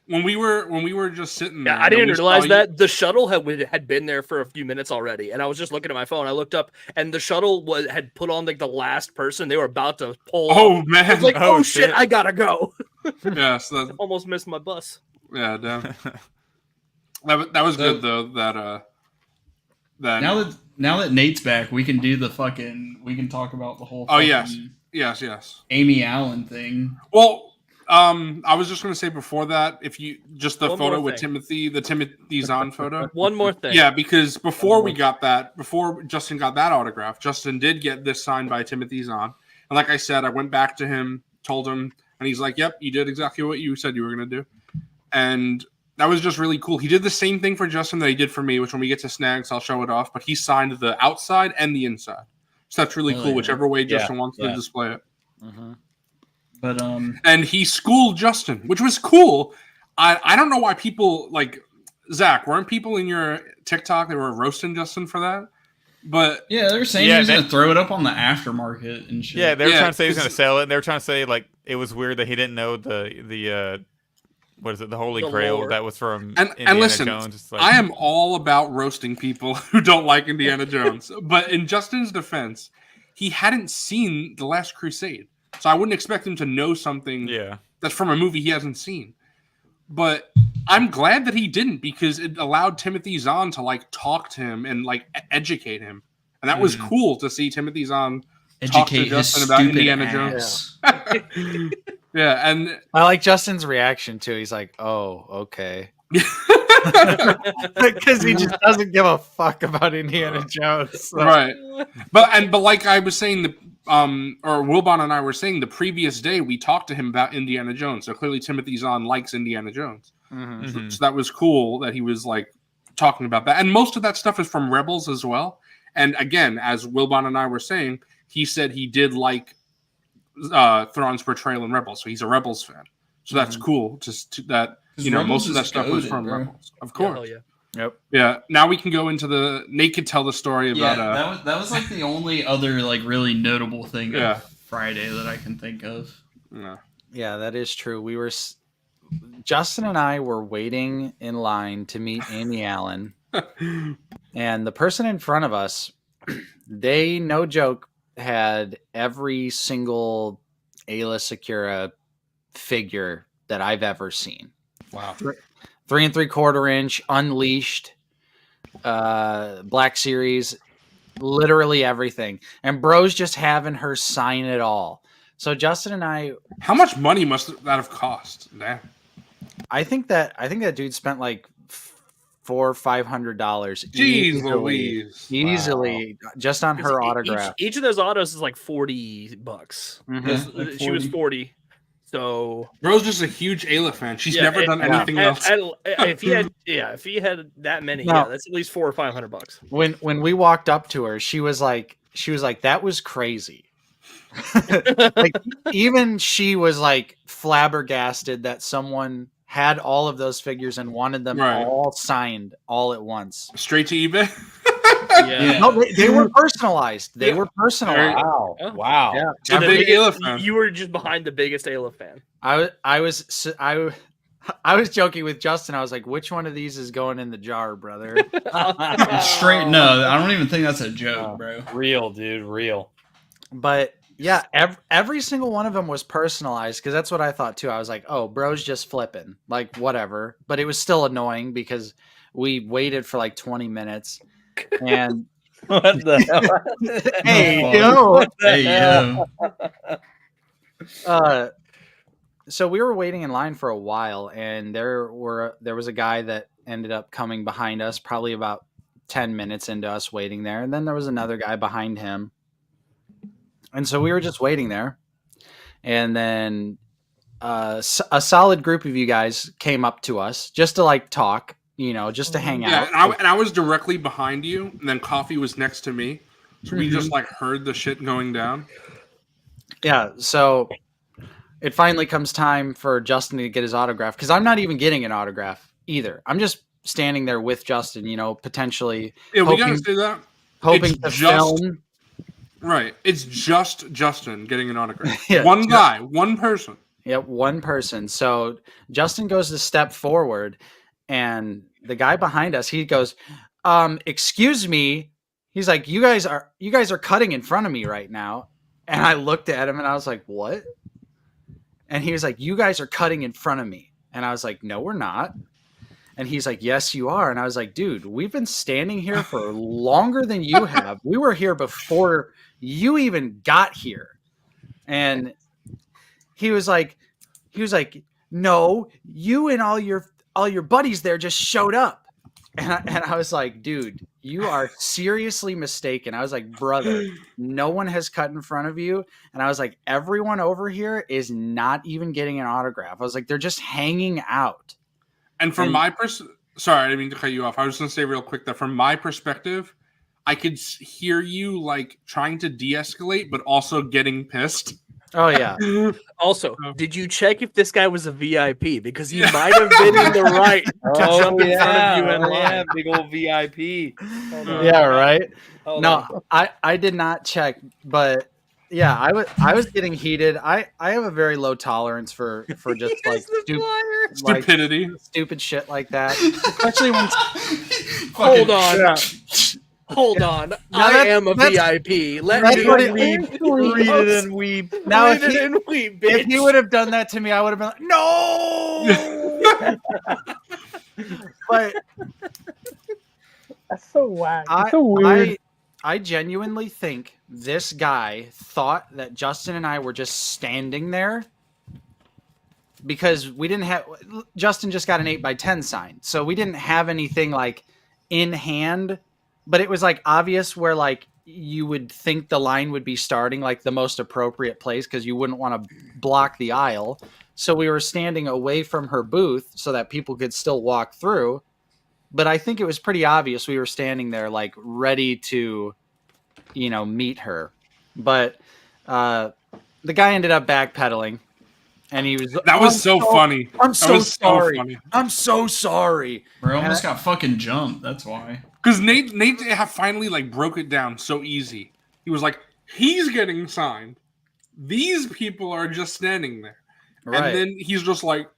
[SPEAKER 6] When we were just sitting there.
[SPEAKER 1] Yeah, I didn't realize that the shuttle had been there for a few minutes already, and I was just looking at my phone. I looked up, and the shuttle had put on like the last person. They were about to pull.
[SPEAKER 6] Oh man!
[SPEAKER 1] I was like, oh shit, I gotta go.
[SPEAKER 6] Yeah, so that,
[SPEAKER 1] almost missed my bus.
[SPEAKER 6] Yeah, damn. that was good though. That
[SPEAKER 5] now that Nate's back, we can do we can talk about the whole.
[SPEAKER 6] Oh yes.
[SPEAKER 5] Amy Allen thing.
[SPEAKER 6] Well. I was just going to say before that, if you just the photo with Timothy, the Timothy Zahn photo.
[SPEAKER 1] One more thing.
[SPEAKER 6] Yeah, because before Justin got that autograph, Justin did get this signed by Timothy Zahn. And like I said, I went back to him, told him, and he's like, yep, you did exactly what you said you were going to do. And that was just really cool. He did the same thing for Justin that he did for me, which when we get to snags, I'll show it off. But he signed the outside and the inside. So that's really cool, whichever way Justin wants to display it.
[SPEAKER 5] Mm-hmm. But
[SPEAKER 6] and he schooled Justin, which was cool. I don't know why people like Zach. Weren't people in your TikTok that were roasting Justin for that? But
[SPEAKER 5] yeah, they were saying he was going to throw it up on the aftermarket and shit.
[SPEAKER 4] Yeah, they were trying to say he was going to sell it. And they were trying to say like it was weird that he didn't know the what is it, the Holy Grail that was from Indiana
[SPEAKER 6] listen,
[SPEAKER 4] Jones. Like,
[SPEAKER 6] I am all about roasting people who don't like Indiana Jones. But in Justin's defense, he hadn't seen The Last Crusade. So I wouldn't expect him to know something that's from a movie he hasn't seen. But I'm glad that he didn't, because it allowed Timothy Zahn to like talk to him and like educate him. And that was cool to see Timothy Zahn talk to Justin about Indiana Jones. Yeah, and
[SPEAKER 8] I like Justin's reaction too. He's like, "Oh, okay." Because he just doesn't give a fuck about Indiana Jones. So.
[SPEAKER 6] Right. But like I was saying, or Wilbon and I were saying the previous day, we talked to him about Indiana Jones. So clearly Timothy Zahn likes Indiana Jones. Mm-hmm. So that was cool that he was like talking about that. And most of that stuff is from Rebels as well. And again, as Wilbon and I were saying, he said he did like Thrawn's portrayal in Rebels. So he's a Rebels fan. So that's cool. Just that, you know,
[SPEAKER 5] Rebels
[SPEAKER 6] most of that stuff was from Rebels. Of course.
[SPEAKER 1] Yeah.
[SPEAKER 4] Yep.
[SPEAKER 6] Yeah. Now we can go into the Nate could tell the story about
[SPEAKER 5] that was like the only other like really notable thing of Friday that I can think of.
[SPEAKER 8] Yeah, that is true. Justin and I were waiting in line to meet Amy Allen, and the person in front of us, they, no joke, had every single Ayla Secura figure that I've ever seen.
[SPEAKER 6] Wow.
[SPEAKER 8] 3 3/4 inch, Unleashed, Black Series, literally everything. And bro's just having her sign it all. So Justin and I.
[SPEAKER 6] How much money must that have cost? Damn.
[SPEAKER 8] I think that dude spent like $400 or $500
[SPEAKER 6] Jeez Louise.
[SPEAKER 8] Easily, just on her autograph.
[SPEAKER 1] Each of those autos is like $40.
[SPEAKER 8] Mm-hmm.
[SPEAKER 1] Like she was 40. So
[SPEAKER 6] bro's just a huge Ayla fan. She's never done anything else.
[SPEAKER 1] If he had that many, that's at least $400 or $500.
[SPEAKER 8] When we walked up to her, she was like, that was crazy. Like even she was like flabbergasted that someone had all of those figures and wanted them all signed all at once.
[SPEAKER 6] Straight to eBay.
[SPEAKER 9] Yeah.
[SPEAKER 8] No, they were personalized. They were personalized.
[SPEAKER 9] Wow. Wow.
[SPEAKER 8] Yeah.
[SPEAKER 6] I'm a big Ayla fan.
[SPEAKER 1] You were just behind the biggest Ayla fan.
[SPEAKER 8] I was joking with Justin. I was like, which one of these is going in the jar, brother?
[SPEAKER 5] Straight. No, I don't even think that's a joke, bro.
[SPEAKER 9] Real, dude. Real.
[SPEAKER 8] But yeah, every single one of them was personalized because that's what I thought too. I was like, oh, bro's just flipping, like whatever. But it was still annoying because we waited for like 20 minutes and
[SPEAKER 9] What the hell?
[SPEAKER 8] hey, yo.
[SPEAKER 5] Hey, yo.
[SPEAKER 8] So we were waiting in line for a while, and there was a guy that ended up coming behind us, probably about 10 minutes into us waiting there, and then there was another guy behind him, and so we were just waiting there, and then a solid group of you guys came up to us just to like talk, just to hang out.
[SPEAKER 6] And I was directly behind you, and then Coffee was next to me, so we just like heard the shit going down.
[SPEAKER 8] Yeah, so it finally comes time for Justin to get his autograph because I'm not even getting an autograph either. I'm just standing there with Justin, potentially.
[SPEAKER 6] Yeah, we gotta say that.
[SPEAKER 8] Hoping to film.
[SPEAKER 6] Right. It's just Justin getting an autograph.
[SPEAKER 8] Yeah,
[SPEAKER 6] one guy, one person.
[SPEAKER 8] Yep, one person. So Justin goes to step forward, and the guy behind us, he goes, excuse me. He's like, you guys are cutting in front of me right now. And I looked at him and I was like, what? And he was like, you guys are cutting in front of me. And I was like, no, we're not. And he's like, yes, you are. And I was like, dude, we've been standing here for longer than you have. We were here before you even got here. And he was like, no, you and all your buddies there just showed up. And I was like, dude, you are seriously mistaken. I was like, brother, no one has cut in front of you. And I was like, everyone over here is not even getting an autograph. I was like, they're just hanging out.
[SPEAKER 6] And from my sorry, I didn't mean to cut you off. I was going to say real quick that from my perspective, I could hear you like trying to de-escalate, but also getting pissed.
[SPEAKER 8] Oh yeah.
[SPEAKER 1] Also, did you check if this guy was a VIP? Because he might have been in the right to jump in front of you in line.
[SPEAKER 9] Yeah, big old VIP.
[SPEAKER 8] Yeah, right. No, I did not check, but yeah, I was getting heated. I have a very low tolerance for just like
[SPEAKER 6] stupidity,
[SPEAKER 8] stupid shit like that. Especially when
[SPEAKER 1] hold on.
[SPEAKER 8] Yeah.
[SPEAKER 1] Hold on, I am a VIP. Let me weep.
[SPEAKER 9] Read it and weep.
[SPEAKER 8] Now,
[SPEAKER 1] read it and weep, bitch.
[SPEAKER 8] If he would have done that to me, I would have been like, no. But
[SPEAKER 7] that's so whack. It's so weird.
[SPEAKER 8] I genuinely think this guy thought that Justin and I were just standing there because we didn't have. Justin just got an 8x10 sign, so we didn't have anything like in hand. But it was like obvious where like you would think the line would be starting like the most appropriate place because you wouldn't want to block the aisle. So we were standing away from her booth so that people could still walk through. But I think it was pretty obvious we were standing there like ready to, meet her. But the guy ended up backpedaling. And he was.
[SPEAKER 6] That was so funny.
[SPEAKER 8] I'm so sorry. I'm so sorry.
[SPEAKER 5] Bro, almost got fucking jumped. That's why.
[SPEAKER 6] Because Nate finally like broke it down so easy. He was like, he's getting signed. These people are just standing there. Right. And then he's just like,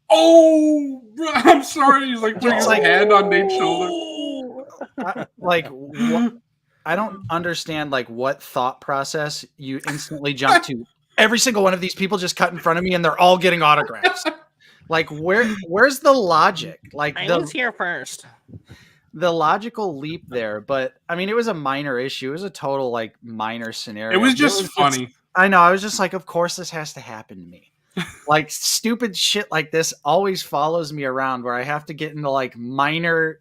[SPEAKER 6] oh, bro, I'm sorry. He's like putting his hand on Nate's shoulder.
[SPEAKER 8] I don't understand like what thought process you instantly jump to. Every single one of these people just cut in front of me and they're all getting autographs. Like where's the logic? Like
[SPEAKER 1] I was here first.
[SPEAKER 8] The logical leap there, but I mean, it was a minor issue. It was a total like minor scenario.
[SPEAKER 6] It was just funny.
[SPEAKER 8] I know. I was just like, of course this has to happen to me. Like stupid shit like this always follows me around where I have to get into like minor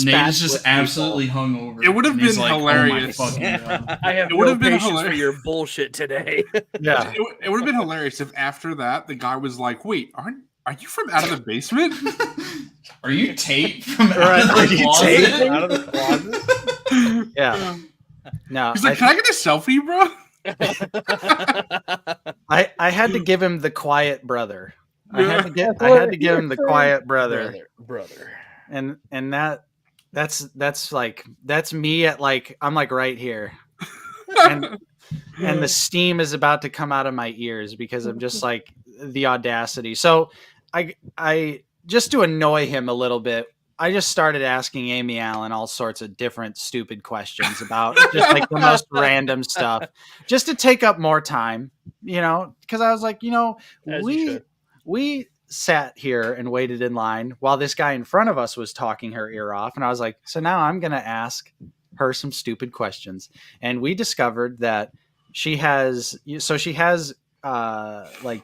[SPEAKER 5] Nate is just absolutely hungover.
[SPEAKER 6] It would have been hilarious.
[SPEAKER 1] I have no patience for your bullshit today.
[SPEAKER 8] Yeah.
[SPEAKER 6] It would have been hilarious if after that the guy was like, wait, are you from out of the basement?
[SPEAKER 5] Are you Tate from out of the closet?
[SPEAKER 8] Yeah. No.
[SPEAKER 6] He's like, can I get a selfie, bro?
[SPEAKER 8] I had to give him the quiet brother. I had to give him the quiet brother.
[SPEAKER 1] Brother.
[SPEAKER 8] And that That's me at like I'm like right here, and the steam is about to come out of my ears because I'm just like the audacity. So I just to annoy him a little bit, I just started asking Amy Allen all sorts of different stupid questions about just like the most random stuff, just to take up more time, because I was like, we sat here and waited in line while this guy in front of us was talking her ear off. And I was like, so now I'm going to ask her some stupid questions. And we discovered that she has like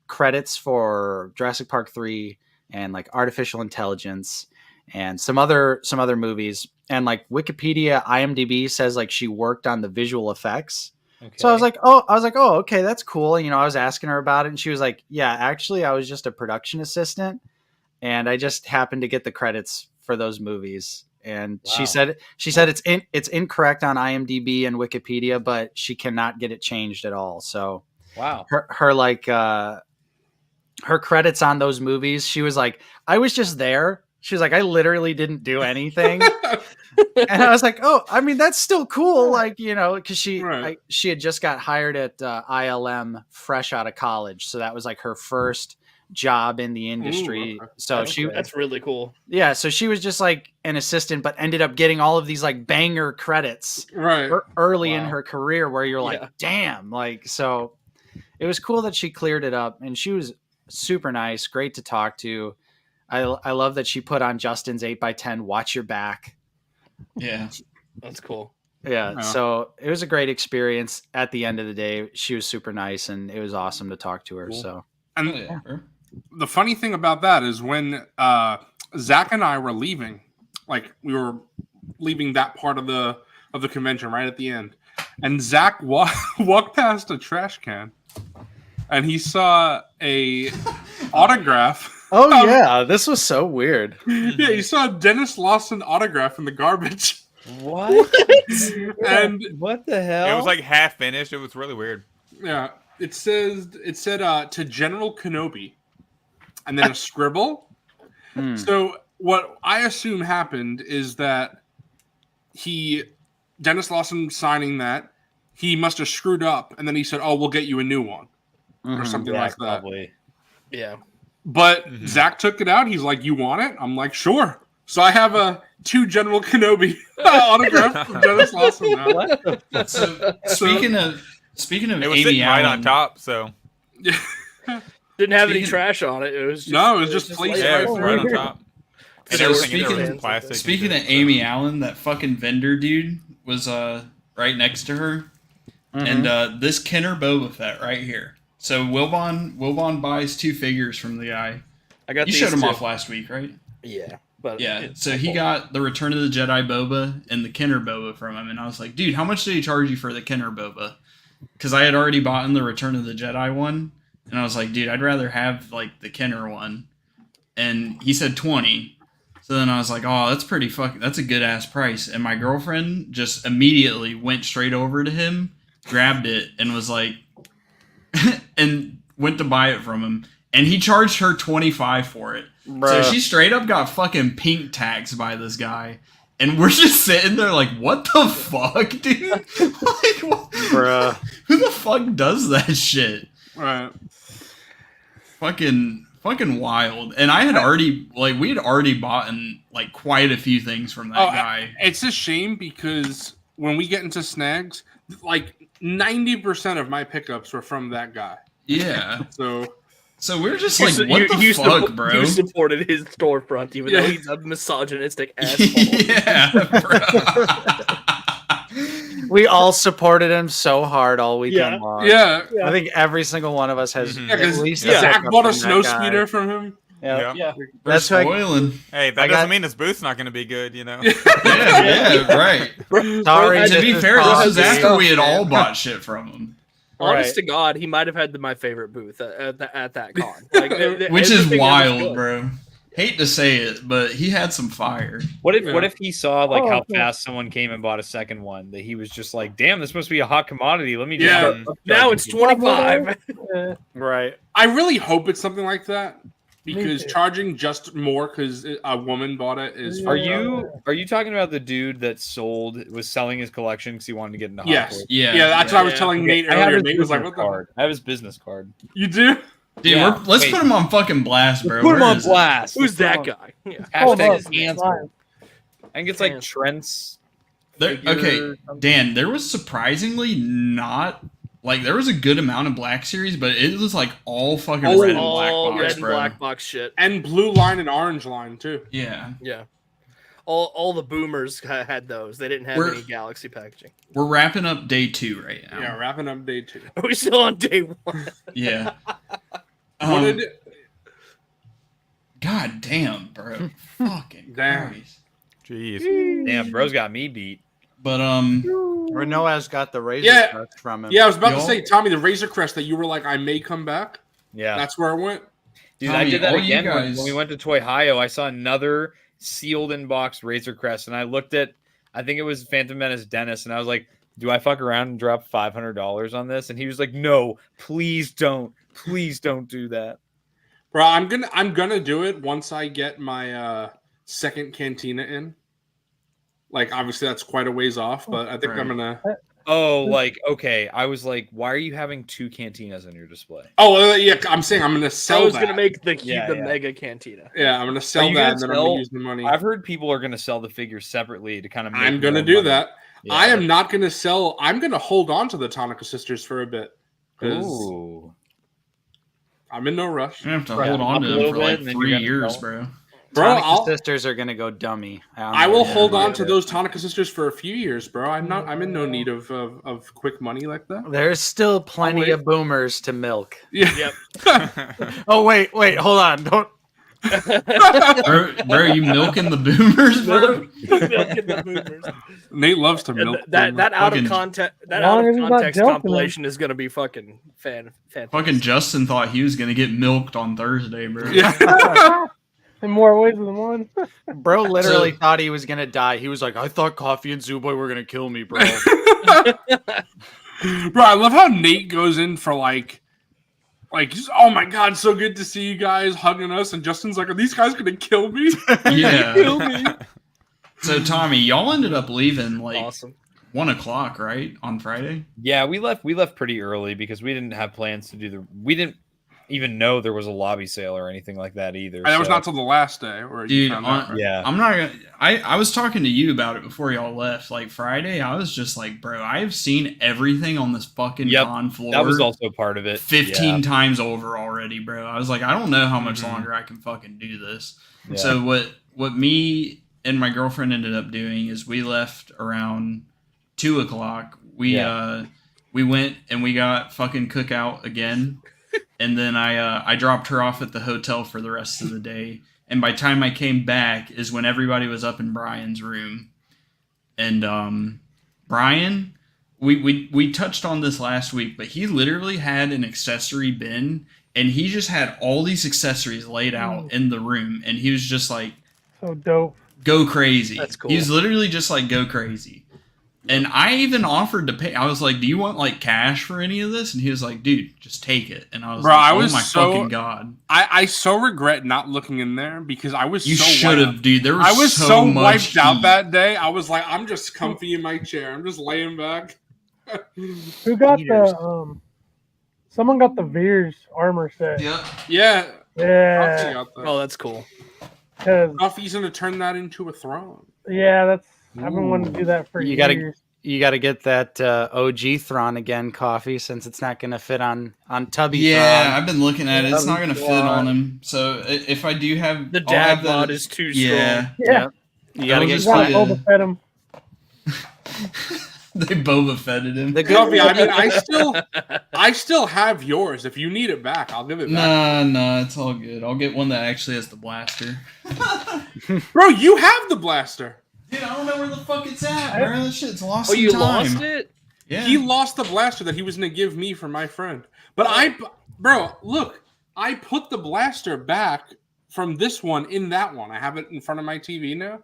[SPEAKER 8] credits for Jurassic Park 3 and like Artificial Intelligence and some other movies. And like Wikipedia, IMDb says like she worked on the visual effects. Okay. So I was like, oh, okay, that's cool. I was asking her about it and she was like, yeah, actually I was just a production assistant and I just happened to get the credits for those movies. And wow. she said it's incorrect on IMDb and Wikipedia, but she cannot get it changed at all. So
[SPEAKER 9] wow,
[SPEAKER 8] her credits on those movies, she was like, I was just there. She was like, I literally didn't do anything. And I was like, oh, I mean, that's still cool. Like, because she had just got hired at ILM fresh out of college. So that was like her first job in the industry.
[SPEAKER 1] Ooh,
[SPEAKER 8] so
[SPEAKER 1] that's really cool.
[SPEAKER 8] Yeah. So she was just like an assistant, but ended up getting all of these like banger credits early in her career where you're like, damn, like, so it was cool that she cleared it up and she was super nice. Great to talk to. I love that she put on Justin's 8x10, watch your back.
[SPEAKER 5] Yeah.
[SPEAKER 1] That's cool.
[SPEAKER 8] Yeah. So it was a great experience. At the end of the day, she was super nice and it was awesome to talk to her. Cool. So,
[SPEAKER 6] and the funny thing about that is when Zach and I were leaving, like we were leaving that part of the convention right at the end, and Zach walked past a trash can and he saw a autograph.
[SPEAKER 8] Oh yeah, this was so weird.
[SPEAKER 6] Yeah, you saw Dennis Lawson autograph in the garbage.
[SPEAKER 9] What?
[SPEAKER 6] And
[SPEAKER 9] what the hell?
[SPEAKER 4] It was like half finished. It was really weird.
[SPEAKER 6] Yeah, it said to General Kenobi, and then a scribble. So what I assume happened is that Dennis Lawson signing that, he must have screwed up, and then he said, "Oh, we'll get you a new one," or something like that.
[SPEAKER 9] Probably.
[SPEAKER 1] Yeah.
[SPEAKER 6] But Zach took it out. He's like, "You want it?" I'm like, "Sure." So I have a 2 General Kenobi autograph from Dennis Lawson now.
[SPEAKER 5] Speaking of
[SPEAKER 4] it was
[SPEAKER 5] Amy
[SPEAKER 4] right
[SPEAKER 5] Allen,
[SPEAKER 4] on top. So
[SPEAKER 1] didn't have any trash on it. It was
[SPEAKER 6] just placed
[SPEAKER 4] right on top.
[SPEAKER 5] So speaking of Amy Allen, that fucking vendor dude was right next to her, and this Kenner Boba Fett right here. So Wilbon buys 2 figures from the guy. You showed him off last week, right?
[SPEAKER 1] Yeah, but
[SPEAKER 5] so he got the Return of the Jedi Boba and the Kenner Boba from him, and I was like, dude, how much did he charge you for the Kenner Boba? Because I had already bought in the Return of the Jedi one, and I was like, dude, I'd rather have like the Kenner one, and he said 20. So then I was like, oh, that's a good ass price, and my girlfriend just immediately went straight over to him, grabbed it, and was like. And went to buy it from him, and he charged her $25 for it. Bruh. So she straight up got fucking pink taxed by this guy, and we're just sitting there like, what the fuck, dude? Like, what?
[SPEAKER 8] Bruh.
[SPEAKER 5] Who the fuck does that shit?
[SPEAKER 6] Right.
[SPEAKER 5] Fucking wild. And I had we had already bought in like quite a few things from that guy.
[SPEAKER 6] It's a shame because when we get into snags, like 90% of my pickups were from that guy.
[SPEAKER 5] Yeah.
[SPEAKER 6] So
[SPEAKER 5] we're just like, what the fuck, bro?
[SPEAKER 1] You supported his storefront, even though he's a misogynistic asshole.
[SPEAKER 5] Yeah, bro.
[SPEAKER 8] We all supported him so hard all weekend long.
[SPEAKER 6] Yeah.
[SPEAKER 8] I think every single one of us has at least
[SPEAKER 6] Zach bought a snow speeder from him.
[SPEAKER 1] Yeah.
[SPEAKER 5] That's spoiling.
[SPEAKER 4] Hey, that doesn't mean his booth's not going to be good,
[SPEAKER 5] Yeah, right.
[SPEAKER 8] Sorry.
[SPEAKER 5] To be fair, this was after we had all bought shit from him.
[SPEAKER 1] Honest to God, he might have had my favorite booth at that con. Like,
[SPEAKER 5] which is wild, bro. Hate to say it, but he had some fire.
[SPEAKER 9] What if he saw like how fast someone came and bought a second one? That he was just like, "Damn, this must be a hot commodity. Let me just
[SPEAKER 1] now it's 25."
[SPEAKER 8] Right.
[SPEAKER 6] I really hope it's something like that because charging just more because a woman bought it is.
[SPEAKER 9] Are you talking about the dude that was selling his collection because he wanted to get into Hot Toys?
[SPEAKER 6] Yeah. That's what I was telling Nate earlier. Nate was like, "What the card?
[SPEAKER 9] I have his business card.
[SPEAKER 6] You do?"
[SPEAKER 5] Dude, let's put him on fucking blast, bro.
[SPEAKER 9] Put him on blast.
[SPEAKER 1] Who's that guy?
[SPEAKER 9] Yeah. Hashtag cancel. I think it's like Trent's.
[SPEAKER 5] Okay, Dan, there was surprisingly not like there was a good amount of Black Series, but it was like all fucking red and black box,
[SPEAKER 1] red and
[SPEAKER 5] bro.
[SPEAKER 1] black box shit,
[SPEAKER 6] and blue line and orange line too.
[SPEAKER 5] Yeah.
[SPEAKER 1] All the boomers had those. They didn't have any Galaxy packaging.
[SPEAKER 5] We're wrapping up day 2 right now.
[SPEAKER 6] Yeah, wrapping up day 2.
[SPEAKER 1] Are we still on day 1?
[SPEAKER 5] Yeah. God damn, bro. Fucking Christ.
[SPEAKER 4] Jeez.
[SPEAKER 9] Damn, bro's got me beat.
[SPEAKER 5] But
[SPEAKER 8] Renoir's got the Razor Crest from him.
[SPEAKER 6] Yeah, I was about to say, Tommy, the Razor Crest that you were like, I may come back.
[SPEAKER 9] Yeah,
[SPEAKER 6] that's where it went.
[SPEAKER 9] Dude, Tommy, I did that again when we went to Toy Hio. I saw another sealed in box Razor Crest, and I looked at, I think it was Phantom Menace Dennis, and I was like, do I fuck around and drop $500 on this? And he was like, no, please don't do that.
[SPEAKER 6] Bro, I'm gonna do it once I get my second Cantina in. Like, obviously that's quite a ways off, but I think I'm gonna.
[SPEAKER 9] Oh, like, okay. I was like, why are you having 2 Cantinas on your display?
[SPEAKER 6] Oh, yeah. I'm saying I'm gonna sell.
[SPEAKER 1] I was
[SPEAKER 6] that.
[SPEAKER 1] gonna make the mega Cantina.
[SPEAKER 6] Yeah, I'm gonna sell that, and then I'm gonna use the money.
[SPEAKER 9] I've heard people are gonna sell the figures separately to kind of.
[SPEAKER 6] I'm gonna do that. Yeah. I am not gonna sell. I'm gonna hold on to the Tonica Sisters for a bit.
[SPEAKER 9] Ooh.
[SPEAKER 6] I'm in no rush.
[SPEAKER 5] You have to hold on to them for like 3 years, bro.
[SPEAKER 8] Tonica Sisters are gonna go dummy.
[SPEAKER 6] I will hold on to those Tonica Sisters for a few years, bro. I'm in no need of quick money like that.
[SPEAKER 8] There's still plenty of boomers to milk.
[SPEAKER 6] Yeah.
[SPEAKER 1] Yep.
[SPEAKER 8] Oh wait, hold on. Don't.
[SPEAKER 5] bro, you milking the boomers, bro?
[SPEAKER 1] Milking the boomers.
[SPEAKER 6] Nate loves to milk.
[SPEAKER 1] That out of context compilation is gonna be fucking fantastic.
[SPEAKER 5] Fucking Justin thought he was gonna get milked on Thursday, bro.
[SPEAKER 6] Yeah.
[SPEAKER 7] In more ways than one.
[SPEAKER 8] Bro literally thought he was gonna die. He was like, I thought Coffee and Zooboy were gonna kill me, bro.
[SPEAKER 6] Bro, I love how Nate goes in for like, oh my god, so good to see you guys hugging us, and Justin's like, are these guys gonna kill me?
[SPEAKER 5] Yeah.
[SPEAKER 1] Kill me.
[SPEAKER 5] So Tommy, y'all ended up leaving like
[SPEAKER 1] awesome.
[SPEAKER 5] 1 o'clock, right, on Friday?
[SPEAKER 9] Yeah, we left pretty early because we didn't have plans to do we didn't even know there was a lobby sale or anything like that either.
[SPEAKER 6] That was not till the last day.
[SPEAKER 5] Dude,
[SPEAKER 9] yeah.
[SPEAKER 5] I'm not gonna. I was talking to you about it before y'all left. Like Friday, I was just like, bro, I have seen everything on this fucking con floor.
[SPEAKER 9] That was also part of it.
[SPEAKER 5] 15 times over already, bro. I was like, I don't know how much longer I can fucking do this. Yeah. So what me and my girlfriend ended up doing is we left around 2 o'clock. We went and we got fucking cookout again. And then I dropped her off at the hotel for the rest of the day. And by the time I came back is when everybody was up in Brian's room. And Brian, we touched on this last week, but he literally had an accessory bin. And he just had all these accessories laid out in the room. And he was just like...
[SPEAKER 7] So dope.
[SPEAKER 5] Go crazy.
[SPEAKER 1] That's cool.
[SPEAKER 5] He was literally just like, go crazy. And I even offered to pay. I was like, do you want like cash for any of this? And he was like, dude, just take it. And I was like, oh my fucking God.
[SPEAKER 6] I so regret not looking in there because I was
[SPEAKER 5] You should have, dude. There was
[SPEAKER 6] I was
[SPEAKER 5] so much
[SPEAKER 6] wiped
[SPEAKER 5] heat.
[SPEAKER 6] out that day. I was like, I'm just comfy in my chair. I'm just laying back.
[SPEAKER 7] Who got the someone got the Veers armor set.
[SPEAKER 6] Yeah.
[SPEAKER 1] Oh, that's cool.
[SPEAKER 6] Coffee's gonna turn that into a throne.
[SPEAKER 7] Yeah, I've been wanting to do that for years.
[SPEAKER 8] You got to get that OG Thrawn again, Coffee, since it's not going to fit on Tubby.
[SPEAKER 5] Yeah,
[SPEAKER 8] Thrawn.
[SPEAKER 5] I've been looking at it. It's not going to fit on him. So if I do have
[SPEAKER 1] the dad bod is too strong.
[SPEAKER 7] Yeah.
[SPEAKER 8] You got to get
[SPEAKER 7] Boba Fett him.
[SPEAKER 5] They Boba Fetted him.
[SPEAKER 6] Coffee, I mean, I still have yours. If you need it back, I'll give it back.
[SPEAKER 5] No, it's all good. I'll get one that actually has the blaster.
[SPEAKER 6] Bro, you have the blaster.
[SPEAKER 5] Dude, I don't know where the fuck it's at, bro. That shit's lost.
[SPEAKER 1] Oh, you
[SPEAKER 5] time.
[SPEAKER 1] lost it?
[SPEAKER 5] Yeah.
[SPEAKER 6] He lost the blaster that he was gonna give me for my friend. But look, I put the blaster back from this one in that one. I have it in front of my TV now.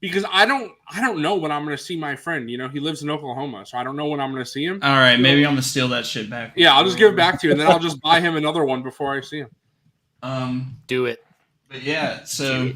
[SPEAKER 6] Because I don't know when I'm gonna see my friend. You know, he lives in Oklahoma, so I don't know when I'm gonna see him.
[SPEAKER 5] All right, maybe I'm gonna steal that shit back.
[SPEAKER 6] Yeah, I'll just give it back to you, and then I'll just buy him another one before I see him.
[SPEAKER 8] Do it.
[SPEAKER 5] But yeah, so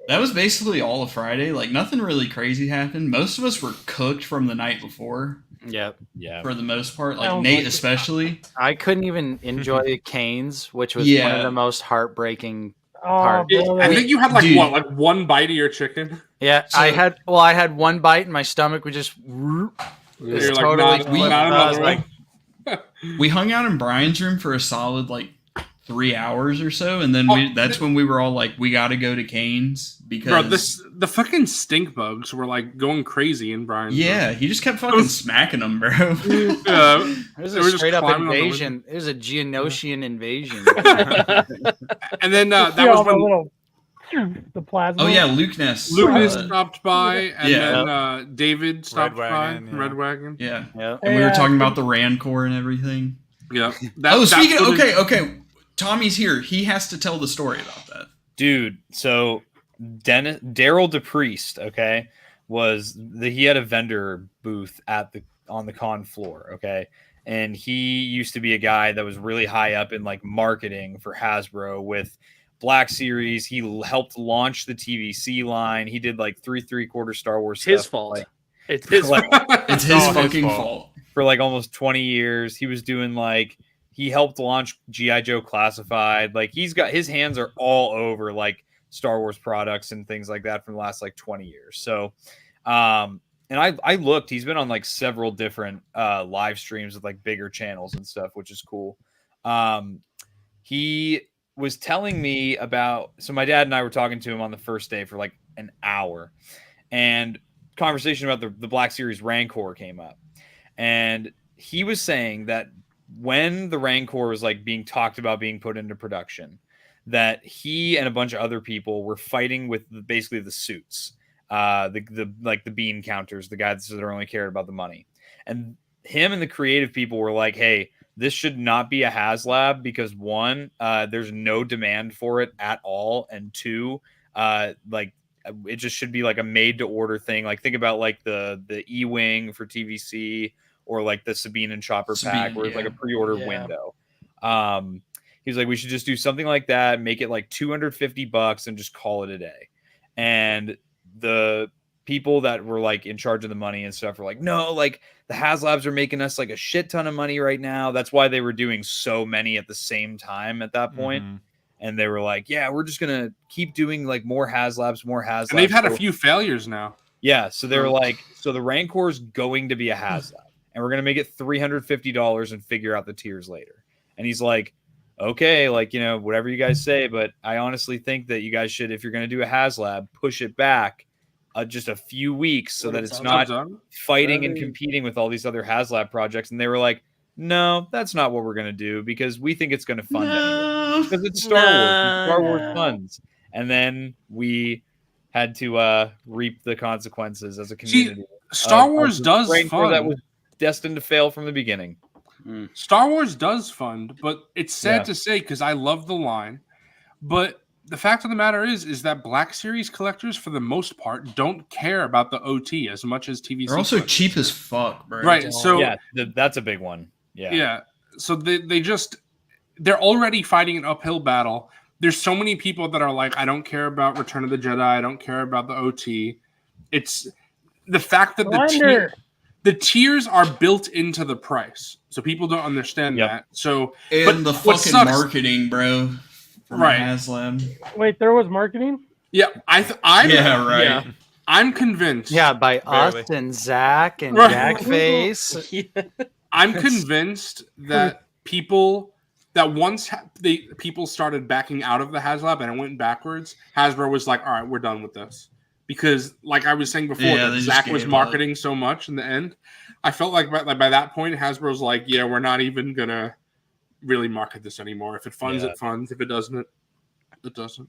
[SPEAKER 5] that was basically all of Friday. Like nothing really crazy happened. Most of us were cooked from the night before.
[SPEAKER 8] Yep.
[SPEAKER 9] Yeah.
[SPEAKER 5] For the most part, like Nate especially.
[SPEAKER 8] I couldn't even enjoy Cane's, which was one of the most heartbreaking parts.
[SPEAKER 6] I think you had like one bite of your chicken.
[SPEAKER 8] Yeah, so, I had one bite and my stomach would just.
[SPEAKER 5] You're totally. We hung out in Brian's room for a solid 3 hours or so, and then that's when we were all like, we got to go to Cane's because
[SPEAKER 6] the fucking stink bugs were like going crazy in Brian's room.
[SPEAKER 5] He just kept fucking smacking them, bro.
[SPEAKER 8] It was a straight up invasion. It was a Geonosian invasion.
[SPEAKER 6] And then that was when
[SPEAKER 7] the plasma.
[SPEAKER 5] Oh yeah, Luke Ness
[SPEAKER 6] stopped by, and then David stopped by. Red Wagon.
[SPEAKER 5] Yeah. And we were talking about the Rancor and everything.
[SPEAKER 6] Yeah.
[SPEAKER 5] Okay. Tommy's here. He has to tell the story about that.
[SPEAKER 9] Dude, so Daryl DePriest, okay, he had a vendor booth on the con floor, okay? And he used to be a guy that was really high up in marketing for Hasbro with Black Series. He helped launch the TVC line. He did 3/4 Star Wars stuff.
[SPEAKER 1] His fault. It's his fault.
[SPEAKER 5] It's his fucking fault.
[SPEAKER 9] For almost 20 years. He was doing he helped launch G.I. Joe Classified. He's got his hands are all over Star Wars products and things like that from the last 20 years. So, and I looked, he's been on several different live streams with bigger channels and stuff, which is cool. He was telling me so my dad and I were talking to him on the first day for an hour, and conversation about the Black Series Rancor came up, and he was saying that when the Rancor was being talked about being put into production, that he and a bunch of other people were fighting with basically the suits, the bean counters, the guys that only cared about the money, and him and the creative people were like, hey, this should not be a HasLab because one, there's no demand for it at all, and two, it just should be a made to order thing. Think about the E-Wing for TVC, or the Sabine and Chopper pack, where it's a pre-order window. He was like, we should just do something like that, make it $250 and just call it a day. And the people that were in charge of the money and stuff were like, no, the HasLabs are making us a shit ton of money right now. That's why they were doing so many at the same time at that point. Mm-hmm. And they were like, yeah, we're just going to keep doing more HasLabs. And
[SPEAKER 6] they've had a few failures now.
[SPEAKER 9] Yeah. So they were so the Rancor is going to be a HasLab. And we're going to make it $350 and figure out the tiers later. And he's like, okay, whatever you guys say. But I honestly think that you guys should, if you're going to do a HasLab, push it back just a few weeks so that it's not fighting and competing with all these other HasLab projects. And they were like, no, that's not what we're going to do because we think it's going to fund anyway. Because it's Star Wars. Star Wars funds. And then we had to reap the consequences as a community.
[SPEAKER 6] Star Wars does fund.
[SPEAKER 9] That was destined to fail from the beginning.
[SPEAKER 6] Star Wars does fund, but it's sad to say because I love the line. But the fact of the matter is that Black Series collectors, for the most part, don't care about the OT as much as TVC.
[SPEAKER 5] They're also cheap as fuck, bro.
[SPEAKER 6] Right. So
[SPEAKER 9] that's a big one. Yeah.
[SPEAKER 6] Yeah. So they're already fighting an uphill battle. There's so many people that are like, I don't care about Return of the Jedi. I don't care about the OT. It's the fact that the tiers are built into the price, so people don't understand that. So,
[SPEAKER 5] and the fucking marketing, bro, from HasLab.
[SPEAKER 7] Wait, there was marketing?
[SPEAKER 6] Yeah, I'm convinced.
[SPEAKER 8] Yeah, by us and Zach and Jackface.
[SPEAKER 6] I'm convinced that people that once people started backing out of the HasLab and it went backwards, Hasbro was like, all right, we're done with this. Because, like I was saying before, that Zach was marketing so much in the end. I felt like by that point, Hasbro's like, yeah, we're not even going to really market this anymore. If it funds, it funds. If it doesn't, it doesn't.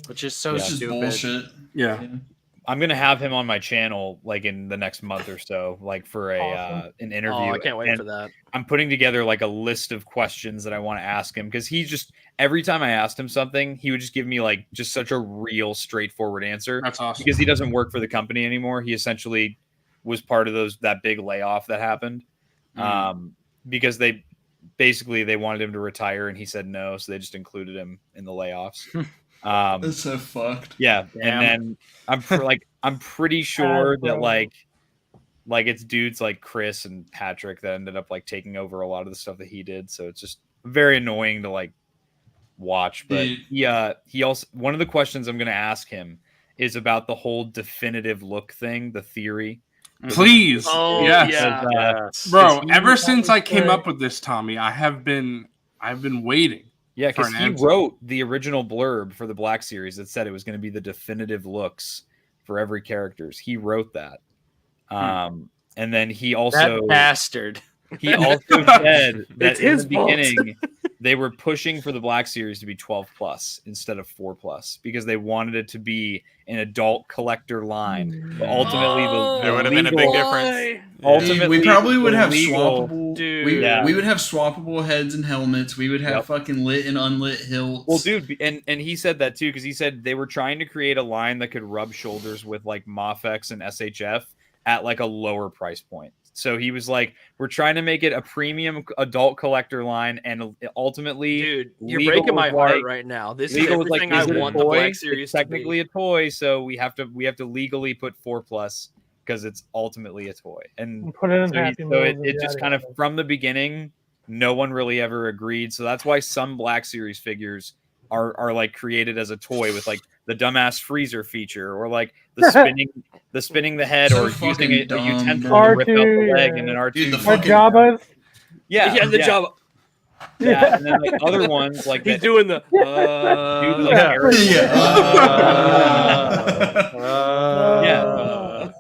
[SPEAKER 8] Which is so stupid.
[SPEAKER 5] Bullshit.
[SPEAKER 6] Yeah.
[SPEAKER 9] I'm going to have him on my channel in the next month or so, for an interview.
[SPEAKER 1] Oh, I can't wait for that.
[SPEAKER 9] I'm putting together a list of questions that I want to ask him because he just every time I asked him something, he would just give me just such a real straightforward answer.
[SPEAKER 6] That's awesome.
[SPEAKER 9] Because he doesn't work for the company anymore. He essentially was part of that big layoff that happened. Because basically they wanted him to retire and he said no, so they just included him in the layoffs.
[SPEAKER 5] That's so fucked.
[SPEAKER 9] Yeah,
[SPEAKER 8] Damn.
[SPEAKER 9] and then I'm pretty sure that like it's dudes like Chris and Patrick that ended up like taking over a lot of the stuff that he did. So it's just very annoying to like watch. But he also, one of the questions I'm going to ask him is about the whole definitive look thing, the theory.
[SPEAKER 6] Please.
[SPEAKER 1] Oh,
[SPEAKER 6] yes.
[SPEAKER 1] yeah.
[SPEAKER 6] Bro, ever since I came up with this, Tommy, I've been waiting.
[SPEAKER 9] Yeah, because he wrote the original blurb for the Black Series that said it was going to be the definitive looks for every characters. He wrote that. And then he also
[SPEAKER 8] that bastard.
[SPEAKER 9] He also said that in the
[SPEAKER 1] fault.
[SPEAKER 9] beginning they were pushing for the Black Series to be 12+ instead of 4+ because they wanted it to be an adult collector line. But ultimately,
[SPEAKER 4] there would have been a big difference.
[SPEAKER 5] Ultimately, we probably would have
[SPEAKER 9] legal,
[SPEAKER 5] swappable.
[SPEAKER 1] Dude.
[SPEAKER 5] We would have swappable heads and helmets. We would have fucking lit and unlit hilts.
[SPEAKER 9] Well, dude, and he said that too because he said they were trying to create a line that could rub shoulders with like Mafex and SHF at like a lower price point. So he was like, we're trying to make it a premium adult collector line, and ultimately,
[SPEAKER 1] dude, you're breaking my heart right now. This is everything I want the Black Series
[SPEAKER 9] to be. It's technically a toy, so we have to legally put 4+ because it's ultimately a toy. And
[SPEAKER 7] put it in
[SPEAKER 9] so,
[SPEAKER 7] Happy
[SPEAKER 9] so
[SPEAKER 7] Meals
[SPEAKER 9] it just kind of from the beginning, no one really ever agreed. So that's why some Black Series figures are like created as a toy with like the dumbass freezer feature or like the spinning the head
[SPEAKER 5] So
[SPEAKER 9] or using a utensil
[SPEAKER 7] bro.
[SPEAKER 9] to rip out the
[SPEAKER 7] R2,
[SPEAKER 9] leg and an R2.
[SPEAKER 5] Dude, the
[SPEAKER 7] Or
[SPEAKER 5] fucking
[SPEAKER 7] Jabba's.
[SPEAKER 9] Yeah,
[SPEAKER 1] the Java.
[SPEAKER 9] Yeah, and then like other ones like
[SPEAKER 1] He's
[SPEAKER 9] that,
[SPEAKER 1] doing the
[SPEAKER 9] dude, like Eric.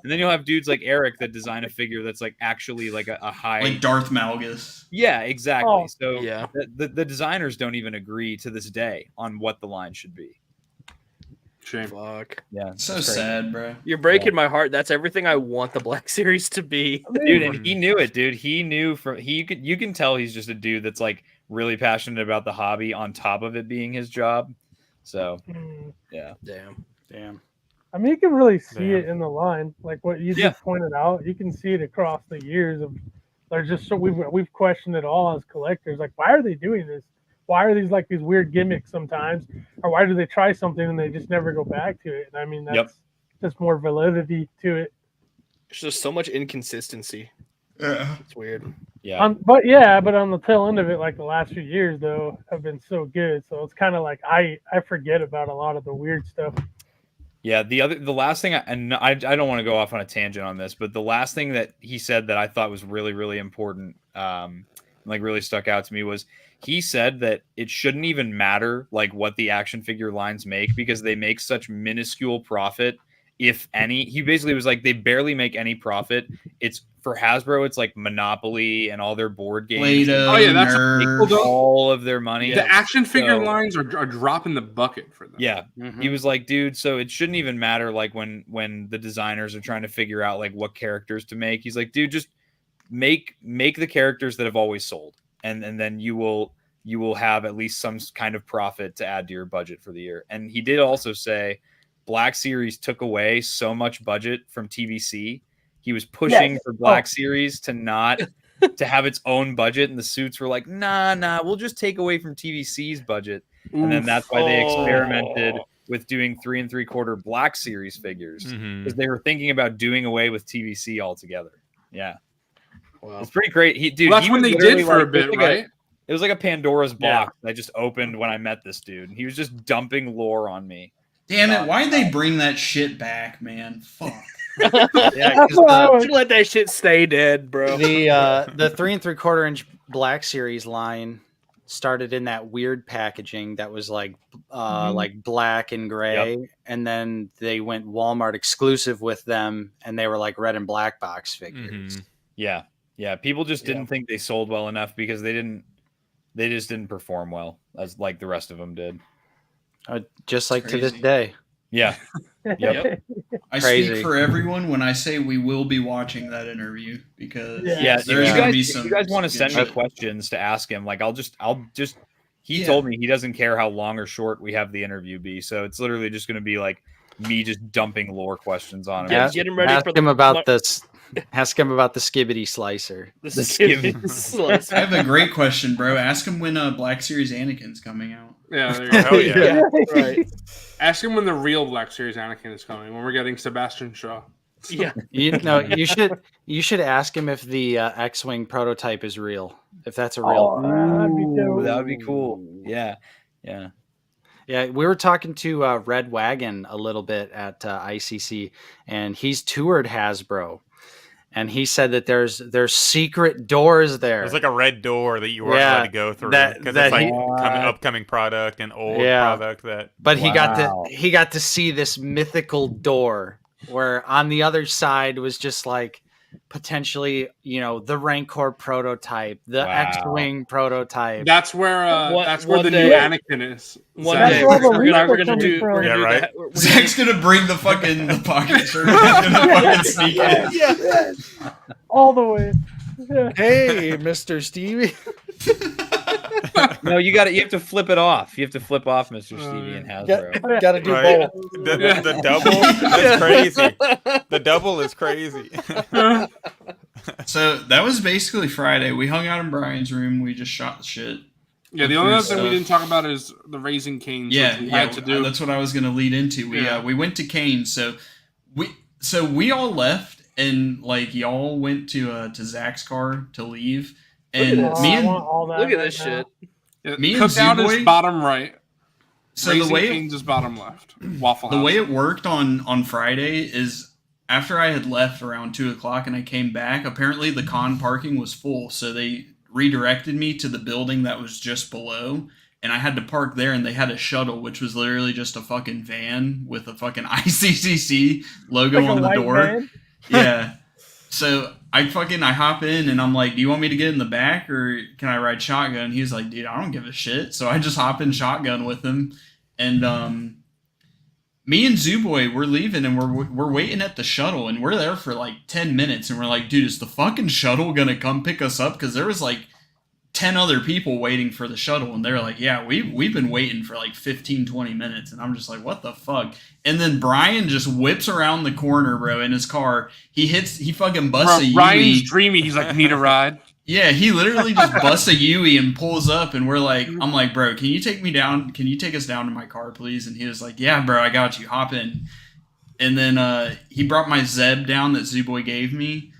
[SPEAKER 9] And then you'll have dudes like Eric that design a figure that's like actually like a high,
[SPEAKER 5] like Darth Malgus.
[SPEAKER 9] Yeah, exactly.
[SPEAKER 7] Oh,
[SPEAKER 9] so
[SPEAKER 1] yeah.
[SPEAKER 9] the designers don't even agree to this day on what the line should be.
[SPEAKER 6] Shame.
[SPEAKER 1] Fuck.
[SPEAKER 9] Yeah,
[SPEAKER 5] So sad, bro.
[SPEAKER 1] You're breaking my heart. That's everything I want the Black Series to be.
[SPEAKER 9] Dude, and he knew it, dude. He knew you can tell he's just a dude that's like really passionate about the hobby on top of it being his job. So yeah.
[SPEAKER 1] Damn.
[SPEAKER 7] I mean, you can really see it in the line, like what you just pointed out. You can see it across the years of. There's just so we've questioned it all as collectors. Like, why are they doing this? Why are these like these weird gimmicks sometimes, or why do they try something and they just never go back to it? And I mean, that's just more validity to it.
[SPEAKER 1] There's just so much inconsistency.
[SPEAKER 5] Yeah,
[SPEAKER 1] it's weird.
[SPEAKER 9] Yeah,
[SPEAKER 7] but on the tail end of it, like the last few years though, have been so good. So it's kind of like I forget about a lot of the weird stuff.
[SPEAKER 9] Yeah, the last thing, I don't want to go off on a tangent on this, but the last thing that he said that I thought was really, really important, like really stuck out to me was he said that it shouldn't even matter like what the action figure lines make because they make such minuscule profit, if any. He basically was like they barely make any profit. It's for Hasbro, it's like Monopoly and all their board games.
[SPEAKER 6] That's
[SPEAKER 9] all of their money.
[SPEAKER 6] The action figure lines are dropping the bucket for them.
[SPEAKER 9] Yeah, he was like, dude, so it shouldn't even matter like when the designers are trying to figure out like what characters to make. He's like, dude, just make the characters that have always sold, and then you will have at least some kind of profit to add to your budget for the year. And he did also say Black Series took away so much budget from TVC. He was pushing for Black Series to not to have its own budget, and the suits were like, nah, we'll just take away from TVC's budget. And then that's why they experimented with doing 3 3/4 Black Series figures because they were thinking about doing away with TVC altogether. Yeah, it's pretty great.
[SPEAKER 6] That's when they did for a bit, right?
[SPEAKER 9] It was like a Pandora's box that I just opened when I met this dude, and he was just dumping lore on me.
[SPEAKER 5] Damn it! Why'd they bring that shit back, man? Fuck.
[SPEAKER 1] Let that shit stay dead, bro.
[SPEAKER 8] The 3 3/4 inch Black Series line started in that weird packaging that was like black and gray, and then they went Walmart exclusive with them, and they were like red and black box figures.
[SPEAKER 9] Yeah. People just didn't think they sold well enough because they just didn't perform well as like the rest of them did.
[SPEAKER 8] Just like to this day.
[SPEAKER 9] Yeah. Yep.
[SPEAKER 5] I speak for everyone when I say we will be watching that interview because
[SPEAKER 9] if you guys want to send me questions to ask him, like I'll just he told me he doesn't care how long or short we have the interview be, so it's literally just going to be like me just dumping lore questions on him.
[SPEAKER 1] Get him ready
[SPEAKER 8] ask
[SPEAKER 1] for
[SPEAKER 8] him about this Ask him about the skibbity slicer.
[SPEAKER 1] The skibbity slicer.
[SPEAKER 5] I have a great question, bro. Ask him when Black Series Anakin's coming out.
[SPEAKER 6] Yeah, there you go.
[SPEAKER 4] Hell yeah.
[SPEAKER 1] Right.
[SPEAKER 6] Ask him when the real Black Series Anakin is coming. When we're getting Sebastian Shaw.
[SPEAKER 1] Yeah.
[SPEAKER 8] You should ask him if the X-wing prototype is real. If that's a real.
[SPEAKER 9] That would be cool. Yeah.
[SPEAKER 8] Yeah, we were talking to Red Wagon a little bit at ICCC, and he's toured Hasbro, and he said that there's secret doors there.
[SPEAKER 4] There's like a red door that you weren't allowed to go through because it's like upcoming product and old product that.
[SPEAKER 8] But he got to see this mythical door where on the other side was just like potentially, the Rancor prototype, the X-wing prototype.
[SPEAKER 6] That's where the new Anakin is.
[SPEAKER 1] One day we're gonna do.
[SPEAKER 5] Zach's gonna bring the pocket shirt. He's gonna fucking sneak it.
[SPEAKER 7] Yeah. All the way.
[SPEAKER 8] Hey, Mr. Stevie.
[SPEAKER 9] No, you have to flip it off. You have to flip off Mr. Stevie and Hasbro.
[SPEAKER 8] Got to do both.
[SPEAKER 4] The double. That's crazy. The double is crazy.
[SPEAKER 5] So that was basically Friday. We hung out in Brian's room. We just shot the shit.
[SPEAKER 6] Yeah, the only other thing we didn't talk about is the Raising Cane's.
[SPEAKER 5] Had to do. That's what I was going to lead into. We went to Cane's. So we all left, and like y'all went to Zach's car to leave. And
[SPEAKER 1] look at this shit.
[SPEAKER 6] Me and Cookout is bottom right.
[SPEAKER 5] So
[SPEAKER 6] Raising
[SPEAKER 5] the way
[SPEAKER 6] Cane's is bottom left. Waffle House.
[SPEAKER 5] The way it worked on Friday is after I had left around 2:00 and I came back, apparently the con parking was full, so they redirected me to the building that was just below, and I had to park there, and they had a shuttle, which was literally just a fucking van with a fucking ICCC logo
[SPEAKER 7] like
[SPEAKER 5] on the door.
[SPEAKER 7] Van?
[SPEAKER 5] Yeah. So I hop in and I'm like, do you want me to get in the back or can I ride shotgun? He's like, dude, I don't give a shit. So I just hop in shotgun with him. And me and Zooboy, we're leaving and we're waiting at the shuttle and we're there for like 10 minutes. And we're like, dude, is the fucking shuttle going to come pick us up? Because there was like 10 other people waiting for the shuttle. And they're like, yeah, we've been waiting for like 15, 20 minutes. And I'm just like, what the fuck? And then Brian just whips around the corner, bro, in his car. He fucking busts a Yui.
[SPEAKER 6] Ryan's dreamy. He's like, need a ride?
[SPEAKER 5] Yeah, he literally just busts a Yui and pulls up. And I'm like, bro, can you take me down? Can you take us down to my car, please? And he was like, yeah, bro, I got you. Hop in. And then he brought my Zeb down that Zooboy gave me.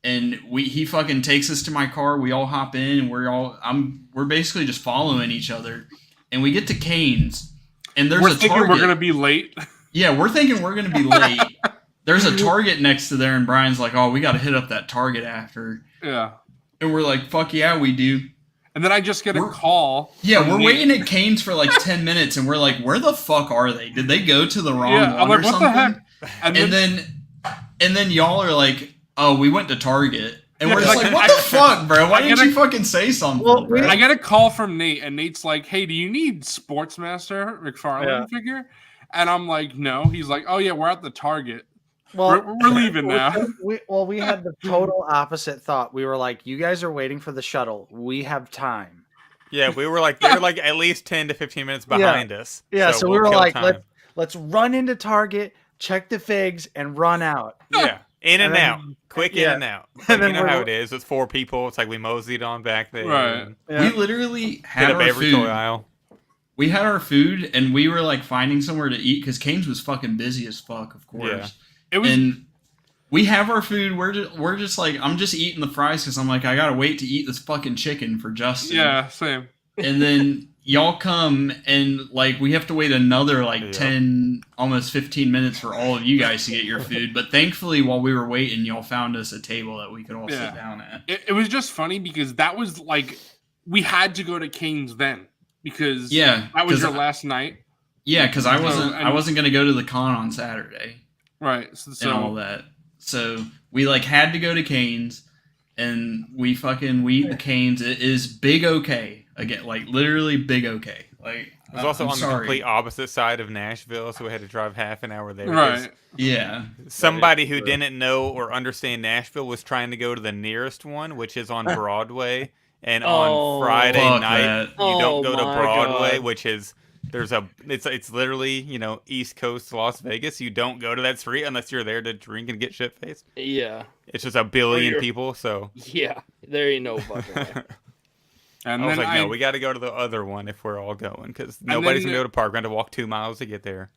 [SPEAKER 5] And he fucking takes us to my car. We all hop in, and we're basically just following each other. And we get to Cane's, and we're
[SPEAKER 6] thinking we're gonna be late.
[SPEAKER 5] Yeah, we're thinking we're gonna be late. There's a Target next to there, and Brian's like, "Oh, we got to hit up that Target after."
[SPEAKER 6] Yeah,
[SPEAKER 5] and we're like, "Fuck yeah, we do."
[SPEAKER 6] And then I just get a call.
[SPEAKER 5] Yeah, we're waiting at Cane's for like 10 minutes, and we're like, "Where the fuck are they? Did they go to the wrong one
[SPEAKER 6] I'm like,
[SPEAKER 5] or
[SPEAKER 6] what
[SPEAKER 5] something?"
[SPEAKER 6] The heck?
[SPEAKER 5] And then y'all are like, "Oh, we went to Target." And we're just like, what the fuck, bro? Why didn't you fucking say something?
[SPEAKER 6] Well, I get a call from Nate, and Nate's like, hey, do you need Sportsmaster McFarlane figure? And I'm like, no. He's like, oh, yeah, we're at the Target. Well, we're leaving now.
[SPEAKER 8] We had the total opposite thought. We were like, you guys are waiting for the shuttle. We have time.
[SPEAKER 4] Yeah, they were like at least 10 to 15 minutes behind us.
[SPEAKER 8] Yeah, so we were like, let's run into Target, check the figs, and run out.
[SPEAKER 4] Yeah. In and out. Quick in and out. Like, you know how it is. It's 4 people. It's like we moseyed on back there.
[SPEAKER 6] Right.
[SPEAKER 5] We literally had our food. Toy aisle. We had our food, and we were like finding somewhere to eat because Cane's was fucking busy as fuck, of course. Yeah. And we have our food. We're just like, I'm just eating the fries because I'm like, I gotta wait to eat this fucking chicken for Justin.
[SPEAKER 6] Yeah, same.
[SPEAKER 5] And then y'all come and like we have to wait another 10 almost 15 minutes for all of you guys to get your food, but thankfully while we were waiting y'all found us a table that we could all sit down at.
[SPEAKER 6] It was just funny because that was like we had to go to Cane's then because that was your last night.
[SPEAKER 5] Yeah, because I wasn't gonna go to the con on Saturday,
[SPEAKER 6] right? So
[SPEAKER 5] and all that, so we like had to go to Cane's and we eat the Cane's. It is big okay. Again, like literally big okay. Like
[SPEAKER 4] it was also on the complete opposite side of Nashville, so we had to drive half an hour there.
[SPEAKER 6] Right.
[SPEAKER 5] Yeah.
[SPEAKER 4] Somebody who didn't know or understand Nashville was trying to go to the nearest one, which is on Broadway. And on Friday night, you don't go to Broadway, which is It's literally, East Coast Las Vegas. You don't go to that street unless you're there to drink and get shit faced.
[SPEAKER 1] Yeah.
[SPEAKER 4] It's just a billion people, so.
[SPEAKER 1] Yeah, there ain't no fucking way.
[SPEAKER 4] And I was like, no, we got to go to the other one if we're all going, because nobody's going to go to park. We're going to walk 2 miles to get there.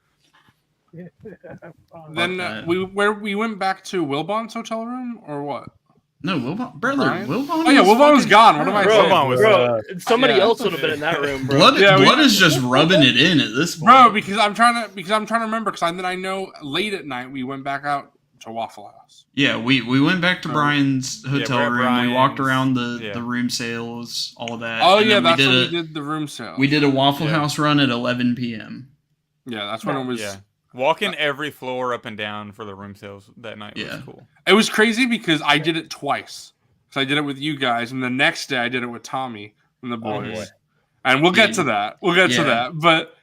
[SPEAKER 6] Then we went back to Wilbon's hotel room, or what?
[SPEAKER 5] No, Wilbon. Wilbon.
[SPEAKER 6] Oh yeah, Wilbon was gone. What am I saying?
[SPEAKER 1] Bro, somebody else would have been in that room, bro.
[SPEAKER 5] Blood is just rubbing it in at this point.
[SPEAKER 6] Bro, because I'm trying to remember, because then I know late at night we went back out to Waffle House.
[SPEAKER 5] Yeah, we went back to Brian's hotel room. We walked around the room sales, all of that.
[SPEAKER 6] Oh yeah, that's when we did the room sale.
[SPEAKER 5] We did a Waffle House run at 11 p.m.
[SPEAKER 6] Yeah, that's when it was.
[SPEAKER 4] Yeah. Walking every floor up and down for the room sales that night was cool.
[SPEAKER 6] It was crazy because I did it twice. So I did it with you guys, and the next day I did it with Tommy and the boys. And we'll get to that. But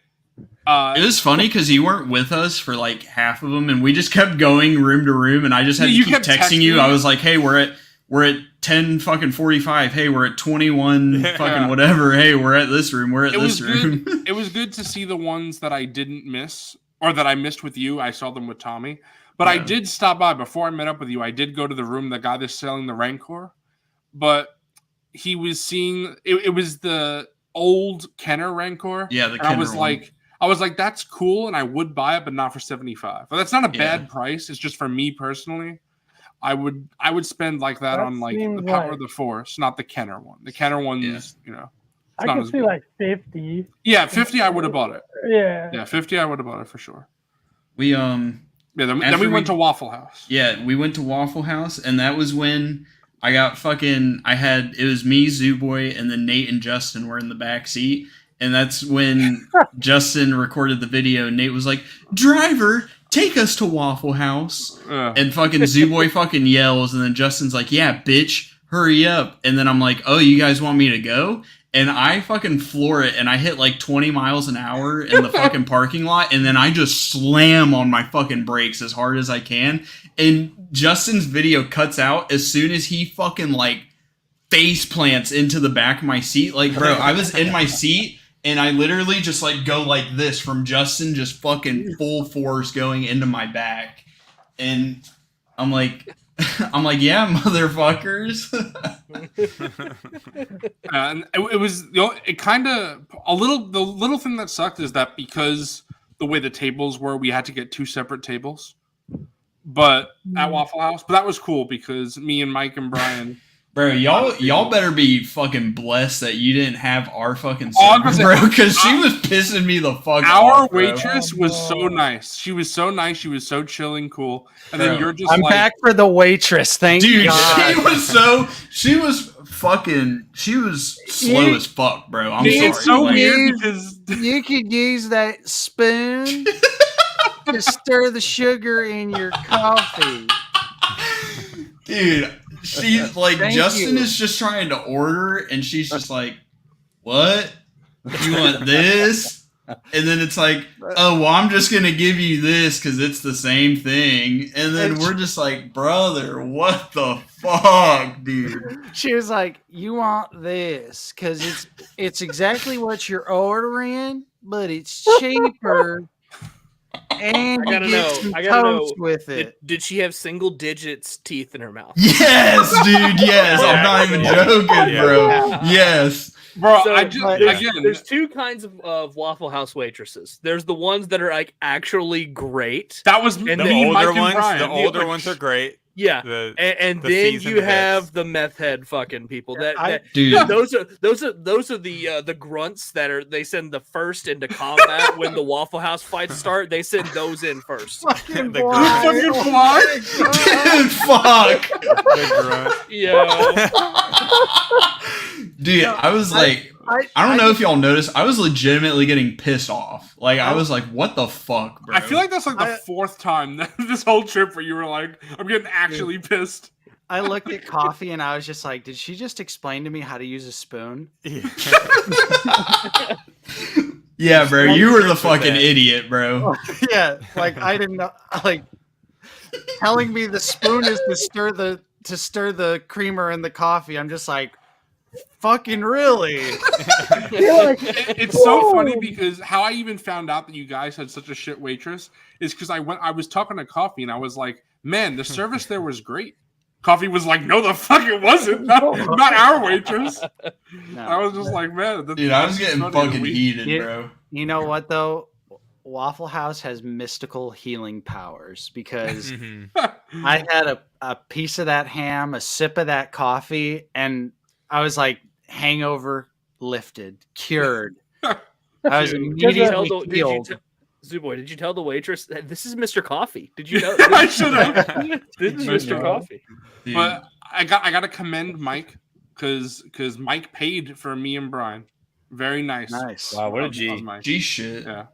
[SPEAKER 5] it was funny because you weren't with us for like half of them, and we just kept going room to room, and I just had to keep texting you. I was like, "Hey, we're at 10 fucking 45. Hey, we're at 21 fucking whatever. Hey, we're at this room. We're at this room."
[SPEAKER 6] It was good to see the ones that I didn't miss, or that I missed with you. I saw them with Tommy. But I did stop by before I met up with you. I did go to the room, the guy that's selling the Rancor. But he was seeing it was the old Kenner Rancor.
[SPEAKER 5] Yeah, the Kenner.
[SPEAKER 6] I was like, that's cool, and I would buy it, but not for $75. But that's not a bad price. It's just for me personally. I would spend like that on like the Power of the Force, not the Kenner one. The Kenner one's,
[SPEAKER 7] I could see like 50.
[SPEAKER 6] Yeah, 50 I would have bought it.
[SPEAKER 7] Yeah.
[SPEAKER 6] 50 I would have bought it for sure.
[SPEAKER 5] Then
[SPEAKER 6] we went to Waffle House.
[SPEAKER 5] Yeah, we went to Waffle House, and that was when I got it was me, Zooboy, and then Nate and Justin were in the back seat. And that's when Justin recorded the video, and Nate was like, "Driver, take us to Waffle House." And fucking Zooboy fucking yells, and then Justin's like, "Yeah, bitch, hurry up." And then I'm like, "Oh, you guys want me to go?" And I fucking floor it, and I hit like 20 miles an hour in the fucking parking lot, and then I just slam on my fucking brakes as hard as I can. And Justin's video cuts out as soon as he fucking like face plants into the back of my seat. Like, bro, I was in my seat, and I literally just like go like this from Justin just fucking full force going into my back. And I'm like, yeah, motherfuckers.
[SPEAKER 6] And it was the little thing that sucked is that because the way the tables were, we had to get 2 separate tables. But at Waffle House, but that was cool because me and Mike and Brian.
[SPEAKER 5] Bro, y'all better be fucking blessed that you didn't have our fucking server, bro, because she was pissing me the fuck off.
[SPEAKER 6] Our waitress was so nice. She was so nice. She was so chill and cool. And then you're just
[SPEAKER 8] I'm back for the waitress. Thank
[SPEAKER 5] dude,
[SPEAKER 8] God.
[SPEAKER 5] she was slow as fuck, bro. I'm sorry.
[SPEAKER 6] It's so weird because
[SPEAKER 8] you could use that spoon to stir the sugar in your coffee.
[SPEAKER 5] Dude, she's like, Justin is just trying to order, and she's just like, "What? You want this?" And then it's like, "Oh, well, I'm just going to give you this because it's the same thing." And then we're just like, "Brother, what the fuck, dude?"
[SPEAKER 8] She was like, "You want this because it's exactly what you're ordering, but it's cheaper." And
[SPEAKER 1] I gotta know
[SPEAKER 8] with it.
[SPEAKER 1] Did she have single digits teeth in her mouth?
[SPEAKER 5] Yes, dude. Yes, I'm not even joking, bro. Yes,
[SPEAKER 6] bro.
[SPEAKER 1] So, there's 2 kinds of Waffle House waitresses. There's the ones that are like actually great.
[SPEAKER 6] That was
[SPEAKER 4] the older ones. The older ones are great.
[SPEAKER 1] Yeah, and then you have the meth head fucking people. Those are the grunts that they send the first into combat when the Waffle House fights start. They send those in first.
[SPEAKER 5] Fucking what? Dude, fuck.
[SPEAKER 4] The grunt.
[SPEAKER 1] Yeah.
[SPEAKER 5] Dude, I was like, I don't know if y'all noticed, I was legitimately getting pissed off. Like, I was like, what the fuck, bro?
[SPEAKER 6] I feel like that's like the 4th time this whole trip where you were like, I'm getting actually pissed.
[SPEAKER 8] I looked at Coffee and I was just like, did she just explain to me how to use a spoon?
[SPEAKER 5] Yeah, bro, you were the fucking idiot, bro.
[SPEAKER 8] Yeah, like, I didn't know, like, telling me the spoon is to stir the creamer in the coffee. I'm just like, fucking really?
[SPEAKER 6] It's so funny because how I even found out that you guys had such a shit waitress is because I was talking to Coffee and I was like, man, the service there was great. Coffee was like, no, the fuck it wasn't. Not our waitress. No. I was just like, man.
[SPEAKER 5] Dude, I was getting fucking heated, bro.
[SPEAKER 8] You know what, though? Waffle House has mystical healing powers because I had a piece of that ham, a sip of that coffee, and I was like, hangover lifted, cured. I was immediately healed.
[SPEAKER 1] Zuboy, did you tell the waitress that this is MrCawfee? Did you know?
[SPEAKER 6] I should have.
[SPEAKER 1] This is MrCawfee.
[SPEAKER 6] But I got to commend Mike because Mike paid for me and Brian. Very nice.
[SPEAKER 9] Wow, what a G.
[SPEAKER 5] G shit.
[SPEAKER 6] Yeah.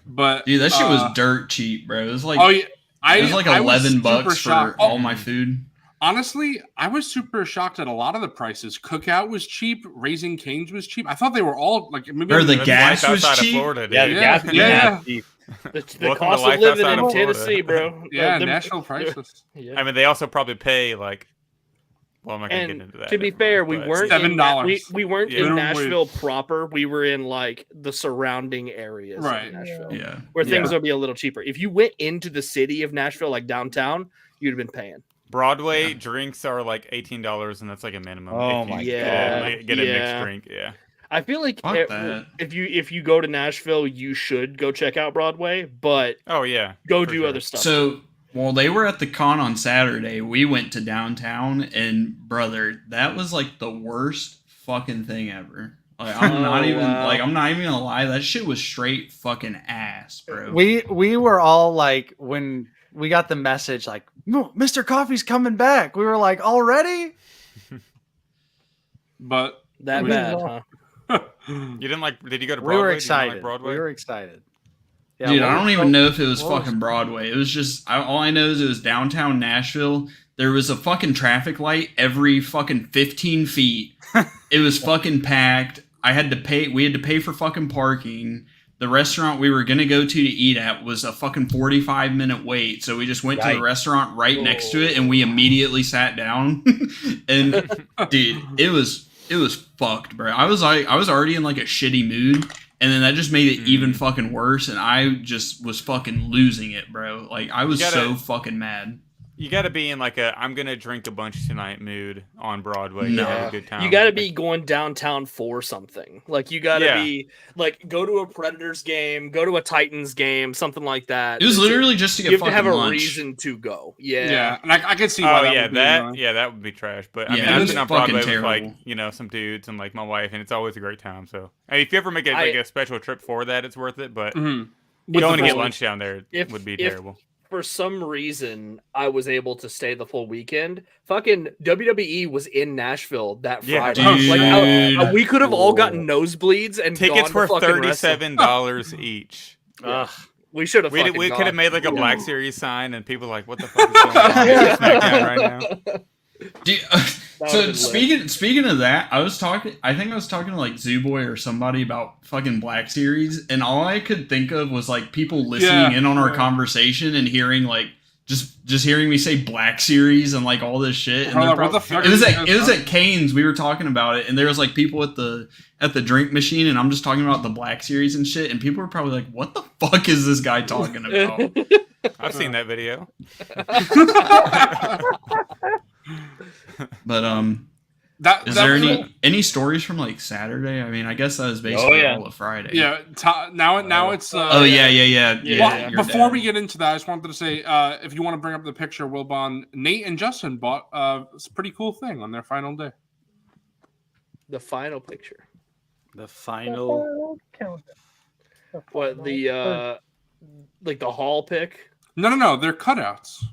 [SPEAKER 6] But
[SPEAKER 5] dude, that shit was dirt cheap, bro. It was like it was like $11 for all my food.
[SPEAKER 6] Honestly, I was super shocked at a lot of the prices. Cookout was cheap. Raising Cane's was cheap. I thought they were all like maybe.
[SPEAKER 5] Or the gas was cheap.
[SPEAKER 4] Florida,
[SPEAKER 9] yeah, the gas was cheap.
[SPEAKER 1] The cost of living in Tennessee, bro.
[SPEAKER 6] Yeah, national prices.
[SPEAKER 4] Yeah. I mean, they also probably pay like. Well, I'm not gonna get into that.
[SPEAKER 1] To be fair, we weren't
[SPEAKER 6] $7.
[SPEAKER 1] We weren't in Nashville proper. We were in like the surrounding areas of Nashville, where things would be a little cheaper. If you went into the city of Nashville, like downtown, you'd have been paying.
[SPEAKER 4] Broadway drinks are like $18, and that's like a minimum.
[SPEAKER 9] Oh my
[SPEAKER 4] god! Get a mixed drink. Yeah,
[SPEAKER 1] I feel like if you go to Nashville, you should go check out Broadway. But go do other stuff.
[SPEAKER 5] So while they were at the con on Saturday, we went to downtown, and brother, that was like the worst fucking thing ever. Like I'm not even gonna lie, that shit was straight fucking ass, bro.
[SPEAKER 8] We were all like when we got the message like, MrCawfee's coming back. We were like, already?
[SPEAKER 6] But
[SPEAKER 1] that bad, huh?
[SPEAKER 4] You didn't like? Did you go to Broadway?
[SPEAKER 8] We were excited.
[SPEAKER 4] Like
[SPEAKER 8] we were excited.
[SPEAKER 5] Yeah, dude, I don't even know if it was fucking Broadway. It was just all I know is it was downtown Nashville. There was a fucking traffic light every fucking 15 feet. It was fucking packed. We had to pay for fucking parking. The restaurant we were going to go to eat at was a fucking 45-minute wait. So we just went to the restaurant right next to it and we immediately sat down. And dude, it was fucked, bro. I was already in like a shitty mood. And then that just made it even fucking worse. And I just was fucking losing it, bro. Like I was so fucking mad.
[SPEAKER 4] You got to be in like a I'm going to drink a bunch tonight mood on Broadway. No. Have a good time.
[SPEAKER 1] You got to be going downtown for something. Like you got to be like go to a Predators game, go to a Titans game, something like that.
[SPEAKER 5] It was literally just to get fucking lunch. You have to have
[SPEAKER 1] a reason to go. Yeah.
[SPEAKER 6] Yeah. And I could see why
[SPEAKER 4] that would be trash. But I mean, I've been on Broadway with like, some dudes and like my wife, and it's always a great time. So I mean, if you ever make a special trip for that, it's worth it. But going to get lunch down there would be terrible.
[SPEAKER 1] For some reason, I was able to stay the full weekend. Fucking WWE was in Nashville that Friday. Like, we could have all gotten nosebleeds and
[SPEAKER 4] tickets were $37 each.
[SPEAKER 1] We should have.
[SPEAKER 4] We could have made like a Black Series sign, and people were like, "What the fuck is going on SmackDown right now?"
[SPEAKER 5] Dude, so speaking of that, I think I was talking to like Zuboy or somebody about fucking Black Series, and all I could think of was like people listening in on our conversation and hearing like just hearing me say Black Series and like all this shit. And
[SPEAKER 6] what the fuck?
[SPEAKER 5] It was at Cane's. We were talking about it, and there was like people at the drink machine, and I'm just talking about the Black Series and shit, and people were probably like, "What the fuck is this guy talking about?"
[SPEAKER 4] I've seen that video.
[SPEAKER 5] But is there any stories from like Saturday? I mean, I guess that was basically all of Friday.
[SPEAKER 6] Yeah. Now it's.
[SPEAKER 5] Yeah.
[SPEAKER 6] Before we get into that, I just wanted to say, if you want to bring up the picture, Wilbon, Nate and Justin bought a pretty cool thing on their final day.
[SPEAKER 1] The final picture.
[SPEAKER 8] The final.
[SPEAKER 1] What like the hall pick?
[SPEAKER 6] No, they're cutouts.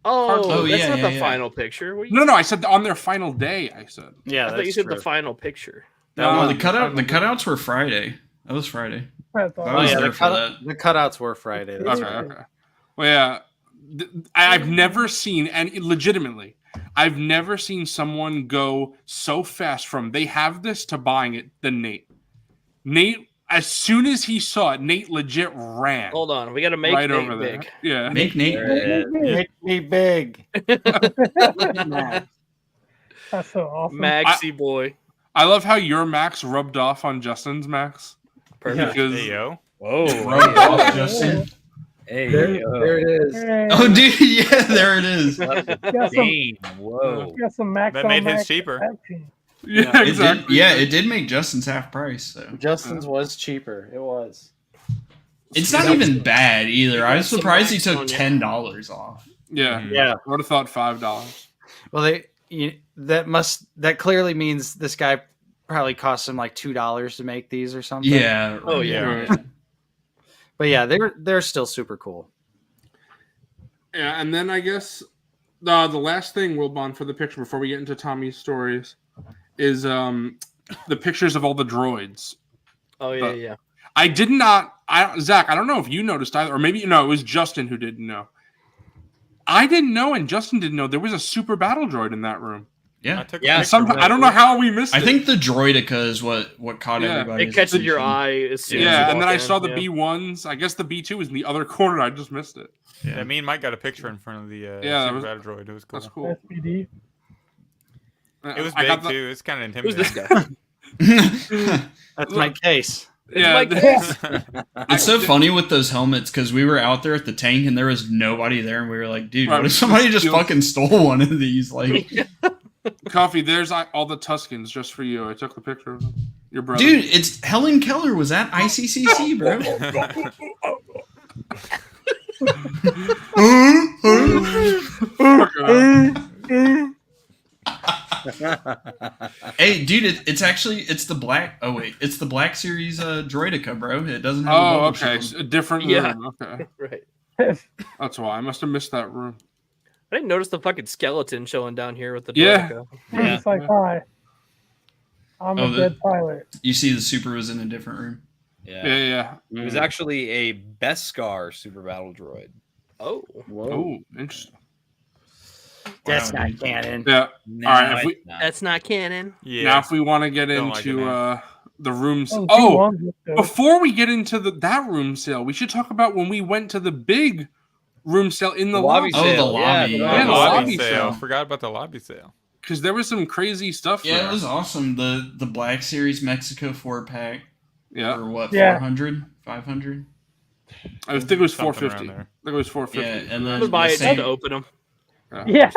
[SPEAKER 1] Oh, that's not the final picture.
[SPEAKER 6] No, I said on their final day. I said.
[SPEAKER 1] Yeah, I thought you said the final picture.
[SPEAKER 5] The cutouts were Friday. That was Friday.
[SPEAKER 8] The cutouts were Friday.
[SPEAKER 6] Okay. Well, yeah, I've never seen, and legitimately, I've never seen someone go so fast from they have this to buying it than Nate. Nate. As soon as he saw it, Nate legit ran.
[SPEAKER 1] Hold on, we got to make
[SPEAKER 6] right
[SPEAKER 1] Nate
[SPEAKER 6] over
[SPEAKER 1] big.
[SPEAKER 6] There. Yeah,
[SPEAKER 5] make Nate
[SPEAKER 8] make me big.
[SPEAKER 7] That's so awesome.
[SPEAKER 1] Maxi boy.
[SPEAKER 6] I love how your Max rubbed off on Justin's Max.
[SPEAKER 1] Perfect.
[SPEAKER 6] Because,
[SPEAKER 4] Hey, yo.
[SPEAKER 9] Whoa.
[SPEAKER 5] Rubbed off, Justin.
[SPEAKER 9] Hey,
[SPEAKER 8] There it is.
[SPEAKER 7] Hey,
[SPEAKER 5] Oh, dude, yeah, there it is.
[SPEAKER 7] got some,
[SPEAKER 9] Whoa.
[SPEAKER 7] got some Max
[SPEAKER 4] That
[SPEAKER 7] on
[SPEAKER 4] made his
[SPEAKER 7] Max
[SPEAKER 4] cheaper.
[SPEAKER 7] action.
[SPEAKER 6] yeah,
[SPEAKER 5] It
[SPEAKER 6] exactly.
[SPEAKER 5] did, it did make Justin's half price. So
[SPEAKER 8] Justin's was cheaper. It was.
[SPEAKER 5] it's not even bad either. I was
[SPEAKER 1] some
[SPEAKER 5] surprised he
[SPEAKER 1] Max
[SPEAKER 5] took
[SPEAKER 1] on you.
[SPEAKER 5] $10 off.
[SPEAKER 6] Yeah.
[SPEAKER 8] Yeah.
[SPEAKER 6] I would have thought $5.
[SPEAKER 8] Well, that clearly means this guy probably cost him like $2 to make these or something.
[SPEAKER 5] Yeah.
[SPEAKER 1] Oh, yeah.
[SPEAKER 6] Right.
[SPEAKER 8] But yeah, they're still super cool.
[SPEAKER 6] Yeah, and then I guess the last thing, Wilbon, for the picture before we get into Tommy's stories is the pictures of all the droids.
[SPEAKER 1] Oh yeah, yeah.
[SPEAKER 6] I did not. Zach, I don't know if you noticed either, or maybe it was Justin who didn't know. I didn't know, and Justin didn't know there was a super battle droid in that room.
[SPEAKER 5] Yeah.
[SPEAKER 6] I don't know how we missed it.
[SPEAKER 5] I think the Droideka is what caught everybody.
[SPEAKER 1] It catches your eye as soon as you
[SPEAKER 6] and then
[SPEAKER 1] walk
[SPEAKER 6] I
[SPEAKER 1] in,
[SPEAKER 6] saw the B1s. I guess the B2 was in the other corner. I just missed it.
[SPEAKER 4] Yeah, me and Mike got a picture in front of the Super Battle Droid. It was cool.
[SPEAKER 6] That's cool.
[SPEAKER 7] SPD.
[SPEAKER 4] It was big too. It's kind of
[SPEAKER 1] Who's
[SPEAKER 4] intimidating.
[SPEAKER 1] this guy?
[SPEAKER 8] That's my case.
[SPEAKER 6] Yeah,
[SPEAKER 5] It's so funny with those helmets because we were out there at the tank and there was nobody there, and we were like, "Dude, what if somebody just fucking stole one of these?" Like,
[SPEAKER 6] Coffee, there's all the Tuskens just for you. I took the picture of them. Your brother,
[SPEAKER 5] dude, it's Helen Keller was at ICCC, bro. Hey, dude, it's the black. Oh wait, it's the Black Series Droideka, bro. It doesn't have.
[SPEAKER 6] Oh, okay, it's a different room. Okay,
[SPEAKER 1] right.
[SPEAKER 6] That's why I must have missed that room.
[SPEAKER 1] I didn't notice the fucking skeleton showing down here with the
[SPEAKER 6] Yeah.
[SPEAKER 7] Yeah. It's like, hi, I'm a dead pilot.
[SPEAKER 5] You see, the Super was in a different room.
[SPEAKER 6] Yeah.
[SPEAKER 9] It was actually a Beskar super battle droid.
[SPEAKER 1] Oh,
[SPEAKER 6] Oh, interesting.
[SPEAKER 8] That's not canon.
[SPEAKER 6] Yeah.
[SPEAKER 9] No,
[SPEAKER 6] All right.
[SPEAKER 1] that's not canon.
[SPEAKER 4] Yeah.
[SPEAKER 6] Now, if we want to get
[SPEAKER 4] Don't like it
[SPEAKER 6] into
[SPEAKER 4] now.
[SPEAKER 6] the rooms.
[SPEAKER 7] Oh,
[SPEAKER 6] Oh,
[SPEAKER 7] G1's good.
[SPEAKER 6] before we get into that room sale, we should talk about when we went to the big room sale in the lobby.
[SPEAKER 5] Oh, the lobby.
[SPEAKER 6] Yeah, the lobby sale.
[SPEAKER 4] Forgot about the lobby sale.
[SPEAKER 6] Because there was some crazy stuff.
[SPEAKER 5] Yeah,
[SPEAKER 6] there.
[SPEAKER 5] it was awesome. The Black Series Mexico 4-pack.
[SPEAKER 6] Yeah.
[SPEAKER 5] For what?
[SPEAKER 7] Yeah.
[SPEAKER 5] 400, 500.
[SPEAKER 6] I think it was
[SPEAKER 4] Something
[SPEAKER 6] 450.
[SPEAKER 4] around
[SPEAKER 6] I
[SPEAKER 4] there.
[SPEAKER 6] think it was 450.
[SPEAKER 5] Yeah, and
[SPEAKER 1] I'm
[SPEAKER 5] then
[SPEAKER 1] gonna buy
[SPEAKER 5] the
[SPEAKER 1] it just
[SPEAKER 5] same-
[SPEAKER 1] to open them.
[SPEAKER 7] Yeah.
[SPEAKER 5] Yeah,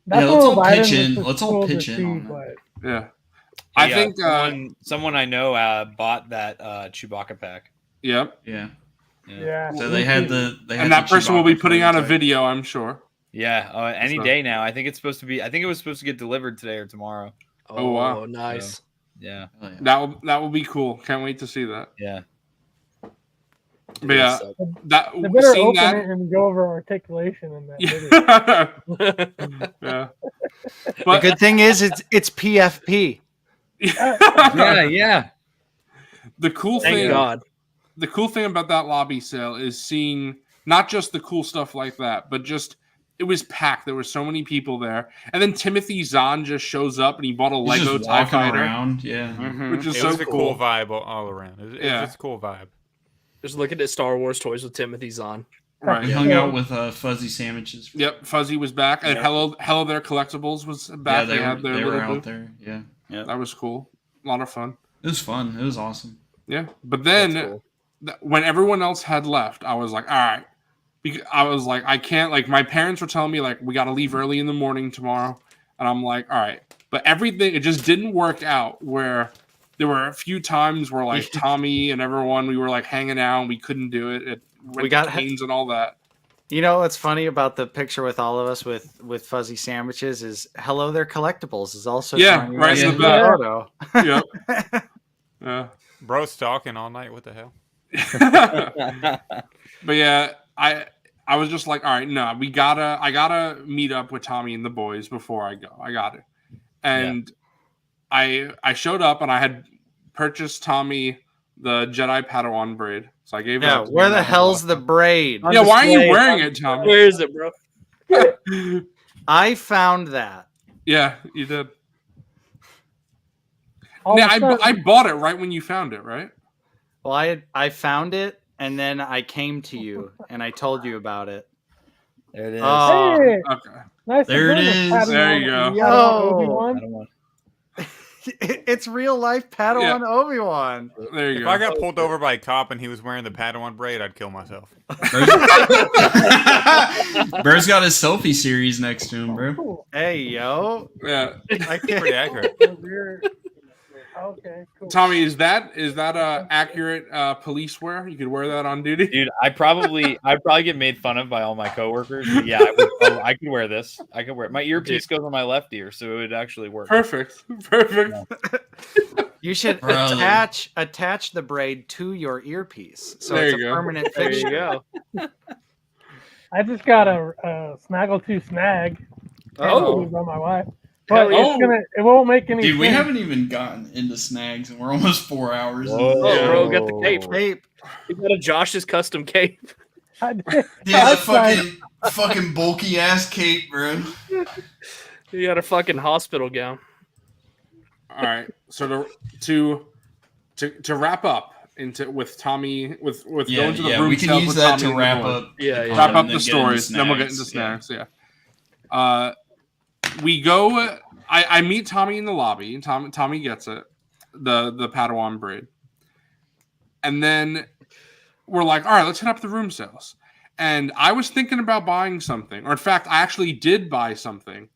[SPEAKER 7] That's
[SPEAKER 5] let's
[SPEAKER 7] a
[SPEAKER 5] all
[SPEAKER 7] little item
[SPEAKER 5] pitch
[SPEAKER 7] that's
[SPEAKER 5] in.
[SPEAKER 7] just
[SPEAKER 5] Let's all
[SPEAKER 7] cool to
[SPEAKER 5] pitch in
[SPEAKER 7] see,
[SPEAKER 5] on that.
[SPEAKER 7] but-
[SPEAKER 6] Yeah. I think
[SPEAKER 9] someone I know bought that Chewbacca pack.
[SPEAKER 6] Yep.
[SPEAKER 5] Yeah.
[SPEAKER 7] Yeah.
[SPEAKER 5] So they had the
[SPEAKER 6] And that person will be putting out a video, I'm sure.
[SPEAKER 9] Yeah, any
[SPEAKER 6] So-
[SPEAKER 9] day now. I think it was supposed to get delivered today or tomorrow.
[SPEAKER 6] Oh, wow.
[SPEAKER 1] Nice.
[SPEAKER 9] Yeah.
[SPEAKER 5] Oh, yeah.
[SPEAKER 6] That will be cool. Can't wait to see that.
[SPEAKER 9] Yeah.
[SPEAKER 6] But yeah, that
[SPEAKER 7] They better
[SPEAKER 6] seeing
[SPEAKER 7] open
[SPEAKER 6] that.
[SPEAKER 7] it and go over articulation in that video.
[SPEAKER 6] Yeah.
[SPEAKER 8] The
[SPEAKER 6] But
[SPEAKER 8] good thing is it's PFP.
[SPEAKER 9] Yeah.
[SPEAKER 6] the cool
[SPEAKER 1] Thank
[SPEAKER 6] thing,
[SPEAKER 1] God.
[SPEAKER 6] the cool thing about that lobby sale is seeing not just the cool stuff like that, but just it was packed. There were so many people there, and then Timothy Zahn just shows up and he bought a
[SPEAKER 5] He's
[SPEAKER 6] Lego
[SPEAKER 5] just
[SPEAKER 6] TIE
[SPEAKER 5] walking
[SPEAKER 6] Fighter,
[SPEAKER 5] around. Yeah.
[SPEAKER 6] which is
[SPEAKER 4] It
[SPEAKER 6] so
[SPEAKER 4] was a
[SPEAKER 6] cool.
[SPEAKER 4] cool vibe all around. It was just a cool vibe.
[SPEAKER 1] Just looking at Star Wars toys with Timothy's on.
[SPEAKER 6] Right.
[SPEAKER 5] We hung out with fuzzy sandwiches.
[SPEAKER 6] Yep, Fuzzy was back, and Hello There Collectibles was back.
[SPEAKER 5] Yeah,
[SPEAKER 6] they had their
[SPEAKER 5] they
[SPEAKER 6] little
[SPEAKER 5] were out
[SPEAKER 6] booth.
[SPEAKER 5] there. Yeah.
[SPEAKER 6] That was cool. A lot of fun.
[SPEAKER 5] It was fun. It was awesome.
[SPEAKER 6] Yeah, but then
[SPEAKER 1] That's cool.
[SPEAKER 6] when everyone else had left, I was like, all right. I was like, I can't. Like, my parents were telling me, like, we got to leave early in the morning tomorrow. And I'm like, all right. But everything, it just didn't work out where there were a few times where, like, Tommy and everyone, we were, like, hanging out and we couldn't do it.
[SPEAKER 8] We got
[SPEAKER 6] games and all that.
[SPEAKER 8] You know what's funny about the picture with all of us with fuzzy sandwiches is Hello There Collectibles is also showing
[SPEAKER 6] right
[SPEAKER 8] us
[SPEAKER 6] in
[SPEAKER 8] a
[SPEAKER 6] the back.
[SPEAKER 8] photo.
[SPEAKER 6] Yep. Yeah.
[SPEAKER 4] Bro, stalking all night. What the hell?
[SPEAKER 6] But yeah, I was just like, all right, no, I gotta meet up with Tommy and the boys before I go. I got it. And I showed up and I had purchased Tommy the Jedi Padawan braid. So I gave it up to
[SPEAKER 8] where
[SPEAKER 6] him.
[SPEAKER 8] the hell's the braid?
[SPEAKER 6] Yeah, why are you wearing it, Tommy?
[SPEAKER 1] Where is it, bro?
[SPEAKER 8] I found that.
[SPEAKER 6] Yeah, you did.
[SPEAKER 7] All
[SPEAKER 6] Yeah,
[SPEAKER 7] of a sudden-
[SPEAKER 6] I bought it right when you found it, right?
[SPEAKER 8] Well, I found it and then I came to you and I told you about it.
[SPEAKER 9] There it is.
[SPEAKER 8] Oh,
[SPEAKER 7] Hey,
[SPEAKER 6] Okay.
[SPEAKER 7] nice.
[SPEAKER 5] There it is.
[SPEAKER 6] There you go.
[SPEAKER 7] Obi-Wan.
[SPEAKER 9] I don't want.
[SPEAKER 8] It's real life Padawan Obi-Wan.
[SPEAKER 6] There you
[SPEAKER 4] if
[SPEAKER 6] go.
[SPEAKER 4] I got pulled over by a cop and he was wearing the Padawan braid, I'd kill myself.
[SPEAKER 5] Bro's got his selfie series next to him, bro.
[SPEAKER 8] Hey, yo.
[SPEAKER 6] Yeah.
[SPEAKER 4] That's pretty accurate.
[SPEAKER 7] Okay, cool.
[SPEAKER 6] Tommy, is that accurate police wear? You could wear that on duty,
[SPEAKER 9] dude. I'd probably get made fun of by all my coworkers. But yeah, I could wear this. I could wear it. My earpiece goes on my left ear, so it would actually work.
[SPEAKER 6] Perfect.
[SPEAKER 9] Yeah.
[SPEAKER 8] You should attach the braid to your earpiece, so
[SPEAKER 6] there
[SPEAKER 8] it's
[SPEAKER 6] you
[SPEAKER 8] a
[SPEAKER 6] go.
[SPEAKER 8] permanent
[SPEAKER 9] There
[SPEAKER 8] fixture.
[SPEAKER 9] you go.
[SPEAKER 7] I just got a Snaggletooth snag.
[SPEAKER 9] Oh,
[SPEAKER 7] by my wife. But it won't make any
[SPEAKER 5] Dude,
[SPEAKER 7] sense.
[SPEAKER 5] we haven't even gotten into snags, and we're almost 4 hours.
[SPEAKER 1] Oh, bro, got the cape. You got a Josh's custom cape.
[SPEAKER 5] Yeah, the fucking bulky ass cape, bro.
[SPEAKER 1] You got a fucking hospital gown.
[SPEAKER 6] All right. So to wrap up with Tommy with going to the room,
[SPEAKER 5] we can use that to wrap up.
[SPEAKER 6] Wrap up the stories. Then we'll get into snacks. Yeah. We go. I meet Tommy in the lobby. Tommy gets it, the Padawan braid, and then we're like, all right, let's hit up the room sales. And I was thinking about buying something, or in fact, I actually did buy something.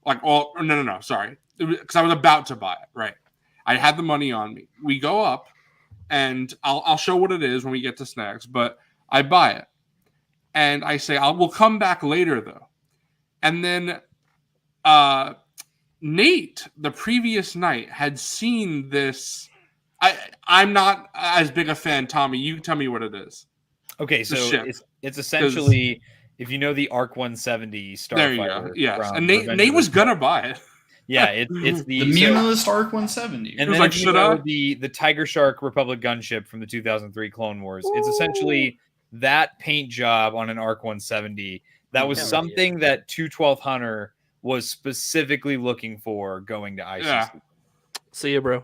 [SPEAKER 6] No, sorry, because I was about to buy it. Right, I had the money on me. We go up, and I'll show what it is when we get to snacks. But I buy it, and I say we'll come back later though, and then. Nate, the previous night, had seen this. I'm not as big a fan, Tommy. You tell me what it is.
[SPEAKER 9] Okay, so it's essentially, if you know the ARC 170 Starfighter.
[SPEAKER 6] There you go. Yes, and Nate was gonna buy it.
[SPEAKER 9] Yeah, it's the
[SPEAKER 5] Munilist ARC 170.
[SPEAKER 9] And then like, the Tiger Shark Republic gunship from the 2003 Clone Wars. It's essentially that paint job on an ARC 170. That was something that 212 Hunter was specifically looking for going to ICCC.
[SPEAKER 6] Yeah.
[SPEAKER 1] See you, bro.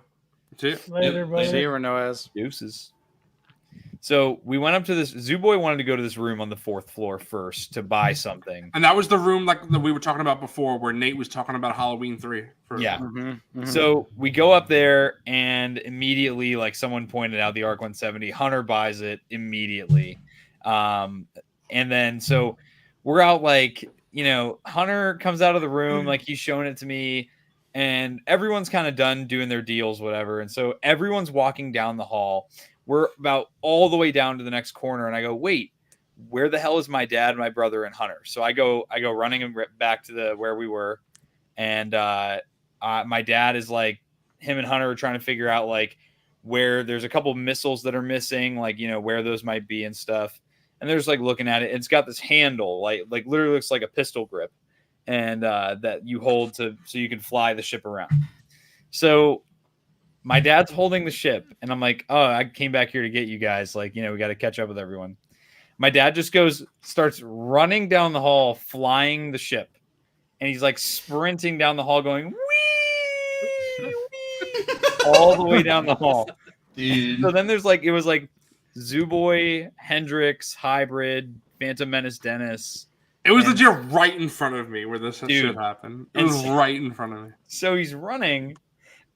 [SPEAKER 6] See you.
[SPEAKER 7] Later, buddy.
[SPEAKER 8] See you, Noaz.
[SPEAKER 9] Deuces. So we went up to this. Zooboy wanted to go to this room on the 4th floor first to buy something.
[SPEAKER 6] And that was the room like that we were talking about before, where Nate was talking about Halloween 3.
[SPEAKER 9] Yeah.
[SPEAKER 8] Mm-hmm, mm-hmm.
[SPEAKER 9] So we go up there, and immediately, like someone pointed out, the ARC 170. Hunter buys it immediately, and then so we're out like. Hunter comes out of the room, like he's showing it to me, and everyone's kind of done doing their deals, whatever. And so everyone's walking down the hall. We're about all the way down to the next corner, and I go, wait, where the hell is my dad, my brother, and Hunter? So I go running back to where we were, and my dad is like, him and Hunter are trying to figure out like where there's a couple missiles that are missing, like where those might be and stuff. And they're just like looking at it. It's got this handle, like literally looks like a pistol grip, and that you hold so you can fly the ship around. So my dad's holding the ship, and I'm like, oh, I came back here to get you guys. Like, we got to catch up with everyone. My dad just starts running down the hall, flying the ship, and he's like sprinting down the hall, going wee, wee, all the way down the hall.
[SPEAKER 5] Dude.
[SPEAKER 9] So then it was like. Zooboy, Hendrix, Hybrid, Phantom Menace, Dennis.
[SPEAKER 6] It was legit right in front of me where this shit happened. It was right in front of me.
[SPEAKER 9] So he's running,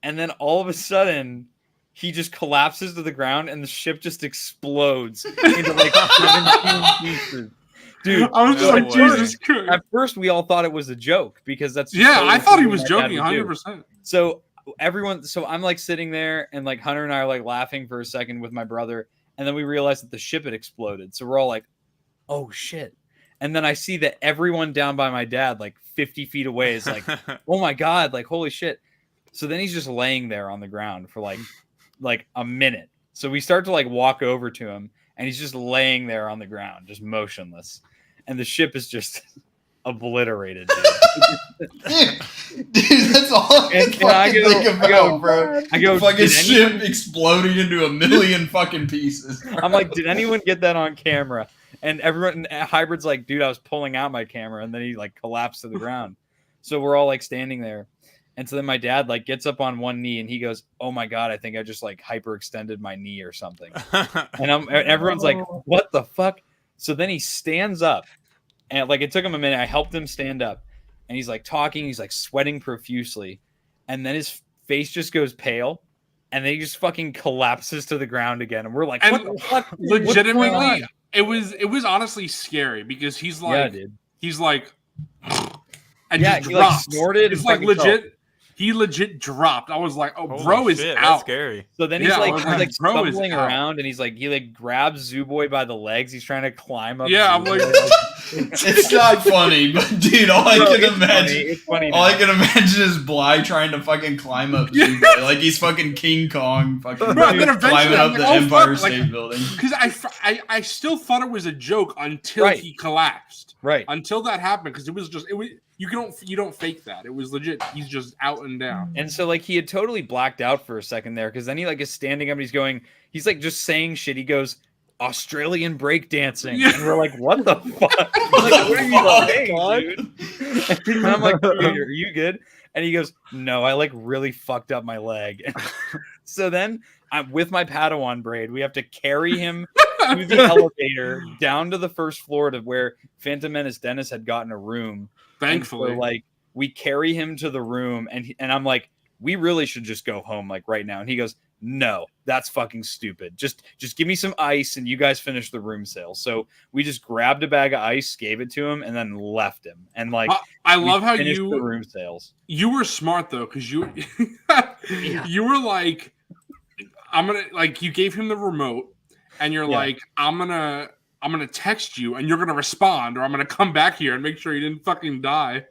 [SPEAKER 9] and then all of a sudden, he just collapses to the ground, and the ship just explodes into like 17 pieces. Dude,
[SPEAKER 6] I was just like, Jesus Christ.
[SPEAKER 9] At first, we all thought it was a joke because that's
[SPEAKER 6] I thought he was joking 100%.
[SPEAKER 9] So I'm like sitting there, and like Hunter and I are like laughing for a second with my brother. And then we realized that the ship had exploded. So we're all like, oh, shit. And then I see that everyone down by my dad, like 50 feet away, is like, oh, my God, like, holy shit. So then he's just laying there on the ground for like a minute. So we start to like walk over to him, and he's just laying there on the ground, just motionless. And the ship is just obliterated, dude.
[SPEAKER 5] Dude, that's all I can think about, bro.
[SPEAKER 9] I go,
[SPEAKER 5] fucking ship exploding into a million fucking pieces. Bro.
[SPEAKER 9] I'm like, did anyone get that on camera? And everyone, Hybrid's like, dude, I was pulling out my camera, and then he like collapsed to the ground. So we're all like standing there, and so then my dad like gets up on one knee, and he goes, "Oh my God, I think I just like hyperextended my knee or something." And everyone's like, "What the fuck?" So then he stands up. And like it took him a minute. I helped him stand up, and he's like talking. He's like sweating profusely, and then his face just goes pale, and then he just fucking collapses to the ground again. And we're like, what the fuck?
[SPEAKER 6] Legitimately, it was honestly scary because he's like, he's like, and just
[SPEAKER 9] he like snorted.
[SPEAKER 6] It's like legit. He legit dropped. I was like, "Oh,
[SPEAKER 4] Holy
[SPEAKER 6] bro is
[SPEAKER 4] shit,
[SPEAKER 6] out."
[SPEAKER 4] That's scary.
[SPEAKER 9] So then he's like stumbling around, and he like grabs Zooboy by the legs. He's trying to climb up.
[SPEAKER 6] Yeah, I'm like,
[SPEAKER 5] it's not funny, but dude, all I can imagine,
[SPEAKER 9] it's funny
[SPEAKER 5] all I can imagine is Bly trying to fucking climb up Zooboy, like he's fucking King Kong, fucking climbing up the Empire State Building.
[SPEAKER 6] Because I still thought it was a joke until he collapsed.
[SPEAKER 9] Right.
[SPEAKER 6] Until that happened, because it was you don't fake that. It was legit. He's just out and down.
[SPEAKER 9] And so like he had totally blacked out for a second there, because then he like is standing up and he's like just saying shit. He goes, Australian breakdancing. Yeah. And we're like, what the fuck? Like, what are you saying, dude? And I'm like, are you good? And he goes, no, I like really fucked up my leg. So then I'm with my Padawan braid. We have to carry him to the elevator down to the first floor to where Phantom Menace Dennis had gotten a room.
[SPEAKER 6] Thankfully,
[SPEAKER 9] so, like we carry him to the room, and I'm like, we really should just go home like right now. And he goes, no, that's fucking stupid. Just give me some ice, and you guys finish the room sale. So we just grabbed a bag of ice, gave it to him, and then left him. And like,
[SPEAKER 6] I love how
[SPEAKER 9] the room sales.
[SPEAKER 6] You were smart though, because you you were like, I'm gonna like you gave him the remote, and you're like, I'm gonna text you, and you're gonna respond, or I'm gonna come back here and make sure you didn't fucking die.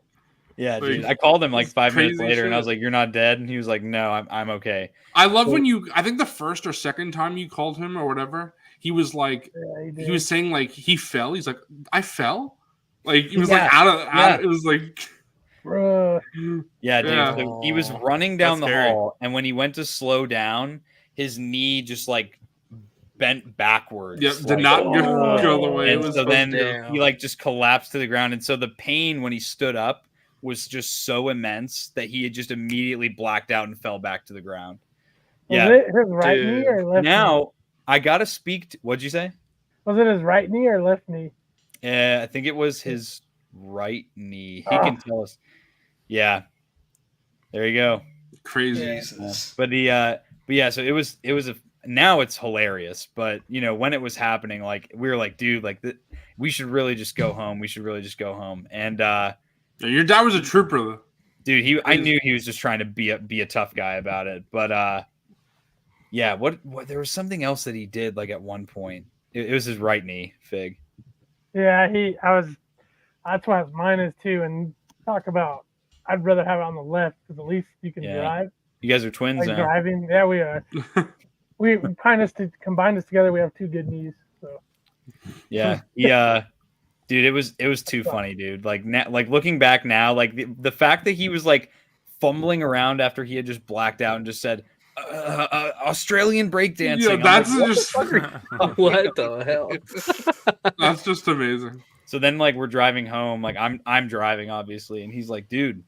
[SPEAKER 9] Yeah, like, dude. I called him like 5 minutes later, and I was like, "You're not dead," and he was like, "No, I'm okay."
[SPEAKER 6] I love when I think the first or second time you called him or whatever, he was like, he was saying like he fell. He's like, I fell. Like he was like out of. It was like.
[SPEAKER 7] Bruh.
[SPEAKER 9] Yeah, dude. So he was running down the hall, and when he went to slow down, his knee just like bent backwards.
[SPEAKER 6] Yeah, did not go the way.
[SPEAKER 9] And so then he like just collapsed to the ground, and so the pain when he stood up was just so immense that he had just immediately blacked out and fell back to the ground.
[SPEAKER 7] Was it his right knee or left knee?
[SPEAKER 9] Now I gotta speak to, what'd you say?
[SPEAKER 7] Was it his right knee or left knee?
[SPEAKER 9] I think it was his right knee. He can tell us. Yeah. There you go.
[SPEAKER 6] Crazy.
[SPEAKER 9] But yeah, so it was now it's hilarious, but you know, when it was happening, like we were like, dude, like we should really just go home. And
[SPEAKER 6] your dad was a trooper though.
[SPEAKER 9] Dude, I knew he was just trying to be a tough guy about it. But yeah, what there was something else that he did like at one point. It was his right knee, Fig.
[SPEAKER 7] Yeah, that's why mine is too. And talk about, I'd rather have it on the left because at least you can drive.
[SPEAKER 9] You guys are twins
[SPEAKER 7] like
[SPEAKER 9] now.
[SPEAKER 7] Driving, yeah, we are. we kind of combine this together. We have two good knees. So.
[SPEAKER 9] Yeah, dude, it was too funny, dude. Like like looking back now, like the fact that he was like fumbling around after he had just blacked out and just said Australian breakdancing.
[SPEAKER 6] Yeah, that's like, just
[SPEAKER 1] what the hell?
[SPEAKER 6] That's just amazing.
[SPEAKER 9] So then, like, we're driving home. Like, I'm driving, obviously, and he's like, "Dude,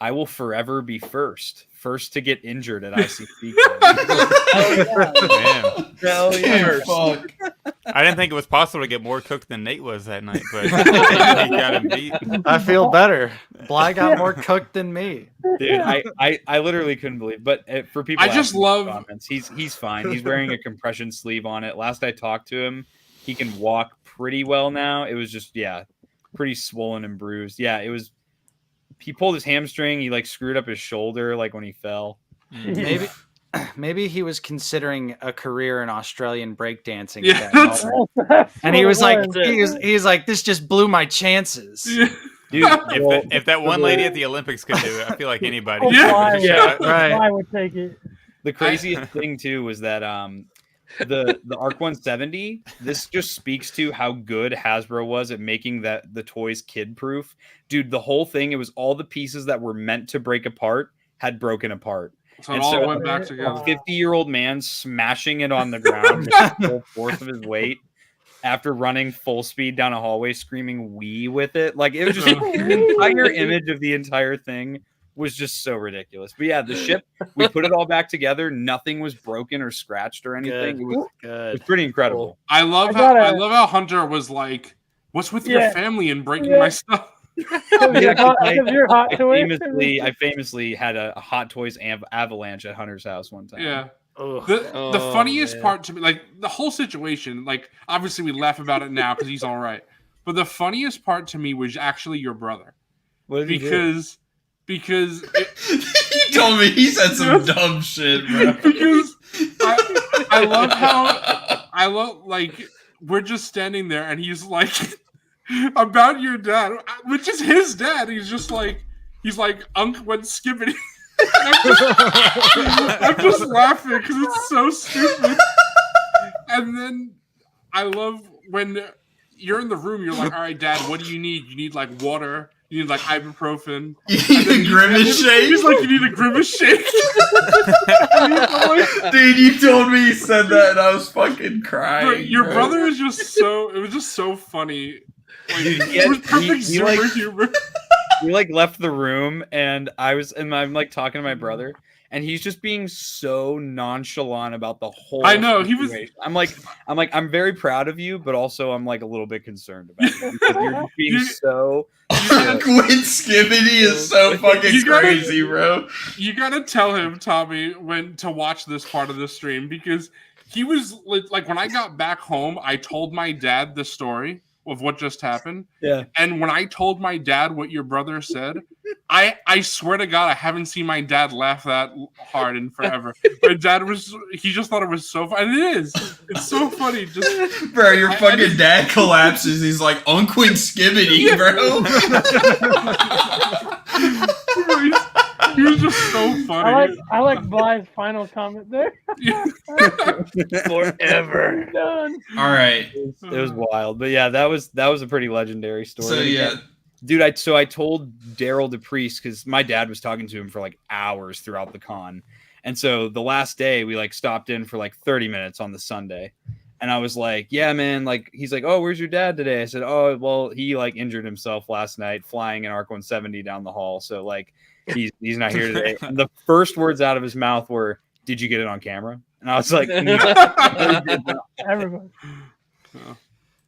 [SPEAKER 9] I will forever be first to get injured at ICCC."
[SPEAKER 4] Hell yeah!
[SPEAKER 5] Fuck.
[SPEAKER 4] I didn't think it was possible to get more cooked than Nate was that night, but he got him beat.
[SPEAKER 8] I feel better. Bly got more cooked than me.
[SPEAKER 9] Dude, I literally couldn't believe. But for people,
[SPEAKER 6] I just love
[SPEAKER 9] comments. He's fine. He's wearing a compression sleeve on it. Last I talked to him, he can walk pretty well now. It was just pretty swollen and bruised. Yeah, it was. He pulled his hamstring. He like screwed up his shoulder like when he fell.
[SPEAKER 8] Maybe he was considering a career in Australian breakdancing.
[SPEAKER 6] Yeah,
[SPEAKER 8] and he was like, he's like, this just blew my chances.
[SPEAKER 6] Yeah.
[SPEAKER 9] Dude,
[SPEAKER 4] if that one lady at the Olympics could do it, I feel like anybody.
[SPEAKER 7] Right. I would take it.
[SPEAKER 9] The craziest thing too was that the Arc 170. This just speaks to how good Hasbro was at making the toys kid proof. Dude, the whole thing, it was all the pieces that were meant to break apart had broken apart.
[SPEAKER 6] So it all went back together.
[SPEAKER 9] A 50-year-old man smashing it on the ground with the full force of his weight after running full speed down a hallway screaming "wee" with it. Like, it was just the entire image of the entire thing was just so ridiculous. But yeah, the ship, we put it all back together. Nothing was broken or scratched or anything. It was pretty incredible.
[SPEAKER 6] I love how Hunter was like, "What's with your family and breaking my stuff?"
[SPEAKER 7] you're Hot Toys.
[SPEAKER 9] I famously had a Hot Toys avalanche at Hunter's house one time.
[SPEAKER 6] Yeah. The funniest part to me, like the whole situation, like obviously we laugh about it now because he's all right, but the funniest part to me was actually your brother.
[SPEAKER 9] What did he do?
[SPEAKER 6] Because
[SPEAKER 5] he told me he said some dumb shit, bro.
[SPEAKER 6] Because I love like we're just standing there and he's like about your dad, which is his dad. He's like Unc went skibbity. I'm just laughing because it's so stupid. And then I love when you're in the room. You're like, all right, Dad, what do you need? You need like water. You need like ibuprofen.
[SPEAKER 5] You need a grimace shake?
[SPEAKER 6] He's like, you need a grimace shake.
[SPEAKER 5] Dude, you told me you said that and I was fucking crying.
[SPEAKER 6] Bro, your brother is just so, it was just so funny. Like, it was perfect humor.
[SPEAKER 9] We like left the room and I'm like talking to my brother and he's just being so nonchalant about the whole
[SPEAKER 6] I know
[SPEAKER 9] situation. I'm like I'm very proud of you, but also I'm like a little bit concerned about you because you're just being so
[SPEAKER 5] Quinn Skibbity is so fucking crazy, bro.
[SPEAKER 6] You gotta tell him, Tommy, when to watch this part of the stream because he was like when I got back home, I told my dad the story of what just happened.
[SPEAKER 9] Yeah.
[SPEAKER 6] And when I told my dad what your brother said, I swear to God, I haven't seen my dad laugh that hard in forever. My dad he just thought it was so funny. And it is. It's so funny. Just
[SPEAKER 5] bro, your fucking dad collapses. He's like, Unquin Skibbity, bro.
[SPEAKER 6] He was just so funny.
[SPEAKER 7] I like Bly's final comment there.
[SPEAKER 9] Forever.
[SPEAKER 7] Done.
[SPEAKER 5] All right.
[SPEAKER 9] It was wild. But yeah, that was a pretty legendary story.
[SPEAKER 5] So yeah.
[SPEAKER 9] Dude, I told Daryl DePriest because my dad was talking to him for like hours throughout the con. And so the last day we like stopped in for like 30 minutes on the Sunday. And I was like, yeah, man, like he's like, oh, where's your dad today? I said, oh, well, he like injured himself last night flying an ARC 170 down the hall. So like he's not here today. And the first words out of his mouth were, did you get it on camera? And I was like, no.
[SPEAKER 7] Everybody.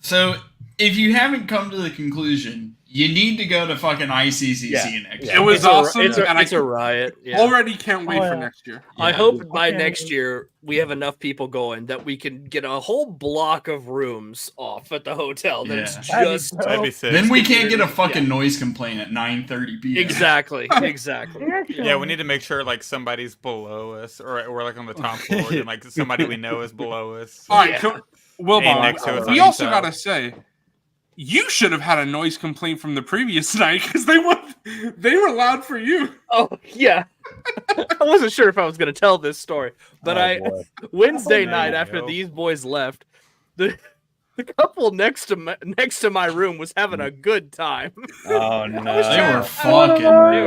[SPEAKER 5] So if you haven't come to the conclusion, you need to go to fucking ICCC next year.
[SPEAKER 6] It was awesome.
[SPEAKER 1] It's a riot. Yeah.
[SPEAKER 6] Already can't wait for next year.
[SPEAKER 1] Yeah. I hope by next year we have enough people going that we can get a whole block of rooms off at the hotel. That's just
[SPEAKER 4] that'd be sick.
[SPEAKER 5] Then we can't get a fucking noise complaint at 9:30 p.m.
[SPEAKER 1] Exactly.
[SPEAKER 4] Yeah, we need to make sure like somebody's below us, or we're like on the top floor, and like somebody we know is below us.
[SPEAKER 6] All right, Wilbon. We also gotta say, you should have had a noise complaint from the previous night because they were loud for you.
[SPEAKER 1] Oh yeah, I wasn't sure if I was going to tell this story, but Wednesday night after these boys left, the couple next to my room was having a good time.
[SPEAKER 9] Oh no,
[SPEAKER 5] they were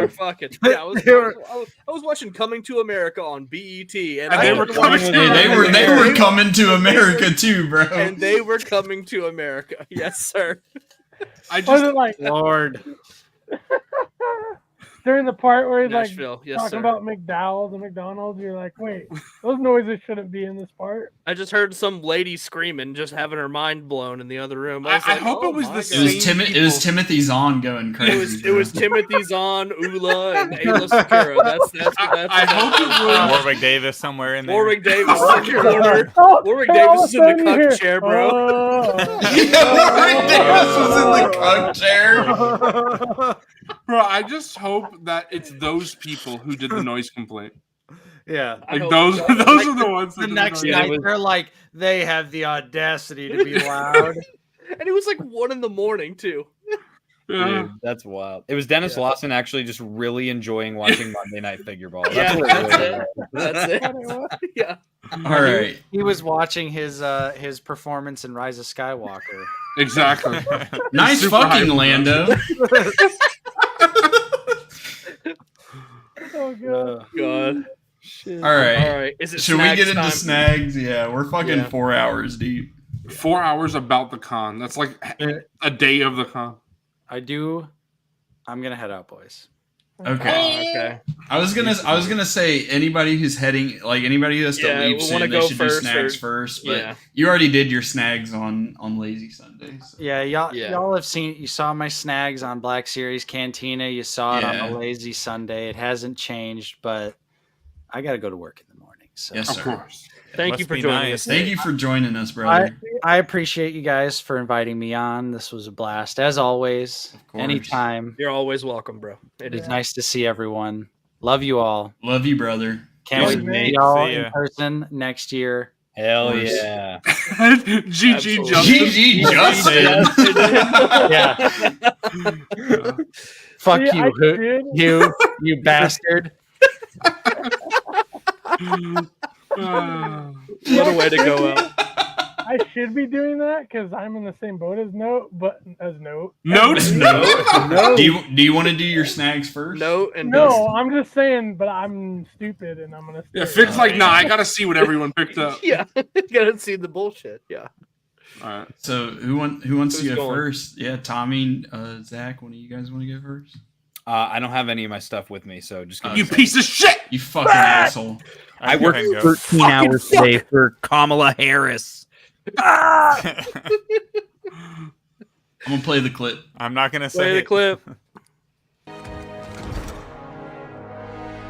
[SPEAKER 5] fucking.
[SPEAKER 1] Yeah, I was watching Coming to America on BET, and
[SPEAKER 6] they were coming.
[SPEAKER 5] They were coming to America too, bro.
[SPEAKER 1] And they were coming to America. Yes, sir.
[SPEAKER 7] I just like
[SPEAKER 1] Lord.
[SPEAKER 7] During the part where he's
[SPEAKER 1] Nashville.
[SPEAKER 7] like talking about McDowell's and McDonald's, you're like, wait, those noises shouldn't be in this part.
[SPEAKER 1] I just heard some lady screaming, just having her mind blown in the other room.
[SPEAKER 6] I hope it was the same.
[SPEAKER 5] It was Timothy Zahn going crazy.
[SPEAKER 1] It was Timothy Zahn, Ula, and Ayla Sakura. That's
[SPEAKER 6] I hope it was
[SPEAKER 4] Warwick Davis somewhere in there.
[SPEAKER 1] Warwick Davis in the corner. Warwick Davis is in the cuck chair, bro.
[SPEAKER 5] Warwick Davis was in the cuck chair.
[SPEAKER 6] Bro, I just hope that it's those people who did the noise complaint.
[SPEAKER 10] Yeah,
[SPEAKER 6] like those are the ones.
[SPEAKER 10] The next night, they're like, they have the audacity to be loud,
[SPEAKER 1] and it was like 1 a.m. too.
[SPEAKER 6] Yeah.
[SPEAKER 9] Dude, that's wild. It was Dennis Lawson actually just really enjoying watching Monday Night Figureball.
[SPEAKER 1] That's it. Yeah.
[SPEAKER 5] All right.
[SPEAKER 8] He was watching his performance in Rise of Skywalker.
[SPEAKER 6] Exactly.
[SPEAKER 5] Nice fucking Lando.
[SPEAKER 7] Oh
[SPEAKER 1] God.
[SPEAKER 5] Shit. All right.
[SPEAKER 1] Is it
[SPEAKER 5] Should we get into snags? Yeah, we're fucking 4 hours deep.
[SPEAKER 6] 4 hours about the con. That's like a day of the con.
[SPEAKER 8] I'm gonna head out, boys.
[SPEAKER 5] Okay. I was gonna say anybody who's heading, like anybody who has to leave soon, they should do snags first. But you already did your snags on Lazy Sundays.
[SPEAKER 8] Yeah, y'all have seen. You saw my snags on Black Series Cantina. You saw it on the Lazy Sunday. It hasn't changed, but I got to go to work in the morning. So.
[SPEAKER 5] Yes, sir.
[SPEAKER 6] Of course.
[SPEAKER 1] Thank you for joining us.
[SPEAKER 5] Thank you for joining us, brother.
[SPEAKER 8] I appreciate you guys for inviting me on. This was a blast, as always. Anytime.
[SPEAKER 1] You're always welcome, bro.
[SPEAKER 8] It's nice to see everyone. Love you all.
[SPEAKER 5] Love you, brother.
[SPEAKER 8] Can't wait to meet y'all in person next year.
[SPEAKER 9] Hell yeah.
[SPEAKER 6] GG Justin.
[SPEAKER 8] Yeah. Fuck you bastard.
[SPEAKER 1] What a way to go out.
[SPEAKER 7] I should be doing that because I'm in the same boat as Note.
[SPEAKER 6] No.
[SPEAKER 5] Do you want to do your snags first?
[SPEAKER 1] No,
[SPEAKER 7] I'm just saying, but I'm stupid and I'm gonna.
[SPEAKER 6] Yeah, Fig's like, nah, I gotta see what everyone picked up.
[SPEAKER 1] Yeah, gotta see the bullshit. Yeah.
[SPEAKER 6] All right.
[SPEAKER 5] So who wants to go first? Yeah, Tommy, Zach. One of you guys want to go first?
[SPEAKER 9] I don't have any of my stuff with me, so just
[SPEAKER 6] you piece of shit.
[SPEAKER 5] You fucking asshole.
[SPEAKER 9] I worked 13 hours today for Kamala Harris.
[SPEAKER 5] I'm gonna play the clip.
[SPEAKER 4] I'm not gonna
[SPEAKER 1] play
[SPEAKER 4] say
[SPEAKER 1] the clip.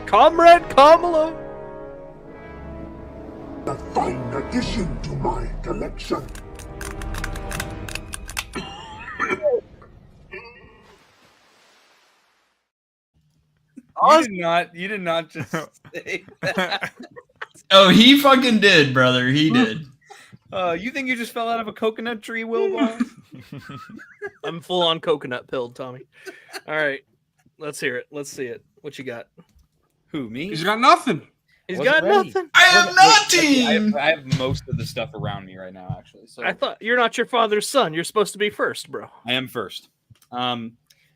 [SPEAKER 1] Comrade Kamala.
[SPEAKER 2] A fine addition to my collection.
[SPEAKER 9] You did not just say that.
[SPEAKER 5] Oh, he fucking did, brother. He did.
[SPEAKER 9] You think you just fell out of a coconut tree, Wilbon?
[SPEAKER 1] I'm full on coconut pilled, Tommy. All right. Let's hear it. Let's see it. What you got?
[SPEAKER 9] Who, me?
[SPEAKER 6] He's got nothing.
[SPEAKER 1] He's got nothing.
[SPEAKER 5] I have nothing.
[SPEAKER 9] I have most of the stuff around me right now, actually. So
[SPEAKER 1] I thought you're not your father's son. You're supposed to be first, bro.
[SPEAKER 9] I am first.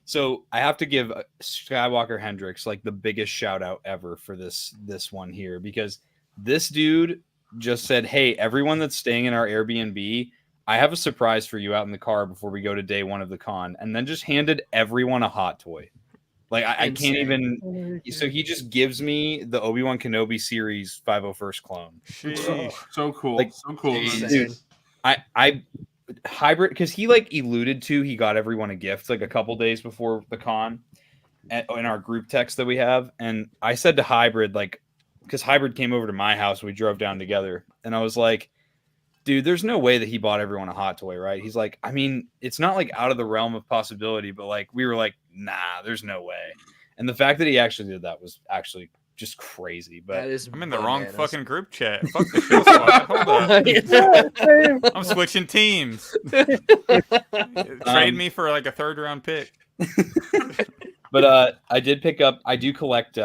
[SPEAKER 9] So I have to give Skywalker Hendricks like the biggest shout out ever for this one here, because this dude just said, "Hey, everyone that's staying in our Airbnb, I have a surprise for you out in the car before we go to day one of the con," and then just handed everyone a hot toy. Like I can't even. So he just gives me the Obi-Wan Kenobi series 501st clone.
[SPEAKER 6] So cool.
[SPEAKER 9] Like,
[SPEAKER 6] so cool.
[SPEAKER 9] Dude, I hybrid, because he like alluded to he got everyone a gift like a couple days before the con in our group text that we have, and I said to Hybrid, like, because Hybrid came over to my house, we drove down together, and I was like, dude, there's no way that he bought everyone a hot toy, right? He's like, I mean, it's not like out of the realm of possibility, but like we were like, nah, there's no way. And the fact that he actually did that was actually just crazy. But
[SPEAKER 4] I'm in the wrong fucking group chat. Fuck the show squad. Hold up. I'm switching teams. Trade me for like a 3rd round pick.
[SPEAKER 9] But I did pick up. I do collect.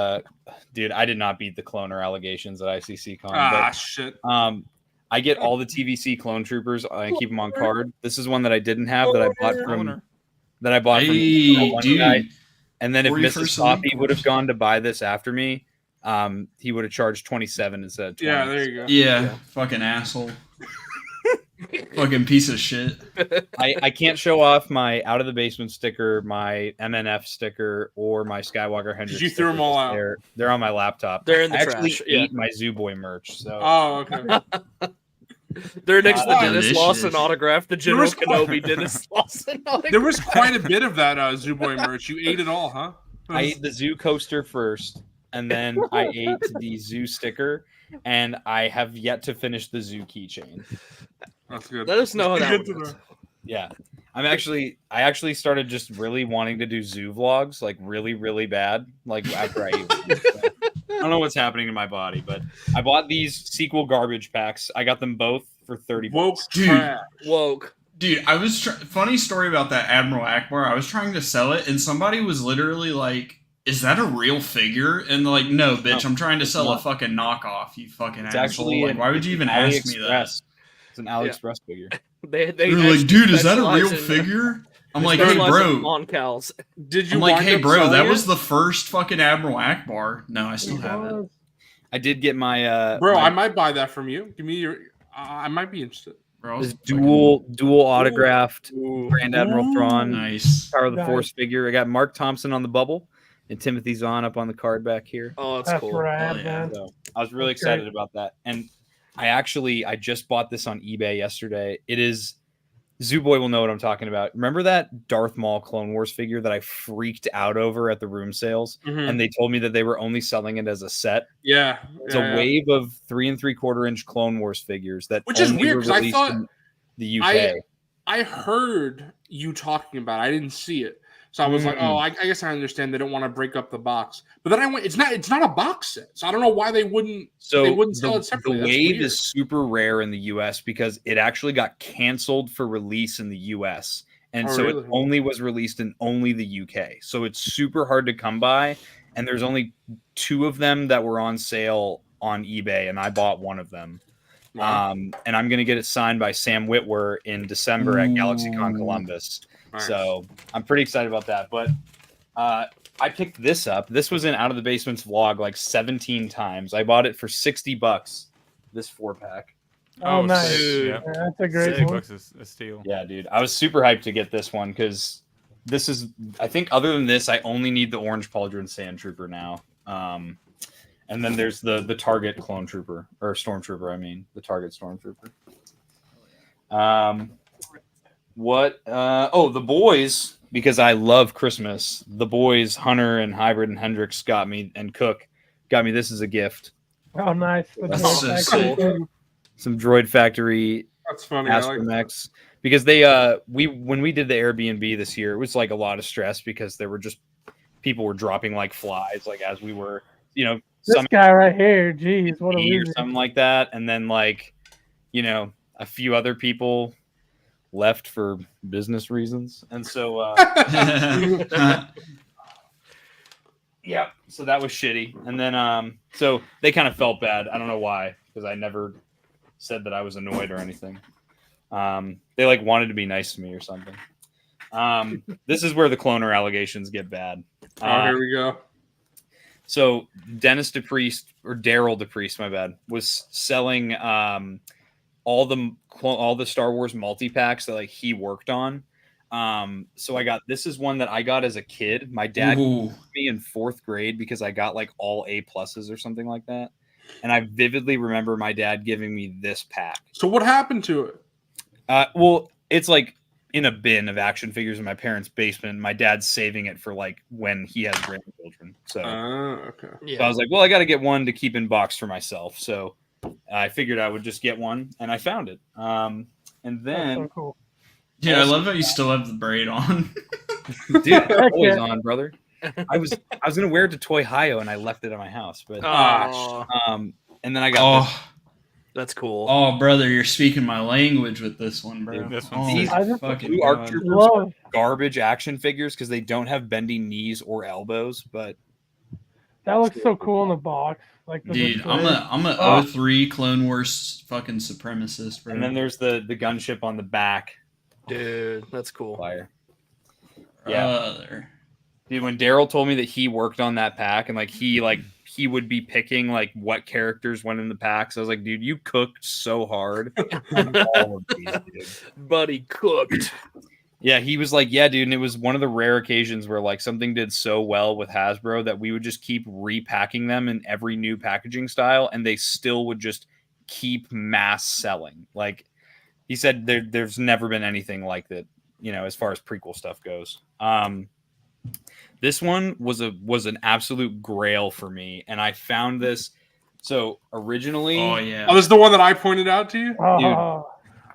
[SPEAKER 9] Dude, I did not beat the cloner allegations at ICCC Con.
[SPEAKER 6] Shit.
[SPEAKER 9] I get all the TVC clone troopers. I keep them on card. This is one that I didn't have that I bought from. That I bought from one guy. And then if MrCawfee would have gone to buy this after me, he would have charged 27 instead of 20.
[SPEAKER 6] Yeah, there you go.
[SPEAKER 5] Yeah. Fucking asshole. Fucking piece of shit.
[SPEAKER 9] I can't show off my Out of the Basement sticker, my MNF sticker, or my Skywalker Hendricks.
[SPEAKER 6] Did you throw them all out?
[SPEAKER 9] They're on my laptop.
[SPEAKER 1] They're in the
[SPEAKER 9] I
[SPEAKER 1] trash.
[SPEAKER 9] actually ate my Zoo Boy merch. So.
[SPEAKER 6] Oh, okay.
[SPEAKER 1] They're next to the Dennis Lawson autograph, the General Kenobi Dennis Lawson autograph.
[SPEAKER 6] There was quite a bit of that Zoo Boy merch. You ate it all, huh?
[SPEAKER 9] I ate the Zoo coaster first, and then I ate the Zoo sticker, and I have yet to finish the Zoo keychain.
[SPEAKER 6] That's good.
[SPEAKER 1] Let us know how that works.
[SPEAKER 9] Yeah. I actually started just really wanting to do Zoo vlogs, like really, really bad. Like after I ate. I don't know what's happening to my body, but I bought these sequel garbage packs. I got them both for $30.
[SPEAKER 1] Woke.
[SPEAKER 5] Dude, I was funny story about that Admiral Akbar. I was trying to sell it, and somebody was literally like, "Is that a real figure?" And they're like, "No, bitch, I'm trying to sell a fucking knockoff. You fucking asshole!
[SPEAKER 9] Actually,
[SPEAKER 5] like, why would you even ask me that?"
[SPEAKER 9] It's an AliExpress figure.
[SPEAKER 1] They're
[SPEAKER 5] like, "Dude, is that a real figure?" I'm like, "Hey, bro."
[SPEAKER 1] On cows.
[SPEAKER 6] Did you?
[SPEAKER 5] I'm like, "Hey, bro, that was the first fucking Admiral Akbar." No, I still have it.
[SPEAKER 9] I did get my.
[SPEAKER 6] Bro, I might buy that from you. Give me your. I might be interested.
[SPEAKER 9] This dual autographed Grand Admiral Thrawn,
[SPEAKER 5] nice
[SPEAKER 9] Power of the Force figure. I got Mark Thompson on the bubble, And Timothy Zahn up on the card back here.
[SPEAKER 1] Oh, that's cool.
[SPEAKER 7] Rad, man.
[SPEAKER 9] So I was really excited about that. And I just bought this on eBay yesterday. It is Zooboy will know what I'm talking about. Remember that Darth Maul Clone Wars figure that I freaked out over at the room sales? And they told me that they were only selling it as a set?
[SPEAKER 6] Yeah.
[SPEAKER 9] It's a wave of 3 3/4 inch Clone Wars figures that
[SPEAKER 6] which is weird because I thought
[SPEAKER 9] in the UK.
[SPEAKER 6] I heard you talking about it. I didn't see it. So I was like, oh, I guess I understand they don't want to break up the box. But then I went, it's not a box set. So I don't know why they wouldn't sell it separately.
[SPEAKER 9] The wave is super rare in the US because it actually got canceled for release in the US. And it only was released in only the UK. So it's super hard to come by. And there's only 2 of them that were on sale on eBay, and I bought one of them. Wow. And I'm going to get it signed by Sam Witwer in December at GalaxyCon Columbus. Nice. So I'm pretty excited about that. But I picked this up. This was in Out of the Basements vlog like 17 times. I bought it for $60. This 4-pack.
[SPEAKER 7] Oh, nice. Yeah, that's a great one.
[SPEAKER 4] $60 is a steal.
[SPEAKER 9] Yeah, dude. I was super hyped to get this one because this is, I think other than this, I only need the Orange Pauldron Sand Trooper now. And then there's the Target Clone Trooper, or Stormtrooper, I mean. The Target Stormtrooper. The boys, because I love Christmas, the boys, Hunter and Hybrid and Hendrix got me, and Cook got me this as a gift.
[SPEAKER 7] Oh, nice.
[SPEAKER 9] That's so cool. Some Droid Factory.
[SPEAKER 6] That's funny.
[SPEAKER 9] Astromex. Because they when we did the Airbnb this year, it was like a lot of stress because there were just people were dropping like flies, like as we were,
[SPEAKER 7] this guy right here, geez, what a
[SPEAKER 9] loser. Or something like that, and then like, a few other people left for business reasons, and so yeah, so that was shitty. And then so they kind of felt bad. I don't know why, because I never said that I was annoyed or anything. They like wanted to be nice to me or something. This is where the cloner allegations get bad.
[SPEAKER 6] Here we go.
[SPEAKER 9] So Dennis DePriest, or Daryl DePriest, my bad, was selling all the Star Wars multi-packs that like he worked on. So this is one that I got as a kid. My dad gave me in 4th grade because I got like all A+ or something like that. And I vividly remember my dad giving me this pack.
[SPEAKER 6] So what happened to it?
[SPEAKER 9] Well, it's like in a bin of action figures in my parents' basement. My dad's saving it for like when he has grandchildren. So,
[SPEAKER 6] okay.
[SPEAKER 9] Yeah. So I was like, well, I got to get one to keep in box for myself. So I figured I would just get one, and I found it. And then,
[SPEAKER 7] so cool.
[SPEAKER 5] Dude, I love how you still have the braid on.
[SPEAKER 9] Dude, always on, brother. I was gonna wear it to Toy Hio, and I left it at my house. But and then I got this.
[SPEAKER 1] That's cool.
[SPEAKER 5] Oh, brother, you're speaking my language with this one, bro.
[SPEAKER 9] Dude, this
[SPEAKER 5] one's
[SPEAKER 9] these
[SPEAKER 5] fucking
[SPEAKER 9] ARC Troopers are garbage action figures because they don't have bending knees or elbows. But
[SPEAKER 7] that looks so cool in the box. Like,
[SPEAKER 5] dude, I'm a 03 Clone Wars fucking supremacist, bro.
[SPEAKER 9] And then there's the gunship on the back.
[SPEAKER 1] Dude, that's cool.
[SPEAKER 9] Fire. Yeah. Dude, when Daryl told me that he worked on that pack and he would be picking like what characters went in the packs, I was like, dude, you cooked so hard. All of these, dude.
[SPEAKER 1] Buddy cooked.
[SPEAKER 9] Yeah, he was like, yeah, dude, and it was one of the rare occasions where like something did so well with Hasbro that we would just keep repacking them in every new packaging style, and they still would just keep mass selling. Like he said, there's never been anything like that, as far as prequel stuff goes. This one was an absolute grail for me, and I found this. So originally,
[SPEAKER 6] this is the one that I pointed out to you,
[SPEAKER 9] dude.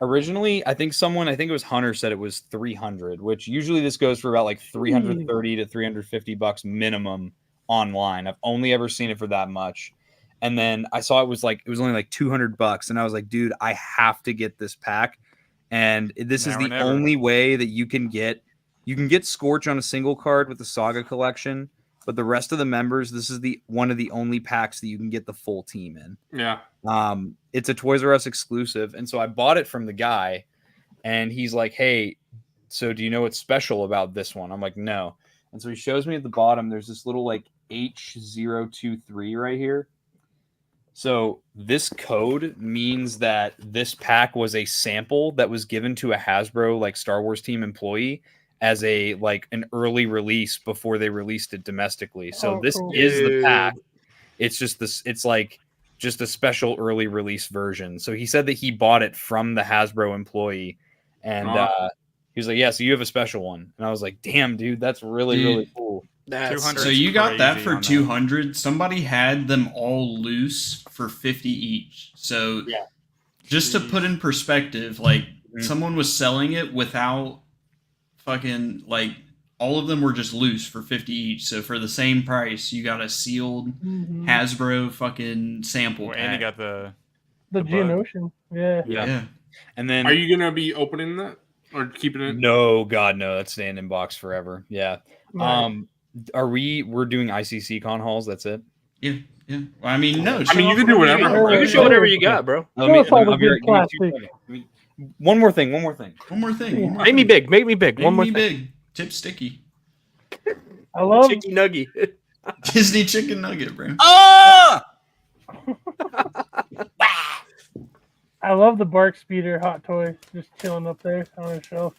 [SPEAKER 9] Originally, I think it was Hunter said it was $300, which usually this goes for about like $330 to $350 minimum online. I've only ever seen it for that much. And then I saw it was only like $200, and I was like, dude, I have to get this pack. And this is the only way that you can get Scorch on a single card with the Saga collection, but the rest of the members, this is one of the only packs that you can get the full team in.
[SPEAKER 6] Yeah.
[SPEAKER 9] It's a Toys R Us exclusive, and so I bought it from the guy, and he's like, hey, so do you know what's special about this one? I'm like, no. And so he shows me at the bottom, there's this little like H023 right here. So this code means that this pack was a sample that was given to a Hasbro like Star Wars team employee, as a like an early release before they released it domestically. So this
[SPEAKER 7] cool.
[SPEAKER 9] is the pack. It's just this. It's like just a special early release version. So he said that he bought it from the Hasbro employee, and he was like, "Yeah, so you have a special one." And I was like, "Damn, dude, that's really cool."
[SPEAKER 5] So you got that for 200. Somebody had them all loose for 50 each. So just to put in perspective, like someone was selling it without fucking like all of them were just loose for 50 each. So for the same price, you got a sealed Hasbro fucking sample pack.
[SPEAKER 4] And you got the
[SPEAKER 7] Geonosian. Yeah.
[SPEAKER 9] And then
[SPEAKER 6] are you gonna be opening that or keeping it?
[SPEAKER 9] No, God, no. That's staying in box forever. Yeah.
[SPEAKER 7] Nice.
[SPEAKER 9] We're doing ICC con hauls? That's it?
[SPEAKER 5] Yeah. Well, I mean, no.
[SPEAKER 6] I mean, you can do whatever.
[SPEAKER 1] You can show whatever you got, bro.
[SPEAKER 9] One more thing.
[SPEAKER 1] Make me big. One more thing.
[SPEAKER 5] Big. Tip sticky.
[SPEAKER 7] I love
[SPEAKER 1] Chicky Nugget.
[SPEAKER 5] Disney chicken nugget, bro.
[SPEAKER 10] Ah!
[SPEAKER 7] I love the Bark Speeder hot toy just chilling up there on a shelf.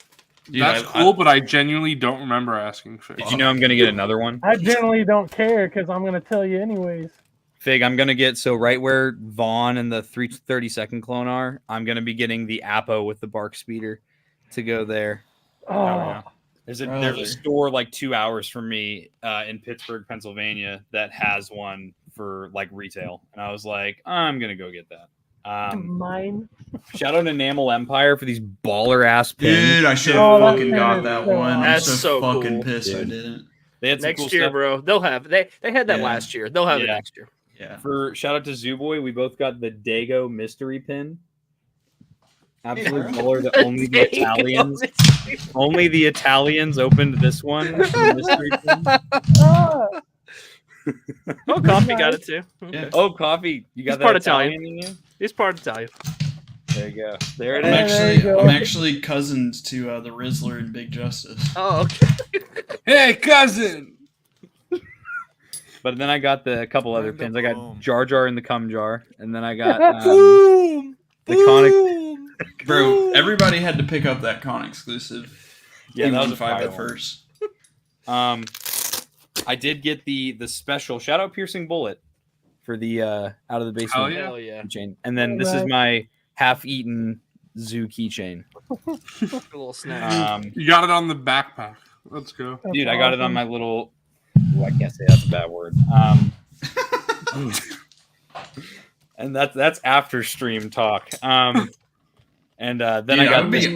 [SPEAKER 5] Dude,
[SPEAKER 6] that's cool, but I genuinely don't remember asking Fig.
[SPEAKER 9] Did you know I'm going to get another one?
[SPEAKER 7] I generally don't care because I'm going to tell you anyways.
[SPEAKER 9] Fig, I'm going to get, so right where Vaughn and the 332nd clone are, I'm going to be getting the Apo with the Bark Speeder to go there.
[SPEAKER 7] Oh, yeah.
[SPEAKER 9] There's a store like 2 hours from me in Pittsburgh, Pennsylvania that has one for like retail. And I was like, I'm going to go get that.
[SPEAKER 7] Mine.
[SPEAKER 9] Shout out to Enamel Empire for these baller ass pins.
[SPEAKER 5] Dude, I should have fucking got that one. I'm
[SPEAKER 1] That's
[SPEAKER 5] so
[SPEAKER 1] so
[SPEAKER 5] fucking
[SPEAKER 1] cool.
[SPEAKER 5] pissed I didn't.
[SPEAKER 9] They had some
[SPEAKER 1] Next
[SPEAKER 9] cool
[SPEAKER 1] year,
[SPEAKER 9] stuff.
[SPEAKER 1] bro. They'll have they had that last year. They'll have it next year.
[SPEAKER 5] Yeah.
[SPEAKER 9] For shout out to Zooboy, we both got the Dago mystery pin. Absolute baller. That only the Italians opened this one. Mystery pin.
[SPEAKER 1] Oh, Coffee got it too. Okay.
[SPEAKER 9] Yeah. Oh, Coffee, you got
[SPEAKER 1] He's
[SPEAKER 9] that
[SPEAKER 1] part
[SPEAKER 9] Italian in you?
[SPEAKER 1] He's part Italian.
[SPEAKER 9] There you go. There it
[SPEAKER 5] I'm
[SPEAKER 9] is.
[SPEAKER 5] actually cousins to the Rizzler and Big Justice.
[SPEAKER 1] Oh, okay.
[SPEAKER 6] Hey, cousin.
[SPEAKER 9] But then I got a couple other pins. I got Jar Jar in the cum jar, and then I got
[SPEAKER 1] Boom.
[SPEAKER 9] the Conic.
[SPEAKER 5] Bro, everybody had to pick up that con exclusive.
[SPEAKER 9] Yeah, that was a
[SPEAKER 5] 5 at
[SPEAKER 9] fire
[SPEAKER 5] first.
[SPEAKER 9] I did get the special shout out piercing bullet for the out of the basement
[SPEAKER 1] Hell yeah.
[SPEAKER 9] keychain, and then this is my half-eaten zoo keychain.
[SPEAKER 1] A little snack.
[SPEAKER 6] You got it on the backpack. Let's go,
[SPEAKER 9] dude. I got it on my little. Ooh, I can't say that's a bad word. And that's after stream talk. And then
[SPEAKER 5] Dude,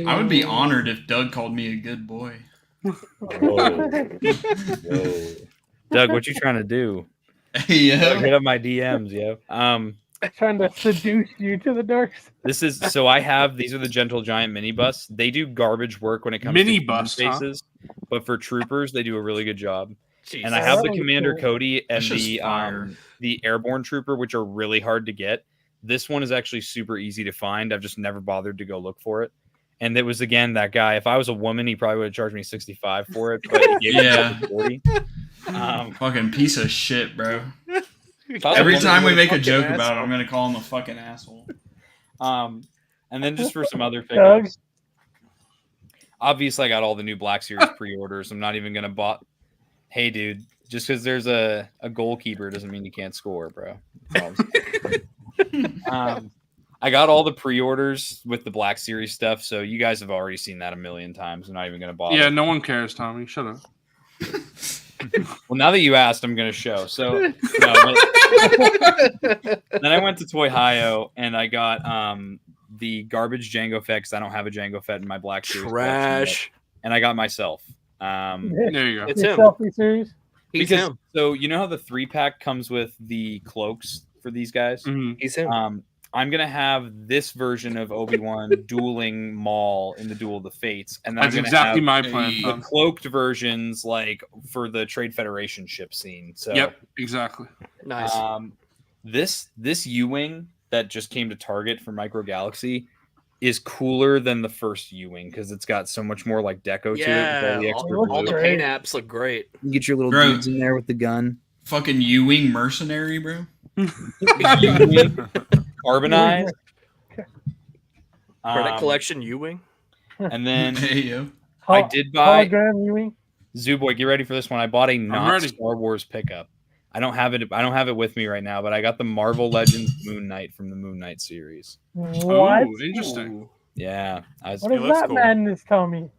[SPEAKER 9] I
[SPEAKER 5] would be honored if Doug called me a good boy.
[SPEAKER 9] Whoa. Doug, what you trying to do?
[SPEAKER 5] Yeah.
[SPEAKER 9] Hit up my DMs, yo.
[SPEAKER 7] Trying to seduce you to the dark side.
[SPEAKER 9] This is so I have these are the Gentle Giant mini bus. They do garbage work when it comes
[SPEAKER 6] Mini
[SPEAKER 9] to
[SPEAKER 6] bus
[SPEAKER 9] spaces, but for troopers they do a really good job.
[SPEAKER 1] Jeez.
[SPEAKER 9] And I have the
[SPEAKER 7] That was
[SPEAKER 9] Commander
[SPEAKER 7] cool.
[SPEAKER 9] Cody and
[SPEAKER 5] That's just fire.
[SPEAKER 9] the Airborne Trooper, which are really hard to get. This one is actually super easy to find. I've just never bothered to go look for it. And it was again that guy. If I was a woman, he probably would have charged me $65 for it. But he gave me $40.
[SPEAKER 5] Fucking piece of shit, bro.
[SPEAKER 9] If I was a
[SPEAKER 5] Every
[SPEAKER 9] woman,
[SPEAKER 5] time we
[SPEAKER 9] he
[SPEAKER 5] make a
[SPEAKER 9] would've
[SPEAKER 5] joke
[SPEAKER 9] fucking
[SPEAKER 5] about it, I'm gonna call him a fucking asshole.
[SPEAKER 9] And then just for some other
[SPEAKER 7] Doug?
[SPEAKER 9] pickups. Obviously, I got all the new Black Series pre-orders. I'm not even gonna bot. Hey, dude, just because there's a goalkeeper doesn't mean you can't score, bro. I got all the pre-orders with the Black Series stuff, so you guys have already seen that a million times. I'm not even gonna bother.
[SPEAKER 6] Yeah, no one cares, Tommy. Shut up.
[SPEAKER 9] Well, now that you asked, I'm gonna show. So then I went to Toy Hio and I got the garbage Jango Fett because I don't have a Jango Fett in my Black Series.
[SPEAKER 1] Trash.
[SPEAKER 9] And I got myself.
[SPEAKER 6] There you go.
[SPEAKER 1] It's
[SPEAKER 7] Your
[SPEAKER 1] him.
[SPEAKER 7] selfie series.
[SPEAKER 1] He's
[SPEAKER 9] Because
[SPEAKER 1] him.
[SPEAKER 9] so you know how the 3-pack comes with the cloaks for these guys.
[SPEAKER 6] Mhm.
[SPEAKER 1] He's him.
[SPEAKER 9] I'm gonna have this version of Obi-Wan dueling Maul in the Duel of the Fates, and then
[SPEAKER 6] That's
[SPEAKER 9] I'm gonna
[SPEAKER 6] exactly
[SPEAKER 9] have
[SPEAKER 6] my
[SPEAKER 5] the
[SPEAKER 6] plan.
[SPEAKER 9] the
[SPEAKER 6] Tom.
[SPEAKER 9] cloaked versions like for the Trade Federation ship scene. So
[SPEAKER 6] Yep, exactly.
[SPEAKER 1] Nice.
[SPEAKER 9] this U-wing that just came to Target for Micro Galaxy is cooler than the first U-wing because it's got so much more like deco to it. With all the extra
[SPEAKER 1] all the
[SPEAKER 9] blue.
[SPEAKER 1] paint apps look great.
[SPEAKER 9] You get your little
[SPEAKER 5] Bro.
[SPEAKER 9] dudes in there with the gun.
[SPEAKER 5] Fucking U-wing mercenary, bro.
[SPEAKER 9] U-wing, carbonized.
[SPEAKER 1] Credit collection U-wing.
[SPEAKER 9] And then
[SPEAKER 5] Hey yo.
[SPEAKER 9] I did buy
[SPEAKER 7] hologram viewing.
[SPEAKER 9] Zooboy, get ready for this one. I bought a not Star Wars pickup. I don't have it with me right now, but I got the Marvel Legends Moon Knight from the Moon Knight series.
[SPEAKER 7] What?
[SPEAKER 6] Ooh, interesting.
[SPEAKER 9] Yeah.
[SPEAKER 7] What does that madness tell me?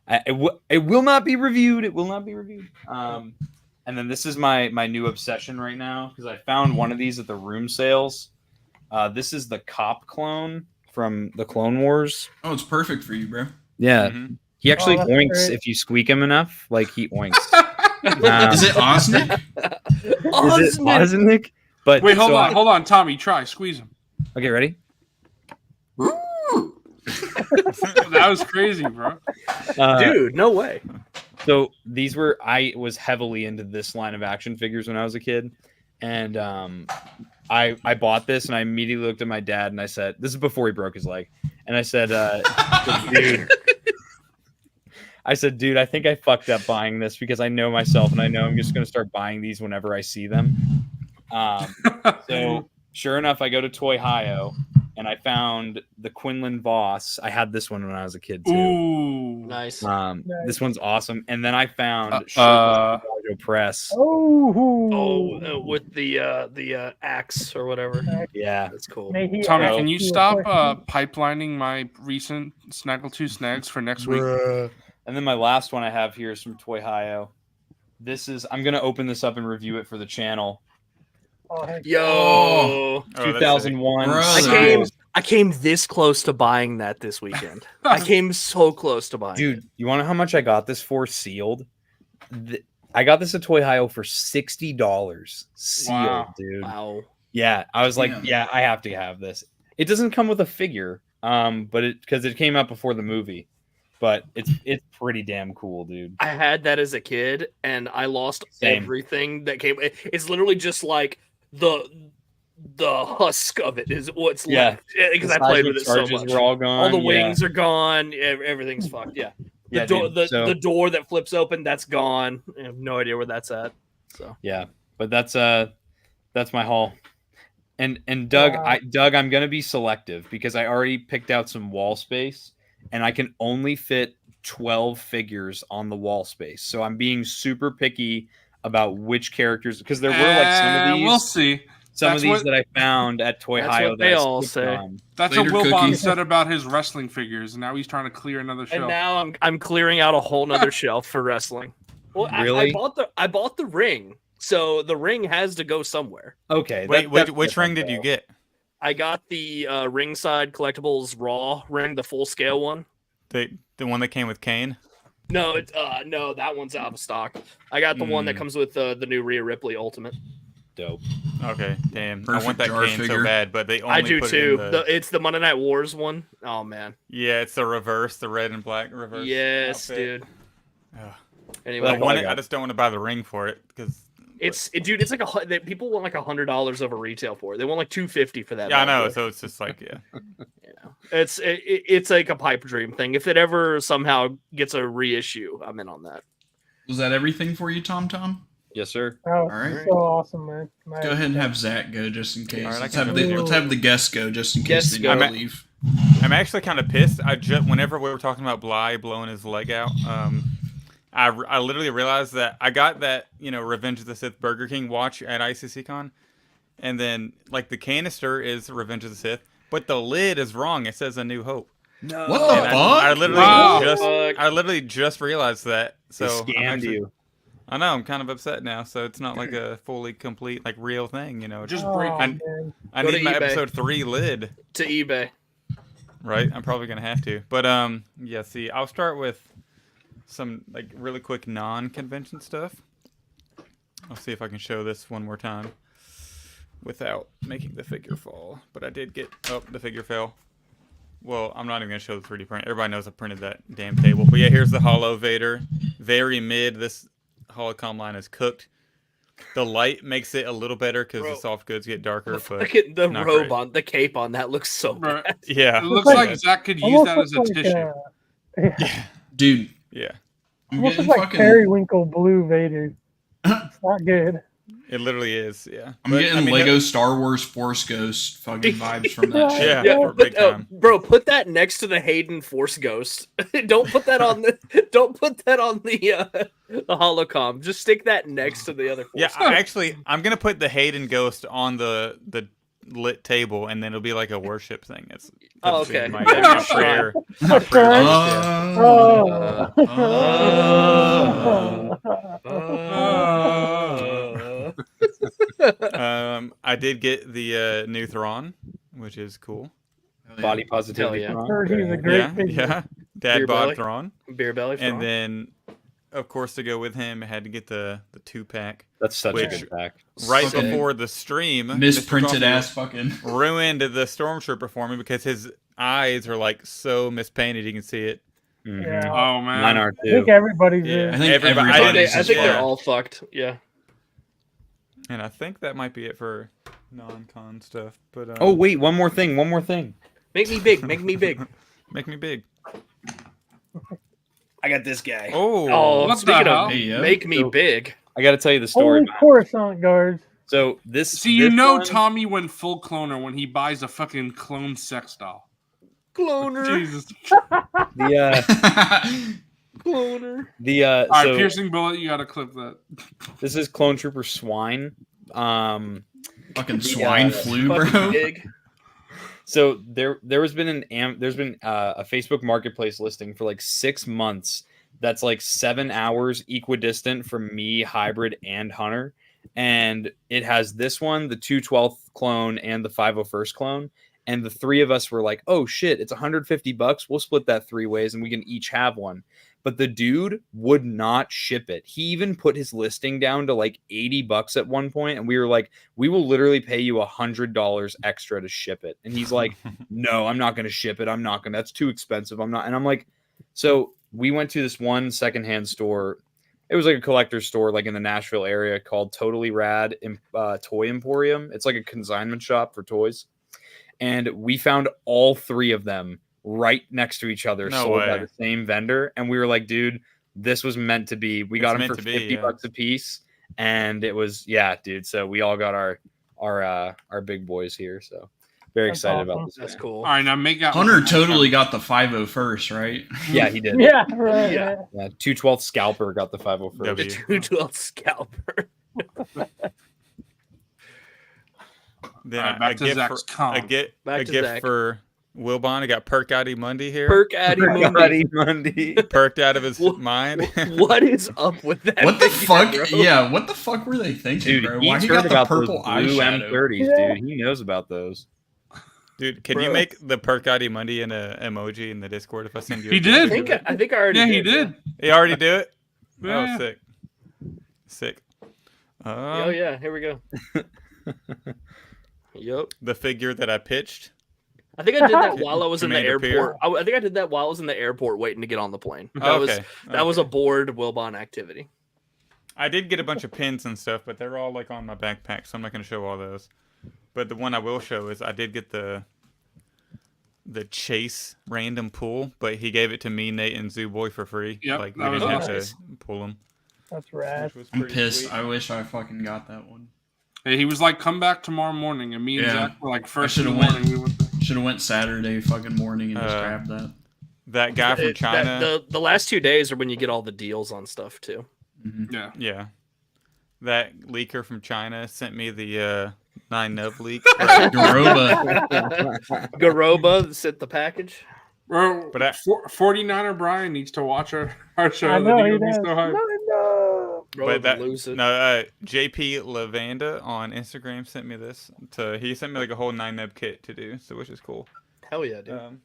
[SPEAKER 9] It will not be reviewed. It will not be reviewed. And then this is my new obsession right now because I found one of these at the room sales. This is the Cop clone from the Clone Wars.
[SPEAKER 5] Oh, it's perfect for you, bro.
[SPEAKER 9] Yeah. He actually oinks if you squeak him enough. Like he oinks.
[SPEAKER 5] Is it Osnick?
[SPEAKER 9] Is it Osnick? But
[SPEAKER 6] wait, hold on, Tommy. Try squeeze him.
[SPEAKER 9] Okay, ready?
[SPEAKER 6] That was crazy, bro.
[SPEAKER 1] Dude, no way.
[SPEAKER 9] So I was heavily into this line of action figures when I was a kid, and I bought this and I immediately looked at my dad and I said, "This is before he broke his leg," and I said, "Dude, I think I fucked up buying this because I know myself and I know I'm just gonna start buying these whenever I see them." So sure enough, I go to Toy Hio and I found the Quinlan Voss. I had this one when I was a kid too.
[SPEAKER 6] Ooh,
[SPEAKER 1] nice.
[SPEAKER 9] This one's awesome. And then I found Press.
[SPEAKER 1] With the axe or whatever.
[SPEAKER 9] Yeah,
[SPEAKER 1] that's cool.
[SPEAKER 6] Tommy, can you stop pipelining my recent Snaggletooth snags for next week?
[SPEAKER 9] And then my last one I have here is from Toy Hio. I'm gonna open this up and review it for the channel.
[SPEAKER 1] Yo,
[SPEAKER 9] 2001.
[SPEAKER 1] I came this close to buying that this weekend. I came so close to buying.
[SPEAKER 9] Dude, you want to know how much I got this for sealed? I got this at Toy Hio for $60 sealed, dude.
[SPEAKER 1] Wow.
[SPEAKER 9] Yeah, I was like, yeah, I have to have this. It doesn't come with a figure, but because it came out before the movie. But it's pretty damn cool, dude.
[SPEAKER 1] I had that as a kid, and I lost everything that came. It's literally just like the husk of it is what's left because I played with it so much.
[SPEAKER 9] Were all gone.
[SPEAKER 1] All the wings are gone. Everything's fucked. Yeah. The door that flips open, that's gone. I have no idea where that's at. So
[SPEAKER 9] yeah, but that's my haul. And Doug, I'm gonna be selective because I already picked out some wall space, and I can only fit 12 figures on the wall space. So I'm being super picky about which characters because there were like some of these.
[SPEAKER 6] We'll see.
[SPEAKER 9] Some of these that I found at Toy Hio.
[SPEAKER 1] What they all say.
[SPEAKER 6] That's what Wilbon said about his wrestling figures, and now he's trying to clear another shelf.
[SPEAKER 1] And now I'm clearing out a whole nother shelf for wrestling. Well,
[SPEAKER 9] really?
[SPEAKER 1] I bought the ring, so the ring has to go somewhere.
[SPEAKER 9] Okay.
[SPEAKER 4] Wait, which ring did you get?
[SPEAKER 1] I got the Ringside Collectibles Raw ring, the full scale one.
[SPEAKER 4] The one that came with Kane?
[SPEAKER 1] No, no, that one's out of stock. I got the one that comes with the new Rhea Ripley Ultimate.
[SPEAKER 9] Dope.
[SPEAKER 4] Okay, damn.
[SPEAKER 5] Perfect
[SPEAKER 4] I want that Kane
[SPEAKER 5] figure.
[SPEAKER 4] so bad, but they only
[SPEAKER 1] I do
[SPEAKER 4] put
[SPEAKER 1] too.
[SPEAKER 4] It in
[SPEAKER 1] It's the Monday Night Wars one. Oh man.
[SPEAKER 4] Yeah, it's the reverse, the red and black reverse.
[SPEAKER 1] Yes,
[SPEAKER 4] outfit.
[SPEAKER 1] dude.
[SPEAKER 4] Ugh.
[SPEAKER 1] Anyway,
[SPEAKER 4] I just don't want to buy the ring for it because
[SPEAKER 1] it's like people want like $100 over retail for it. They want like $250 for that.
[SPEAKER 4] Yeah, I know. So it's just like
[SPEAKER 1] it's like a pipe dream thing. If it ever somehow gets a reissue, I'm in on that.
[SPEAKER 5] Was that everything for you, Tom?
[SPEAKER 9] Yes, sir.
[SPEAKER 7] Oh,
[SPEAKER 5] all right.
[SPEAKER 7] So awesome, man.
[SPEAKER 5] Go ahead and have Zach go just in case.
[SPEAKER 4] Right,
[SPEAKER 5] let's have the guests go just in case they
[SPEAKER 1] go.
[SPEAKER 5] don't leave.
[SPEAKER 4] I'm actually kind of pissed. Whenever we were talking about Bly blowing his leg out, I literally realized that I got that Revenge of the Sith Burger King watch at ICCC, and then like the canister is Revenge of the Sith, but the lid is wrong. It says A New Hope.
[SPEAKER 1] No.
[SPEAKER 5] What the fuck?
[SPEAKER 4] I literally just realized that. So
[SPEAKER 9] they scammed you.
[SPEAKER 4] I know. I'm kind of upset now. So it's not like a fully complete, like real thing.
[SPEAKER 6] Just break.
[SPEAKER 4] I need my episode 3 lid
[SPEAKER 1] to eBay.
[SPEAKER 4] Right. I'm probably gonna have to. But yeah. See, I'll start with some like really quick non-convention stuff. I'll see if I can show this one more time without making the figure fall. But I did get. Oh, the figure fell. Well, I'm not even going to show the 3D print. Everybody knows I printed that damn table. But yeah, here's the Holo Vader. Very mid. This Holocom line is cooked. The light makes it a little better because the soft goods get darker.
[SPEAKER 1] Look at the robe on, the cape on that looks so bad.
[SPEAKER 4] Yeah.
[SPEAKER 6] It looks like Zach could use that as a tissue.
[SPEAKER 7] Yeah.
[SPEAKER 5] Dude.
[SPEAKER 4] Yeah.
[SPEAKER 7] It looks like periwinkle blue Vader. It's not good.
[SPEAKER 4] It literally is, yeah.
[SPEAKER 5] I'm getting Lego Star Wars Force Ghost fucking vibes from that shit.
[SPEAKER 4] Yeah, big time.
[SPEAKER 1] Bro, put that next to the Hayden Force Ghost. Don't put that on the holocom. Just stick that next to the other Force
[SPEAKER 4] Ghost. I'm gonna put the Hayden Ghost on the lit table, and then it'll be like a worship thing.
[SPEAKER 1] Okay.
[SPEAKER 4] My prayer. I did get the new Thrawn, which is cool.
[SPEAKER 9] Body positivity.
[SPEAKER 7] Yeah. Heard he's a great figure.
[SPEAKER 4] Yeah. Dad bod Thrawn.
[SPEAKER 1] Beer belly Thrawn.
[SPEAKER 4] And then, of course, to go with him, I had to get the 2-pack.
[SPEAKER 9] That's such a good pack.
[SPEAKER 4] Right before the stream,
[SPEAKER 5] misprinted ass fucking
[SPEAKER 4] ruined the Stormtrooper for me because his eyes are like so mispainted. You can see it.
[SPEAKER 7] Mm-hmm. Yeah.
[SPEAKER 6] Oh man,
[SPEAKER 9] mine are too.
[SPEAKER 7] I think everybody's.
[SPEAKER 4] Yeah.
[SPEAKER 5] I think
[SPEAKER 1] I think they're all fucked. Yeah.
[SPEAKER 4] And I think that might be it for non-con stuff. But
[SPEAKER 9] oh wait, one more thing.
[SPEAKER 1] Make me big. Make me big.
[SPEAKER 4] Make me big.
[SPEAKER 1] I got this guy.
[SPEAKER 4] Oh,
[SPEAKER 1] speaking of make me big.
[SPEAKER 9] I got to tell you the story.
[SPEAKER 7] Only Coruscant guards.
[SPEAKER 9] So this.
[SPEAKER 6] See, you know, Tommy went full cloner when he buys a fucking clone sex doll.
[SPEAKER 1] Cloner.
[SPEAKER 6] Jesus.
[SPEAKER 1] Cloner.
[SPEAKER 6] All right, piercing bullet. You got to clip that.
[SPEAKER 9] This is Clone Trooper Swine.
[SPEAKER 5] Fucking swine flu, bro.
[SPEAKER 1] Big.
[SPEAKER 9] So there's been a Facebook Marketplace listing for like 6 months. That's like 7 hours equidistant from me, Hybrid, and Hunter. And it has this one, the 212th clone, and the 501st clone. And the three of us were like, oh shit, it's $150. We'll split that 3 ways and we can each have one. But the dude would not ship it. He even put his listing down to like $80 at one point, and we were like, we will literally pay you $100 extra to ship it. And he's like, no, I'm not going to ship it. That's too expensive. I'm not. And I'm like, so we went to this one secondhand store. It was like a collector's store, like in the Nashville area, called Totally Rad Toy Emporium. It's like a consignment shop for toys. And we found all 3 of them right next to each other, sold by the same vendor. And we were like, dude, this was meant to be. We got them for $50 a piece. And it was, dude. So we all got our big boys here. So very excited about this.
[SPEAKER 1] That's cool.
[SPEAKER 6] All right, now make out.
[SPEAKER 5] Hunter totally got the 501st, right?
[SPEAKER 9] Yeah, he did.
[SPEAKER 7] Yeah, right.
[SPEAKER 1] Yeah.
[SPEAKER 9] 212th Scalper got the 501st.
[SPEAKER 1] The 212th Scalper.
[SPEAKER 4] Then
[SPEAKER 6] back to Zach's
[SPEAKER 4] a gift for Wilbon. I got Perk Addy Mundy here.
[SPEAKER 1] Perk Addy Mundy.
[SPEAKER 4] Perked out of his mind.
[SPEAKER 1] What is up with that?
[SPEAKER 5] What the fuck? Bro? Yeah, what the fuck were they thinking,
[SPEAKER 9] dude,
[SPEAKER 5] bro? Why he got the purple eyeshadow?
[SPEAKER 9] M30s, dude. He knows about those.
[SPEAKER 4] Dude, can you make the Perk Addy Mundy in an emoji in the Discord if I send you?
[SPEAKER 6] He did.
[SPEAKER 1] I think I already.
[SPEAKER 6] Yeah,
[SPEAKER 1] did.
[SPEAKER 6] he did.
[SPEAKER 4] He already do it.
[SPEAKER 6] Yeah.
[SPEAKER 4] Oh, sick.
[SPEAKER 1] Oh yeah, here we go. Yep.
[SPEAKER 4] The figure that I pitched.
[SPEAKER 1] I think I did that while I was in the airport. I think I did that while I was in the airport waiting to get on the plane. That was a bored Wilbon activity.
[SPEAKER 4] I did get a bunch of pins and stuff, but they're all like on my backpack, so I'm not going to show all those. But the one I will show is I did get the Chase random pool, but he gave it to me, Nate, and Zoo Boy for free.
[SPEAKER 6] Yep,
[SPEAKER 4] like we didn't have to pull them.
[SPEAKER 7] That's rad.
[SPEAKER 5] I'm pissed. Sweet. I wish I fucking got that one.
[SPEAKER 6] Hey, he was like, "Come back tomorrow morning," and me and Zach were like, "First in the
[SPEAKER 5] morning."
[SPEAKER 6] We went there.
[SPEAKER 5] Should have went Saturday fucking morning and just grabbed that.
[SPEAKER 4] That guy from China.
[SPEAKER 1] The last 2 days are when you get all the deals on stuff too.
[SPEAKER 5] Mm-hmm.
[SPEAKER 4] Yeah. That leaker from China sent me the 9 nub leak.
[SPEAKER 1] Garoba sent the package.
[SPEAKER 6] Bro, but 49er Brian needs to watch our show.
[SPEAKER 7] I know he does.
[SPEAKER 4] But JP Lavanda on Instagram sent me this. He sent me like a whole 9 nub kit to do, so which is cool.
[SPEAKER 1] Hell yeah, dude.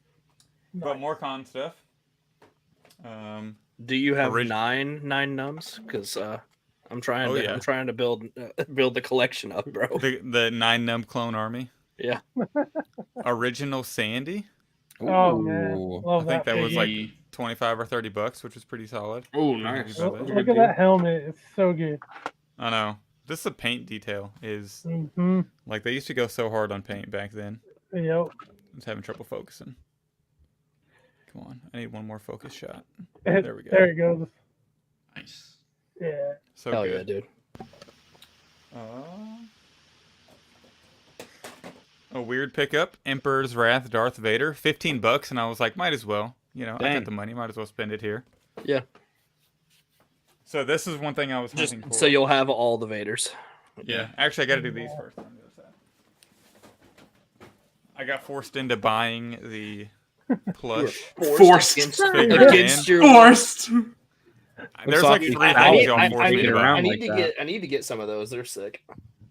[SPEAKER 4] But more con stuff.
[SPEAKER 1] Do you have 9 nubs? Because I'm trying. I'm trying to build the collection up, bro.
[SPEAKER 4] The 9 nub clone army.
[SPEAKER 1] Yeah.
[SPEAKER 4] Original Sandy.
[SPEAKER 7] Oh man, love
[SPEAKER 4] I think that was like $25 or $30, which was pretty solid.
[SPEAKER 6] Oh, nice.
[SPEAKER 7] Look at that helmet; it's so good.
[SPEAKER 4] I know. This the paint detail is like they used to go so hard on paint back then.
[SPEAKER 7] Yep.
[SPEAKER 4] I was having trouble focusing. Come on, I need one more focus shot. There we go.
[SPEAKER 7] There it goes.
[SPEAKER 5] Nice.
[SPEAKER 7] Yeah.
[SPEAKER 4] So
[SPEAKER 1] hell
[SPEAKER 4] good.
[SPEAKER 1] yeah, dude.
[SPEAKER 4] A weird pickup, Emperor's Wrath, Darth Vader, $15, and I was like, might as well. I got the money, might as well spend it here.
[SPEAKER 1] Yeah.
[SPEAKER 4] So this is one thing I was hunting for.
[SPEAKER 1] So you'll have all the Vaders.
[SPEAKER 4] Yeah. Actually, I got to do these first. I got forced into buying the plush.
[SPEAKER 6] Forced
[SPEAKER 1] against your
[SPEAKER 6] forced.
[SPEAKER 4] There's like 3 things y'all forced me to buy.
[SPEAKER 1] I need to get some of those. They're sick.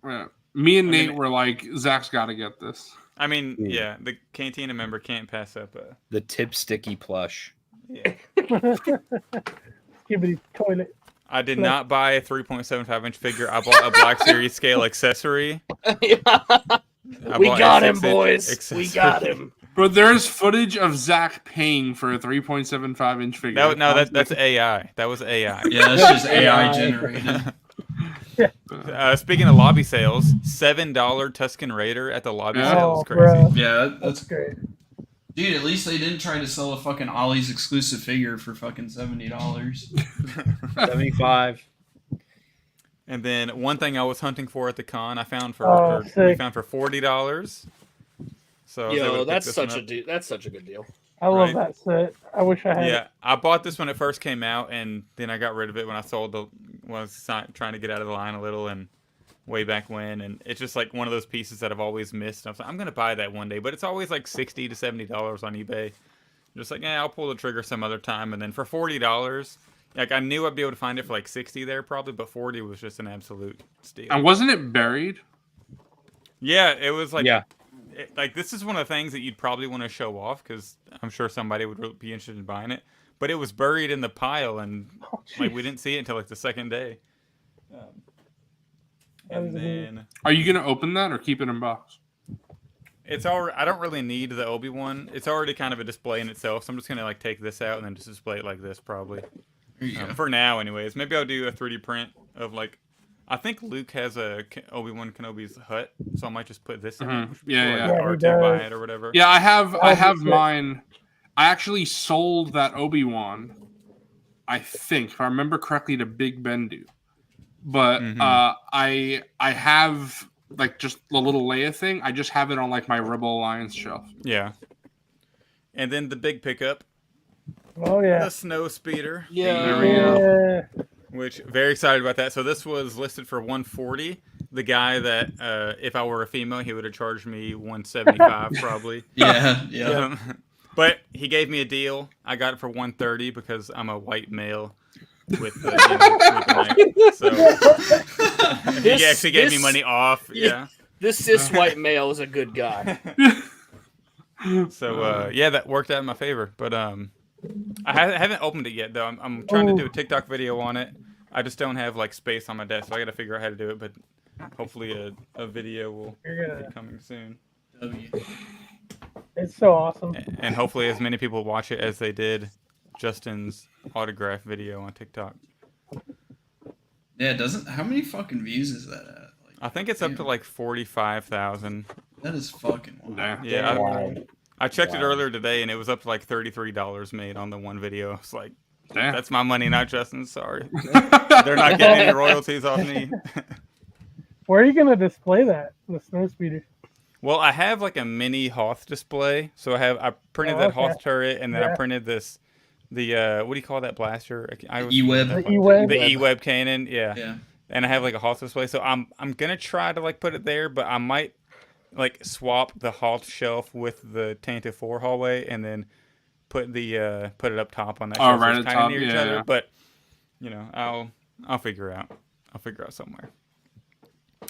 [SPEAKER 6] Yeah. Me and Nate were like, Zach's got to get this.
[SPEAKER 4] I mean, yeah, the Cantina member can't pass up
[SPEAKER 9] the tip sticky plush.
[SPEAKER 4] Yeah.
[SPEAKER 7] Skibbity toilet.
[SPEAKER 4] I did not buy a 3.75-inch figure. I bought a Black Series scale accessory.
[SPEAKER 1] We got him, boys. We got him.
[SPEAKER 6] But there's footage of Zach paying for a 3.75-inch figure.
[SPEAKER 4] That's AI. That was AI.
[SPEAKER 5] Yeah, that's just AI generated.
[SPEAKER 4] Speaking of lobby sales, $7 Tusken Raider at the lobby sale is crazy.
[SPEAKER 7] Bro.
[SPEAKER 5] Yeah,
[SPEAKER 7] That's great.
[SPEAKER 5] dude. At least they didn't try to sell a fucking Ollie's exclusive figure for fucking $70.
[SPEAKER 9] 75.
[SPEAKER 4] And then one thing I was hunting for at the con, I found for
[SPEAKER 7] sick.
[SPEAKER 4] we found for $40. So I was able to pick
[SPEAKER 1] that's
[SPEAKER 4] this
[SPEAKER 1] such
[SPEAKER 4] one
[SPEAKER 1] a
[SPEAKER 4] up.
[SPEAKER 1] that's such a good deal.
[SPEAKER 7] I love
[SPEAKER 4] Right.
[SPEAKER 7] that set. I wish I had it.
[SPEAKER 4] Yeah, I bought this when it first came out, and then I got rid of it when I was trying to get out of the line a little, and way back when. And it's just like one of those pieces that I've always missed. And I was like, I'm gonna buy that one day, but it's always like $60 to $70 on eBay. Just like, I'll pull the trigger some other time. And then for $40, like I knew I'd be able to find it for like 60 there probably, but 40 was just an absolute steal.
[SPEAKER 6] And wasn't it buried?
[SPEAKER 4] Yeah, it was like
[SPEAKER 9] Yeah.
[SPEAKER 4] Like this is one of the things that you'd probably want to show off because I'm sure somebody would be interested in buying it. But it was buried in the pile, and like we didn't see it until like the second day. And then
[SPEAKER 6] Are you gonna open that or keep it in box?
[SPEAKER 4] it's already. I don't really need the Obi-Wan. It's already kind of a display in itself, so I'm just gonna like take this out and then just display it like this probably. For now, anyways. Maybe I'll do a 3D print of like. I think Luke has a Obi-Wan Kenobi's hut, so I might just put this in it.
[SPEAKER 6] Yeah.
[SPEAKER 4] Or to buy it or whatever.
[SPEAKER 6] Yeah, I have mine. I actually sold that Obi-Wan, I think, if I remember correctly, to Big Bendu. But I have like just the little Leia thing. I just have it on like my Rebel Alliance shelf.
[SPEAKER 4] Yeah. And then the big pickup.
[SPEAKER 7] Oh yeah.
[SPEAKER 4] The snow speeder.
[SPEAKER 1] Yeah.
[SPEAKER 6] There we go.
[SPEAKER 4] Which very excited about that. So this was listed for $140. The guy that if I were a female, he would have charged me $175 probably.
[SPEAKER 5] Yeah.
[SPEAKER 4] But he gave me a deal. I got it for $130 because I'm a white male with the night. So he actually gave me money off. Yeah.
[SPEAKER 1] This cis white male is a good guy.
[SPEAKER 4] So that worked out in my favor. But I haven't opened it yet though. I'm trying to do a TikTok video on it. I just don't have like space on my desk, so I got to figure out how to do it. But hopefully a video will be coming soon.
[SPEAKER 7] It's so awesome.
[SPEAKER 4] And hopefully as many people watch it as they did Justin's autograph video on TikTok.
[SPEAKER 5] Yeah, how many fucking views is that at? Like,
[SPEAKER 4] I think it's up to like 45,000.
[SPEAKER 5] That is fucking wild.
[SPEAKER 4] Yeah. I checked it earlier today, and it was up to like $33 made on the one video. It's like, that's my money, not Justin's. Sorry. They're not getting any royalties off me.
[SPEAKER 7] Where are you going to display that, the snow speeder?
[SPEAKER 4] Well, I have like a mini Hoth display. So I printed that Hoth turret, and then I printed the what do you call that blaster?
[SPEAKER 5] E-Web.
[SPEAKER 7] The E-Web.
[SPEAKER 4] The E-Web cannon, yeah. And I have like a Hoth display. So I'm going to try to like put it there, but I might like swap the Hoth shelf with the Tantive 4 hallway and then put it up top on that shelf.
[SPEAKER 6] Right
[SPEAKER 4] so
[SPEAKER 6] at
[SPEAKER 4] it's
[SPEAKER 6] top,
[SPEAKER 4] kind of near each other.
[SPEAKER 6] yeah.
[SPEAKER 4] But I'll figure out. I'll figure out somewhere.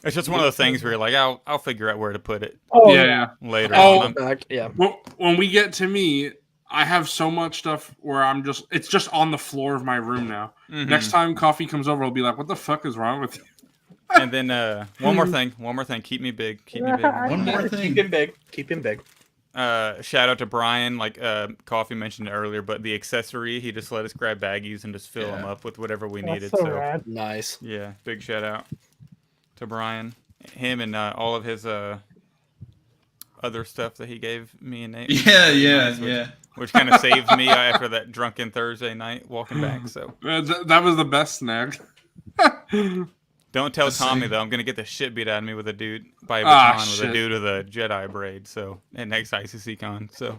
[SPEAKER 4] It's just one of those things where you're like, I'll figure out where to put it. Later.
[SPEAKER 6] When we get to me, I have so much stuff where it's just on the floor of my room now.
[SPEAKER 4] Mm-hmm.
[SPEAKER 6] Next time Coffee comes over, I'll be like, what the fuck is wrong with you?
[SPEAKER 4] And then one more thing. Keep me big.
[SPEAKER 5] One more thing.
[SPEAKER 1] Keep him big.
[SPEAKER 4] Shout out to Brian, like Coffee mentioned earlier, but the accessory, he just let us grab baggies and just fill them up with whatever we needed.
[SPEAKER 7] So rad.
[SPEAKER 1] Nice.
[SPEAKER 4] Yeah, big shout out to Brian, him, and all of his other stuff that he gave me and Nate. Which kind of saved me after that drunken Thursday night walking back. So
[SPEAKER 6] that was the best snack.
[SPEAKER 4] Don't tell Tommy though. I'm gonna get the shit beat out of me with a dude by a baton with a dude with a Jedi braid. So at next ICCC con. So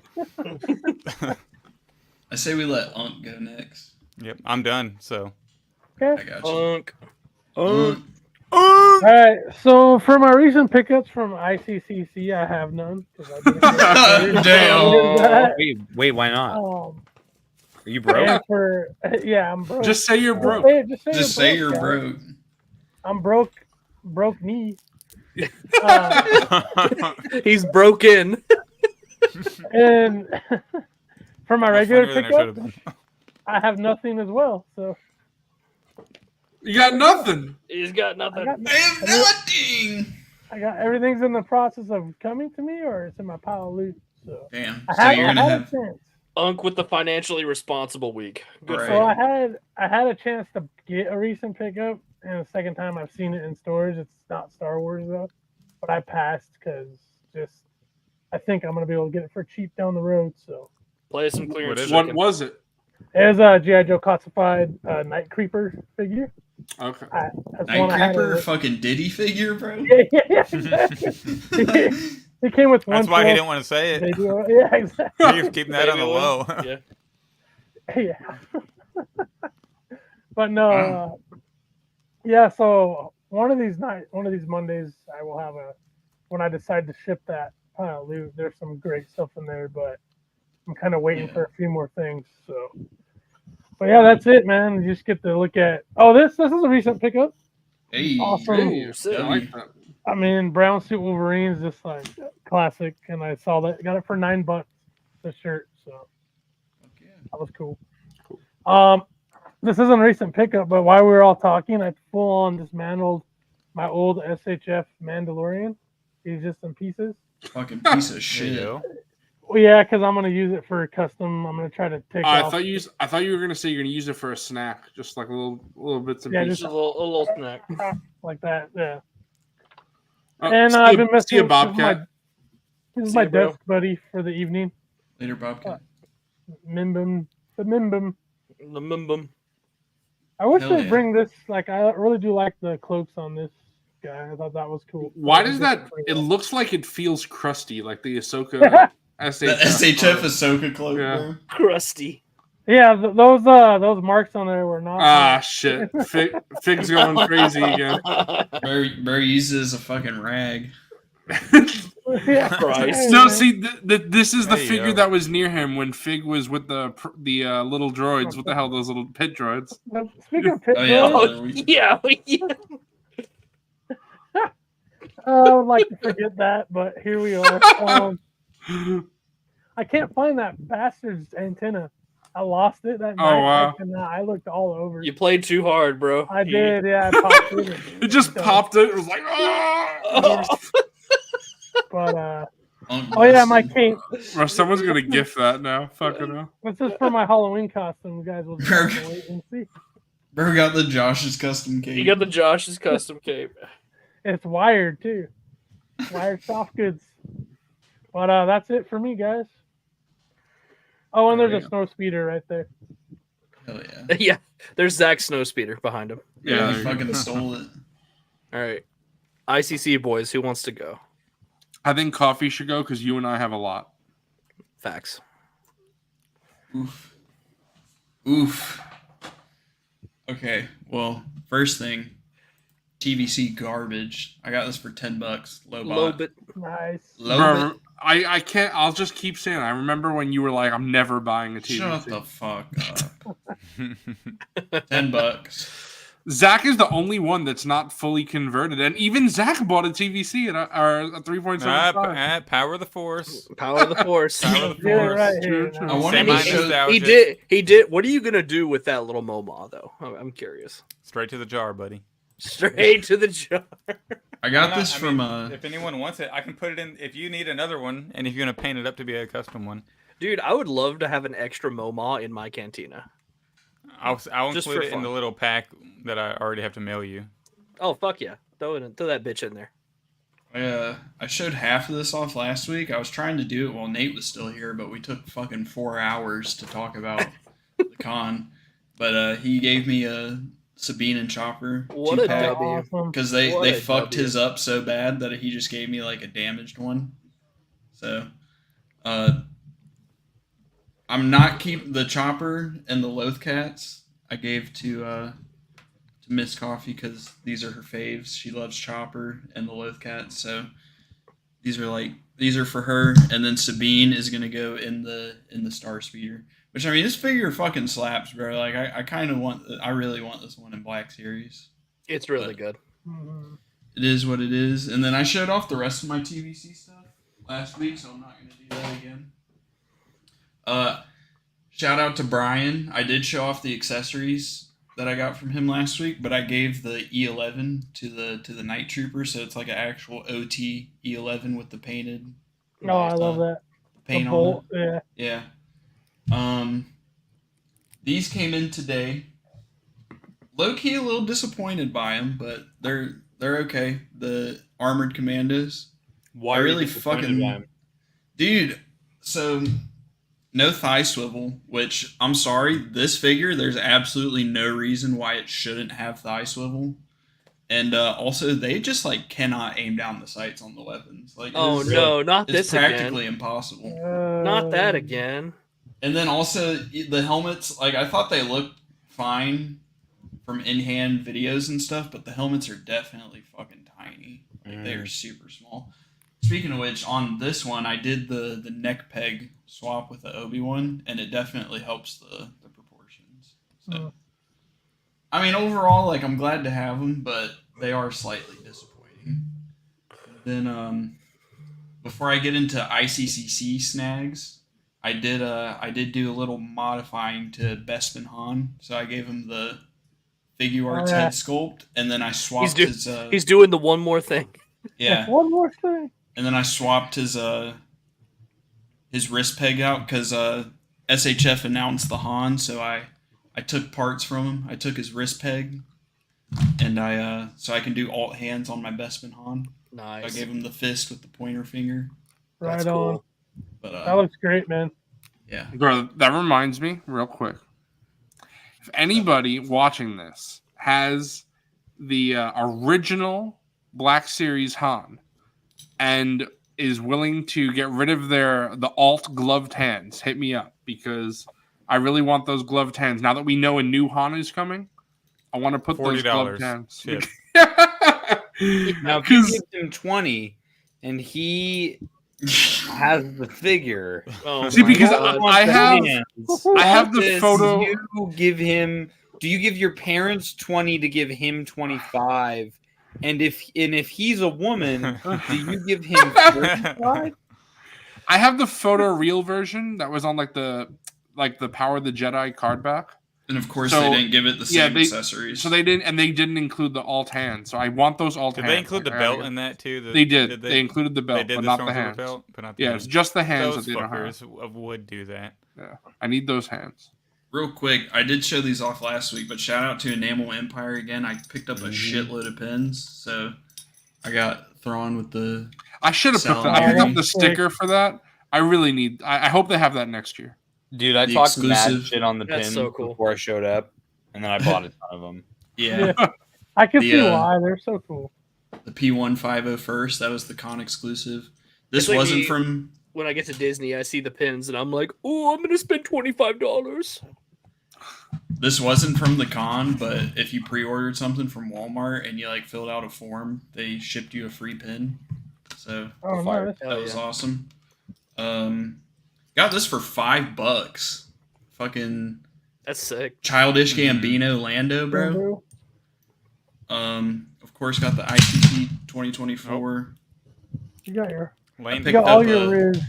[SPEAKER 5] I say we let Unk go next.
[SPEAKER 4] Yep, I'm done. So
[SPEAKER 7] Okay.
[SPEAKER 5] I got you.
[SPEAKER 7] All right. So for my recent pickups from ICCC, I have none.
[SPEAKER 9] Damn. Wait, why not? Are you broke?
[SPEAKER 7] Yeah, I'm broke.
[SPEAKER 6] Just say you're broke.
[SPEAKER 7] Just say you're broke. I'm broke. Broke me.
[SPEAKER 1] He's broken.
[SPEAKER 7] And for my regular pickup, I have nothing as well. So
[SPEAKER 6] you got nothing.
[SPEAKER 1] He's got nothing.
[SPEAKER 5] I have nothing.
[SPEAKER 7] I got everything's in the process of coming to me, or it's in my pile of loot. So
[SPEAKER 5] damn.
[SPEAKER 7] So you're gonna have
[SPEAKER 1] Unk with the financially responsible week. Good.
[SPEAKER 7] So I had a chance to get a recent pickup, and the second time I've seen it in stores. It's not Star Wars though, but I passed because I think I'm gonna be able to get it for cheap down the road. So
[SPEAKER 1] play some clearance.
[SPEAKER 6] What was it?
[SPEAKER 7] It was a G.I. Joe classified Night Creeper figure.
[SPEAKER 6] Okay.
[SPEAKER 5] Night Creeper, fucking Diddy figure, bro.
[SPEAKER 7] Yeah. He came with one.
[SPEAKER 4] That's why he didn't want to say it.
[SPEAKER 7] Video. Yeah, exactly.
[SPEAKER 4] He's keeping that on the low.
[SPEAKER 7] Yeah. But no. Yeah. So one of these Mondays, I will have when I decide to ship that pile of loot. There's some great stuff in there, but I'm kind of waiting for a few more things. So, but yeah, that's it, man. You just get to look at. Oh, this is a recent pickup.
[SPEAKER 5] Hey,
[SPEAKER 7] awesome.
[SPEAKER 6] Hey, I like that.
[SPEAKER 7] I mean, brown suit Wolverine's just like classic, and I saw that. Got it for $9, the shirt. So that was cool. This isn't a recent pickup, but while we were all talking, I full on dismantled my old SHF Mandalorian. He's just in pieces.
[SPEAKER 5] Fucking piece of shit.
[SPEAKER 7] Well, yeah, because I'm gonna use it for custom. I'm gonna try to take.
[SPEAKER 6] I thought you were gonna say you're gonna use it for a snack, just like a little bits of pieces.
[SPEAKER 1] Just a little snack
[SPEAKER 7] like that. Yeah. And I've been messing with
[SPEAKER 6] Bobcat.
[SPEAKER 7] This is my desk buddy for the evening.
[SPEAKER 5] Later, Bobcat.
[SPEAKER 7] Mimbum.
[SPEAKER 1] The Mimbum.
[SPEAKER 7] I wish they'd bring this. Like, I really do like the cloaks on this guy. I thought that was cool.
[SPEAKER 6] Why does that? It looks like it feels crusty, like the Ahsoka.
[SPEAKER 5] SHF. The SHF Ahsoka cloak.
[SPEAKER 6] Yeah.
[SPEAKER 1] Crusty.
[SPEAKER 7] Yeah, those marks on there were not.
[SPEAKER 6] Ah, shit. Fig's going crazy again.
[SPEAKER 5] Barry uses a fucking rag.
[SPEAKER 7] Yeah.
[SPEAKER 1] Christ.
[SPEAKER 6] No, see, this is the figure that was near him when Fig was with the little droids. What the hell, those little pit droids?
[SPEAKER 7] Speaking of pit
[SPEAKER 1] droids. Yeah.
[SPEAKER 7] I would like to forget that, but here we are. I can't find that bastard's antenna. I lost it that night.
[SPEAKER 6] Oh, wow.
[SPEAKER 7] And I looked all over.
[SPEAKER 1] You played too hard, bro.
[SPEAKER 7] I did, yeah. I popped it.
[SPEAKER 6] It just popped it. It was like, oh.
[SPEAKER 7] But, oh yeah, my cape.
[SPEAKER 6] Bro, someone's going to gift that now. Fucking hell.
[SPEAKER 7] This is for my Halloween costume. You guys will just have to wait and see.
[SPEAKER 5] Bro got the Josh's custom cape.
[SPEAKER 1] You got the Josh's custom cape.
[SPEAKER 7] It's wired, too. Wired soft goods. But that's it for me, guys. Oh, and there's a snow speeder right there.
[SPEAKER 5] Hell yeah.
[SPEAKER 1] Yeah, there's Zach's snow speeder behind him.
[SPEAKER 5] Yeah, he fucking stole it.
[SPEAKER 1] All right. ICC boys, who wants to go?
[SPEAKER 6] I think Coffee should go because you and I have a lot.
[SPEAKER 1] Facts.
[SPEAKER 5] Oof. Okay, well, first thing, TVC garbage. I got this for $10. Low
[SPEAKER 1] bit.
[SPEAKER 7] Nice.
[SPEAKER 5] Low bit.
[SPEAKER 6] I can't. I'll just keep saying it. I remember when you were like, "I'm never buying a TVC."
[SPEAKER 5] Shut the fuck up. $10.
[SPEAKER 6] Zach is the only one that's not fully converted, and even Zach bought a TVC at a 3.75.
[SPEAKER 4] Power of the Force.
[SPEAKER 1] Power of the Force.
[SPEAKER 4] Power of the Force.
[SPEAKER 7] Yeah, right here.
[SPEAKER 5] I wanted to show.
[SPEAKER 1] He did. What are you gonna do with that little MoMA though? I'm curious.
[SPEAKER 4] Straight to the jar, buddy.
[SPEAKER 1] Straight to the jar.
[SPEAKER 5] I got this from
[SPEAKER 4] if anyone wants it, I can put it in. If you need another one, and if you're gonna paint it up to be a custom one,
[SPEAKER 1] dude, I would love to have an extra MoMA in my Cantina.
[SPEAKER 4] I'll include it in the little pack that I already have to mail you.
[SPEAKER 1] Oh fuck yeah! Throw that bitch in there.
[SPEAKER 5] I showed half of this off last week. I was trying to do it while Nate was still here, but we took fucking 4 hours to talk about the con. But he gave me a Sabine and Chopper.
[SPEAKER 1] What a W!
[SPEAKER 5] Because they fucked his up so bad that he just gave me like a damaged one. So, I'm not keeping the Chopper and the Loath Cats. I gave to MrCawfee because these are her faves. She loves Chopper and the Loath Cats, so these are for her. And then Sabine is gonna go in the Star Speeder. Which, I mean, this figure fucking slaps, bro. Like, I really want this one in Black Series.
[SPEAKER 1] It's really good.
[SPEAKER 5] It is what it is. And then I showed off the rest of my TVC stuff last week, so I'm not going to do that again. Shout out to Brian. I did show off the accessories that I got from him last week, but I gave the E11 to the Night Trooper, so it's like an actual OT E11 with the painted.
[SPEAKER 7] Oh, I love that.
[SPEAKER 5] Paint
[SPEAKER 7] the
[SPEAKER 5] on
[SPEAKER 7] bolt,
[SPEAKER 5] it. Yeah. These came in today. Low key a little disappointed by them, but they're okay. The Armored Commandos.
[SPEAKER 9] Why
[SPEAKER 5] I
[SPEAKER 9] are
[SPEAKER 5] really
[SPEAKER 9] you disappointed by 'em?
[SPEAKER 5] Dude, so no thigh swivel, which I'm sorry, this figure there's absolutely no reason why it shouldn't have thigh swivel. And also they just like cannot aim down the sights on the weapons. Like
[SPEAKER 1] not this
[SPEAKER 5] it's practically impossible.
[SPEAKER 1] Not that again.
[SPEAKER 5] And then also the helmets, like I thought they looked fine from in-hand videos and stuff, but the helmets are definitely fucking tiny. Like they are super small. Speaking of which, on this one, I did the neck peg swap with the Obi-Wan, and it definitely helps the proportions. So, I mean, overall, like I'm glad to have them, but they are slightly disappointing. Then, before I get into ICCC snags, I did do a little modifying to Bespin Han, so I gave him the Figuarts head sculpt, and then I swapped his.
[SPEAKER 1] He's doing the one more thing.
[SPEAKER 5] Yeah.
[SPEAKER 7] One more thing.
[SPEAKER 5] And then I swapped his wrist peg out because SHF announced the Han, so I took parts from him. I took his wrist peg, and so I can do alt hands on my Bespin Han.
[SPEAKER 1] Nice.
[SPEAKER 5] So I gave him the fist with the pointer finger.
[SPEAKER 7] Right
[SPEAKER 1] That's
[SPEAKER 7] on.
[SPEAKER 1] cool.
[SPEAKER 5] But
[SPEAKER 7] That looks great, man.
[SPEAKER 5] Yeah.
[SPEAKER 6] Bro, that reminds me, real quick. If anybody watching this has the original Black Series Han and is willing to get rid of the alt gloved hands, hit me up because I really want those gloved hands. Now that we know a new Han is coming, I want to put those gloved hands.
[SPEAKER 9] Now, if you give him 20 and he has the figure.
[SPEAKER 6] See, because I have the photo.
[SPEAKER 9] Do you give your parents 20 to give him 25? And if he's a woman, do you give him 45?
[SPEAKER 6] I have the photo real version that was on like the Power of the Jedi card back.
[SPEAKER 5] And of course, they didn't give it the same accessories.
[SPEAKER 6] So they didn't include the alt hand. So I want those alt hands.
[SPEAKER 4] Did they include the belt in that too?
[SPEAKER 6] They did. They included the belt, but not the hands. It's just the hands
[SPEAKER 4] those
[SPEAKER 6] that they don't have.
[SPEAKER 4] fuckers would do that.
[SPEAKER 6] Yeah, I need those hands.
[SPEAKER 5] Real quick, I did show these off last week, but shout out to Enamel Empire again. I picked up a shitload of pins, so I got thrown with the.
[SPEAKER 6] I should have picked up the sticker for that. I really need. I hope they have that next year.
[SPEAKER 9] Dude, I talked mad shit on the pins before I showed up, and then I bought a ton of them.
[SPEAKER 5] Yeah.
[SPEAKER 7] I can see why. They're so cool.
[SPEAKER 5] The P150 first, that was the con exclusive. This wasn't from...
[SPEAKER 1] When I get to Disney, I see the pins, and I'm like, oh, I'm going to spend $25.
[SPEAKER 5] This wasn't from the con, but if you pre-ordered something from Walmart and you like filled out a form, they shipped you a free pin. So that was awesome. Got this for $5. Fucking
[SPEAKER 1] that's sick.
[SPEAKER 5] Childish Gambino Lando, bro. Of course, got the ICC 2024.
[SPEAKER 7] You got your.
[SPEAKER 5] Lane
[SPEAKER 7] you got all your riz.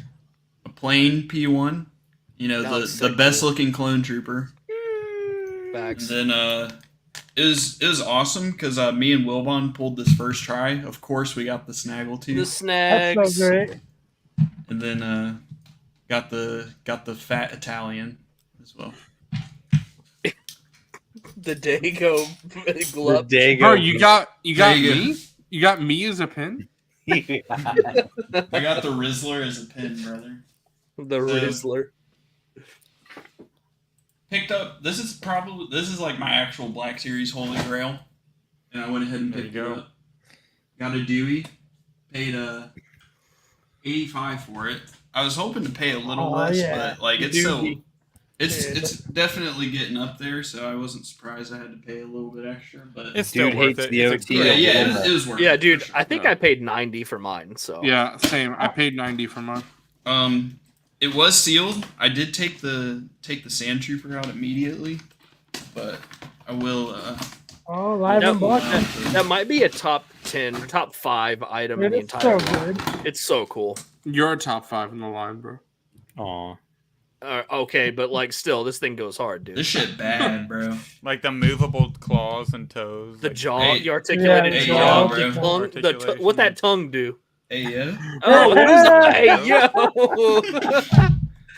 [SPEAKER 5] A plain P1. You know, the best looking clone trooper.
[SPEAKER 1] Facts.
[SPEAKER 5] And then it was awesome because me and Wilbon pulled this first try. Of course, we got the snaggle too.
[SPEAKER 1] The snags.
[SPEAKER 7] That's so great.
[SPEAKER 5] And then got the fat Italian as well.
[SPEAKER 1] The Dago glove.
[SPEAKER 9] The Dago.
[SPEAKER 6] Bro, you got me? You got me as a pin?
[SPEAKER 5] I got the Rizzler as a pin, brother.
[SPEAKER 1] The Rizzler.
[SPEAKER 5] picked up. This is like my actual Black Series Holy Grail, and I went ahead and picked it up. Got a Dewey, paid $85 for it. I was hoping to pay a little less, but like it's definitely getting up there, so I wasn't surprised I had to pay a little bit extra. But
[SPEAKER 4] it's still worth it.
[SPEAKER 5] It is worth it.
[SPEAKER 1] Yeah, dude, I think I paid $90 for mine. So
[SPEAKER 6] yeah, same. I paid $90 for mine.
[SPEAKER 5] It was sealed. I did take the Sand Trooper out immediately, but I will.
[SPEAKER 1] That might be a top 10, top 5 item in the entire line. It's so cool.
[SPEAKER 6] You're a top 5 in the line, bro.
[SPEAKER 8] Aw.
[SPEAKER 1] Okay, but like still, this thing goes hard, dude.
[SPEAKER 5] This shit bad, bro.
[SPEAKER 4] Like the movable claws and toes.
[SPEAKER 1] The
[SPEAKER 4] like,
[SPEAKER 1] jaw, the articulated jaw, the tongue, what that tongue do?
[SPEAKER 5] Hey, yeah.
[SPEAKER 1] Oh, what is that? Hey, yo.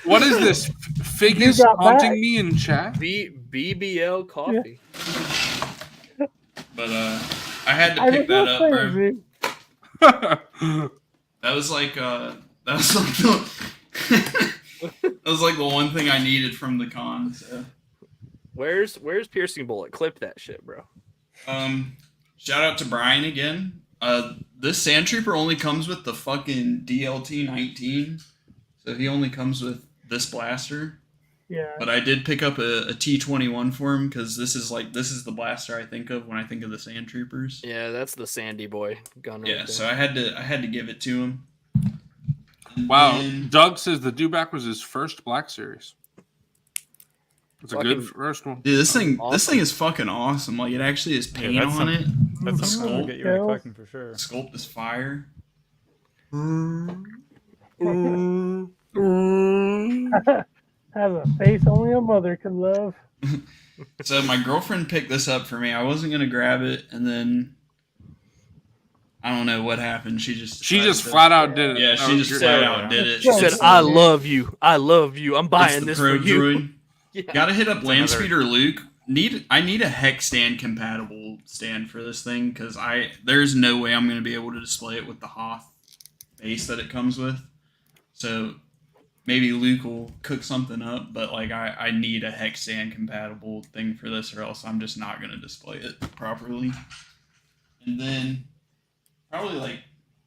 [SPEAKER 6] What is this? Figures haunting me in chat?
[SPEAKER 1] BBL coffee.
[SPEAKER 5] But I had to pick that up, bro. That was like that was like the one thing I needed from the con. So.
[SPEAKER 1] Where's Piercing Bullet? Clip that shit, bro.
[SPEAKER 5] Shout out to Brian again. This Sand Trooper only comes with the fucking DLT 19, so he only comes with this blaster.
[SPEAKER 7] Yeah.
[SPEAKER 5] But I did pick up a T21 for him because this is the blaster I think of when I think of the Sand Troopers.
[SPEAKER 1] Yeah, that's the Sandy Boy gun.
[SPEAKER 5] Yeah, so I had to give it to him.
[SPEAKER 6] Wow, Doug says the Dewback was his first Black Series. It's a good first one.
[SPEAKER 5] Dude, this thing is fucking awesome. Like, it actually has paint on it.
[SPEAKER 4] That's a sculpt. Get you into collecting for sure.
[SPEAKER 5] Sculpt is fire.
[SPEAKER 7] Has a face only a mother can love.
[SPEAKER 5] So my girlfriend picked this up for me. I wasn't gonna grab it, and then I don't know what happened. She just
[SPEAKER 6] flat out did it.
[SPEAKER 5] Yeah, she just flat out did it.
[SPEAKER 1] She said, "I love you. I love you. I'm buying this for you."
[SPEAKER 5] Yeah. Gotta hit up Landspeeder Luke. I need a hex stand compatible stand for this thing because there's no way I'm gonna be able to display it with the Hoth base that it comes with. So maybe Luke will cook something up, but like I need a hex stand compatible thing for this, or else I'm just not gonna display it properly. And then probably like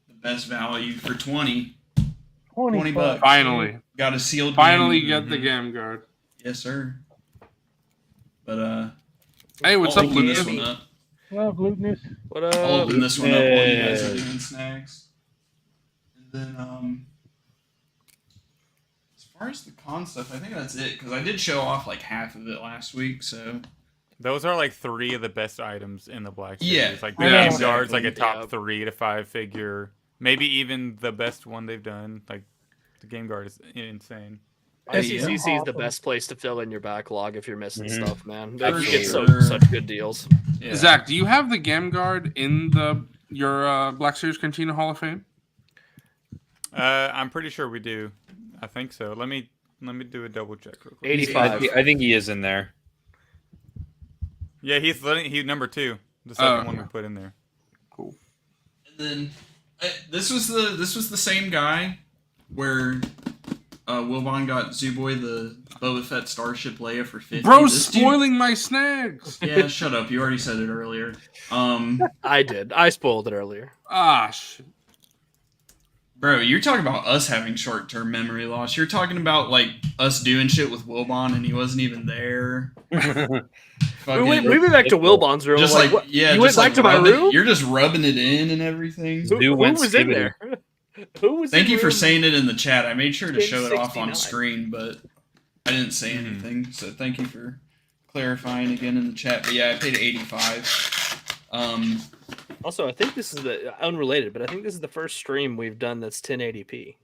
[SPEAKER 5] the best value for 20 bucks.
[SPEAKER 6] Finally
[SPEAKER 5] got a sealed.
[SPEAKER 6] Finally get the Gam Guard.
[SPEAKER 5] Yes, sir. But
[SPEAKER 6] hey, what's up,
[SPEAKER 5] Luke? This one up.
[SPEAKER 7] Well, Glutenous.
[SPEAKER 1] What up?
[SPEAKER 5] I'll open this one up while you guys are doing snacks. And then as far as the con stuff, I think that's it because I did show off like half of it last week. So
[SPEAKER 4] those are like 3 of the best items in the Black Series.
[SPEAKER 5] Yeah,
[SPEAKER 4] Like the Game Guard's like a top 3 to 5 figure, maybe even the best one they've done. Like the Game Guard is insane.
[SPEAKER 1] ICCC is the best place to fill in your backlog if you're missing stuff, man. Like, you get
[SPEAKER 5] Sure.
[SPEAKER 1] such good deals.
[SPEAKER 6] Yeah. Zach, do you have the Gam Guard in your Black Series Cantina Hall of Fame?
[SPEAKER 11] I'm pretty sure we do. I think so. Let me do a double check real quick.
[SPEAKER 9] 85. I think he is in there.
[SPEAKER 11] Yeah, he's number 2, the second one we put in there.
[SPEAKER 6] Cool.
[SPEAKER 5] And then this was the same guy where Wilbon got Zooboy the Boba Fett Starship Leia for 50.
[SPEAKER 6] Bro, spoiling my snacks.
[SPEAKER 5] Yeah, shut up. You already said it earlier.
[SPEAKER 1] I did. I spoiled it earlier.
[SPEAKER 6] Ah, shit.
[SPEAKER 5] Bro, you're talking about us having short-term memory loss. You're talking about like us doing shit with Wilbon and he wasn't even there.
[SPEAKER 1] We went back to Wilbon's room.
[SPEAKER 5] Just
[SPEAKER 1] like
[SPEAKER 5] yeah,
[SPEAKER 1] you went back to my room.
[SPEAKER 5] You're just rubbing it in and everything.
[SPEAKER 1] Who was in there? Who was?
[SPEAKER 5] Thank you for saying it in the chat. I made sure to show it off on screen, but I didn't say anything. So thank you for clarifying again in the chat. But yeah, I paid $85.
[SPEAKER 1] Also, I think this is unrelated, but I think this is the first stream we've done that's 1080p.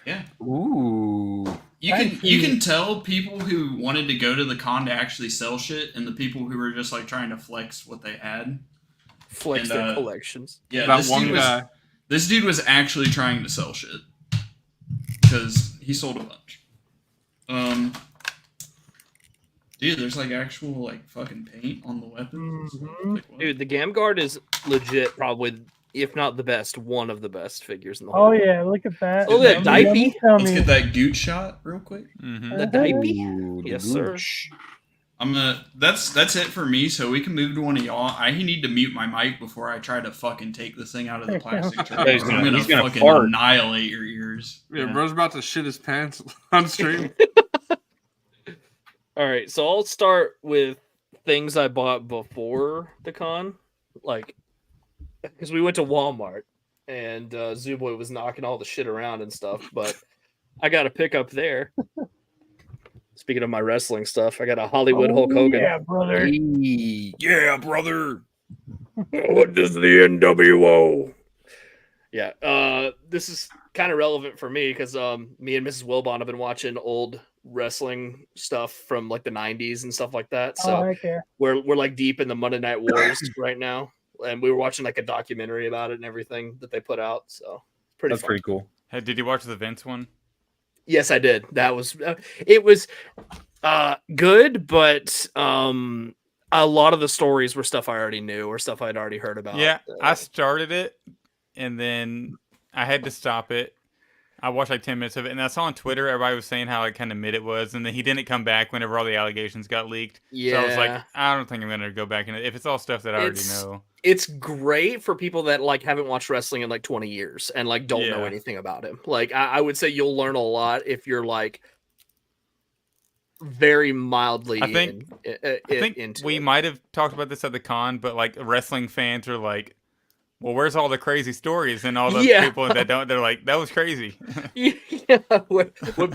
[SPEAKER 5] Yeah.
[SPEAKER 8] Ooh.
[SPEAKER 5] You can tell people who wanted to go to the con to actually sell shit, and the people who were just like trying to flex what they had,
[SPEAKER 1] flex their collections.
[SPEAKER 5] Yeah,
[SPEAKER 6] that one guy.
[SPEAKER 5] This dude was actually trying to sell shit because he sold a bunch. Dude, there's like actual like fucking paint on the weapons.
[SPEAKER 1] Mm-hmm. Like, dude, the Gam Guard is legit probably if not the best, one of the best figures in the whole.
[SPEAKER 7] Oh yeah, look at that.
[SPEAKER 1] Oh, that Dipey.
[SPEAKER 5] Let's get that Gooch shot real quick.
[SPEAKER 1] The Dipey. Yes, sir.
[SPEAKER 5] That's it for me. So we can move to one of y'all. I need to mute my mic before I try to fucking take this thing out of the plastic tray. I'm gonna fucking annihilate your ears.
[SPEAKER 6] Yeah, bro's about to shit his pants on stream.
[SPEAKER 1] All right, so I'll start with things I bought before the con, like because we went to Walmart and Zooboy was knocking all the shit around and stuff, but I got a pickup there. Speaking of my wrestling stuff, I got a Hollywood Hulk Hogan.
[SPEAKER 7] Yeah, brother.
[SPEAKER 1] Yeah, brother. What does the NWO? Yeah, this is kind of relevant for me because me and Mrs. Wilbon have been watching old wrestling stuff from like the 90s and stuff like that. So we're like deep in the Monday Night Wars right now, and we were watching like a documentary about it and everything that they put out. So
[SPEAKER 9] that's pretty cool.
[SPEAKER 4] Hey, did you watch the Vince one?
[SPEAKER 1] Yes, I did. That was it was good, but a lot of the stories were stuff I already knew or stuff I'd already heard about.
[SPEAKER 4] Yeah, I started it and then I had to stop it. I watched like 10 minutes of it, and I saw on Twitter everybody was saying how like kind of mid it was, and then he didn't come back whenever all the allegations got leaked.
[SPEAKER 1] Yeah.
[SPEAKER 4] So I was like, I don't think I'm gonna go back in it if it's all stuff that I already know.
[SPEAKER 1] It's great for people that like haven't watched wrestling in like 20 years and like don't know anything about him. Like I would say you'll learn a lot if you're like very mildly.
[SPEAKER 4] I think we might have talked about this at the con, but like wrestling fans are like, well, where's all the crazy stories and all those people that don't? They're like, that was crazy.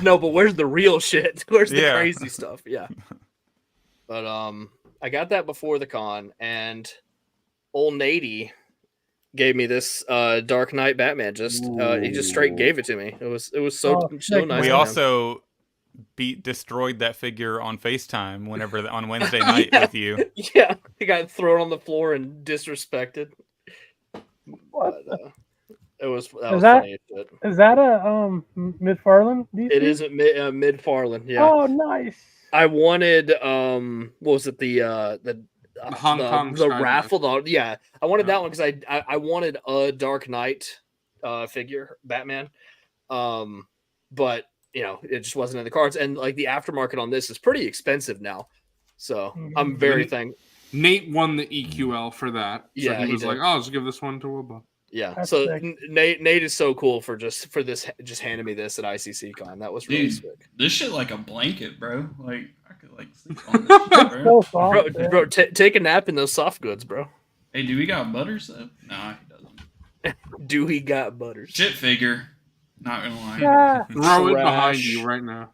[SPEAKER 1] No, but where's the real shit? Where's the crazy stuff? Yeah. But I got that before the con, and old Nady gave me this Dark Knight Batman. He just straight gave it to me. It was so nice.
[SPEAKER 4] We also destroyed that figure on FaceTime on Wednesday night with you.
[SPEAKER 1] Yeah, he got thrown on the floor and disrespected. But, that was funny as shit.
[SPEAKER 7] Is that a McFarlane DC?
[SPEAKER 1] It is a McFarlane. Yeah.
[SPEAKER 7] Oh, nice.
[SPEAKER 1] I wanted what was it the
[SPEAKER 6] Hong Kong
[SPEAKER 1] raffle? Yeah, I wanted that one because I wanted a Dark Knight figure Batman, but it just wasn't in the cards, and like the aftermarket on this is pretty expensive now, so I'm very thankful.
[SPEAKER 6] Nate won the EQL for that. So
[SPEAKER 1] yeah,
[SPEAKER 6] he was like, "Oh, let's give this one to Wilbon."
[SPEAKER 1] Yeah, that's so sick. Nate is so cool for just handing me this at ICC Con. That was really sick.
[SPEAKER 5] This shit like a blanket, bro. Like I could like sleep on this shit, bro.
[SPEAKER 7] So soft,
[SPEAKER 1] bro, take a nap in those soft goods, bro.
[SPEAKER 5] Hey, do we got butters though? Nah, he doesn't.
[SPEAKER 1] Do he got butters?
[SPEAKER 5] Shit figure. Not gonna lie.
[SPEAKER 7] Yeah.
[SPEAKER 6] Throw it behind you right now.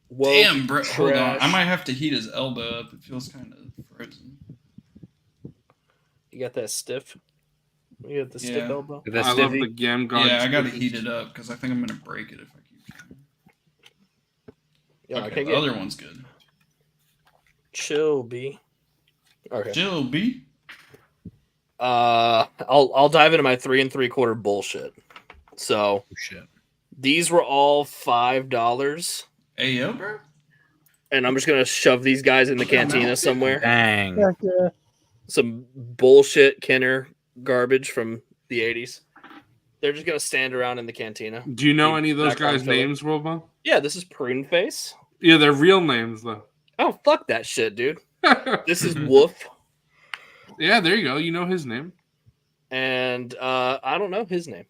[SPEAKER 1] Whoa,
[SPEAKER 5] damn, bro. Hold on. I might have to heat his elbow up. It feels kind of frozen.
[SPEAKER 1] You got that stiff? You got the stiff elbow?
[SPEAKER 6] I love the Gam Guard.
[SPEAKER 5] Yeah, I gotta heat it up because I think I'm gonna break it if I keep trying.
[SPEAKER 1] Yeah,
[SPEAKER 5] okay, the other one's good.
[SPEAKER 1] Chill, B. Okay.
[SPEAKER 5] Chill, B.
[SPEAKER 1] I'll dive into my 3 3/4 bullshit. So these were all $5.
[SPEAKER 5] Hey, yo, bro.
[SPEAKER 1] And I'm just gonna shove these guys in the cantina somewhere.
[SPEAKER 8] Dang.
[SPEAKER 7] Yeah.
[SPEAKER 1] Some bullshit Kenner garbage from the 80s. They're just gonna stand around in the cantina.
[SPEAKER 6] Do you know any of those guys' names, Wilbon?
[SPEAKER 1] Yeah, this is Prune Face.
[SPEAKER 6] Yeah, they're real names though.
[SPEAKER 1] Oh, fuck that shit, dude. This is Woof.
[SPEAKER 6] Yeah, there you go. You know his name.
[SPEAKER 1] And I don't know his name.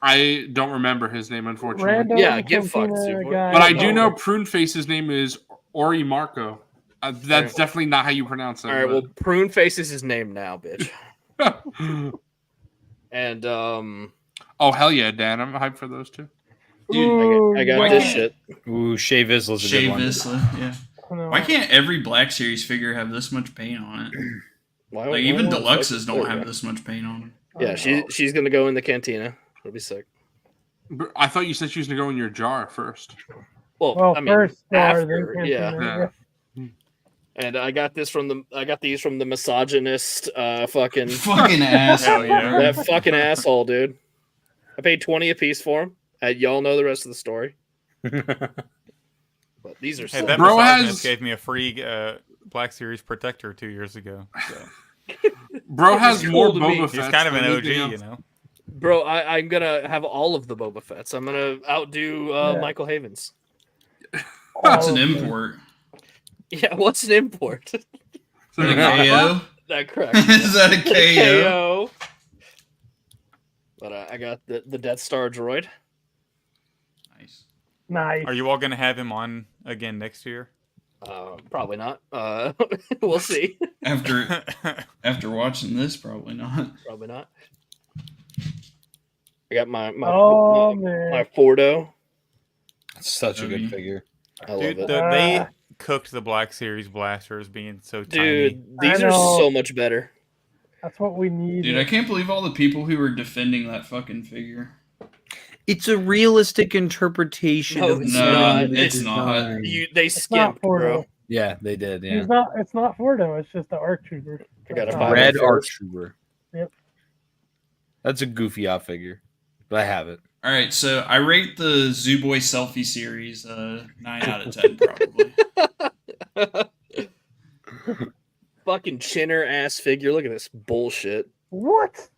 [SPEAKER 6] I don't remember his name, unfortunately.
[SPEAKER 1] Yeah, get fucked, Superboy.
[SPEAKER 6] But I do know Prune Face's name is Ori Marco. That's definitely not how you pronounce it.
[SPEAKER 1] All right, well, Prune Face is his name now, bitch. And
[SPEAKER 6] oh hell yeah, Dan! I'm hyped for those two.
[SPEAKER 1] Dude, I got this shit.
[SPEAKER 9] Ooh, Shea Vizsla's a good one.
[SPEAKER 5] Vizsla, yeah. Why can't every Black Series figure have this much paint on it? Like even deluxes don't have this much paint on them.
[SPEAKER 1] Yeah, she's gonna go in the cantina. It'll be sick.
[SPEAKER 6] I thought you said she was gonna go in your jar first.
[SPEAKER 1] Well, I mean,
[SPEAKER 7] first
[SPEAKER 1] after, yeah. And I got these from the misogynist fucking
[SPEAKER 5] asshole.
[SPEAKER 1] That fucking asshole, dude. I paid 20 a piece for them. Y'all know the rest of the story. But these are
[SPEAKER 4] that misogynist gave me a free Black Series protector 2 years ago. So.
[SPEAKER 6] Bro has more Boba Fett.
[SPEAKER 4] He's kind of an OG, you know.
[SPEAKER 1] Bro, I'm gonna have all of the Boba Fetts. I'm gonna outdo Michael Havens.
[SPEAKER 5] That's an import.
[SPEAKER 1] Yeah, what's an import?
[SPEAKER 5] Is that a KO?
[SPEAKER 1] That correct.
[SPEAKER 5] Is that a KO?
[SPEAKER 1] But I got the Death Star droid.
[SPEAKER 7] Nice.
[SPEAKER 4] Are you all gonna have him on again next year?
[SPEAKER 1] Probably not. We'll see.
[SPEAKER 5] After watching this, probably not.
[SPEAKER 1] Probably not. I got my
[SPEAKER 7] man.
[SPEAKER 1] Fordo.
[SPEAKER 9] That's such a good figure.
[SPEAKER 1] I love it.
[SPEAKER 4] They cooked the Black Series blasters being so
[SPEAKER 1] Dude,
[SPEAKER 4] tiny.
[SPEAKER 1] these are so much better.
[SPEAKER 7] That's what we need.
[SPEAKER 5] Dude, I can't believe all the people who were defending that fucking figure.
[SPEAKER 9] It's a realistic interpretation.
[SPEAKER 1] No,
[SPEAKER 9] of
[SPEAKER 1] it's
[SPEAKER 5] not. It's not.
[SPEAKER 1] They skimped, bro.
[SPEAKER 9] Yeah, they did. Yeah.
[SPEAKER 7] It's not Fordo. It's just the ARC Trooper.
[SPEAKER 1] I got a
[SPEAKER 9] red ARC Trooper.
[SPEAKER 7] Yep.
[SPEAKER 9] That's a goofy off figure, but I have it.
[SPEAKER 5] All right, so I rate the Zoo Boy Selfie series 9 out of 10, probably.
[SPEAKER 1] Fucking chinner ass figure. Look at this bullshit.
[SPEAKER 7] What?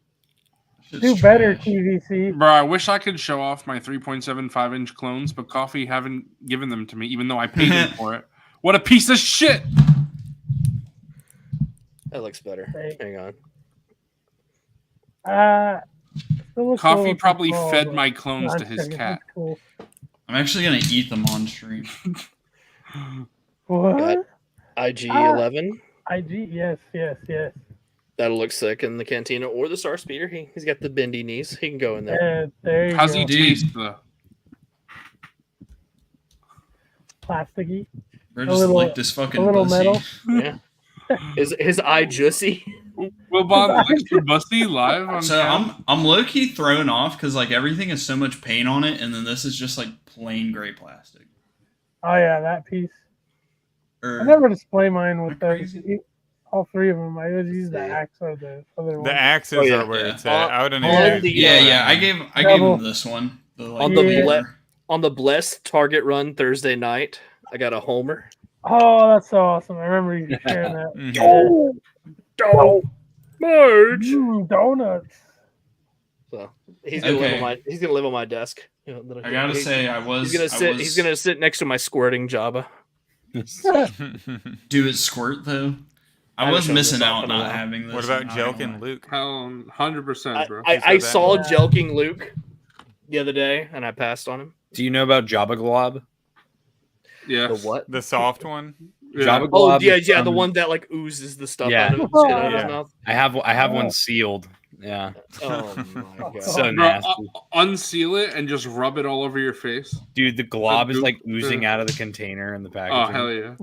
[SPEAKER 5] Shit's
[SPEAKER 7] Do better, TVC.
[SPEAKER 6] Bro, I wish I could show off my 3.75-inch clones, but Coffee haven't given them to me, even though I paid them for it. What a piece of shit!
[SPEAKER 1] That looks better. Hang on.
[SPEAKER 6] Coffee probably fed my clones to his cat.
[SPEAKER 7] Cool.
[SPEAKER 5] I'm actually gonna eat them on stream.
[SPEAKER 7] What?
[SPEAKER 1] IG-11.
[SPEAKER 7] IG, yes.
[SPEAKER 1] That'll look sick in the Cantina or the Star Speeder. He's got the bendy knees. He can go in there.
[SPEAKER 7] Yeah, there you
[SPEAKER 6] How's
[SPEAKER 7] go.
[SPEAKER 6] he taste, though?
[SPEAKER 7] Plasticky.
[SPEAKER 5] Or just like this fucking pussy.
[SPEAKER 7] Metal.
[SPEAKER 1] Yeah. His eye juicy.
[SPEAKER 6] Wilbon licks the bussy live on
[SPEAKER 5] So I'm low key thrown off because like everything has so much paint on it, and then this is just like plain gray plastic.
[SPEAKER 7] Oh yeah, that piece. I never display mine with those. All three of them. I always use the axe or the other one.
[SPEAKER 4] The axes are where it's at. I wouldn't even.
[SPEAKER 5] Yeah. I gave him this one.
[SPEAKER 1] On the Blessed Target Run Thursday night, I got a Homer.
[SPEAKER 7] Oh, that's so awesome! I remember you sharing that.
[SPEAKER 1] Merge.
[SPEAKER 7] Donuts.
[SPEAKER 1] So he's gonna live on my desk. You know,
[SPEAKER 5] I gotta say,
[SPEAKER 1] he's gonna sit next to my squirting Jabba.
[SPEAKER 5] Do it squirt though? I was missing out not having this.
[SPEAKER 4] What about Jelking Luke?
[SPEAKER 6] 100%, bro.
[SPEAKER 1] I saw Jelking Luke the other day, and I passed on him.
[SPEAKER 9] Do you know about Jabba Glob?
[SPEAKER 6] Yeah.
[SPEAKER 1] The what?
[SPEAKER 4] The soft one?
[SPEAKER 9] Jabba
[SPEAKER 1] Oh
[SPEAKER 9] Glob
[SPEAKER 1] yeah, the one that like oozes the stuff out of his mouth.
[SPEAKER 9] I have one sealed. Yeah.
[SPEAKER 1] Oh my god.
[SPEAKER 9] So nasty.
[SPEAKER 6] Unseal it and just rub it all over your face.
[SPEAKER 9] Dude, the glob is like oozing out of the container in the packaging.
[SPEAKER 6] Oh hell yeah.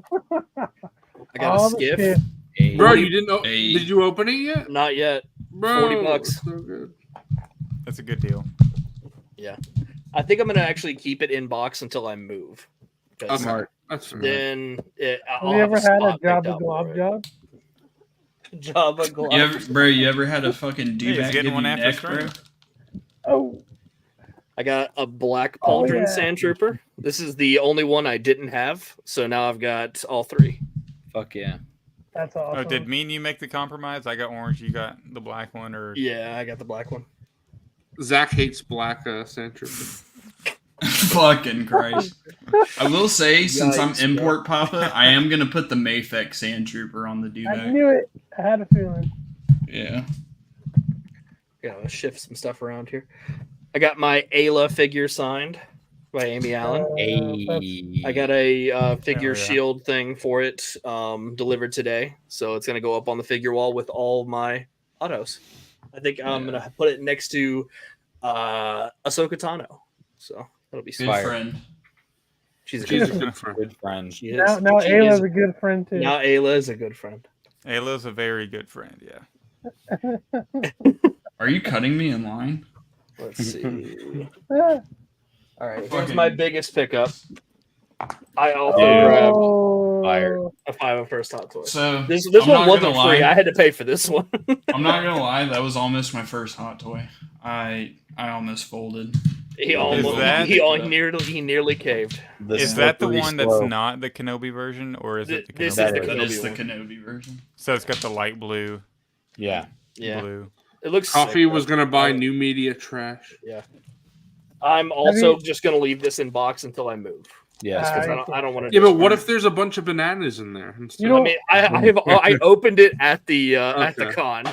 [SPEAKER 1] I got a skiff.
[SPEAKER 6] Bro, you didn't know? Did you open it yet?
[SPEAKER 1] Not yet.
[SPEAKER 6] Bro,
[SPEAKER 1] $40.
[SPEAKER 6] So good.
[SPEAKER 4] That's a good deal.
[SPEAKER 1] Yeah. I think I'm gonna actually keep it in box until I move.
[SPEAKER 6] That's smart. That's smart.
[SPEAKER 1] Then
[SPEAKER 7] have you ever had a Jabba Glob job?
[SPEAKER 1] Jabba Glob.
[SPEAKER 5] You ever had a fucking dewback
[SPEAKER 4] getting one after
[SPEAKER 5] neck, bro?
[SPEAKER 7] Oh.
[SPEAKER 1] I got a Black Pauldron Sand Trooper. This is the only one I didn't have, so now I've got all three.
[SPEAKER 9] Fuck yeah.
[SPEAKER 7] That's awesome.
[SPEAKER 4] Oh, did me and you make the compromise? I got orange, you got the black one, or
[SPEAKER 1] yeah, I got the black one.
[SPEAKER 6] Zach hates black Sand Trooper.
[SPEAKER 5] Fucking Christ. I will say, since I'm import Papa, I am going to put the Mayfek Sand Trooper on the dewback.
[SPEAKER 7] I knew it. I had a feeling.
[SPEAKER 5] Yeah.
[SPEAKER 1] Gotta shift some stuff around here. I got my Ayla figure signed by Amy Allen. I got a figure shield thing for it delivered today. So it's going to go up on the figure wall with all my autos. I think I'm going to put it next to Ahsoka Tano. So that'll be
[SPEAKER 5] good friend.
[SPEAKER 1] She's a good friend.
[SPEAKER 9] Good friend.
[SPEAKER 1] She is.
[SPEAKER 7] Now Ayla's a good friend too.
[SPEAKER 1] Now Ayla is a good friend.
[SPEAKER 4] Ayla's a very good friend, yeah.
[SPEAKER 5] Are you cutting me in line?
[SPEAKER 1] Let's see. All right, here's my biggest pickup. I also grabbed a 501st Hot Toy.
[SPEAKER 5] So
[SPEAKER 1] this one wasn't free. I had to pay for this one.
[SPEAKER 5] I'm not gonna lie, that was almost my first Hot Toy. I almost folded.
[SPEAKER 1] He nearly caved.
[SPEAKER 4] Is that the one that's not the Kenobi version, or is it the Kenobi?
[SPEAKER 5] That is the Kenobi version.
[SPEAKER 4] So it's got the light blue
[SPEAKER 9] Yeah.
[SPEAKER 4] Blue.
[SPEAKER 1] It looks
[SPEAKER 6] Coffee
[SPEAKER 1] sick,
[SPEAKER 6] was going to buy new media trash.
[SPEAKER 1] Yeah. I'm also just going to leave this in box until I move.
[SPEAKER 9] Yes,
[SPEAKER 1] because I don't want to.
[SPEAKER 6] Yeah, but what if there's a bunch of bananas in there?
[SPEAKER 1] You know, I opened it at the con.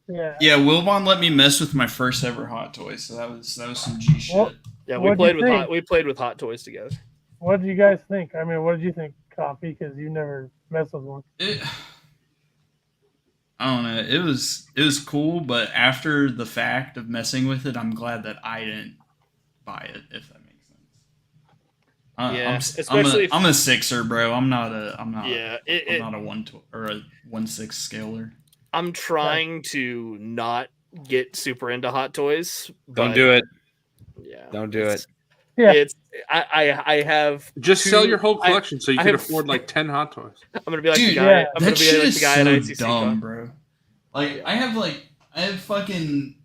[SPEAKER 5] Yeah, Wilbon let me mess with my first ever Hot Toys, so that was some G shit.
[SPEAKER 1] Yeah, we played with Hot Toys together.
[SPEAKER 7] What did you guys think? I mean, what did you think, Coffee? Because you never messed with one.
[SPEAKER 5] I don't know. It was cool, but after the fact of messing with it, I'm glad that I didn't buy it. If that makes sense. I'm a sixer, bro. I'm not a 1/2 or a 1/6 scaler.
[SPEAKER 1] I'm trying to not get super into Hot Toys.
[SPEAKER 9] Don't do it.
[SPEAKER 1] Yeah,
[SPEAKER 9] don't do it.
[SPEAKER 7] Yeah,
[SPEAKER 1] I have
[SPEAKER 6] just sell your whole collection so you can afford like 10 Hot Toys.
[SPEAKER 1] I'm gonna be like the guy. I'm gonna be like the guy at ICCC.
[SPEAKER 5] Dumb, bro. Like I have fucking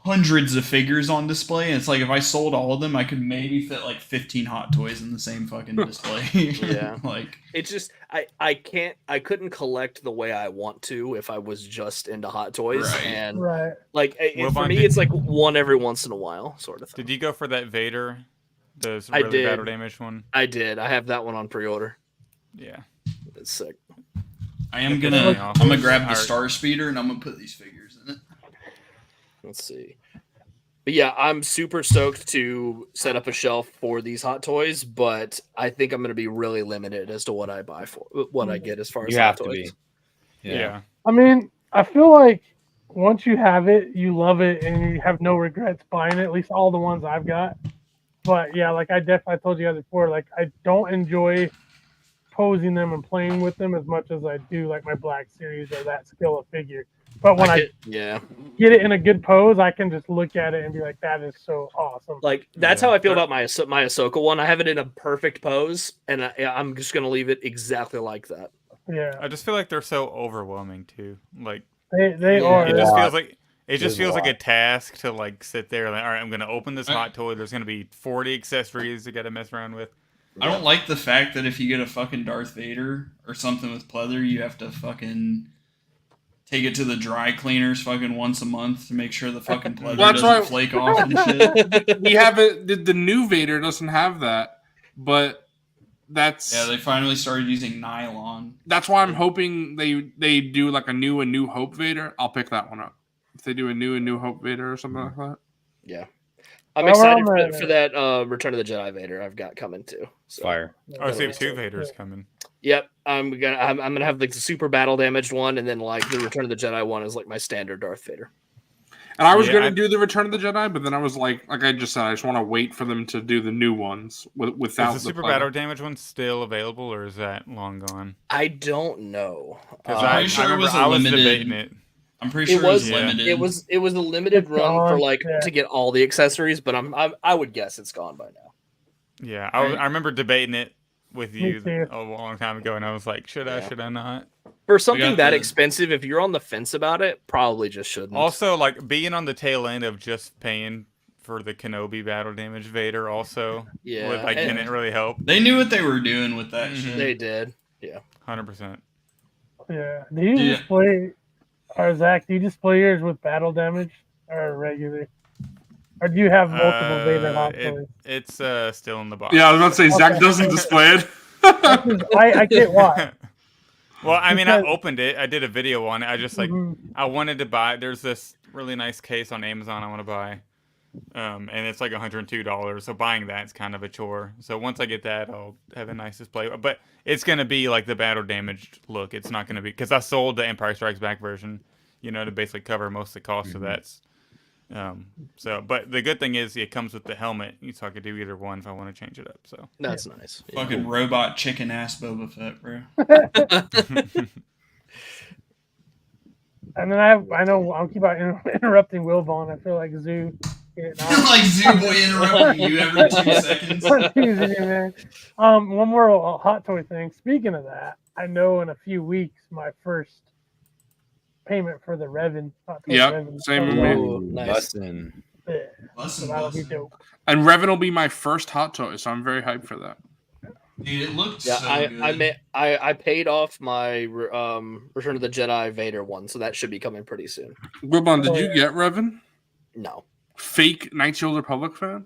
[SPEAKER 5] hundreds of figures on display, and it's like if I sold all of them, I could maybe fit like 15 Hot Toys in the same fucking display.
[SPEAKER 1] Yeah,
[SPEAKER 5] like
[SPEAKER 1] it's just I couldn't collect the way I want to if I was just into Hot Toys, and like for me, it's like one every once in a while sort of thing.
[SPEAKER 4] Did you go for that Vader? The really battle damage one?
[SPEAKER 1] I did. I have that one on pre-order.
[SPEAKER 4] Yeah.
[SPEAKER 1] It's sick.
[SPEAKER 5] I'm gonna grab the Star Speeder and I'm gonna put these figures in it.
[SPEAKER 1] Let's see. But yeah, I'm super stoked to set up a shelf for these Hot Toys, but I think I'm gonna be really limited as to what I buy for what I get as far as Hot Toys.
[SPEAKER 4] Yeah.
[SPEAKER 7] I mean, I feel like once you have it, you love it and you have no regrets buying it, at least all the ones I've got. But yeah, like I told you guys before, like I don't enjoy posing them and playing with them as much as I do like my Black Series or that scale of figure. But when I get it in a good pose, I can just look at it and be like, that is so awesome.
[SPEAKER 1] Like that's how I feel about my Ahsoka one. I have it in a perfect pose, and I'm just gonna leave it exactly like that.
[SPEAKER 7] Yeah.
[SPEAKER 4] I just feel like they're so overwhelming too. Like
[SPEAKER 7] they are.
[SPEAKER 4] It just feels like like a task to like sit there and like, all right, I'm gonna open this Hot Toy. There's gonna be 40 accessories to gotta mess around with.
[SPEAKER 5] I don't like the fact that if you get a fucking Darth Vader or something with pleather, you have to fucking take it to the dry cleaners fucking once a month to make sure the fucking pleather doesn't flake off and shit.
[SPEAKER 6] We have it. The new Vader doesn't have that, but that's
[SPEAKER 5] they finally started using nylon.
[SPEAKER 6] That's why I'm hoping they do like a New Hope Vader. I'll pick that one up. If they do a New Hope Vader or something like that.
[SPEAKER 1] Yeah. I'm excited for that Return of the Jedi Vader I've got coming too. So.
[SPEAKER 9] Fire.
[SPEAKER 4] Oh, so you have 2 Vaders coming.
[SPEAKER 1] Yep. I'm gonna have like the super battle damaged one, and then like the Return of the Jedi one is like my standard Darth Vader.
[SPEAKER 6] And I was gonna do the Return of the Jedi, but then I was like I just said, I just want to wait for them to do the new ones without
[SPEAKER 4] the super battle damage one still available, or is that long gone?
[SPEAKER 1] I don't know.
[SPEAKER 5] Because I'm sure I was debating it. I'm pretty sure it was limited.
[SPEAKER 1] It was a limited run for like to get all the accessories, but I would guess it's gone by now.
[SPEAKER 4] Yeah, I remember debating it with you a long time ago, and I was like, should I not?
[SPEAKER 1] For something that expensive, if you're on the fence about it, probably just shouldn't.
[SPEAKER 4] Also, like being on the tail end of just paying for the Kenobi battle damage Vader, also, didn't really help.
[SPEAKER 5] They knew what they were doing with that shit.
[SPEAKER 1] They did,
[SPEAKER 4] 100%.
[SPEAKER 7] Yeah. Do you just play? Or Zach, do you just play yours with battle damage or regular? Or do you have multiple Vader Hot Toys?
[SPEAKER 4] It's still in the box.
[SPEAKER 6] Yeah, I was about to say Zach doesn't display it.
[SPEAKER 7] I get why.
[SPEAKER 4] Well, I mean, I opened it. I did a video on it. I just I wanted to buy. There's this really nice case on Amazon I want to buy, and it's like $102. So buying that's kind of a chore. So once I get that, I'll have a nice display. But it's gonna be like the battle damaged look. It's not gonna be because I sold the Empire Strikes Back version, to basically cover most of the cost of that. But the good thing is it comes with the helmet, so I could do either one if I want to change it up. So
[SPEAKER 1] that's nice.
[SPEAKER 5] Fucking robot chicken ass Boba Fett, bro.
[SPEAKER 7] And then I know I'll keep on interrupting Wilbon. I feel like Zoo.
[SPEAKER 5] Like Zoo Boy interrupting you every 2 seconds.
[SPEAKER 7] One more Hot Toy thing. Speaking of that, I know in a few weeks my first payment for the Revan.
[SPEAKER 6] Same with me.
[SPEAKER 1] Nice.
[SPEAKER 7] So that'll be dope.
[SPEAKER 6] And Revan will be my first Hot Toy, so I'm very hyped for that.
[SPEAKER 5] Dude, it looked
[SPEAKER 1] Yeah,
[SPEAKER 5] so good.
[SPEAKER 1] I paid off my Return of the Jedi Vader one, so that should be coming pretty soon.
[SPEAKER 6] Wilbon, did you get Revan?
[SPEAKER 1] No.
[SPEAKER 6] Fake Knights of the Old Republic fan?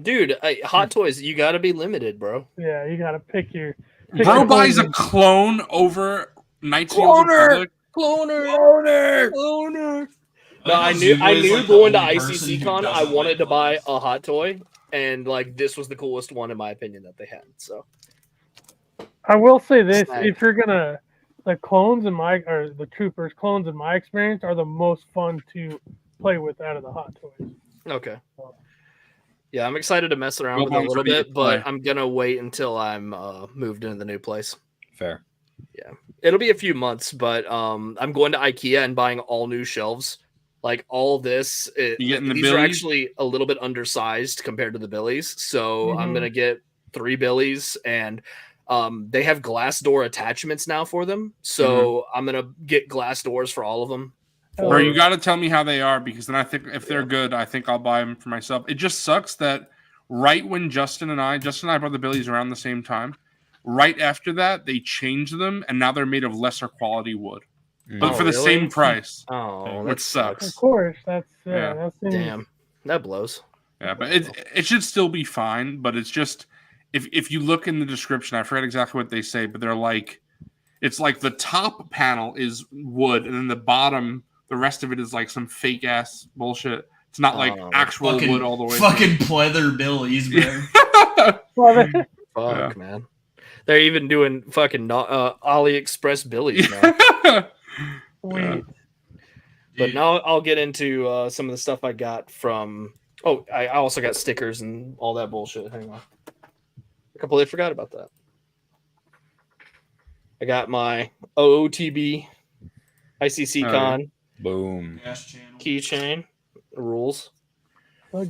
[SPEAKER 1] Dude, Hot Toys, you got to be limited, bro.
[SPEAKER 7] Yeah, you got to pick your.
[SPEAKER 6] Bro buys a clone over Knights of the Old Republic.
[SPEAKER 1] Cloner. No, I knew
[SPEAKER 5] like
[SPEAKER 1] going to ICCC Con, I wanted to buy a hot toy, and like this was the coolest one in my opinion that they had. So
[SPEAKER 7] I will say this: if you're gonna, the clones or the troopers clones in my experience are the most fun to play with out of the hot toys.
[SPEAKER 1] Okay. Yeah, I'm excited to mess around with it a little bit, but I'm gonna wait until I'm moved into the new place.
[SPEAKER 9] Fair.
[SPEAKER 1] Yeah, it'll be a few months, but I'm going to IKEA and buying all new shelves. Like all this, these are actually a little bit undersized compared to the Billies. So I'm gonna get 3 Billies, and they have glass door attachments now for them. So I'm gonna get glass doors for all of them.
[SPEAKER 6] Bro, you got to tell me how they are, because then I think if they're good, I think I'll buy them for myself. It just sucks that right when Justin and I bought the Billies around the same time. Right after that, they changed them, and now they're made of lesser quality wood. But for the same price.
[SPEAKER 1] Oh,
[SPEAKER 6] which sucks.
[SPEAKER 7] Of course, that's
[SPEAKER 1] damn, that blows.
[SPEAKER 6] Yeah, but it should still be fine. But it's just if you look in the description, I forget exactly what they say, but they're like, it's like the top panel is wood, and then the bottom, the rest of it is like some fake ass bullshit. It's not like actual wood all the way.
[SPEAKER 5] Fucking pleather Billies, bro.
[SPEAKER 1] Fuck, man. They're even doing fucking AliExpress Billies now. But now I'll get into some of the stuff I got from. Oh, I also got stickers and all that bullshit. Hang on, I completely forgot about that. I got my OOTB ICC Con
[SPEAKER 9] boom
[SPEAKER 1] keychain rules.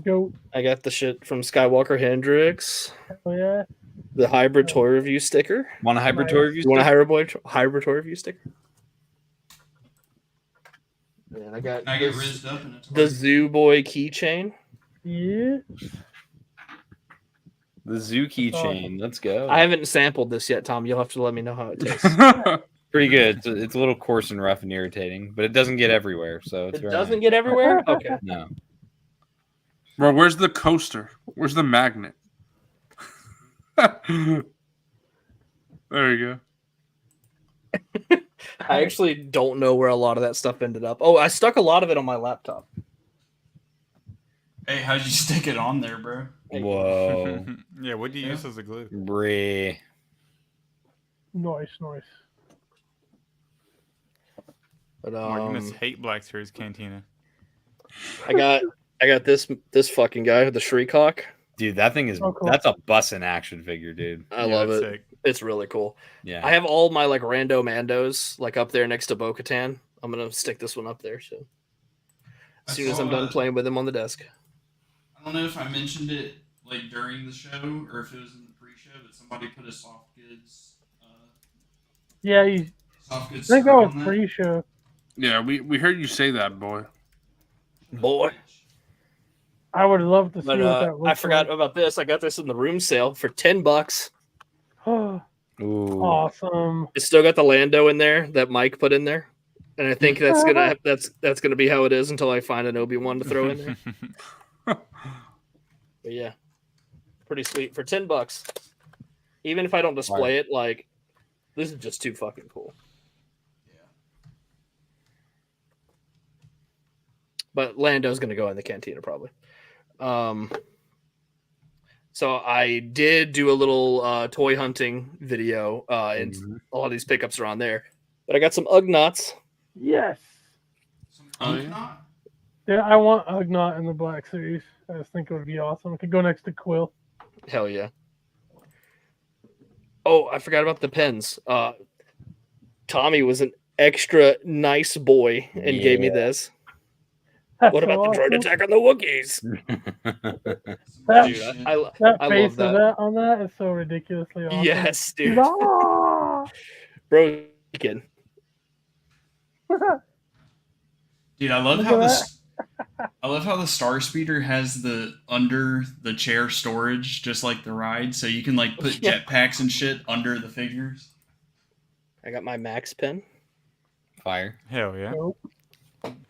[SPEAKER 7] Go.
[SPEAKER 1] I got the shit from Skywalker Hendrix.
[SPEAKER 7] Oh yeah.
[SPEAKER 1] The hybrid toy review sticker.
[SPEAKER 9] Want a hybrid toy review?
[SPEAKER 1] You want a hybrid toy review sticker? And I got
[SPEAKER 5] get rizzed up in
[SPEAKER 1] the Zoo Boy keychain.
[SPEAKER 7] Yeah.
[SPEAKER 9] The Zoo keychain. Let's go.
[SPEAKER 1] I haven't sampled this yet, Tom. You'll have to let me know how it tastes.
[SPEAKER 9] Pretty good. It's a little coarse and rough and irritating, but it doesn't get everywhere. So
[SPEAKER 1] it doesn't get everywhere. Okay.
[SPEAKER 9] No.
[SPEAKER 6] Bro, where's the coaster? Where's the magnet? There you
[SPEAKER 1] go. I actually don't know where a lot of that stuff ended up. Oh, I stuck a lot of it on my laptop.
[SPEAKER 5] Hey, how'd you stick it on there, bro?
[SPEAKER 9] Whoa.
[SPEAKER 11] Yeah, what do you use as a glue?
[SPEAKER 9] Bree.
[SPEAKER 7] Nice.
[SPEAKER 1] But
[SPEAKER 11] Mark must hate Black Series Cantina.
[SPEAKER 1] I got this fucking guy with the Shriekawk.
[SPEAKER 9] Dude, that thing is that's a bussin' action figure, dude.
[SPEAKER 1] I love it. Sick. It's really cool.
[SPEAKER 9] Yeah.
[SPEAKER 1] I have all my like rando mandos like up there next to Bo-Katan. I'm gonna stick this one up there so as soon as I'm done playing with him on the desk.
[SPEAKER 5] I don't know if I mentioned it like during the show or if it was in the pre-show, but somebody put a soft goods. Soft goods.
[SPEAKER 7] I think that was pre-show.
[SPEAKER 6] Yeah, we heard you say that, boy.
[SPEAKER 7] I would love to see what that looks like.
[SPEAKER 1] I forgot about this. I got this in the room sale for $10.
[SPEAKER 7] Ooh. Awesome.
[SPEAKER 1] It's still got the Lando in there that Mike put in there, and I think that's gonna be how it is until I find an Obi-Wan to throw in there. But yeah, pretty sweet for $10. Even if I don't display it, like this is just too fucking cool. But Lando's gonna go in the Cantina probably. So I did do a little toy hunting video, and a lot of these pickups are on there. But I got some Ugnaughts.
[SPEAKER 7] Yes.
[SPEAKER 5] Some Ugnaught?
[SPEAKER 7] Yeah, I want Ugnaught in the Black Series. I just think it would be awesome. It could go next to Quill.
[SPEAKER 1] Hell yeah. Oh, I forgot about the pens. Tommy was an extra nice boy and gave me this. What about the droid attack on the Wookiees?
[SPEAKER 7] Dude, I face
[SPEAKER 1] love that.
[SPEAKER 7] On that is so ridiculously awesome.
[SPEAKER 1] Yes, dude. Bro, kid.
[SPEAKER 5] Dude, I love how this. I love how the Star Speeder has the under the chair storage, just like the ride, so you can like put jetpacks and shit under the figures.
[SPEAKER 1] I got my Max pen.
[SPEAKER 9] Fire.
[SPEAKER 4] Hell yeah.
[SPEAKER 7] Nope.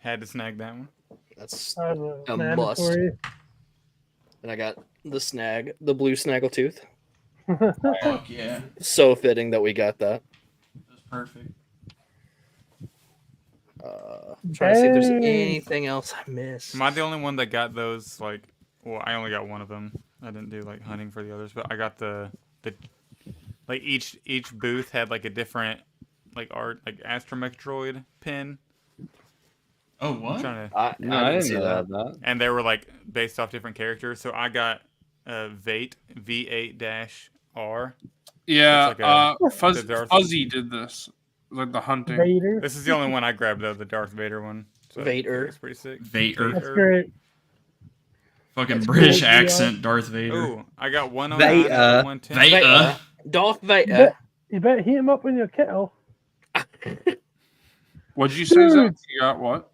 [SPEAKER 4] Had to snag that one.
[SPEAKER 1] That's
[SPEAKER 7] a
[SPEAKER 1] a
[SPEAKER 7] mandatory.
[SPEAKER 1] must. And I got the blue snaggletooth.
[SPEAKER 5] Fuck yeah.
[SPEAKER 1] So fitting that we got that.
[SPEAKER 5] That's perfect.
[SPEAKER 1] Trying to see if there's anything else I missed.
[SPEAKER 4] Am I the only one that got those? Like, well, I only got one of them. I didn't do like hunting for the others, but I got the like each booth had like a different like art like astromech droid pin.
[SPEAKER 5] Oh, what?
[SPEAKER 1] I didn't see that.
[SPEAKER 4] And they were like based off different characters. So I got Vate V8-R.
[SPEAKER 6] Yeah, Fuzzy did this. Like the hunting.
[SPEAKER 7] Vader.
[SPEAKER 4] This is the only one I grabbed though, the Darth Vader one. So
[SPEAKER 1] Vader.
[SPEAKER 4] It's pretty sick.
[SPEAKER 5] Vader.
[SPEAKER 7] That's great.
[SPEAKER 5] Fucking British accent, Darth Vader.
[SPEAKER 4] Ooh, I got 109 out of 110.
[SPEAKER 5] Vader.
[SPEAKER 1] Darth Vader.
[SPEAKER 7] You bet heat him up in your kettle.
[SPEAKER 6] What'd you say, Zach? You got what?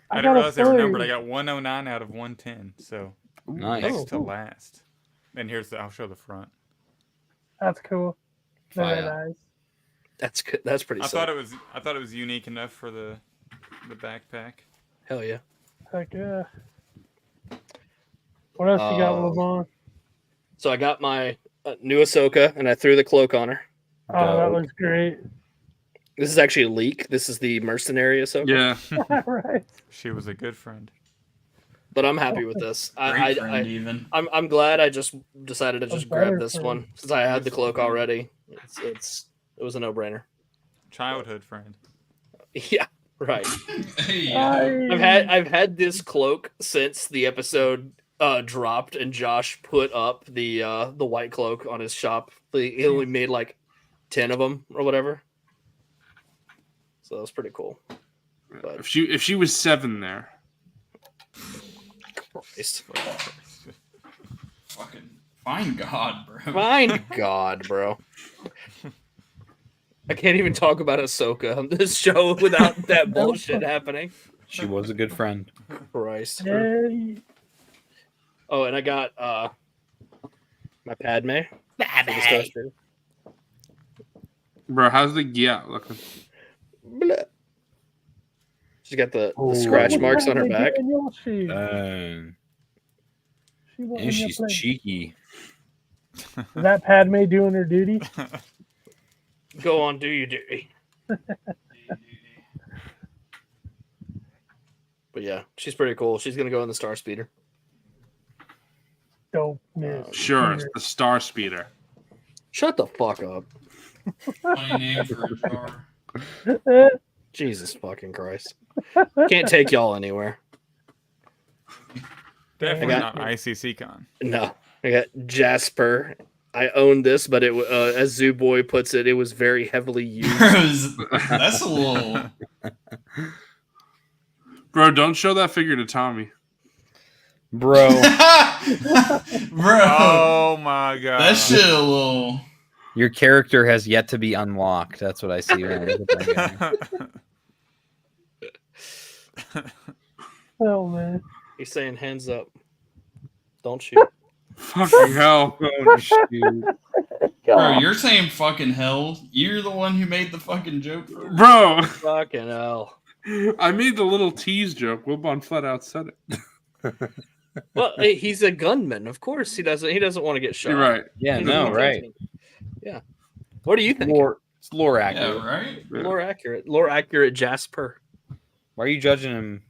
[SPEAKER 4] I didn't realize they were numbered. I got 109 out of 110. So
[SPEAKER 9] Nice.
[SPEAKER 4] next to last. And here's I'll show the front.
[SPEAKER 7] That's cool. Very
[SPEAKER 9] Fire.
[SPEAKER 7] nice.
[SPEAKER 1] That's good. That's pretty.
[SPEAKER 4] I
[SPEAKER 1] sick.
[SPEAKER 4] thought it was unique enough for the backpack.
[SPEAKER 1] Hell yeah.
[SPEAKER 7] Heck yeah. What else you got, Wilbon?
[SPEAKER 1] So I got my new Ahsoka, and I threw the cloak on her.
[SPEAKER 7] Oh, that looks great.
[SPEAKER 1] This is actually a leak. This is the mercenary Ahsoka.
[SPEAKER 6] Yeah.
[SPEAKER 7] Right.
[SPEAKER 4] She was a good friend.
[SPEAKER 1] But I'm happy with this. I'm glad I just decided to just grab this one since I had the cloak already. It was a no-brainer.
[SPEAKER 4] Childhood friend.
[SPEAKER 1] Yeah, right.
[SPEAKER 5] Hey,
[SPEAKER 1] I've had this cloak since the episode dropped and Josh put up the white cloak on his shop. He only made like 10 of them or whatever. So that was pretty cool. But
[SPEAKER 6] If she was 7 there.
[SPEAKER 1] Christ.
[SPEAKER 5] fucking find God, bro.
[SPEAKER 1] Find God, bro. I can't even talk about Ahsoka on this show without that bullshit happening.
[SPEAKER 9] She was a good friend.
[SPEAKER 1] Christ.
[SPEAKER 7] Yay.
[SPEAKER 1] Oh, and I got my Padme.
[SPEAKER 6] Bro, how's the Gia looking?
[SPEAKER 1] Blah. She's got the scratch marks on her back.
[SPEAKER 9] And she's cheeky.
[SPEAKER 7] Is that Padme doing her duty?
[SPEAKER 1] Go on, do your duty. But yeah, she's pretty cool. She's gonna go in the Star Speeder.
[SPEAKER 7] Dope.
[SPEAKER 6] Sure, it's the Star Speeder.
[SPEAKER 1] Shut the fuck up.
[SPEAKER 5] Funny name for a car.
[SPEAKER 1] Jesus fucking Christ. Can't take y'all anywhere.
[SPEAKER 4] Definitely not ICC Con.
[SPEAKER 1] No. I got Jasper. I own this, but it as Zoo Boy puts it, it was very heavily used.
[SPEAKER 5] That's a little.
[SPEAKER 6] Bro, don't show that figure to Tommy.
[SPEAKER 9] Bro.
[SPEAKER 5] Bro.
[SPEAKER 4] Oh my god.
[SPEAKER 5] That shit a little.
[SPEAKER 9] Your character has yet to be unlocked. That's what I see when I look at that guy.
[SPEAKER 7] Oh, man.
[SPEAKER 1] He's saying hands up. Don't shoot.
[SPEAKER 6] Fucking hell.
[SPEAKER 5] Bro, you're saying fucking hell. You're the one who made the fucking joke.
[SPEAKER 6] Bro.
[SPEAKER 1] Fucking hell.
[SPEAKER 6] I made the little tease joke. Wilbon flat out said it.
[SPEAKER 1] Well, hey, he's a gunman. Of course, he doesn't want to get shot.
[SPEAKER 6] You're right.
[SPEAKER 9] Yeah, no, right.
[SPEAKER 1] Yeah. What do you think?
[SPEAKER 9] It's lore accurate.
[SPEAKER 5] Yeah, right?
[SPEAKER 1] Yeah. Lore accurate Jasper.
[SPEAKER 9] Why are you judging him,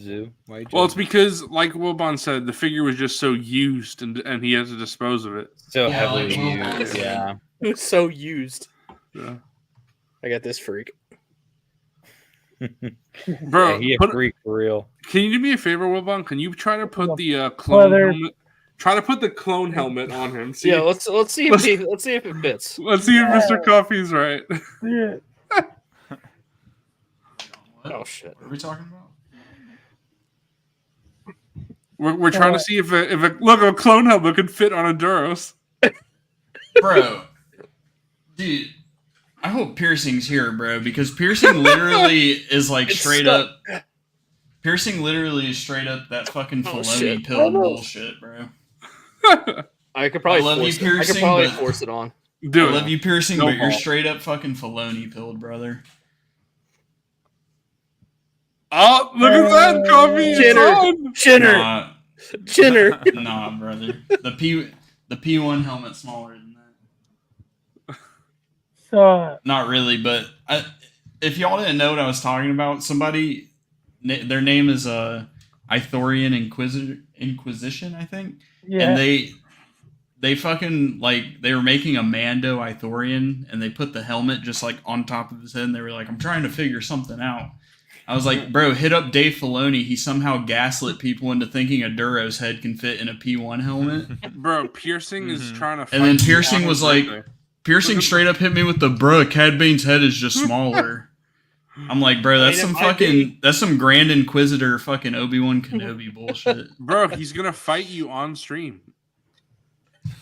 [SPEAKER 9] Zoo? Why are you
[SPEAKER 6] Well, it's because, like Wilbon said, the figure was just so used and he has to dispose of it.
[SPEAKER 9] So
[SPEAKER 5] Yeah,
[SPEAKER 9] heavily
[SPEAKER 5] like,
[SPEAKER 9] used. Yeah.
[SPEAKER 1] It was so used.
[SPEAKER 6] Yeah.
[SPEAKER 1] I got this freak.
[SPEAKER 6] Bro,
[SPEAKER 9] Yeah, he a freak for real.
[SPEAKER 6] Can you do me a favor, Wilbon? Can you try to put the clone helmet? Try to put the clone helmet on him. See
[SPEAKER 1] yeah, let's see if it fits.
[SPEAKER 6] Let's see if MrCawfee's right.
[SPEAKER 7] Yeah.
[SPEAKER 1] Oh shit!
[SPEAKER 5] What are we talking about?
[SPEAKER 6] We're trying to see if a clone helmet could fit on a Duros.
[SPEAKER 5] Bro, dude, I hope Piercing's here, bro, because Piercing literally is like straight up. Piercing literally is straight up that fucking Filoni pill bullshit, bro.
[SPEAKER 1] I could probably force it on.
[SPEAKER 5] I love you, Piercing, but you're straight up fucking Filoni pilled, brother.
[SPEAKER 6] Oh, look at that, Coffee!
[SPEAKER 1] Chinner.
[SPEAKER 5] Nah, brother. The P1 helmet's smaller than that.
[SPEAKER 7] So
[SPEAKER 5] not really, but if y'all didn't know what I was talking about, somebody, their name is Ithorian Inquisition, I think. Yeah. And they fucking like they were making a Mando Ithorian, and they put the helmet just like on top of his head, and they were like, "I'm trying to figure something out." I was like, "Bro, hit up Dave Filoni. He somehow gaslit people into thinking a Duro's head can fit in a P1 helmet."
[SPEAKER 6] Bro, Piercing is trying to.
[SPEAKER 5] And then Piercing was like, Piercing straight up hit me with the bro. Cad Bane's head is just smaller. I'm like, bro, that's that's some Grand Inquisitor fucking Obi-Wan Kenobi bullshit.
[SPEAKER 6] Bro, he's gonna fight you on stream.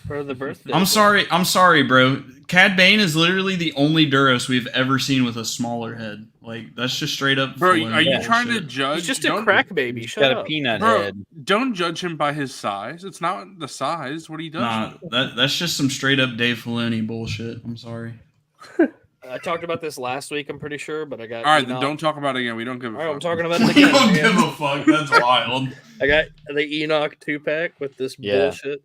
[SPEAKER 1] For the birthday.
[SPEAKER 5] I'm sorry, bro. Cad Bane is literally the only Duros we've ever seen with a smaller head. Like, that's just straight up.
[SPEAKER 6] Bro, are you trying to judge?
[SPEAKER 1] He's just a crack baby. Shut up.
[SPEAKER 9] A peanut
[SPEAKER 6] head. Don't judge him by his size. It's not the size. What he does.
[SPEAKER 5] Nah, that's just some straight up Dave Filoni bullshit. I'm sorry.
[SPEAKER 1] I talked about this last week, I'm pretty sure, but I got.
[SPEAKER 6] All right, then don't talk about it again. We don't give a fuck.
[SPEAKER 1] I'm talking about it again.
[SPEAKER 5] We don't give a fuck. That's wild.
[SPEAKER 1] I got the Enoch 2-pack with this bullshit.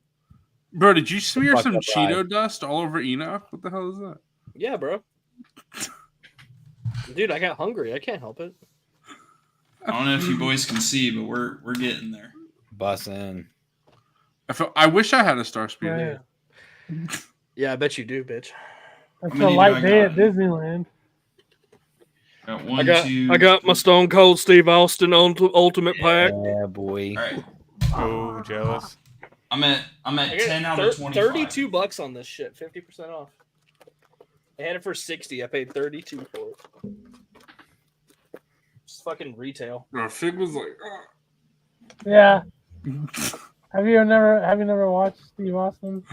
[SPEAKER 6] Bro, did you smear some Cheeto dust all over Enoch? What the hell is that?
[SPEAKER 1] Yeah, bro. Dude, I got hungry. I can't help it.
[SPEAKER 5] I don't know if you boys can see, but we're getting there.
[SPEAKER 9] Bussin'.
[SPEAKER 6] I wish I had a Star Speeder.
[SPEAKER 1] Yeah, I bet you do, bitch.
[SPEAKER 7] That's a light day at Disneyland.
[SPEAKER 1] I got my Stone Cold Steve Austin Ultimate Pack.
[SPEAKER 9] Yeah, boy.
[SPEAKER 5] All right.
[SPEAKER 4] Oh, jealous.
[SPEAKER 5] I'm at 10 out of 25.
[SPEAKER 1] $32 on this shit, 50% off. I had it for $60. I paid $32 for it. Just fucking retail.
[SPEAKER 6] No, Fig was like,
[SPEAKER 7] yeah. Have you never watched Steve Austin?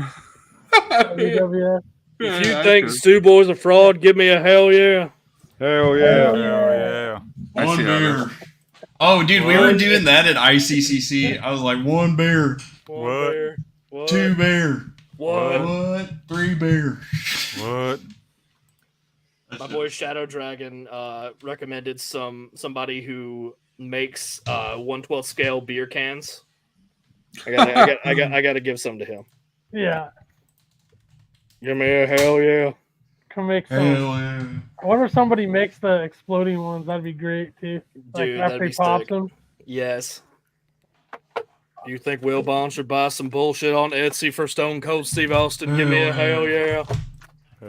[SPEAKER 7] WWF?
[SPEAKER 1] If you think Stu Boy's a fraud, give me a hell yeah.
[SPEAKER 4] Hell yeah. Hell yeah.
[SPEAKER 5] One beer. Oh, dude, we were doing that at ICCC. I was like, 1 beer.
[SPEAKER 1] What? Beer.
[SPEAKER 5] What? 2 beer.
[SPEAKER 1] What?
[SPEAKER 5] 3 beer.
[SPEAKER 4] What?
[SPEAKER 1] My boy Shadow Dragon recommended somebody who makes 1/12 scale beer cans. I gotta give some to him.
[SPEAKER 7] Yeah.
[SPEAKER 1] Give me a hell yeah.
[SPEAKER 7] Can make some. Hell yeah. I wonder if somebody makes the exploding ones. That'd be great too. Like
[SPEAKER 1] dude,
[SPEAKER 7] after he pops them.
[SPEAKER 1] Yes. Do you think Wilbon should buy some bullshit on Etsy for Stone Cold Steve Austin? Give me a hell yeah.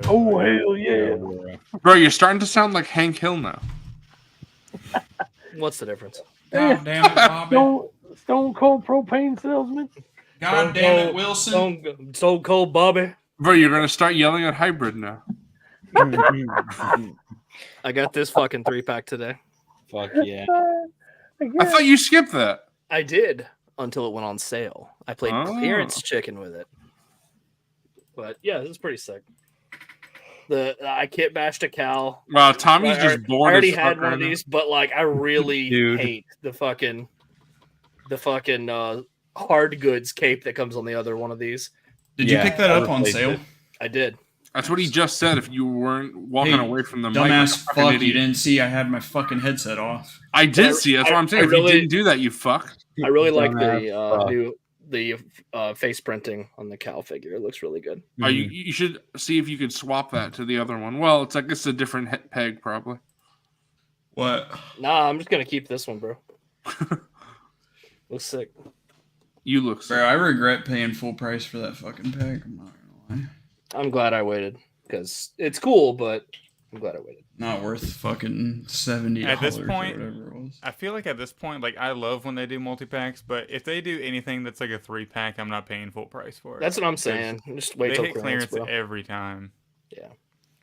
[SPEAKER 7] Oh, hell yeah.
[SPEAKER 6] Bro, you're starting to sound like Hank Hill now.
[SPEAKER 1] What's the difference?
[SPEAKER 5] God damn it, Bobby.
[SPEAKER 7] Stone Cold propane salesman.
[SPEAKER 5] God damn it, Wilson.
[SPEAKER 1] Stone Cold Bobby.
[SPEAKER 6] Bro, you're going to start yelling at Hybrid now.
[SPEAKER 1] I got this fucking 3-pack today.
[SPEAKER 9] Fuck yeah.
[SPEAKER 6] I thought you skipped that.
[SPEAKER 1] I did until it went on sale. I played clearance chicken with it. But yeah, this is pretty sick. I kit bashed a cow.
[SPEAKER 6] Wow, Tommy's just bored.
[SPEAKER 1] I already had one of these, but like I really hate the fucking hard goods cape that comes on the other one of these.
[SPEAKER 5] Did you pick that up on sale?
[SPEAKER 1] I did.
[SPEAKER 6] That's what he just said. If you weren't walking away from the
[SPEAKER 5] dumbass fuck, you didn't see I had my fucking headset off.
[SPEAKER 6] I did see. That's what I'm saying. If you didn't do that, you fuck.
[SPEAKER 1] I really like the face printing on the cow figure. It looks really good.
[SPEAKER 6] You should see if you could swap that to the other one. Well, it's a different peg probably.
[SPEAKER 5] What?
[SPEAKER 1] Nah, I'm just gonna keep this one, bro. Looks sick.
[SPEAKER 6] You look sick.
[SPEAKER 5] Bro, I regret paying full price for that fucking peg. I'm not gonna lie.
[SPEAKER 1] I'm glad I waited because it's cool, but I'm glad I waited.
[SPEAKER 5] Not worth fucking $70
[SPEAKER 4] at this point.
[SPEAKER 5] Or whatever it was.
[SPEAKER 4] I feel like at this point, like I love when they do multi-packs, but if they do anything that's like a 3-pack, I'm not paying full price for it.
[SPEAKER 1] That's what I'm saying. Just wait till
[SPEAKER 4] they hit clearance every time.
[SPEAKER 1] Yeah.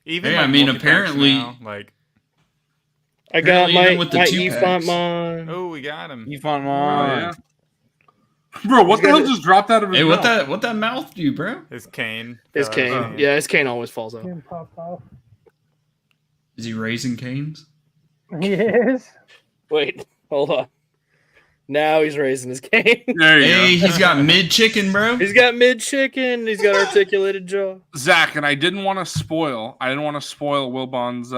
[SPEAKER 4] Even
[SPEAKER 5] I mean, apparently,
[SPEAKER 4] now, like
[SPEAKER 1] I got my E-Font Mon.
[SPEAKER 4] Oh, we got him.
[SPEAKER 9] E-Font Mon.
[SPEAKER 6] Oh, yeah. Bro, what the hell just dropped out of his mouth?
[SPEAKER 5] Hey, what that mouth do, bro?
[SPEAKER 4] His cane.
[SPEAKER 1] His cane. Yeah, his cane always falls out.
[SPEAKER 5] Is he raising canes?
[SPEAKER 7] He is.
[SPEAKER 1] Wait, hold on. Now he's raising his game.
[SPEAKER 6] There you
[SPEAKER 5] Hey,
[SPEAKER 6] go.
[SPEAKER 5] he's got mid chicken, bro.
[SPEAKER 1] He's got mid chicken. He's got articulated jaw.
[SPEAKER 6] Zach, and I didn't want to spoil Wilbon's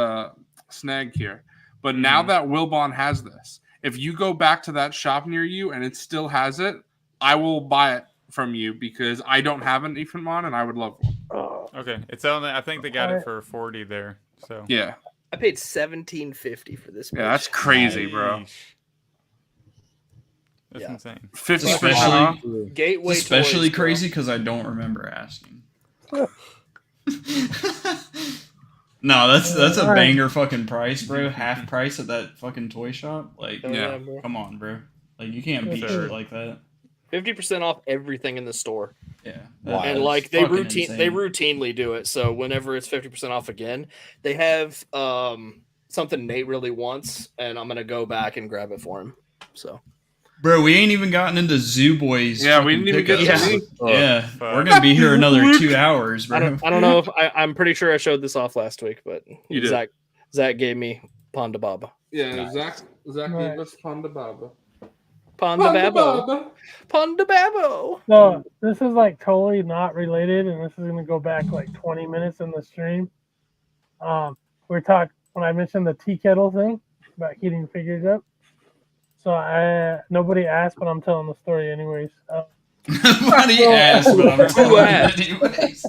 [SPEAKER 6] snag here. But now that Wilbon has this, if you go back to that shop near you and it still has it, I will buy it from you because I don't have an Ifritmon and I would love one.
[SPEAKER 4] Okay, it's on. I think they got it for 40 there. So
[SPEAKER 6] yeah,
[SPEAKER 1] I paid $17.50 for this.
[SPEAKER 6] Yeah, that's crazy, bro.
[SPEAKER 4] That's insane.
[SPEAKER 6] 50% off.
[SPEAKER 1] Gateway.
[SPEAKER 5] Especially
[SPEAKER 1] toys,
[SPEAKER 5] crazy because I don't remember asking. No, that's a banger fucking price, bro. Half price at that fucking toy shop. Like,
[SPEAKER 6] yeah,
[SPEAKER 5] come on, bro. Like, you can't beat shit like that.
[SPEAKER 1] 50% off everything in the store.
[SPEAKER 5] Yeah,
[SPEAKER 1] and like they routinely do it. So whenever it's 50% off again, they have something Nate really wants, and I'm gonna go back and grab it for him. So.
[SPEAKER 5] Bro, we ain't even gotten into Zoo Boys.
[SPEAKER 6] Yeah, we didn't even get
[SPEAKER 5] to Yeah, we're gonna be here another 2 hours, bro.
[SPEAKER 1] I don't know if I'm pretty sure I showed this off last week, but
[SPEAKER 6] you did.
[SPEAKER 1] Zach gave me Ponda Baba.
[SPEAKER 6] Yeah, nice. Zach gave us Ponda Baba.
[SPEAKER 1] Ponda Babo.
[SPEAKER 7] So this is like totally not related, and this is gonna go back like 20 minutes in the stream. We talked when I mentioned the tea kettle thing about heating figures up. So nobody asked, but I'm telling the story anyways.
[SPEAKER 5] Nobody asked, but I'm telling it anyways.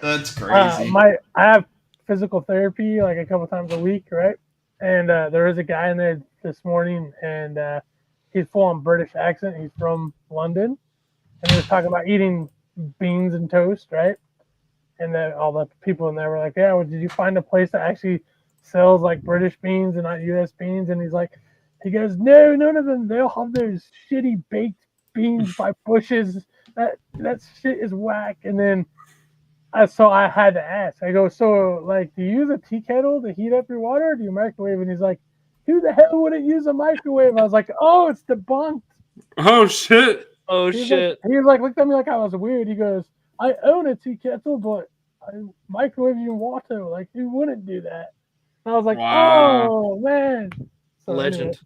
[SPEAKER 5] That's crazy.
[SPEAKER 7] I have physical therapy like a couple times a week, right? And there was a guy in there this morning, and he's full on British accent. He's from London, and he was talking about eating beans and toast, right? And then all the people in there were like, "Yeah, well, did you find a place that actually sells like British beans and not U.S. beans?" And he's like. He goes, no, none of them. They'll have those shitty baked beans by bushes. That shit is whack. And then, so I had to ask. I go, so like, do you use a tea kettle to heat up your water, or do you microwave? And he's like, who the hell wouldn't use a microwave? I was like, oh, it's debunked.
[SPEAKER 6] Oh shit.
[SPEAKER 7] He was like, looked at me like I was weird. He goes, I own a tea kettle, but I microwave in water. Like, who wouldn't do that? And I was like, oh man. So
[SPEAKER 1] legend.
[SPEAKER 7] Anyway.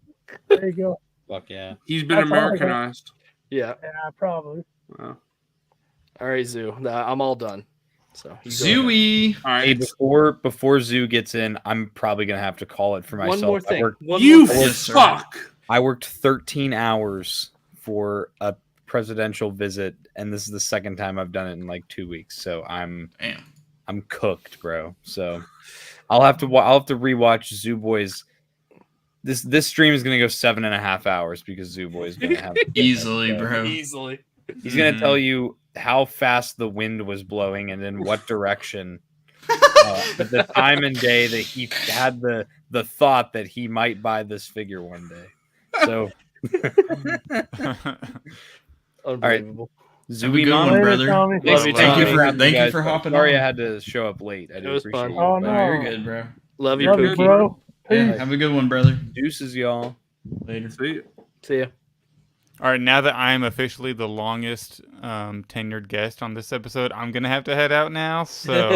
[SPEAKER 7] There you go.
[SPEAKER 9] Fuck yeah.
[SPEAKER 6] He's been Americanized.
[SPEAKER 1] Yeah.
[SPEAKER 7] Yeah, probably.
[SPEAKER 6] Wow.
[SPEAKER 1] All right, Zoo. I'm all done. So
[SPEAKER 5] Zooey.
[SPEAKER 9] All right. Hey, before Zoo gets in, I'm probably gonna have to call it for myself.
[SPEAKER 1] One more thing.
[SPEAKER 6] Fuck.
[SPEAKER 9] I worked 13 hours for a presidential visit, and this is the second time I've done it in like 2 weeks. So I'm cooked, bro. So I'll have to rewatch Zoo Boys. This stream is gonna go 7.5 hours because Zoo Boy is gonna have
[SPEAKER 5] easily, bro.
[SPEAKER 1] Easily.
[SPEAKER 9] He's gonna tell you how fast the wind was blowing and in what direction. At the time and day that he had the thought that he might buy this figure one day. So, all right, Zooey
[SPEAKER 5] Mom, brother. Thank you for hopping on.
[SPEAKER 9] Sorry, I had to show up late. I do appreciate it.
[SPEAKER 7] Oh no,
[SPEAKER 5] you're good, bro.
[SPEAKER 1] Love you, Pookie.
[SPEAKER 7] bro.
[SPEAKER 5] Yeah, have a good one, brother.
[SPEAKER 9] Deuces, y'all.
[SPEAKER 5] Later.
[SPEAKER 1] See ya.
[SPEAKER 4] All right, now that I'm officially the longest tenured guest on this episode, I'm gonna have to head out now. So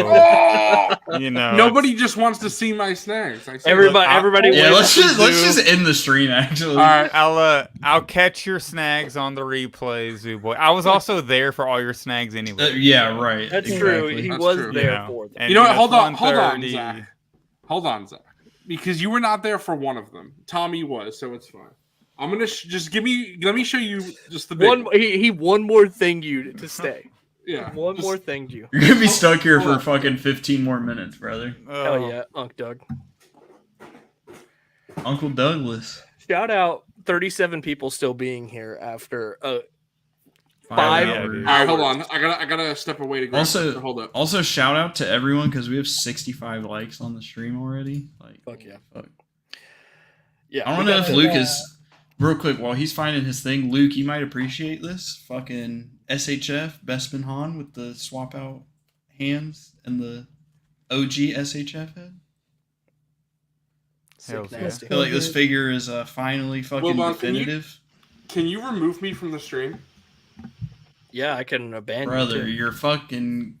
[SPEAKER 6] nobody just wants to see my snags.
[SPEAKER 1] Everybody.
[SPEAKER 5] Yeah, let's just end the stream. Actually,
[SPEAKER 6] all right.
[SPEAKER 4] I'll catch your snags on the replay, Zoo Boy. I was also there for all your snags anyway.
[SPEAKER 5] Yeah, right.
[SPEAKER 1] That's
[SPEAKER 5] exactly.
[SPEAKER 1] true. He was there for them.
[SPEAKER 6] You know what? Hold on, Zach. Because you were not there for one of them. Tommy was, so it's fine. I'm gonna just let me show you just the big
[SPEAKER 1] one. He one more thing you to stay.
[SPEAKER 6] Yeah,
[SPEAKER 1] one more thing you.
[SPEAKER 5] You're gonna be stuck here for fucking 15 more minutes, brother.
[SPEAKER 1] Hell yeah, Uncle Doug.
[SPEAKER 5] Uncle Douglas.
[SPEAKER 1] Shout out 37 people still being here after 5
[SPEAKER 6] hours. All right, hold on. I gotta step away to grab hold up.
[SPEAKER 5] Also, shout out to everyone because we have 65 likes on the stream already. Like,
[SPEAKER 1] fuck yeah.
[SPEAKER 5] Fuck.
[SPEAKER 1] Yeah.
[SPEAKER 5] I don't know if Luke is real quick while he's finding his thing. Luke, you might appreciate this. Fucking SHF Bespin Han with the swap out hands and the OG SHF head.
[SPEAKER 4] Hell
[SPEAKER 5] I feel like this figure is finally fucking definitive.
[SPEAKER 6] Can you remove me from the stream?
[SPEAKER 1] Yeah, I can abandon
[SPEAKER 5] brother.
[SPEAKER 1] you.
[SPEAKER 5] You're fucking.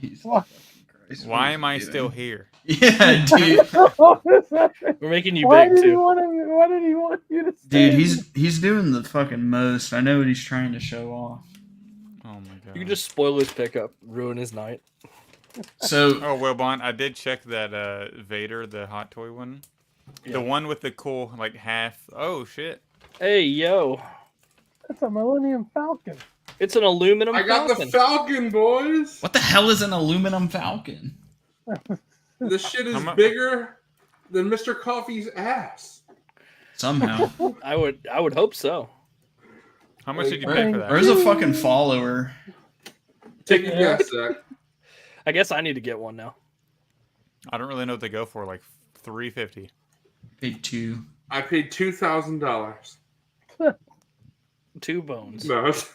[SPEAKER 5] Jesus
[SPEAKER 7] What?
[SPEAKER 5] fucking Christ,
[SPEAKER 4] why am I still here?
[SPEAKER 5] Yeah, dude.
[SPEAKER 1] We're making you big too.
[SPEAKER 7] Why did he want you to
[SPEAKER 5] stay? Dude, he's doing the fucking most. I know what he's trying to show off.
[SPEAKER 4] Oh my god.
[SPEAKER 1] You can just spoil his pickup, ruin his night.
[SPEAKER 5] So
[SPEAKER 4] Wilbon, I did check that Vader, the hot toy one. Yeah. The one with the cool like half. Oh shit.
[SPEAKER 1] Hey yo.
[SPEAKER 7] That's a Millennium Falcon.
[SPEAKER 1] It's an aluminum
[SPEAKER 6] Falcon. I got the Falcon, boys.
[SPEAKER 5] What the hell is an aluminum Falcon?
[SPEAKER 6] This shit is bigger than MrCawfee's ass.
[SPEAKER 5] Somehow.
[SPEAKER 1] I would hope so.
[SPEAKER 4] How much did you pay for that?
[SPEAKER 5] Where's a fucking follower?
[SPEAKER 6] Take a guess, Zach.
[SPEAKER 1] I guess I need to get one now.
[SPEAKER 4] I don't really know what they go for, like $350.
[SPEAKER 5] Paid $2.
[SPEAKER 6] I paid $2,000.
[SPEAKER 1] 2 bones.
[SPEAKER 6] No.
[SPEAKER 4] Wait,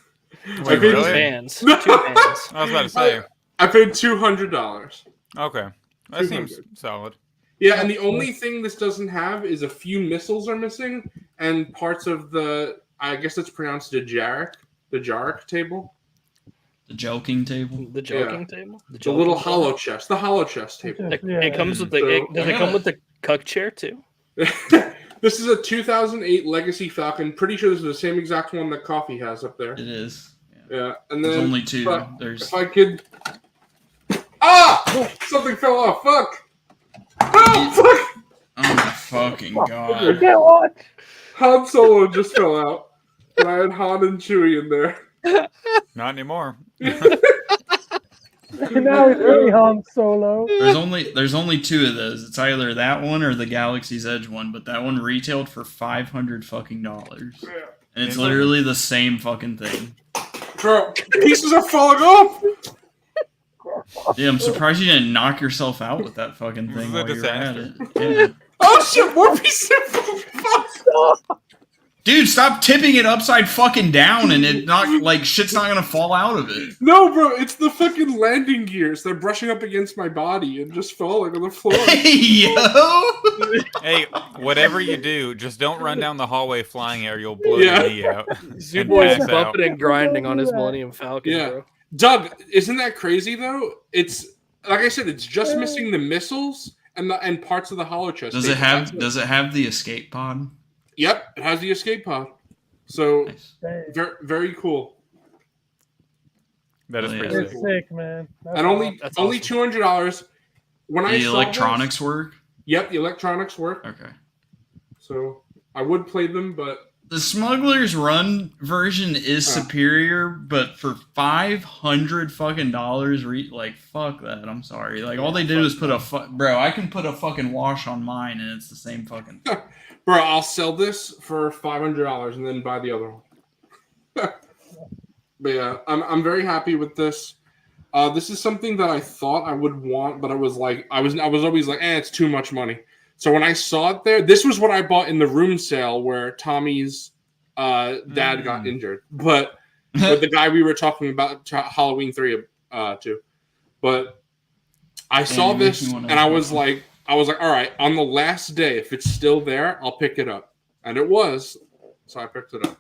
[SPEAKER 1] I paid
[SPEAKER 4] really?
[SPEAKER 1] 2 bands. 2 bands.
[SPEAKER 4] I was about to say.
[SPEAKER 6] I paid $200.
[SPEAKER 4] Okay. That seems solid.
[SPEAKER 6] Yeah, and the only thing this doesn't have is a few missiles are missing and parts of the, I guess it's pronounced the Jarek table.
[SPEAKER 5] The joking table.
[SPEAKER 1] The joking table.
[SPEAKER 6] The little hollow chest. The hollow chest table.
[SPEAKER 1] It comes with the. Does it come with the cuck chair too?
[SPEAKER 6] This is a 2008 Legacy Falcon. Pretty sure this is the same exact one that Coffee has up there.
[SPEAKER 5] It is.
[SPEAKER 6] Yeah, and then
[SPEAKER 5] there's only 2. There's.
[SPEAKER 6] If I could. Ah! Something fell off. Fuck. Oh fuck!
[SPEAKER 5] Oh my fucking god!
[SPEAKER 7] You can't watch.
[SPEAKER 6] Han Solo just fell out, and I had Han and Chewie in there.
[SPEAKER 4] Not anymore.
[SPEAKER 7] Now it's really Han Solo.
[SPEAKER 5] There's only 2 of those. It's either that one or the Galaxy's Edge one, but that one retailed for $500 fucking dollars.
[SPEAKER 6] Yeah.
[SPEAKER 5] And it's literally the same fucking thing.
[SPEAKER 6] Bro, pieces are falling off.
[SPEAKER 5] Yeah, I'm surprised you didn't knock yourself out with that fucking thing while you were at it. Yeah.
[SPEAKER 6] Oh shit, more pieces are falling off.
[SPEAKER 5] Dude, stop tipping it upside fucking down and it not like shit's not gonna fall out of it.
[SPEAKER 6] No, bro, it's the fucking landing gears. They're brushing up against my body and just falling on the floor.
[SPEAKER 5] Hey, yo!
[SPEAKER 4] Hey, whatever you do, just don't run down the hallway flying or you'll blow your knee out.
[SPEAKER 1] Zooboy's bumping and grinding on his Millennium Falcon, bro.
[SPEAKER 6] Doug, isn't that crazy though? It's like I said, it's just missing the missiles and parts of the hollow chest.
[SPEAKER 5] Does it have the escape pod?
[SPEAKER 6] Yep, it has the escape pod. So
[SPEAKER 5] Nice.
[SPEAKER 6] very, very cool.
[SPEAKER 4] That is pretty
[SPEAKER 7] It's
[SPEAKER 4] sick.
[SPEAKER 7] sick, man. That's
[SPEAKER 6] And only
[SPEAKER 7] awesome.
[SPEAKER 6] $200. When I
[SPEAKER 5] The
[SPEAKER 6] saw
[SPEAKER 5] electronics work?
[SPEAKER 6] Yep, the electronics work.
[SPEAKER 5] Okay.
[SPEAKER 6] So I would play them, but
[SPEAKER 5] the Smuggler's Run version is superior, but for $500 fucking dollars, like fuck that. I'm sorry. Like all they did was put bro. I can put a fucking wash on mine, and it's the same fucking.
[SPEAKER 6] Bro, I'll sell this for $500 and then buy the other one. But yeah, I'm very happy with this. This is something that I thought I would want, but I was always like, it's too much money. So when I saw it there, this was what I bought in the room sale where Tommy's dad got injured. But the guy we were talking about Halloween 3 to. But I saw this and I was like, all right, on the last day, if it's still there, I'll pick it up. And it was. So I picked it up.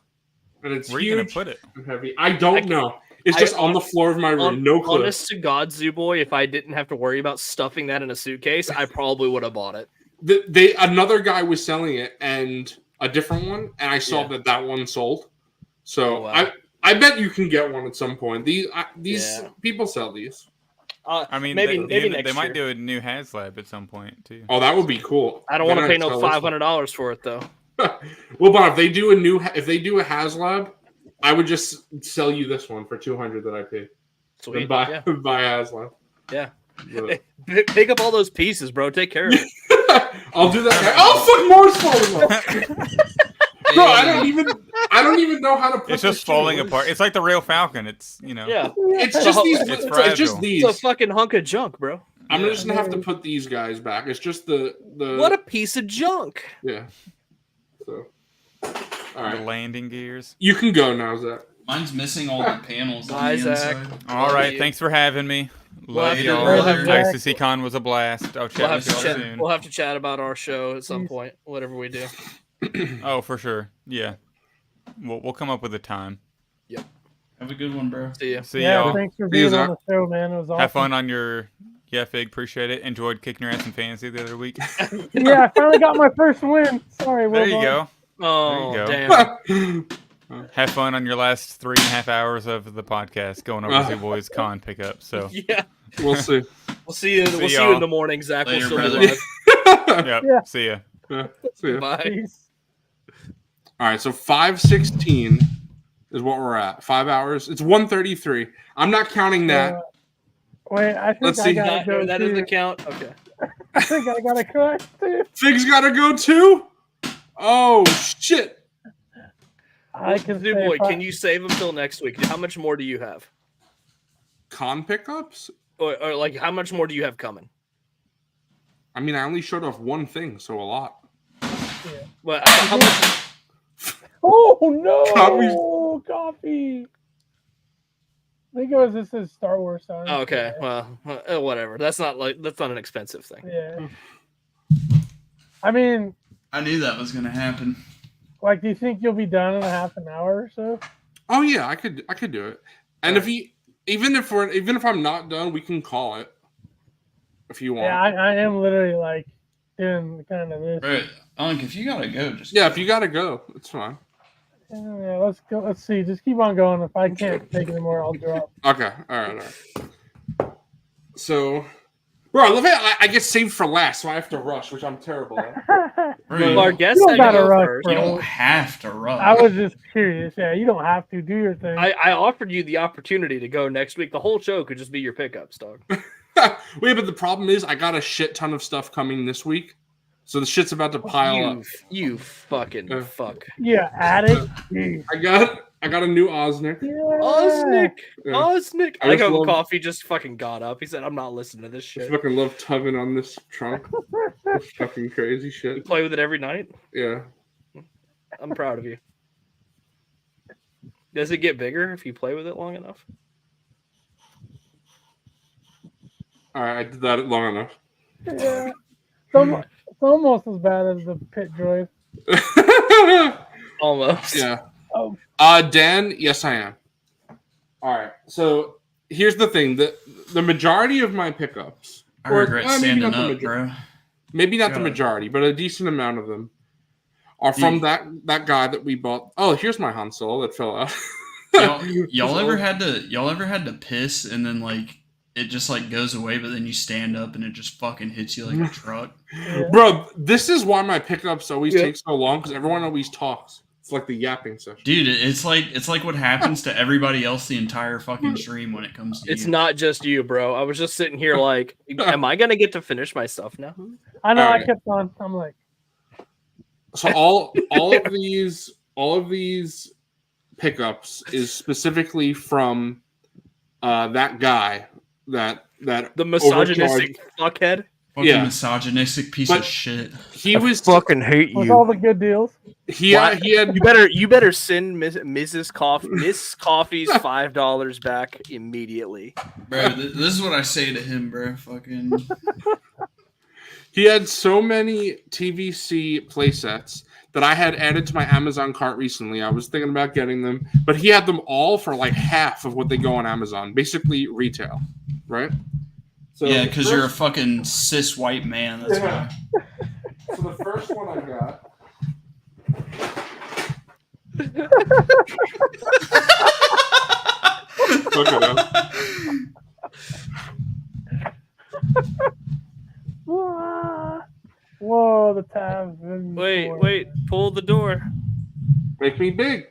[SPEAKER 6] And it's
[SPEAKER 4] Where are you going to put it?
[SPEAKER 6] and heavy. I don't know. It's just on the floor of my room. No clue.
[SPEAKER 1] Honest to God, Zooboy, if I didn't have to worry about stuffing that in a suitcase, I probably would have bought it.
[SPEAKER 6] Another guy was selling it, and a different one, and I saw that one sold. So I bet you can get one at some point. These people sell these.
[SPEAKER 4] I mean,
[SPEAKER 1] maybe
[SPEAKER 4] they
[SPEAKER 1] next
[SPEAKER 4] might
[SPEAKER 1] year.
[SPEAKER 4] do a new HasLab at some point too.
[SPEAKER 6] Oh, that would be cool.
[SPEAKER 1] I don't want to pay no $500 for it though.
[SPEAKER 6] Well, but if they do a HasLab, I would just sell you this one for $200 that I paid.
[SPEAKER 1] Sweet.
[SPEAKER 6] Buy HasLab.
[SPEAKER 1] Yeah. Pick up all those pieces, bro. Take care of it.
[SPEAKER 6] I'll do that. Oh, fuck! More's falling off. Bro, I don't even know how to put
[SPEAKER 4] It's just falling apart. It's like the real Falcon. It's
[SPEAKER 1] Yeah.
[SPEAKER 6] It's just these.
[SPEAKER 4] It's
[SPEAKER 6] It's just these.
[SPEAKER 1] It's a fucking hunk of junk, bro.
[SPEAKER 6] I'm just gonna have to put these guys back. It's just the.
[SPEAKER 1] What a piece of junk.
[SPEAKER 6] Yeah. So. All right.
[SPEAKER 4] The landing gears.
[SPEAKER 6] You can go now, Zach.
[SPEAKER 5] Mine's missing all the panels on
[SPEAKER 1] Bye,
[SPEAKER 5] the
[SPEAKER 1] Zach.
[SPEAKER 5] inside.
[SPEAKER 4] All right, thanks for having me. Love
[SPEAKER 5] Later,
[SPEAKER 4] y'all.
[SPEAKER 5] brother.
[SPEAKER 4] ICCC Con was a blast. I'll chat with y'all soon.
[SPEAKER 1] We'll have to chat about our show at some point, whatever we do.
[SPEAKER 4] Oh, for sure. Yeah. We'll come up with a time.
[SPEAKER 1] Yep.
[SPEAKER 5] Have a good one, bro.
[SPEAKER 1] See ya.
[SPEAKER 4] See y'all.
[SPEAKER 7] Thanks for being on the show, man. It was awesome.
[SPEAKER 4] Have fun on your
[SPEAKER 11] Yeah, Fig, appreciate it. Enjoyed kicking your ass in fantasy the other week.
[SPEAKER 7] Yeah, I finally got my first win. Sorry, Wilbon.
[SPEAKER 11] There you go.
[SPEAKER 1] Oh,
[SPEAKER 11] there you go.
[SPEAKER 1] damn.
[SPEAKER 11] Have fun on your last 3.5 hours of the podcast going over Zoo Boys con pickup. So
[SPEAKER 1] yeah,
[SPEAKER 6] we'll see.
[SPEAKER 1] We'll see you. We'll see you in the morning, Zach.
[SPEAKER 5] Later,
[SPEAKER 1] we'll still
[SPEAKER 5] brother.
[SPEAKER 1] be live.
[SPEAKER 11] yep.
[SPEAKER 7] Yeah.
[SPEAKER 11] See ya.
[SPEAKER 6] See ya.
[SPEAKER 1] Bye.
[SPEAKER 7] Peace.
[SPEAKER 6] All right, so 5:16 is what we're at. 5 hours. It's 1:33. I'm not counting that.
[SPEAKER 7] Wait, I think
[SPEAKER 6] Let's
[SPEAKER 7] I
[SPEAKER 6] see.
[SPEAKER 7] gotta go
[SPEAKER 1] That
[SPEAKER 7] too.
[SPEAKER 1] doesn't count. Okay.
[SPEAKER 7] I think I gotta go too.
[SPEAKER 6] Fig's got to go too. Oh shit!
[SPEAKER 7] I can
[SPEAKER 1] Zoo
[SPEAKER 7] say
[SPEAKER 1] boy,
[SPEAKER 7] if I-
[SPEAKER 1] can you save them till next week? How much more do you have?
[SPEAKER 6] Con pickups?
[SPEAKER 1] Or like, how much more do you have coming?
[SPEAKER 6] I mean, I only showed off one thing, so a lot.
[SPEAKER 1] Well, how much?
[SPEAKER 7] Oh no! Coffee. I think it was this is Star Wars Star.
[SPEAKER 1] Oh, okay, well, whatever. That's not an expensive thing.
[SPEAKER 7] Yeah. I mean,
[SPEAKER 5] I knew that was gonna happen.
[SPEAKER 7] like, do you think you'll be done in a half an hour or so?
[SPEAKER 6] Oh yeah, I could do it. And if even if I'm not done, we can call it if you want.
[SPEAKER 7] Yeah, I am literally like doing kind of this.
[SPEAKER 5] Right, Unk, if you gotta go, just
[SPEAKER 6] if you gotta go, it's fine.
[SPEAKER 7] Yeah, let's go. Let's see. Just keep on going. If I can't take any more, I'll drop.
[SPEAKER 6] Okay, all right. So, bro, I love it. I get saved for last, so I have to rush, which I'm terrible at.
[SPEAKER 5] Right.
[SPEAKER 1] Well, our guest
[SPEAKER 7] You don't
[SPEAKER 1] had to
[SPEAKER 7] gotta
[SPEAKER 1] go
[SPEAKER 7] rush,
[SPEAKER 1] first.
[SPEAKER 7] bro.
[SPEAKER 5] You don't have to run.
[SPEAKER 7] I was just curious. Yeah, you don't have to do your thing.
[SPEAKER 1] I offered you the opportunity to go next week. The whole show could just be your pickups, dog.
[SPEAKER 6] Wait, but the problem is I got a shit ton of stuff coming this week, so the shit's about to pile up.
[SPEAKER 1] You fucking fuck.
[SPEAKER 7] Yeah, addict. Jeez.
[SPEAKER 6] I got a new Osnick.
[SPEAKER 7] Yeah.
[SPEAKER 1] Osnick.
[SPEAKER 6] Yeah.
[SPEAKER 1] Osnick.
[SPEAKER 6] I
[SPEAKER 1] I
[SPEAKER 6] just
[SPEAKER 1] got
[SPEAKER 6] love-
[SPEAKER 1] coffee. Just fucking got up. He said, "I'm not listening to this
[SPEAKER 6] I
[SPEAKER 1] shit."
[SPEAKER 6] fucking love tugging on this trunk. This fucking crazy
[SPEAKER 1] You
[SPEAKER 6] shit.
[SPEAKER 1] play with it every night.
[SPEAKER 6] Yeah.
[SPEAKER 1] I'm proud of you. Does it get bigger if you play with it long enough?
[SPEAKER 6] All right, I did that long enough.
[SPEAKER 7] Yeah. It's almost as bad as the pit droid.
[SPEAKER 1] Almost.
[SPEAKER 6] Yeah.
[SPEAKER 7] Oh.
[SPEAKER 6] Dan, yes, I am. All right. So here's the thing: the majority of my pickups,
[SPEAKER 5] I regret
[SPEAKER 6] maybe
[SPEAKER 5] standing
[SPEAKER 6] not the
[SPEAKER 5] up, bro.
[SPEAKER 6] maybe not the
[SPEAKER 5] God.
[SPEAKER 6] majority, but a decent amount of them are from that guy that we bought. Oh, here's my Han Solo that fell out.
[SPEAKER 5] Y'all ever had to piss and then like it just like goes away, but then you stand up and it just fucking hits you like a truck?
[SPEAKER 7] Yeah.
[SPEAKER 6] Bro, this is why my pickups always take so long because everyone always talks. It's like the yapping session.
[SPEAKER 5] Dude, it's like what happens to everybody else the entire fucking stream when it comes to
[SPEAKER 1] It's
[SPEAKER 5] you.
[SPEAKER 1] not just you, bro. I was just sitting here like, am I gonna get to finish my stuff now?
[SPEAKER 7] I know.
[SPEAKER 6] Alright.
[SPEAKER 7] I kept on. I'm like,
[SPEAKER 6] So all of these pickups is specifically from that guy that
[SPEAKER 1] The misogynistic fuckhead.
[SPEAKER 5] Fucking misogynistic piece of shit.
[SPEAKER 6] He was
[SPEAKER 10] fucking hate
[SPEAKER 7] with all the good deals.
[SPEAKER 6] he had
[SPEAKER 1] You better send Mrs. Coffee Miss Coffee's $5 back immediately.
[SPEAKER 5] Bro, this is what I say to him, bro. Fucking
[SPEAKER 6] he had so many TVC playsets that I had added to my Amazon cart recently. I was thinking about getting them, but he had them all for like half of what they go on Amazon, basically retail, right? So
[SPEAKER 5] yeah, because you're a fucking cis white man. That's why.
[SPEAKER 6] So the first one I got. Look at him.
[SPEAKER 7] Whoa, the tabs.
[SPEAKER 1] Wait, pull the door.
[SPEAKER 6] Make me big.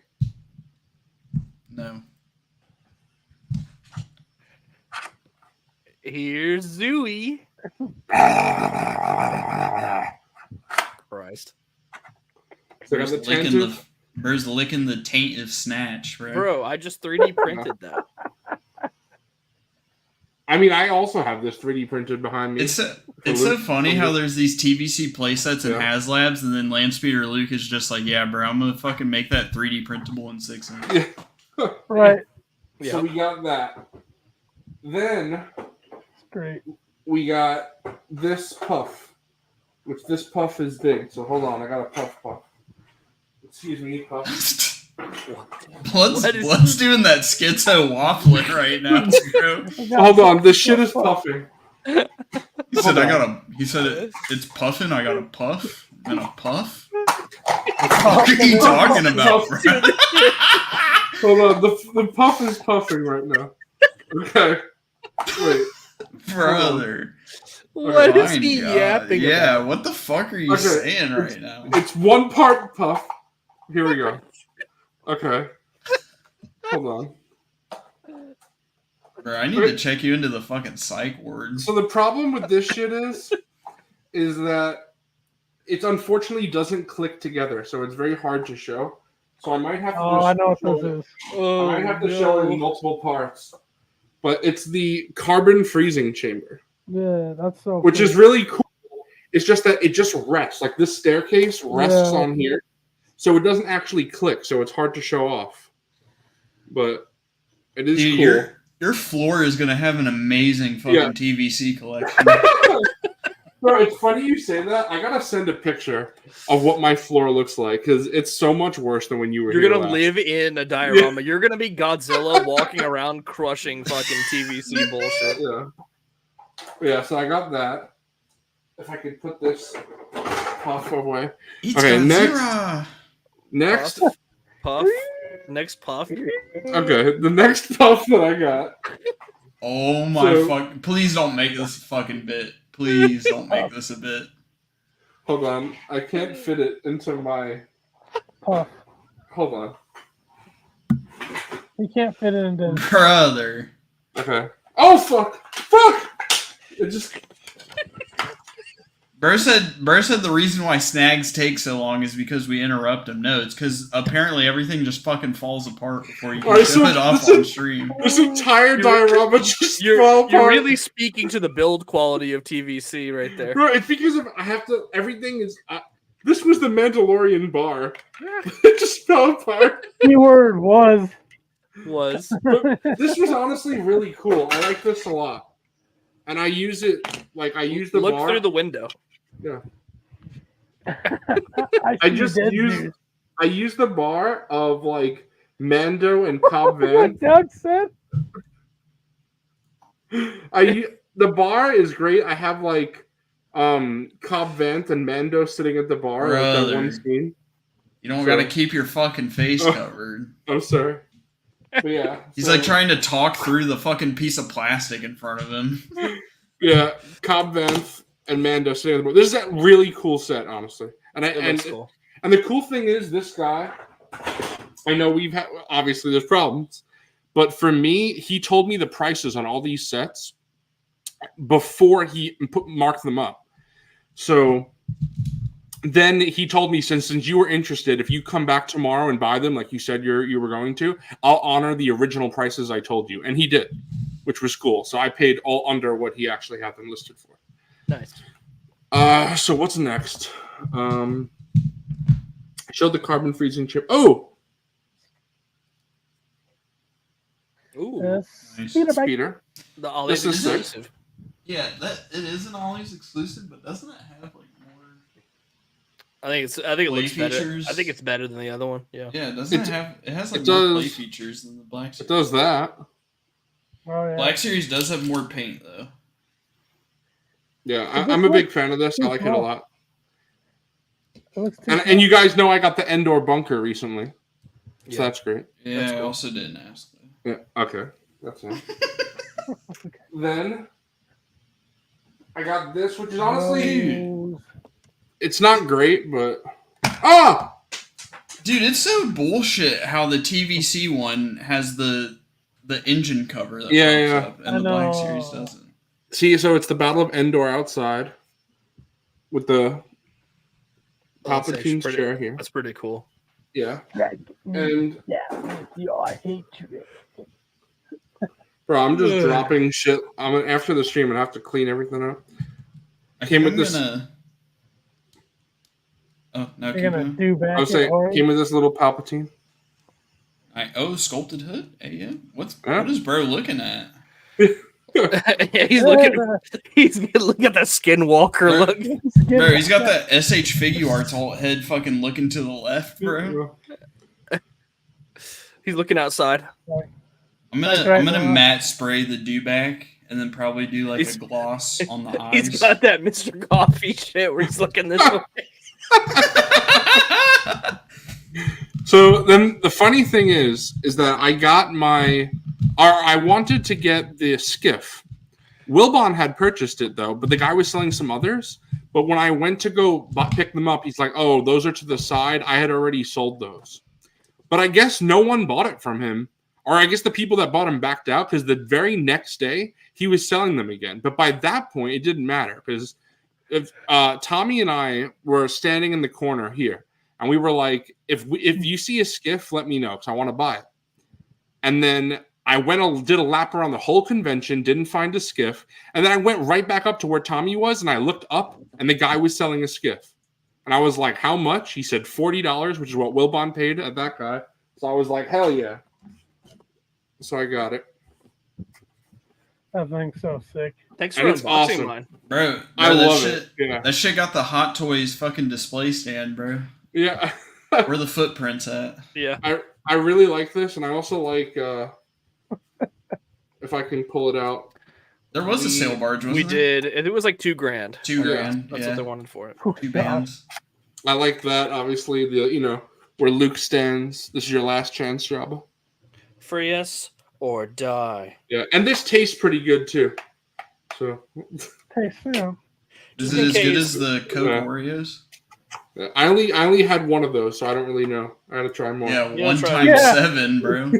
[SPEAKER 5] No.
[SPEAKER 1] Here's Zooey. Christ.
[SPEAKER 5] Bro's licking the taint of Snatch, bro.
[SPEAKER 1] Bro, I just 3D printed that.
[SPEAKER 6] I mean, I also have this 3D printed behind me.
[SPEAKER 5] It's so funny how there's these TVC playsets and HasLabs, and then Landspeeder Luke is just like, yeah, bro, I'm gonna fucking make that 3D printable in 6 inches.
[SPEAKER 7] Right.
[SPEAKER 6] So we got that. Then
[SPEAKER 7] Great.
[SPEAKER 6] we got this puff, which this puff is big. So hold on, I got a puff. Excuse me, puff.
[SPEAKER 5] What's doing that schizo waffling right now, bro?
[SPEAKER 6] Hold on, this shit is puffing.
[SPEAKER 5] He said, "I got a." He said, "It's puffing. I got a puff and a puff." What the fuck are you talking about, bro?
[SPEAKER 6] Hold on, the puff is puffing right now. Okay. Wait.
[SPEAKER 5] Brother.
[SPEAKER 1] What is he yapping
[SPEAKER 5] Yeah,
[SPEAKER 1] about?
[SPEAKER 5] what the fuck are you saying right now?
[SPEAKER 6] It's 1 part puff. Here we go. Okay. Hold on.
[SPEAKER 5] Bro, I need to check you into the fucking psych ward.
[SPEAKER 6] So the problem with this shit is that it unfortunately doesn't click together, so it's very hard to show. So I might have to.
[SPEAKER 7] I know what this is.
[SPEAKER 6] I might have to show it in multiple parts. But it's the carbon freezing chamber.
[SPEAKER 7] Yeah, that's so.
[SPEAKER 6] Which is really cool. It's just that it just rests. Like this staircase rests on here, so it doesn't actually click. So it's hard to show off. But it is cool.
[SPEAKER 5] Your floor is gonna have an amazing fucking TVC collection.
[SPEAKER 6] Bro, it's funny you say that. I gotta send a picture of what my floor looks like because it's so much worse than when you were.
[SPEAKER 1] You're gonna live in a diorama. You're gonna be Godzilla walking around crushing fucking TVC bullshit.
[SPEAKER 6] Yeah. So I got that. If I could put this puff away.
[SPEAKER 5] Okay,
[SPEAKER 6] next
[SPEAKER 1] puff. Next puff.
[SPEAKER 6] Okay, the next puff that I got.
[SPEAKER 5] Oh my fuck! Please don't make this a fucking bit. Please don't make this a bit.
[SPEAKER 6] Hold on, I can't fit it into my
[SPEAKER 7] puff.
[SPEAKER 6] Hold on.
[SPEAKER 7] You can't fit it into.
[SPEAKER 5] Brother.
[SPEAKER 6] Okay. Oh fuck! It just.
[SPEAKER 5] Burr said the reason why snags take so long is because we interrupt them. No, it's because apparently everything just fucking falls apart before you can ship it off on stream.
[SPEAKER 6] This entire diorama just
[SPEAKER 1] you're really speaking to the build quality of TVC right there.
[SPEAKER 6] Bro, it's because of I have to. Everything is. This was the Mandalorian bar. It just fell apart.
[SPEAKER 7] Keyword was.
[SPEAKER 6] This was honestly really cool. I like this a lot, and I use it like I use the
[SPEAKER 1] look
[SPEAKER 6] bar.
[SPEAKER 1] through the window.
[SPEAKER 6] Yeah. I use the bar of like Mando and Cobb Vanth.
[SPEAKER 7] Doug said.
[SPEAKER 6] The bar is great. I have like Cobb Vanth and Mando sitting at the bar like that one scene.
[SPEAKER 5] You don't gotta keep your fucking face covered.
[SPEAKER 6] I'm sorry. But yeah.
[SPEAKER 5] He's like trying to talk through the fucking piece of plastic in front of him.
[SPEAKER 6] Yeah, Cobb Vanth and Mando sitting at the board. This is a really cool set, honestly. And the cool thing is, this guy. I know we've had obviously there's problems, but for me, he told me the prices on all these sets before he marked them up. So then he told me, since you were interested, if you come back tomorrow and buy them, like you said you were going to, I'll honor the original prices I told you, and he did, which was cool. So I paid all under what he actually had them listed for.
[SPEAKER 1] Nice.
[SPEAKER 6] So what's next? Showed the carbon freezing chip. Oh.
[SPEAKER 1] Ooh.
[SPEAKER 6] Speeder.
[SPEAKER 1] The Ollie's exclusive.
[SPEAKER 5] Yeah, it is an Ollie's exclusive, but doesn't it have like more?
[SPEAKER 1] I think it looks
[SPEAKER 5] features?
[SPEAKER 1] better. I think it's better than the other one. Yeah.
[SPEAKER 5] Yeah, it has like more play features than the Black Series.
[SPEAKER 6] It does that.
[SPEAKER 7] Oh, yeah.
[SPEAKER 5] Black Series does have more paint though.
[SPEAKER 6] Yeah, I'm a big fan of this. I like it a lot. And you guys know I got the Endor bunker recently, so that's great.
[SPEAKER 5] Yeah, that's cool. I also didn't ask that.
[SPEAKER 6] Yeah, okay, that's fine. Then I got this, which is honestly, it's not great, but
[SPEAKER 5] dude, it's so bullshit how the TVC one has the engine cover that pops up, and the Black Series doesn't.
[SPEAKER 6] See, so it's the Battle of Endor outside with the Palpatine's chair here.
[SPEAKER 1] That's pretty cool.
[SPEAKER 6] Yeah. And
[SPEAKER 7] I hate you.
[SPEAKER 6] Bro, I'm just dropping shit. After the stream, I have to clean everything up. Came with this.
[SPEAKER 5] Oh, no,
[SPEAKER 7] You're gonna do back.
[SPEAKER 6] I was saying, came with this little Palpatine.
[SPEAKER 5] Sculpted hood. Hey, what is bro looking at?
[SPEAKER 1] He's looking at the Skinwalker look.
[SPEAKER 5] Bro, he's got that SH Figuarts alt head fucking looking to the left, bro.
[SPEAKER 1] He's looking outside.
[SPEAKER 5] I'm gonna matte spray the dewback and then probably do like a gloss on the eyes.
[SPEAKER 1] He's got that MrCawfee shit where he's looking this way.
[SPEAKER 6] So then the funny thing is that I wanted to get the skiff. Wilbon had purchased it though, but the guy was selling some others. But when I went to go pick them up, he's like, "Oh, those are to the side. I had already sold those." But I guess no one bought it from him. Or I guess the people that bought him backed out because the very next day he was selling them again. But by that point, it didn't matter because if Tommy and I were standing in the corner here, and we were like, if you see a skiff, let me know because I want to buy it. And then I did a lap around the whole convention, didn't find a skiff, and then I went right back up to where Tommy was, and I looked up, and the guy was selling a skiff. And I was like, how much? He said $40, which is what Wilbon paid at that guy. So I was like, hell yeah. So I got it.
[SPEAKER 7] That thing's so sick.
[SPEAKER 1] Thanks for unboxing mine.
[SPEAKER 5] Bro,
[SPEAKER 6] I love
[SPEAKER 5] shit,
[SPEAKER 6] it. Yeah.
[SPEAKER 5] That shit got the Hot Toys fucking display stand, bro.
[SPEAKER 6] Yeah.
[SPEAKER 5] Where the footprints at?
[SPEAKER 1] Yeah.
[SPEAKER 6] I really like this, and I also like if I can pull it out.
[SPEAKER 5] There was a sail barge, wasn't
[SPEAKER 1] we
[SPEAKER 5] there?
[SPEAKER 1] did. And it was like $2,000.
[SPEAKER 5] $2,000.
[SPEAKER 1] That's what they wanted for it.
[SPEAKER 5] 2 bands.
[SPEAKER 6] I like that. Obviously, where Luke stands. This is your last chance, Jabba.
[SPEAKER 1] Free us or die.
[SPEAKER 6] Yeah, and this tastes pretty good too. So.
[SPEAKER 7] Tastes,
[SPEAKER 5] Is it as good as the Coke Oreos?
[SPEAKER 6] Yeah, I only had one of those, so I don't really know. I gotta try more.
[SPEAKER 5] Yeah, 1 times 7, bro.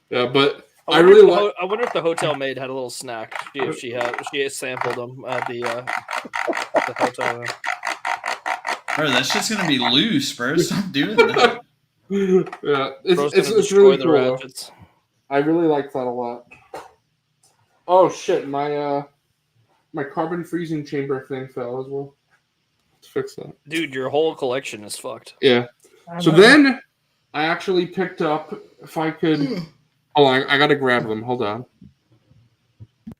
[SPEAKER 6] Yeah, but
[SPEAKER 1] I wonder if the hotel maid had a little snack. If she sampled them at the hotel room.
[SPEAKER 5] Bro, that shit's gonna be loose, bro. Stop doing that.
[SPEAKER 6] Yeah, it's really cool. I really like that a lot. Oh shit, my carbon freezing chamber thing fell as well. Let's fix that.
[SPEAKER 1] Dude, your whole collection is fucked.
[SPEAKER 6] Yeah. So then I actually picked up, if I could. Hold on, I gotta grab them. Hold on.
[SPEAKER 5] Good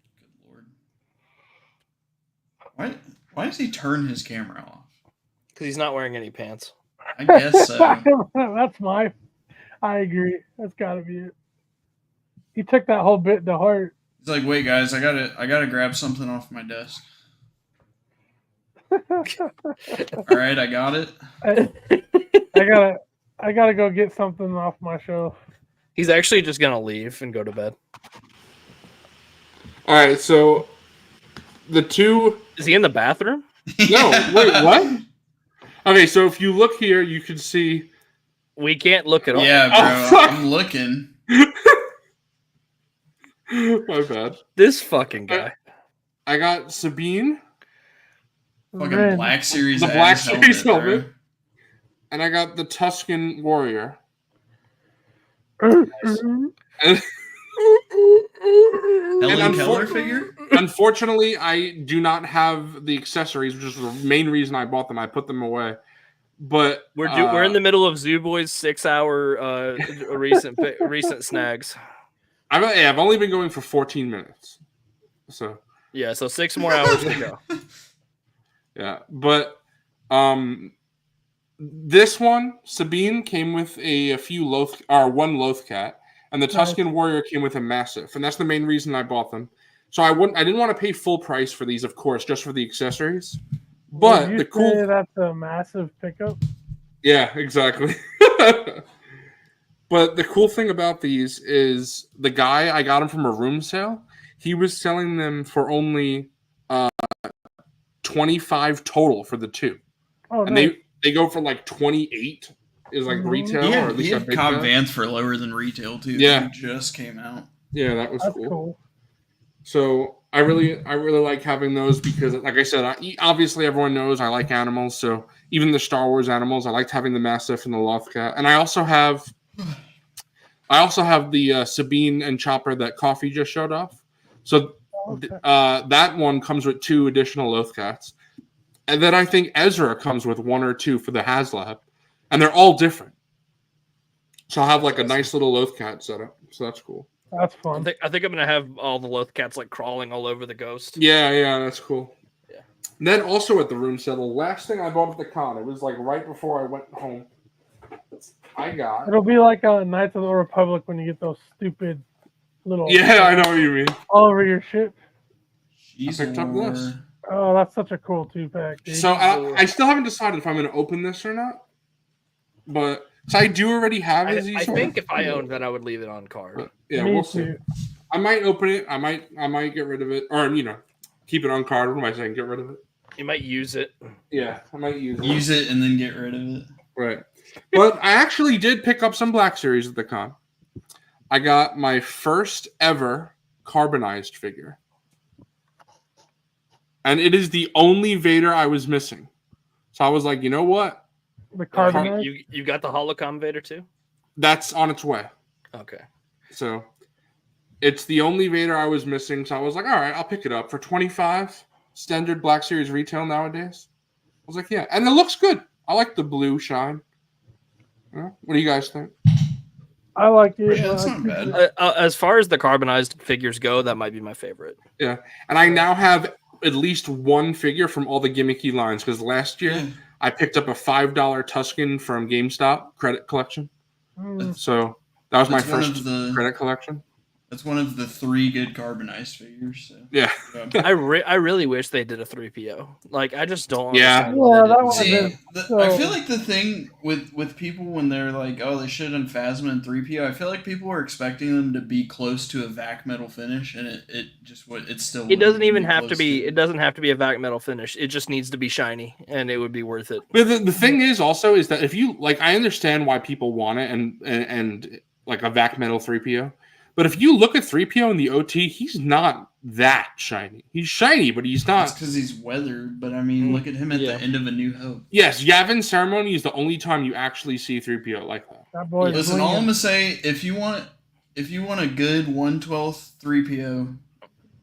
[SPEAKER 5] lord. Why does he turn his camera off?
[SPEAKER 1] Because he's not wearing any pants.
[SPEAKER 5] I guess so.
[SPEAKER 7] I agree. That's gotta be it. He took that whole bit to heart.
[SPEAKER 5] He's like, wait, guys, I gotta grab something off my desk. All right, I got it.
[SPEAKER 7] I gotta go get something off my shelf.
[SPEAKER 1] He's actually just gonna leave and go to bed.
[SPEAKER 6] All right, so the two.
[SPEAKER 1] Is he in the bathroom?
[SPEAKER 6] No, wait, what? Okay, so if you look here, you can see.
[SPEAKER 1] We can't look at all.
[SPEAKER 5] Yeah, bro, I'm looking.
[SPEAKER 6] My bad.
[SPEAKER 1] This fucking guy.
[SPEAKER 6] I got Sabine.
[SPEAKER 5] Fucking Black Series.
[SPEAKER 6] The Black Series helmet. And I got the Tuscan Warrior.
[SPEAKER 5] Helen Keller figure?
[SPEAKER 6] Unfortunately, I do not have the accessories, which is the main reason I bought them. I put them away. But
[SPEAKER 1] we're in the middle of Zoo Boy's 6-hour recent snags.
[SPEAKER 6] I've only been going for 14 minutes. So
[SPEAKER 1] 6 more hours to go.
[SPEAKER 6] Yeah, but this one, Sabine came with one Loth Cat, and the Tuscan Warrior came with a Massive, and that's the main reason I bought them. So I didn't want to pay full price for these, of course, just for the accessories. But
[SPEAKER 7] Would you say that's a massive pickup.
[SPEAKER 6] Yeah, exactly. But the cool thing about these is the guy, I got him from a room sale. He was selling them for only $25 total for the two.
[SPEAKER 7] Oh,
[SPEAKER 6] and
[SPEAKER 7] nice.
[SPEAKER 6] they go for like 28 is like retail.
[SPEAKER 5] Yeah,
[SPEAKER 6] or at least
[SPEAKER 5] he had Cobb Vans for lower than retail too.
[SPEAKER 6] Yeah,
[SPEAKER 5] just came out.
[SPEAKER 6] Yeah, that was cool. So I really like having those because, like I said, obviously everyone knows I like animals. So even the Star Wars animals, I liked having the Mastiff and the Loth Cat, and I also have the Sabine and Chopper that Coffee just showed off. So that one comes with 2 additional Loth Cats, and then I think Ezra comes with 1 or 2 for the HasLab, and they're all different. So I'll have like a nice little Loth Cat setup. So that's cool.
[SPEAKER 7] That's fun.
[SPEAKER 1] I think I'm gonna have all the Loth Cats like crawling all over the ghost.
[SPEAKER 6] Yeah, that's cool. Yeah. And then also at the room sale, the last thing I bought at the con, it was like right before I went home. It'll
[SPEAKER 7] be like Knights of the Republic when you get those stupid little.
[SPEAKER 6] Yeah, I know what you mean.
[SPEAKER 7] All over your ship.
[SPEAKER 6] I picked up this.
[SPEAKER 7] Oh, that's such a cool 2-pack. Dude.
[SPEAKER 6] So I still haven't decided if I'm going to open this or not. But so I do already have it.
[SPEAKER 1] I think if I owned that, I would leave it on card.
[SPEAKER 6] But, yeah, we'll see. I might open it. I might get rid of it, or keep it on card. What am I saying? Get rid of it.
[SPEAKER 1] You might use it.
[SPEAKER 6] Yeah, I might use it.
[SPEAKER 5] Use it and then get rid of it.
[SPEAKER 6] Right. But I actually did pick up some Black Series at the con. I got my first ever carbonized figure. And it is the only Vader I was missing. So I was like, you know what?
[SPEAKER 7] The carbonized?
[SPEAKER 1] You got the Holocom Vader too?
[SPEAKER 6] That's on its way.
[SPEAKER 1] Okay.
[SPEAKER 6] So it's the only Vader I was missing. So I was like, all right, I'll pick it up for $25. Standard Black Series retail nowadays. I was like, yeah. And it looks good. I like the blue shine. Yeah. What do you guys think?
[SPEAKER 7] I like it.
[SPEAKER 5] Yeah, it's not bad.
[SPEAKER 1] As far as the carbonized figures go, that might be my favorite.
[SPEAKER 6] Yeah. And I now have at least one figure from all the gimmicky lines because last year I picked up a $5 Tusken from GameStop credit collection. So that was my first credit collection.
[SPEAKER 5] That's one of the 3 good carbonized figures. So.
[SPEAKER 6] Yeah.
[SPEAKER 1] I really wish they did a 3PO. Like, I just don't
[SPEAKER 6] understand.
[SPEAKER 5] I feel like the thing with people when they're like, oh, they should have done Phasma and 3PO, I feel like people are expecting them to be close to a vac metal finish, and it's still.
[SPEAKER 1] It doesn't even have to be. It doesn't have to be a vac metal finish. It just needs to be shiny, and it would be worth it.
[SPEAKER 6] But the thing is also is that if you like, I understand why people want it and like a vac metal 3PO. But if you look at 3PO in the OT, he's not that shiny. He's shiny, but he's not.
[SPEAKER 5] That's because he's weathered. But I mean, look at him at the end of A New Hope.
[SPEAKER 6] Yes, Yavin Ceremony is the only time you actually see 3PO like that.
[SPEAKER 5] Listen, all I'm gonna say, if you want a good 1/12 3PO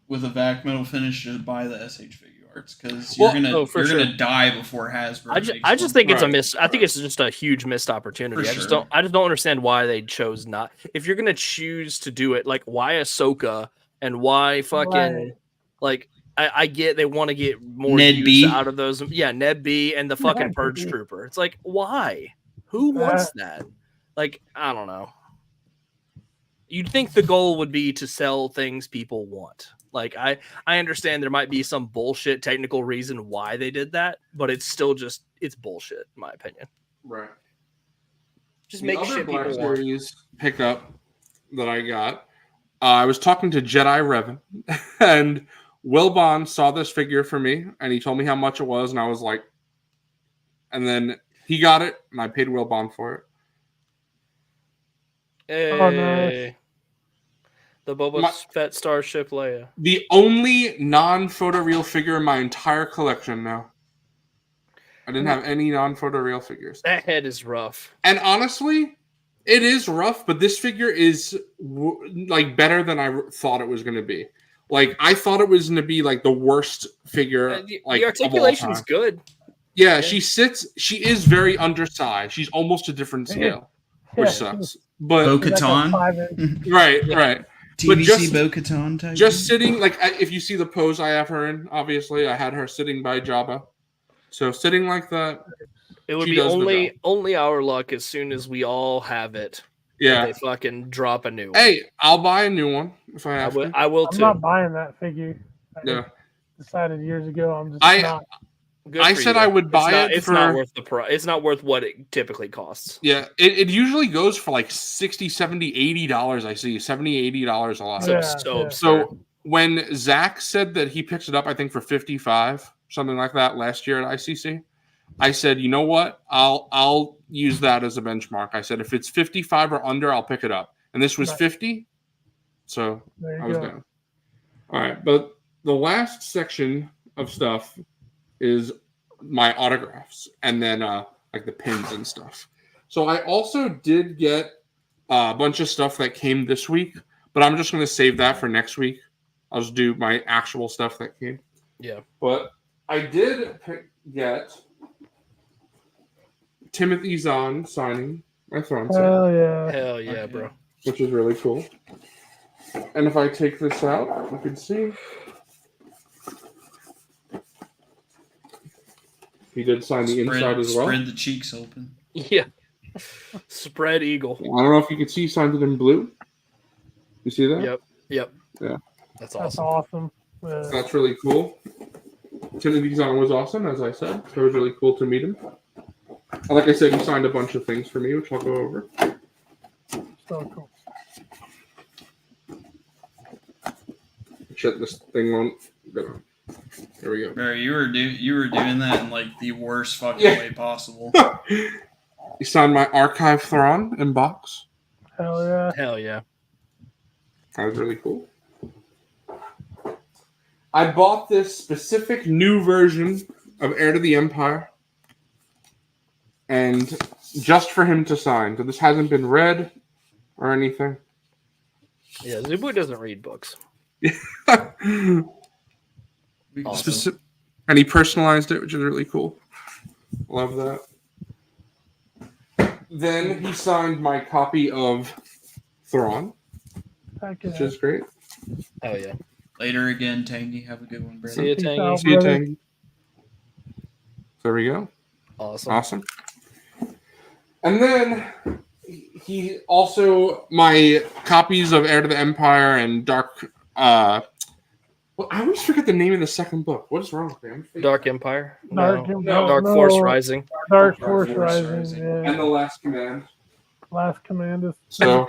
[SPEAKER 5] with a vac metal finish, just buy the SH figure arts because you're gonna die before Hasbro.
[SPEAKER 1] I just think it's a miss. I think it's just a huge missed opportunity. I just don't understand why they chose not. If you're gonna choose to do it, like why Ahsoka and why fucking like I get they want to get more
[SPEAKER 5] Ned
[SPEAKER 1] use
[SPEAKER 5] B
[SPEAKER 1] out of those. Yeah, Ned B and the fucking Purge Trooper. It's like why? Who wants that? Like I don't know. You'd think the goal would be to sell things people want. Like I understand there might be some bullshit technical reason why they did that, but it's still just it's bullshit in my opinion.
[SPEAKER 6] Right.
[SPEAKER 1] Just make shit people want.
[SPEAKER 6] Series pickup that I got. I was talking to Jedi Revan, and Wilbon saw this figure for me, and he told me how much it was, and I was like, and then he got it, and I paid Wilbon for it.
[SPEAKER 1] Hey. Oh, nice. The Boba Fett Starship Leia.
[SPEAKER 6] The only non-photoreal figure in my entire collection now. I didn't have any non-photoreal figures.
[SPEAKER 1] That head is rough.
[SPEAKER 6] And honestly, it is rough, but this figure is like better than I thought it was going to be. Like I thought it was going to be like the worst figure. Like
[SPEAKER 1] the articulation's good.
[SPEAKER 6] Yeah, she is very undersized. She's almost a different scale, which sucks. But
[SPEAKER 5] Bo-Katan,
[SPEAKER 6] right.
[SPEAKER 5] TVC Bo-Katan type.
[SPEAKER 6] Just sitting, like if you see the pose I have her in, obviously I had her sitting by Jabba. So sitting like that,
[SPEAKER 1] it would be only our luck as soon as we all have it.
[SPEAKER 6] Yeah,
[SPEAKER 1] they fucking drop a new one.
[SPEAKER 6] Hey, I'll buy a new one if I have to.
[SPEAKER 1] I will too.
[SPEAKER 7] I'm not buying that figure.
[SPEAKER 6] Yeah,
[SPEAKER 7] decided years ago. I'm just not.
[SPEAKER 6] I said I would buy it.
[SPEAKER 1] It's not worth the price. It's not worth what it typically costs.
[SPEAKER 6] Yeah, it usually goes for like $60, $70, $80. I see $70, $80 a lot.
[SPEAKER 1] Yeah,
[SPEAKER 6] so when Zach said that he picked it up, I think for $55, something like that, last year at ICC, I said, you know what? I'll use that as a benchmark. I said if it's 55 or under, I'll pick it up. And this was 50, so I was down. All right, but the last section of stuff is my autographs and then like the pins and stuff. So I also did get a bunch of stuff that came this week, but I'm just going to save that for next week. I'll just do my actual stuff that came.
[SPEAKER 1] Yeah.
[SPEAKER 6] But I did get Timothy Zahn signing my throne set.
[SPEAKER 1] Hell yeah, bro.
[SPEAKER 6] Which is really cool. And if I take this out, you can see he did sign the inside as well.
[SPEAKER 5] Spread the cheeks open.
[SPEAKER 1] Yeah. Spread eagle.
[SPEAKER 6] I don't know if you can see, he signed it in blue. You see that?
[SPEAKER 1] Yep. Yep.
[SPEAKER 6] Yeah.
[SPEAKER 1] That's awesome.
[SPEAKER 7] awesome.
[SPEAKER 6] That's really cool. Timothy-san was awesome, as I said. So it was really cool to meet him. Like I said, he signed a bunch of things for me, which I'll go over.
[SPEAKER 7] So cool.
[SPEAKER 6] Shit, this thing won't go on. There we go.
[SPEAKER 5] Barry, you were doing that in like the worst fucking way possible.
[SPEAKER 6] He signed my Archive Thrawn in box.
[SPEAKER 7] Hell yeah.
[SPEAKER 1] Hell yeah.
[SPEAKER 6] That was really cool. I bought this specific new version of Heir to the Empire, and just for him to sign. So this hasn't been read or anything.
[SPEAKER 1] Yeah, Zubu doesn't read books.
[SPEAKER 6] Awesome. And he personalized it, which is really cool. Love that. Then he signed my copy of Thrawn, which is great.
[SPEAKER 1] Oh yeah.
[SPEAKER 5] Later again, Tangy. Have a good one, Brandon.
[SPEAKER 1] See you, Tangy.
[SPEAKER 6] See you, Tangy. There we go.
[SPEAKER 1] Awesome.
[SPEAKER 6] And then he also my copies of Heir to the Empire and Dark. Well, I always forget the name of the second book. What is wrong with me?
[SPEAKER 1] Dark Empire.
[SPEAKER 7] Dark
[SPEAKER 1] Force Rising.
[SPEAKER 7] Dark Force Rising. Yeah.
[SPEAKER 6] And The Last Command.
[SPEAKER 7] Last Command is.
[SPEAKER 6] So.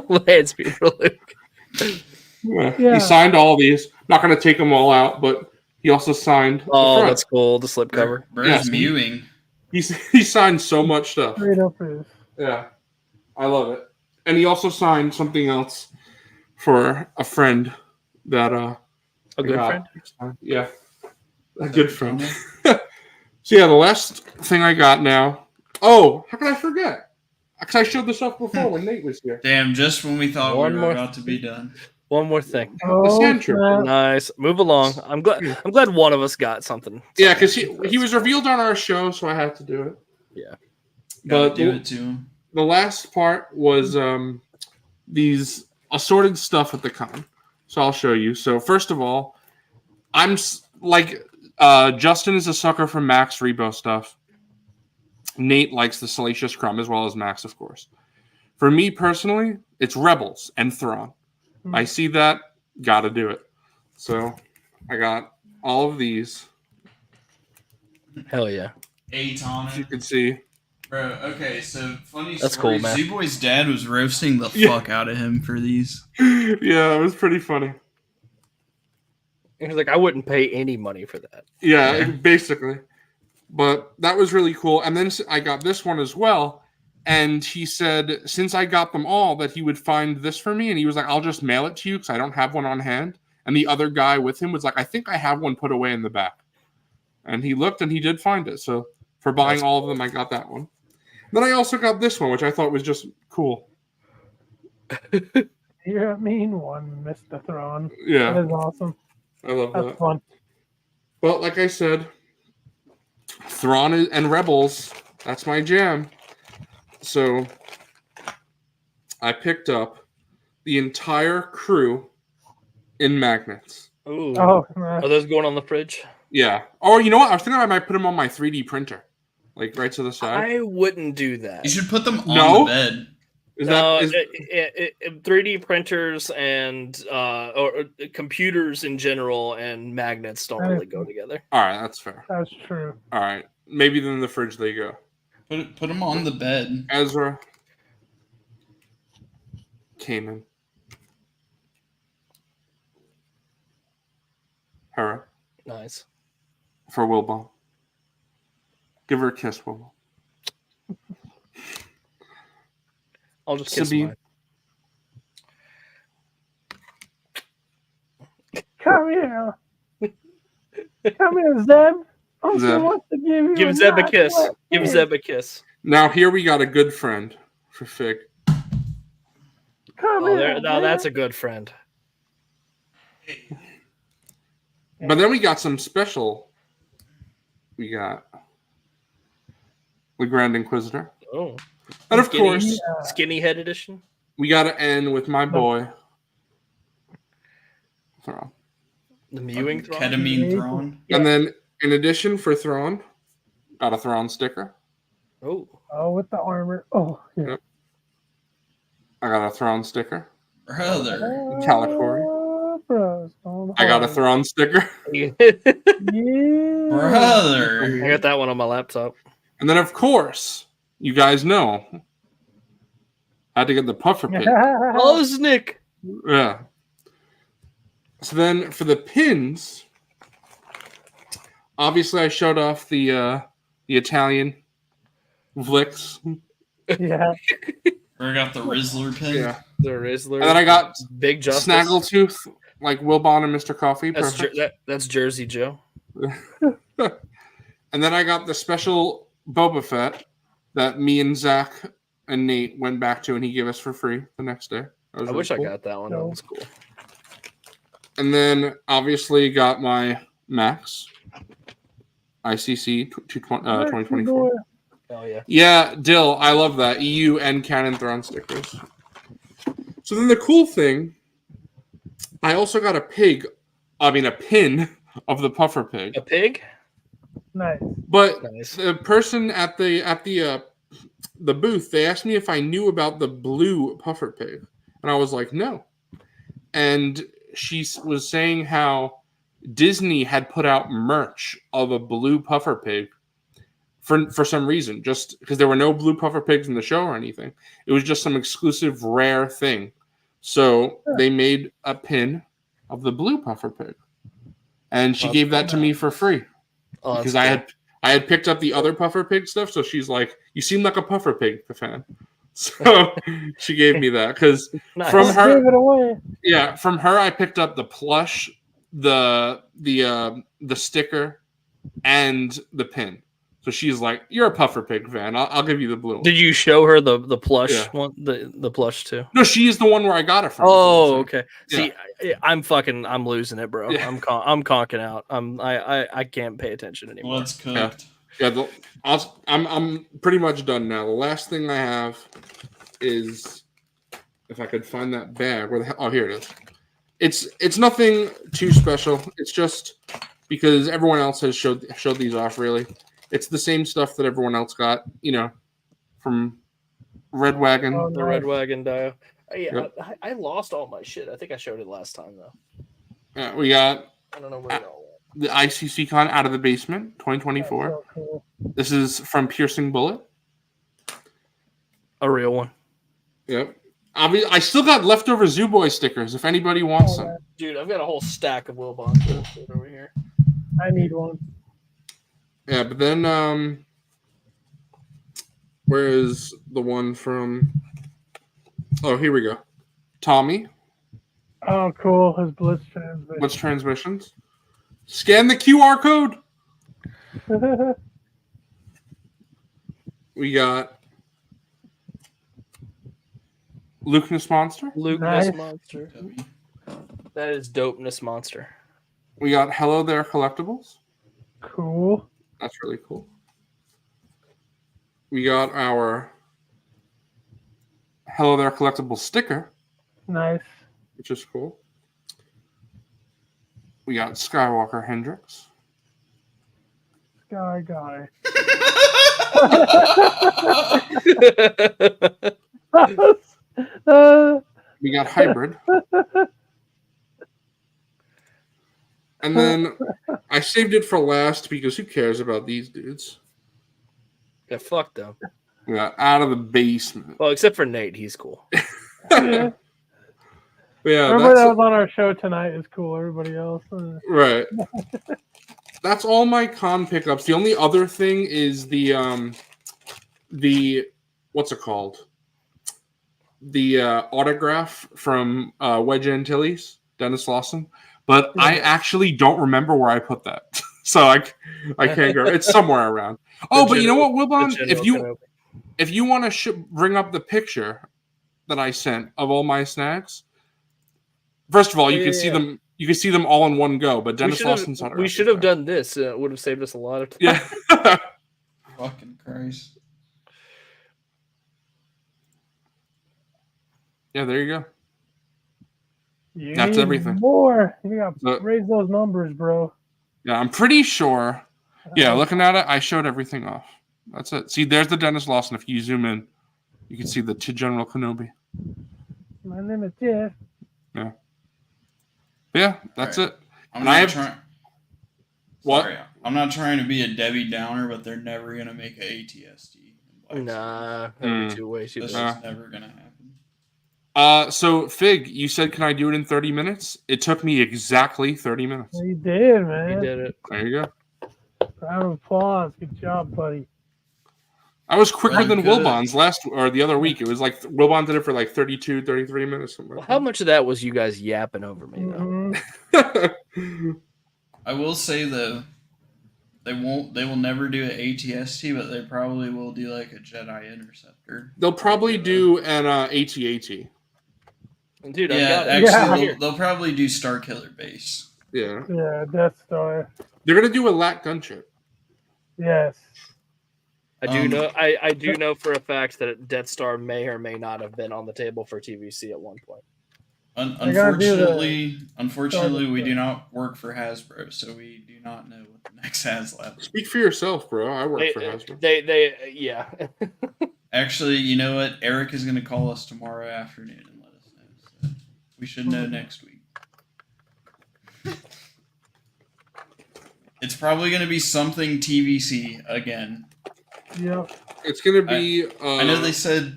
[SPEAKER 1] Lance Luke.
[SPEAKER 6] Yeah. He signed all these. Not going to take them all out, but he also signed.
[SPEAKER 1] Oh, that's cool. The slipcover.
[SPEAKER 5] Bird's mewing.
[SPEAKER 6] He signed so much stuff.
[SPEAKER 7] Straight up is.
[SPEAKER 6] Yeah, I love it. And he also signed something else for a friend that
[SPEAKER 1] a good friend.
[SPEAKER 6] Yeah, a good friend. So yeah, the last thing I got now. Oh, how could I forget? Because I showed this off before when Nate was here.
[SPEAKER 5] Damn, just when we thought we were about to be done.
[SPEAKER 1] One more thing.
[SPEAKER 6] The sand trooper.
[SPEAKER 1] Nice. Move along. I'm glad one of us got something.
[SPEAKER 6] Yeah, because he was revealed on our show, so I had to do it.
[SPEAKER 1] Yeah.
[SPEAKER 5] But do it to him.
[SPEAKER 6] The last part was these assorted stuff at the con. So I'll show you. So first of all, I'm like Justin is a sucker for Max Rebo stuff. Nate likes the Salacious Crumb as well as Max, of course. For me personally, it's Rebels and Thrawn. I see that, gotta do it. So I got all of these.
[SPEAKER 1] Hell yeah.
[SPEAKER 6] As you can see.
[SPEAKER 5] Bro, okay, so funny
[SPEAKER 1] That's
[SPEAKER 5] story.
[SPEAKER 1] cool, man.
[SPEAKER 5] Z-Boy's dad was roasting the fuck out of him for these.
[SPEAKER 6] Yeah, it was pretty funny.
[SPEAKER 1] He's like, I wouldn't pay any money for that.
[SPEAKER 6] Yeah, basically. But that was really cool. And then I got this one as well. And he said, since I got them all, that he would find this for me. And he was like, I'll just mail it to you because I don't have one on hand. And the other guy with him was like, I think I have one put away in the back. And he looked and he did find it. So for buying all of them, I got that one. Then I also got this one, which I thought was just cool.
[SPEAKER 7] You're a mean one, Mr. Thrawn.
[SPEAKER 6] Yeah.
[SPEAKER 7] That is awesome.
[SPEAKER 6] I love that.
[SPEAKER 7] That's fun.
[SPEAKER 6] But like I said, Thrawn and Rebels, that's my jam. So I picked up the entire crew in magnets.
[SPEAKER 1] Ooh.
[SPEAKER 7] Oh,
[SPEAKER 1] are those going on the fridge?
[SPEAKER 6] Yeah. Or you know what? I was thinking I might put them on my 3D printer, like right to the side.
[SPEAKER 1] I wouldn't do that.
[SPEAKER 5] You should put them on the bed.
[SPEAKER 1] No, 3D printers and or computers in general and magnets don't really go together.
[SPEAKER 6] All right, that's fair.
[SPEAKER 7] That's true.
[SPEAKER 6] All right, maybe then the fridge they go.
[SPEAKER 5] Put them on the bed.
[SPEAKER 6] Ezra, Kanan, Hera.
[SPEAKER 1] Nice.
[SPEAKER 6] For Wilbon. Give her a kiss, Wilbon.
[SPEAKER 1] I'll just kiss
[SPEAKER 6] Sabine.
[SPEAKER 1] mine.
[SPEAKER 7] Come here. Come here, Zeb.
[SPEAKER 6] Zeb.
[SPEAKER 7] Wants to
[SPEAKER 1] Give Zeb a kiss. Give Zeb a kiss.
[SPEAKER 6] Now here we got a good friend for Fig.
[SPEAKER 7] Come here.
[SPEAKER 1] Now that's a good friend.
[SPEAKER 6] But then we got some special. We got the Grand Inquisitor.
[SPEAKER 1] Oh.
[SPEAKER 6] And of course,
[SPEAKER 1] Skinny Head Edition.
[SPEAKER 6] we got to end with my boy, Thrawn.
[SPEAKER 1] The mewing Thrawn.
[SPEAKER 5] Ketamine Thrawn.
[SPEAKER 6] And then, in addition for Thrawn, got a Thrawn sticker.
[SPEAKER 1] Oh.
[SPEAKER 7] Oh, with the armor. Oh, yeah.
[SPEAKER 6] Yep. I got a Thrawn sticker.
[SPEAKER 5] Brother.
[SPEAKER 6] Calicory. I got a Thrawn sticker.
[SPEAKER 5] Brother.
[SPEAKER 1] I got that one on my laptop.
[SPEAKER 6] And then, of course, you guys know, I had to get the puffer pig.
[SPEAKER 1] Oh, Nick.
[SPEAKER 6] Yeah. So then for the pins, obviously I showed off the Italian Vlix.
[SPEAKER 7] Yeah.
[SPEAKER 5] I got the Rizzler pin.
[SPEAKER 6] Yeah.
[SPEAKER 1] The Rizzler.
[SPEAKER 6] And then I got
[SPEAKER 1] Big Justice.
[SPEAKER 6] Snaggletooth, like Wilbon and MrCawfee.
[SPEAKER 1] That's Jersey Joe.
[SPEAKER 6] And then I got the special Boba Fett that me and Zach and Nate went back to, and he gave us for free the next day.
[SPEAKER 1] I wish I got that one. That was cool.
[SPEAKER 6] And then obviously got my Max ICC 2024.
[SPEAKER 1] Oh yeah.
[SPEAKER 6] Yeah, Dill, I love that. EU and Canon Thrawn stickers. So then the cool thing, I also got a pin of the puffer pig.
[SPEAKER 1] A pig?
[SPEAKER 7] Nice.
[SPEAKER 6] But the person at the booth, they asked me if I knew about the blue puffer pig, and I was like, no. And she was saying how Disney had put out merch of a blue puffer pig for some reason, just because there were no blue puffer pigs in the show or anything. It was just some exclusive rare thing. So they made a pin of the blue puffer pig, and she gave that to me for free because I had picked up the other puffer pig stuff. So she's like, "You seem like a puffer pig fan." So she gave me that because from her,
[SPEAKER 7] gave it away.
[SPEAKER 6] Yeah, from her I picked up the plush, the sticker, and the pin. So she's like, "You're a puffer pig fan. I'll give you the blue one."
[SPEAKER 1] Did you show her the plush one, the plush too?
[SPEAKER 6] No, she's the one where I got it from.
[SPEAKER 1] Oh, okay.
[SPEAKER 6] Yeah.
[SPEAKER 1] See, I'm losing it, bro.
[SPEAKER 6] Yeah.
[SPEAKER 1] I'm conking out. I can't pay attention anymore.
[SPEAKER 5] Well, it's cooked.
[SPEAKER 6] Yeah, I'm pretty much done now. The last thing I have is, if I could find that bag. Where the hell? Oh, here it is. It's nothing too special. It's just because everyone else has showed these off. Really, it's the same stuff that everyone else got. From Red Wagon.
[SPEAKER 7] Oh,
[SPEAKER 1] The Red Wagon Dio.
[SPEAKER 6] Yep.
[SPEAKER 1] I lost all my shit. I think I showed it last time though.
[SPEAKER 6] Yeah, we got.
[SPEAKER 1] I don't know where it all went.
[SPEAKER 6] The ICCC Con Out of the Basement 2024.
[SPEAKER 7] So cool.
[SPEAKER 6] This is from Piercing Bullet.
[SPEAKER 1] A real one.
[SPEAKER 6] Yep. I still got leftover Zoo Boy stickers if anybody wants them.
[SPEAKER 1] Dude, I've got a whole stack of Wilbon over here.
[SPEAKER 7] I need one.
[SPEAKER 6] Yeah, but then where is the one from? Oh, here we go. Tommy.
[SPEAKER 7] Oh, cool. His Blitz transmission.
[SPEAKER 6] Blitz transmissions. Scan the QR code. We got Lukeness Monster.
[SPEAKER 1] Lukeness Monster. That is Dopeness Monster.
[SPEAKER 6] We got Hello There Collectibles.
[SPEAKER 7] Cool.
[SPEAKER 6] That's really cool. We got our Hello There Collectibles sticker.
[SPEAKER 7] Nice.
[SPEAKER 6] Which is cool. We got Skywalker Hendrix.
[SPEAKER 7] Sky guy.
[SPEAKER 6] We got Hybrid. And then I saved it for last because who cares about these dudes?
[SPEAKER 1] Yeah, fuck them.
[SPEAKER 6] We got Out of the Basement.
[SPEAKER 1] Well, except for Nate, he's cool.
[SPEAKER 7] Yeah.
[SPEAKER 6] Yeah,
[SPEAKER 7] Everybody that was on our show tonight is cool. Everybody else.
[SPEAKER 6] Right. That's all my con pickups. The only other thing is the what's it called? The autograph from Wedge Antilles, Dennis Lawson. But I actually don't remember where I put that. So I can't go. It's somewhere around. Oh, but you know what, Wilbon? If you want to bring up the picture that I sent of all my snacks, first of all, you can see them. You can see them all in one go. But Dennis Lawson's autograph.
[SPEAKER 1] We should have done this. It would have saved us a lot of time.
[SPEAKER 6] Yeah.
[SPEAKER 5] Fucking Christ.
[SPEAKER 6] Yeah, there you go.
[SPEAKER 7] You
[SPEAKER 6] That's
[SPEAKER 7] need
[SPEAKER 6] everything.
[SPEAKER 7] More. You got to raise those numbers, bro.
[SPEAKER 6] Yeah, I'm pretty sure. Yeah, looking at it, I showed everything off. That's it. See, there's the Dennis Lawson. If you zoom in, you can see the to General Kenobi.
[SPEAKER 7] My name is Jeff.
[SPEAKER 6] Yeah, that's it.
[SPEAKER 5] I'm not trying. What? Sorry, I'm not trying to be a Debbie Downer, but they're never gonna make an ATST.
[SPEAKER 1] Nah, that'd be too way too.
[SPEAKER 5] This is never gonna happen.
[SPEAKER 6] So Fig, you said, can I do it in 30 minutes? It took me exactly 30 minutes.
[SPEAKER 7] You did, man.
[SPEAKER 1] You did it.
[SPEAKER 6] There you go.
[SPEAKER 7] Round of applause. Good job, buddy.
[SPEAKER 6] I was quicker than Wilbon's the other week. It was like Wilbon did it for like 32, 33 minutes.
[SPEAKER 1] Well, how much of that was you guys yapping over me though?
[SPEAKER 7] Mm-hmm.
[SPEAKER 5] I will say though, they will never do an ATST, but they probably will do like a Jedi Interceptor.
[SPEAKER 6] They'll probably do an AT-AT.
[SPEAKER 1] Dude,
[SPEAKER 5] they'll probably do Starkiller Base.
[SPEAKER 6] Yeah.
[SPEAKER 7] Yeah, Death Star.
[SPEAKER 6] They're gonna do a LAT gunship.
[SPEAKER 7] Yes.
[SPEAKER 1] I do know. I do know for a fact that Death Star may or may not have been on the table for TVC at one point.
[SPEAKER 5] Unfortunately, we do not work for Hasbro, so we do not know what the next HasLab.
[SPEAKER 6] Speak for yourself, bro. I work for Hasbro.
[SPEAKER 1] Yeah.
[SPEAKER 5] Actually, you know what? Eric is going to call us tomorrow afternoon and let us know. So we should know next week. It's probably going to be something TVC again.
[SPEAKER 7] Yep.
[SPEAKER 6] It's going to be.
[SPEAKER 5] I know they said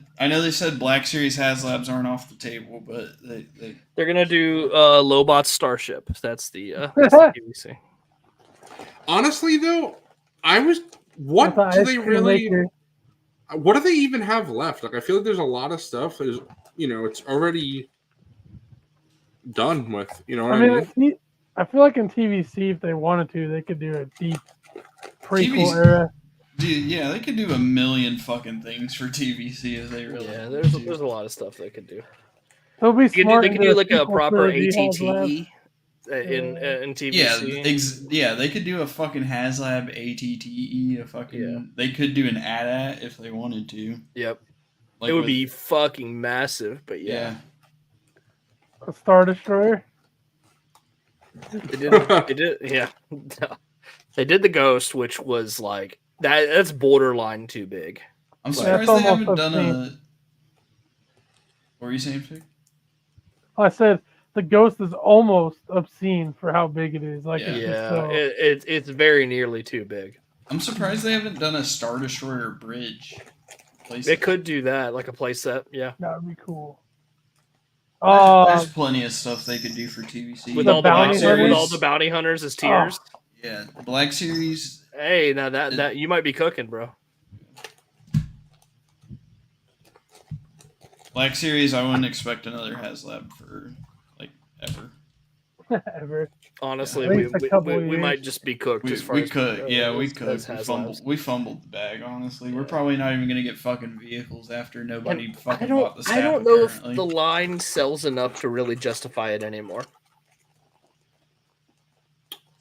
[SPEAKER 5] Black Series HasLabs aren't off the table, but
[SPEAKER 1] they're going to do Lobot Starship. That's the TVC.
[SPEAKER 6] Honestly, though, what do they really? What do they even have left? Like, I feel like there's a lot of stuff. There's, it's already done with. You know what I mean?
[SPEAKER 7] I feel like in TVC, if they wanted to, they could do a deep prequel era.
[SPEAKER 5] Dude, yeah, they could do a million fucking things for TVC if they really.
[SPEAKER 1] Yeah, there's a lot of stuff they could do.
[SPEAKER 7] They'll be smart.
[SPEAKER 1] They could do like a proper ATTE in TVC.
[SPEAKER 5] Yeah, they could do a fucking HasLab ATTE. They could do an AT-AT if they wanted to.
[SPEAKER 1] Yep. It would be fucking massive, but yeah.
[SPEAKER 7] A Star Destroyer.
[SPEAKER 1] They did, yeah. They did the Ghost, which was like that's borderline too big.
[SPEAKER 5] I'm surprised they haven't done a. What were you saying, Fig?
[SPEAKER 7] I said the Ghost is almost obscene for how big it is. Like,
[SPEAKER 1] it's very nearly too big.
[SPEAKER 5] I'm surprised they haven't done a Star Destroyer bridge.
[SPEAKER 1] They could do that, like a playset. Yeah,
[SPEAKER 7] that would be cool.
[SPEAKER 5] There's plenty of stuff they could do for TVC
[SPEAKER 1] with all the bounty hunters as tiers.
[SPEAKER 5] Yeah, Black Series.
[SPEAKER 1] Hey, now that you might be cooking, bro.
[SPEAKER 5] Black Series, I wouldn't expect another HasLab for like ever.
[SPEAKER 7] Ever.
[SPEAKER 1] Honestly, we might just be cooked.
[SPEAKER 5] We could. We fumbled the bag. Honestly, we're probably not even gonna get fucking vehicles after nobody fucking bought the staff.
[SPEAKER 1] I don't know if the line sells enough to really justify it anymore.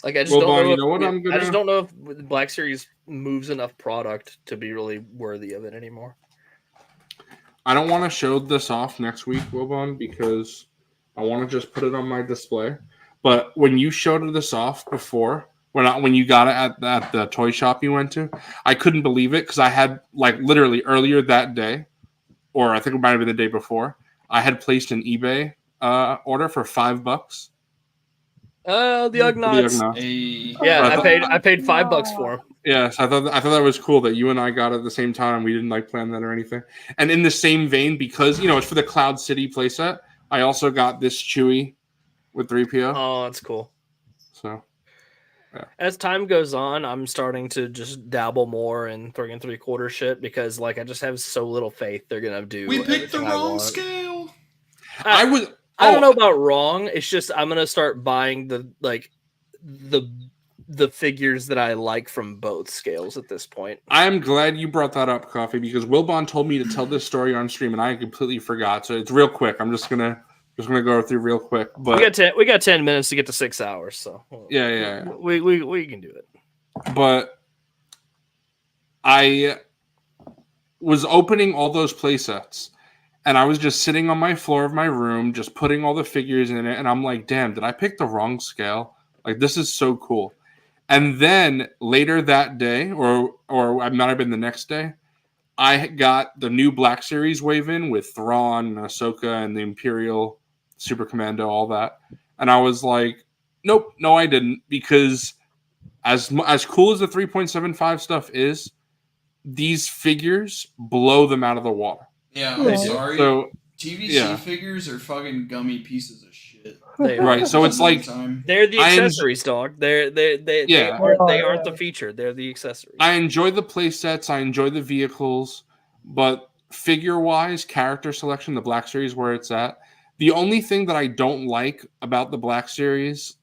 [SPEAKER 1] Like, I just don't know if Black Series moves enough product to be really worthy of it anymore.
[SPEAKER 6] I don't want to show this off next week, Wilbon, because I want to just put it on my display. But when you showed this off before, when you got it at the toy shop you went to, I couldn't believe it because I had, like, literally earlier that day, or I think it might have been the day before, I had placed an eBay order for $5.
[SPEAKER 1] The Ugnaughts. Yeah, I paid $5 for them.
[SPEAKER 6] Yes, I thought that was cool that you and I got it at the same time. We didn't like plan that or anything. And in the same vein, because it's for the Cloud City playset, I also got this Chewie with 3PO.
[SPEAKER 1] Oh, that's cool.
[SPEAKER 6] So, yeah.
[SPEAKER 1] As time goes on, I'm starting to just dabble more in 3 3/4 shit because, like, I just have so little faith they're gonna do.
[SPEAKER 5] We picked the wrong scale.
[SPEAKER 1] I don't know about wrong. It's just I'm gonna start buying the figures that I like from both scales at this point.
[SPEAKER 6] I'm glad you brought that up, Coffee, because Wilbon told me to tell this story on stream, and I completely forgot. So it's real quick. I'm just gonna go through real quick. But
[SPEAKER 1] we got 10 minutes to get to 6 hours, so
[SPEAKER 6] yeah.
[SPEAKER 1] We can do it.
[SPEAKER 6] But I was opening all those playsets. And I was just sitting on my floor of my room, just putting all the figures in it. And I'm like, damn, did I pick the wrong scale? Like, this is so cool. And then later that day, or it might have been the next day, I got the new Black Series wave in with Thrawn, Ahsoka, and the Imperial Super Commando, all that. And I was like, nope, no, I didn't. Because as cool as the 3.75 stuff is, these figures blow them out of the water.
[SPEAKER 5] Yeah, I'm sorry.
[SPEAKER 6] So,
[SPEAKER 5] TVC figures are fucking gummy pieces of shit.
[SPEAKER 6] Right, so it's like
[SPEAKER 1] they're the accessories, dog. They aren't the feature. They're the accessories.
[SPEAKER 6] I enjoy the play sets. I enjoy the vehicles, but figure wise, character selection, the Black Series where it's at. The only thing that I don't like about the Black Series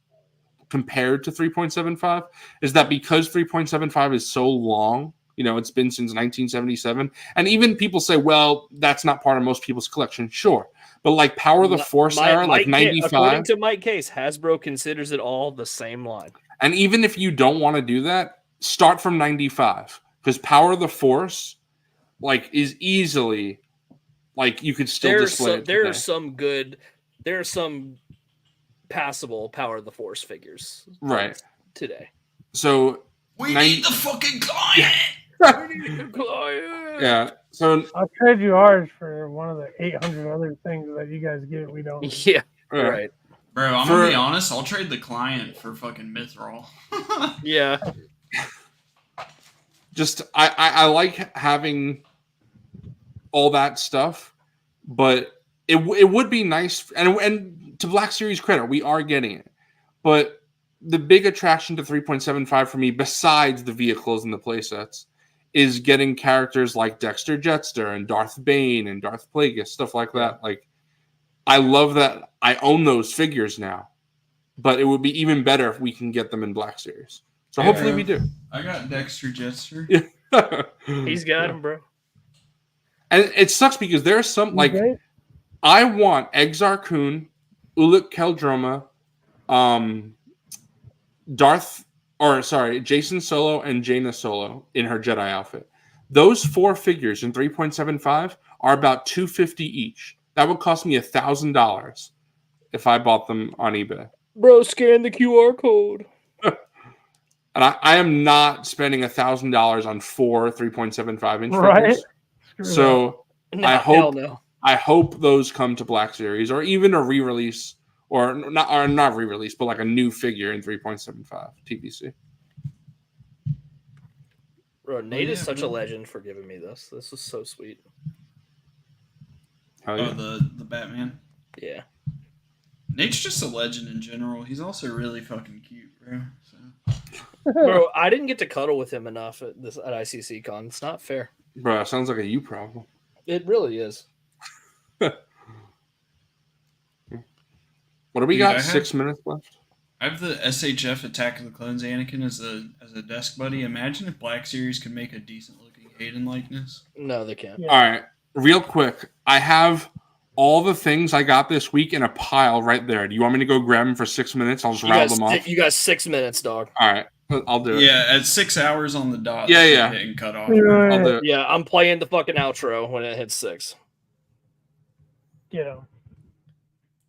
[SPEAKER 6] compared to 3.75 is that because 3.75 is so long, you know, it's been since 1977, and even people say, well, that's not part of most people's collection. Sure. But like Power of the Force era, like 95.
[SPEAKER 1] According to Mike Case, Hasbro considers it all the same line.
[SPEAKER 6] And even if you don't want to do that, start from 95. Because Power of the Force, like, is easily, like, you could still display it.
[SPEAKER 1] There are some passable Power of the Force figures.
[SPEAKER 6] Right.
[SPEAKER 1] Today.
[SPEAKER 6] So
[SPEAKER 5] we need the fucking client.
[SPEAKER 6] Yeah. So
[SPEAKER 7] I'll trade you ours for one of the 800 other things that you guys get. We don't.
[SPEAKER 1] Yeah. Right.
[SPEAKER 5] Bro, I'm gonna be honest. I'll trade the client for fucking Mithril.
[SPEAKER 1] Yeah.
[SPEAKER 6] Just I like having all that stuff, but it would be nice. And to Black Series credit, we are getting it, but the big attraction to 3.75 for me, besides the vehicles and the playsets, is getting characters like Dexter Jetster and Darth Bane and Darth Plagueis, stuff like that. Like, I love that I own those figures now, but it would be even better if we can get them in Black Series. So hopefully we do.
[SPEAKER 5] I got Dexter Jetster.
[SPEAKER 6] Yeah.
[SPEAKER 1] He's got him, bro.
[SPEAKER 6] And it sucks because there's some, like, I want Exar Kun, Ulic Keldroma, Jason Solo and Jaina Solo in her Jedi outfit. Those 4 figures in 3.75 are about $250 each. That would cost me $1,000 if I bought them on eBay.
[SPEAKER 1] Bro, scan the QR code.
[SPEAKER 6] And I am not spending $1,000 on 4 3.75 inch figures. So I hope those come to Black Series or even a re-release. Or not re-release, but like a new figure in 3.75 TVC.
[SPEAKER 1] Bro, Nate is such a legend for giving me this. This was so sweet.
[SPEAKER 6] Oh, yeah.
[SPEAKER 5] The Batman.
[SPEAKER 1] Yeah.
[SPEAKER 5] Nate's just a legend in general. He's also really fucking cute, bro. So.
[SPEAKER 1] Bro, I didn't get to cuddle with him enough at ICCC Con. It's not fair.
[SPEAKER 6] Bro, it sounds like a you problem.
[SPEAKER 1] It really is.
[SPEAKER 6] What do we got? 6 minutes left.
[SPEAKER 5] I have the SHF Attack of the Clones Anakin as a desk buddy. Imagine if Black Series could make a decent looking Hayden likeness.
[SPEAKER 1] No, they can't.
[SPEAKER 6] Yeah. All right, real quick. I have all the things I got this week in a pile right there. Do you want me to go grab them for 6 minutes? I'll just rattle them off.
[SPEAKER 1] You got 6 minutes, dog.
[SPEAKER 6] All right, I'll do it.
[SPEAKER 5] Yeah, at 6 hours on the dot.
[SPEAKER 6] Yeah.
[SPEAKER 5] Hitting cut off.
[SPEAKER 6] I'll do it.
[SPEAKER 1] Yeah, I'm playing the fucking outro when it hits 6.
[SPEAKER 7] Yeah.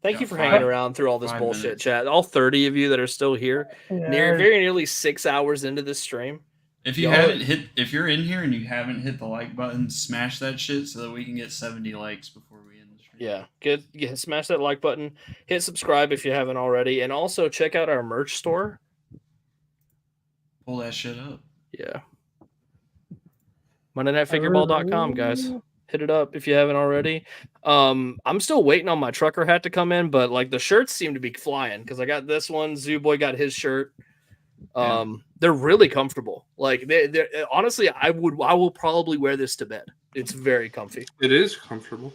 [SPEAKER 1] Thank you for hanging around through all this bullshit, chat. All 30 of you that are still here, very nearly 6 hours into this stream.
[SPEAKER 5] If you're in here and you haven't hit the like button, smash that shit so that we can get 70 likes before we end the stream.
[SPEAKER 1] Yeah, smash that like button, hit subscribe if you haven't already, and also check out our merch store.
[SPEAKER 5] Pull that shit up.
[SPEAKER 1] Yeah. MondayNightFigureball.com, guys. Hit it up if you haven't already. I'm still waiting on my trucker hat to come in, but like the shirts seem to be flying because I got this one. Zoo Boy got his shirt. They're really comfortable. Like they honestly, I will probably wear this to bed. It's very comfy.
[SPEAKER 6] It is comfortable.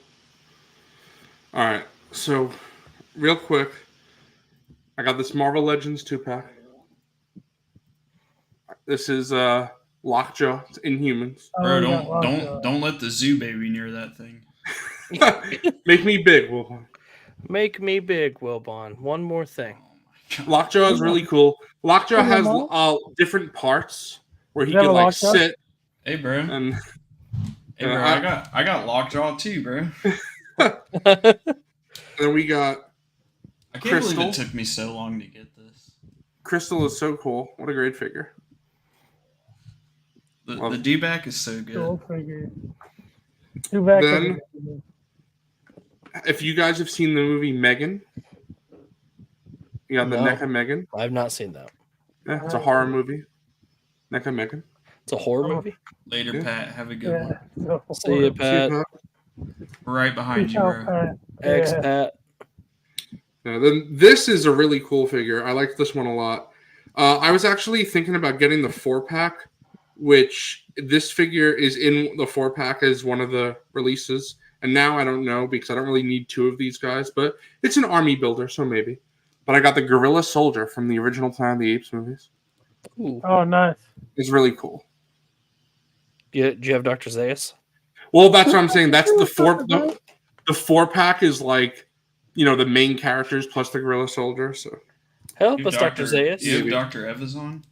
[SPEAKER 6] All right, so real quick, I got this Marvel Legends 2-pack. This is Lockjaw. It's Inhumans.
[SPEAKER 5] Bro, don't let the zoo baby near that thing.
[SPEAKER 6] Make me big, Wilbon.
[SPEAKER 1] Make me big, Wilbon. One more thing.
[SPEAKER 6] Lockjaw is really cool. Lockjaw has different parts where he can like sit.
[SPEAKER 5] Hey, bro.
[SPEAKER 6] And
[SPEAKER 5] hey, bro, I got Lockjaw too, bro.
[SPEAKER 6] Then we got.
[SPEAKER 5] I can't believe it took me so long to get this.
[SPEAKER 6] Crystal is so cool. What a great figure.
[SPEAKER 5] The D-back is so good.
[SPEAKER 7] Cool figure. D-back
[SPEAKER 6] then, if you guys have seen the movie Megan, you got the NECA Megan.
[SPEAKER 1] I've not seen that.
[SPEAKER 6] Yeah, it's a horror movie. NECA Megan.
[SPEAKER 1] It's a horror movie.
[SPEAKER 5] Later, Pat. Have a good
[SPEAKER 7] one.
[SPEAKER 1] See you, Pat.
[SPEAKER 5] We're right behind you, bro.
[SPEAKER 1] X Pat.
[SPEAKER 6] Yeah, then this is a really cool figure. I like this one a lot. I was actually thinking about getting the 4-pack, which this figure is in the 4-pack as one of the releases. And now I don't know because I don't really need 2 of these guys, but it's an army builder, so maybe. But I got the Gorilla Soldier from the original Planet of the Apes movies.
[SPEAKER 1] Ooh.
[SPEAKER 7] Oh, nice.
[SPEAKER 6] It's really cool.
[SPEAKER 1] Do you have Dr. Zaius?
[SPEAKER 6] Well, that's what I'm saying. That's the 4-pack is like, you know, the main characters plus the Gorilla Soldier. So
[SPEAKER 1] help us, Dr. Zaius.
[SPEAKER 5] You have Dr. Evazon?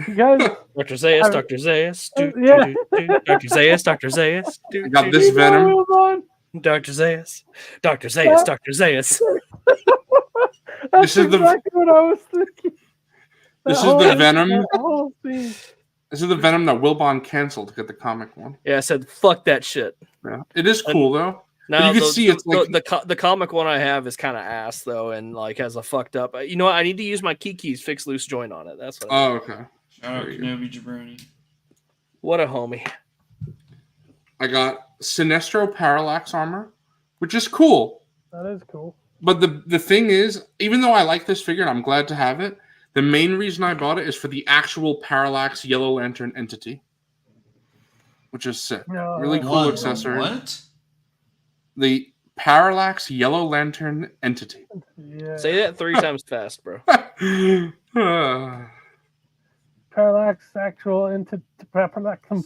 [SPEAKER 7] You guys,
[SPEAKER 1] Dr. Zaius, Dr. Zaius.
[SPEAKER 7] Yeah.
[SPEAKER 1] Dr. Zaius, Dr. Zaius.
[SPEAKER 6] I got this Venom.
[SPEAKER 1] Dr. Zaius. Dr. Zaius, Dr. Zaius.
[SPEAKER 7] That's exactly what I was thinking.
[SPEAKER 6] This is the Venom. This is the Venom that Wilbon canceled to get the comic one.
[SPEAKER 1] Yeah, I said fuck that shit.
[SPEAKER 6] Yeah, it is cool though.
[SPEAKER 1] Now
[SPEAKER 6] you can see it's like
[SPEAKER 1] the comic one I have is kind of ass though, and like has a fucked up. You know what? I need to use my Kiki's fix loose joint on it. That's what.
[SPEAKER 6] Okay.
[SPEAKER 5] Shout out Kenobi Jabroni.
[SPEAKER 1] What a homie.
[SPEAKER 6] I got Sinestro Parallax armor, which is cool.
[SPEAKER 7] That is cool.
[SPEAKER 6] But the thing is, even though I like this figure and I'm glad to have it, the main reason I bought it is for the actual Parallax Yellow Lantern entity, which is sick. Really cool accessory.
[SPEAKER 5] What?
[SPEAKER 6] The Parallax Yellow Lantern entity.
[SPEAKER 7] Yeah.
[SPEAKER 1] Say that 3 times fast, bro.
[SPEAKER 7] Parallax actual entity.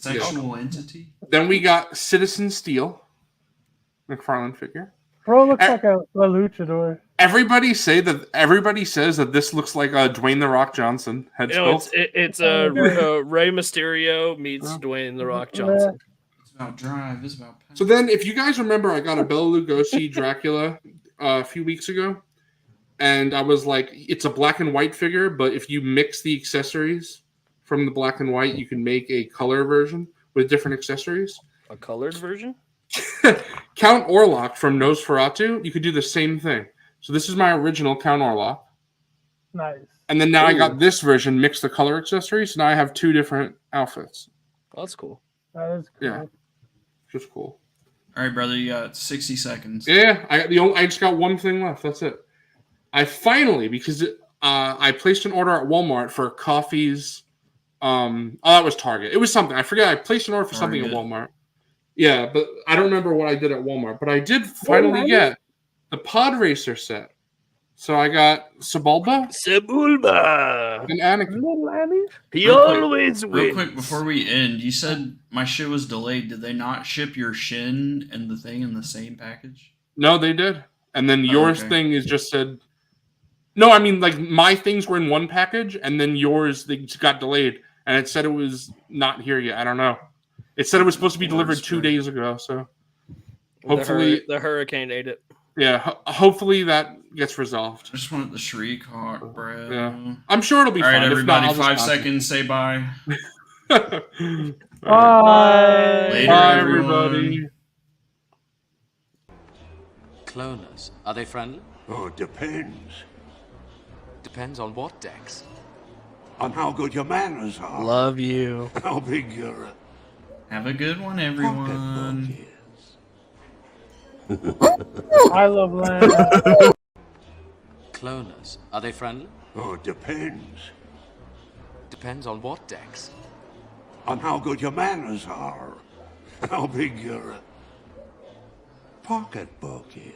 [SPEAKER 5] Sexual entity.
[SPEAKER 6] Then we got Citizen Steel, McFarlane figure.
[SPEAKER 7] Bro looks like a luchador.
[SPEAKER 6] Everybody says that this looks like a Dwayne the Rock Johnson head sculpt.
[SPEAKER 1] It's Rey Mysterio meets Dwayne the Rock Johnson.
[SPEAKER 5] It's about drive. It's about passion.
[SPEAKER 6] So then, if you guys remember, I got a Bela Lugosi Dracula a few weeks ago, and I was like, it's a black and white figure, but if you mix the accessories from the black and white, you can make a color version with different accessories.
[SPEAKER 1] A colored version?
[SPEAKER 6] Count Orlok from Nosferatu, you could do the same thing. So this is my original Count Orlok.
[SPEAKER 7] Nice.
[SPEAKER 6] And then now I got this version, mix the color accessories. So now I have 2 different outfits.
[SPEAKER 1] Well, that's cool.
[SPEAKER 7] That is cool.
[SPEAKER 6] Yeah, just cool.
[SPEAKER 5] All right, brother, you got 60 seconds.
[SPEAKER 6] Yeah, I just got one thing left. That's it. I finally, because I placed an order at Walmart for coffees. That was Target. It was something. I forget. I placed an order for something at Walmart. Yeah, but I don't remember what I did at Walmart. But I did finally get the Pod Racer set. So I got Sebulba, and Anakin.
[SPEAKER 1] He always wins.
[SPEAKER 5] Real quick, before we end, you said my shit was delayed. Did they not ship your Shin and the thing in the same package?
[SPEAKER 6] No, they did. And then yours thing is just said... No, I mean, like, my things were in one package, and then yours got delayed. And it said it was not here yet. I don't know. It said it was supposed to be delivered 2 days ago, so... Hopefully...
[SPEAKER 1] The hurricane ate it.
[SPEAKER 6] Yeah, hopefully that gets resolved.
[SPEAKER 5] I just wanted the Shriek Hawk, bro.
[SPEAKER 6] Yeah. I'm sure it'll be fine.
[SPEAKER 5] All right, everybody,
[SPEAKER 6] if not,
[SPEAKER 5] 5 seconds, say bye.
[SPEAKER 7] Bye.
[SPEAKER 5] Later,
[SPEAKER 6] bye,
[SPEAKER 5] everybody.
[SPEAKER 12] Cloners, are they friendly?
[SPEAKER 2] Oh, it depends.
[SPEAKER 12] Depends on what, Dex?
[SPEAKER 2] On how good your manners are.
[SPEAKER 1] Love you.
[SPEAKER 2] How big your
[SPEAKER 5] Have a good one, everyone.
[SPEAKER 2] pocketbook is.
[SPEAKER 7] I love land.
[SPEAKER 12] Cloners, are they friendly?
[SPEAKER 2] Oh, it depends.
[SPEAKER 12] Depends on what, Dex?
[SPEAKER 2] On how good your manners are. How big your pocketbook is.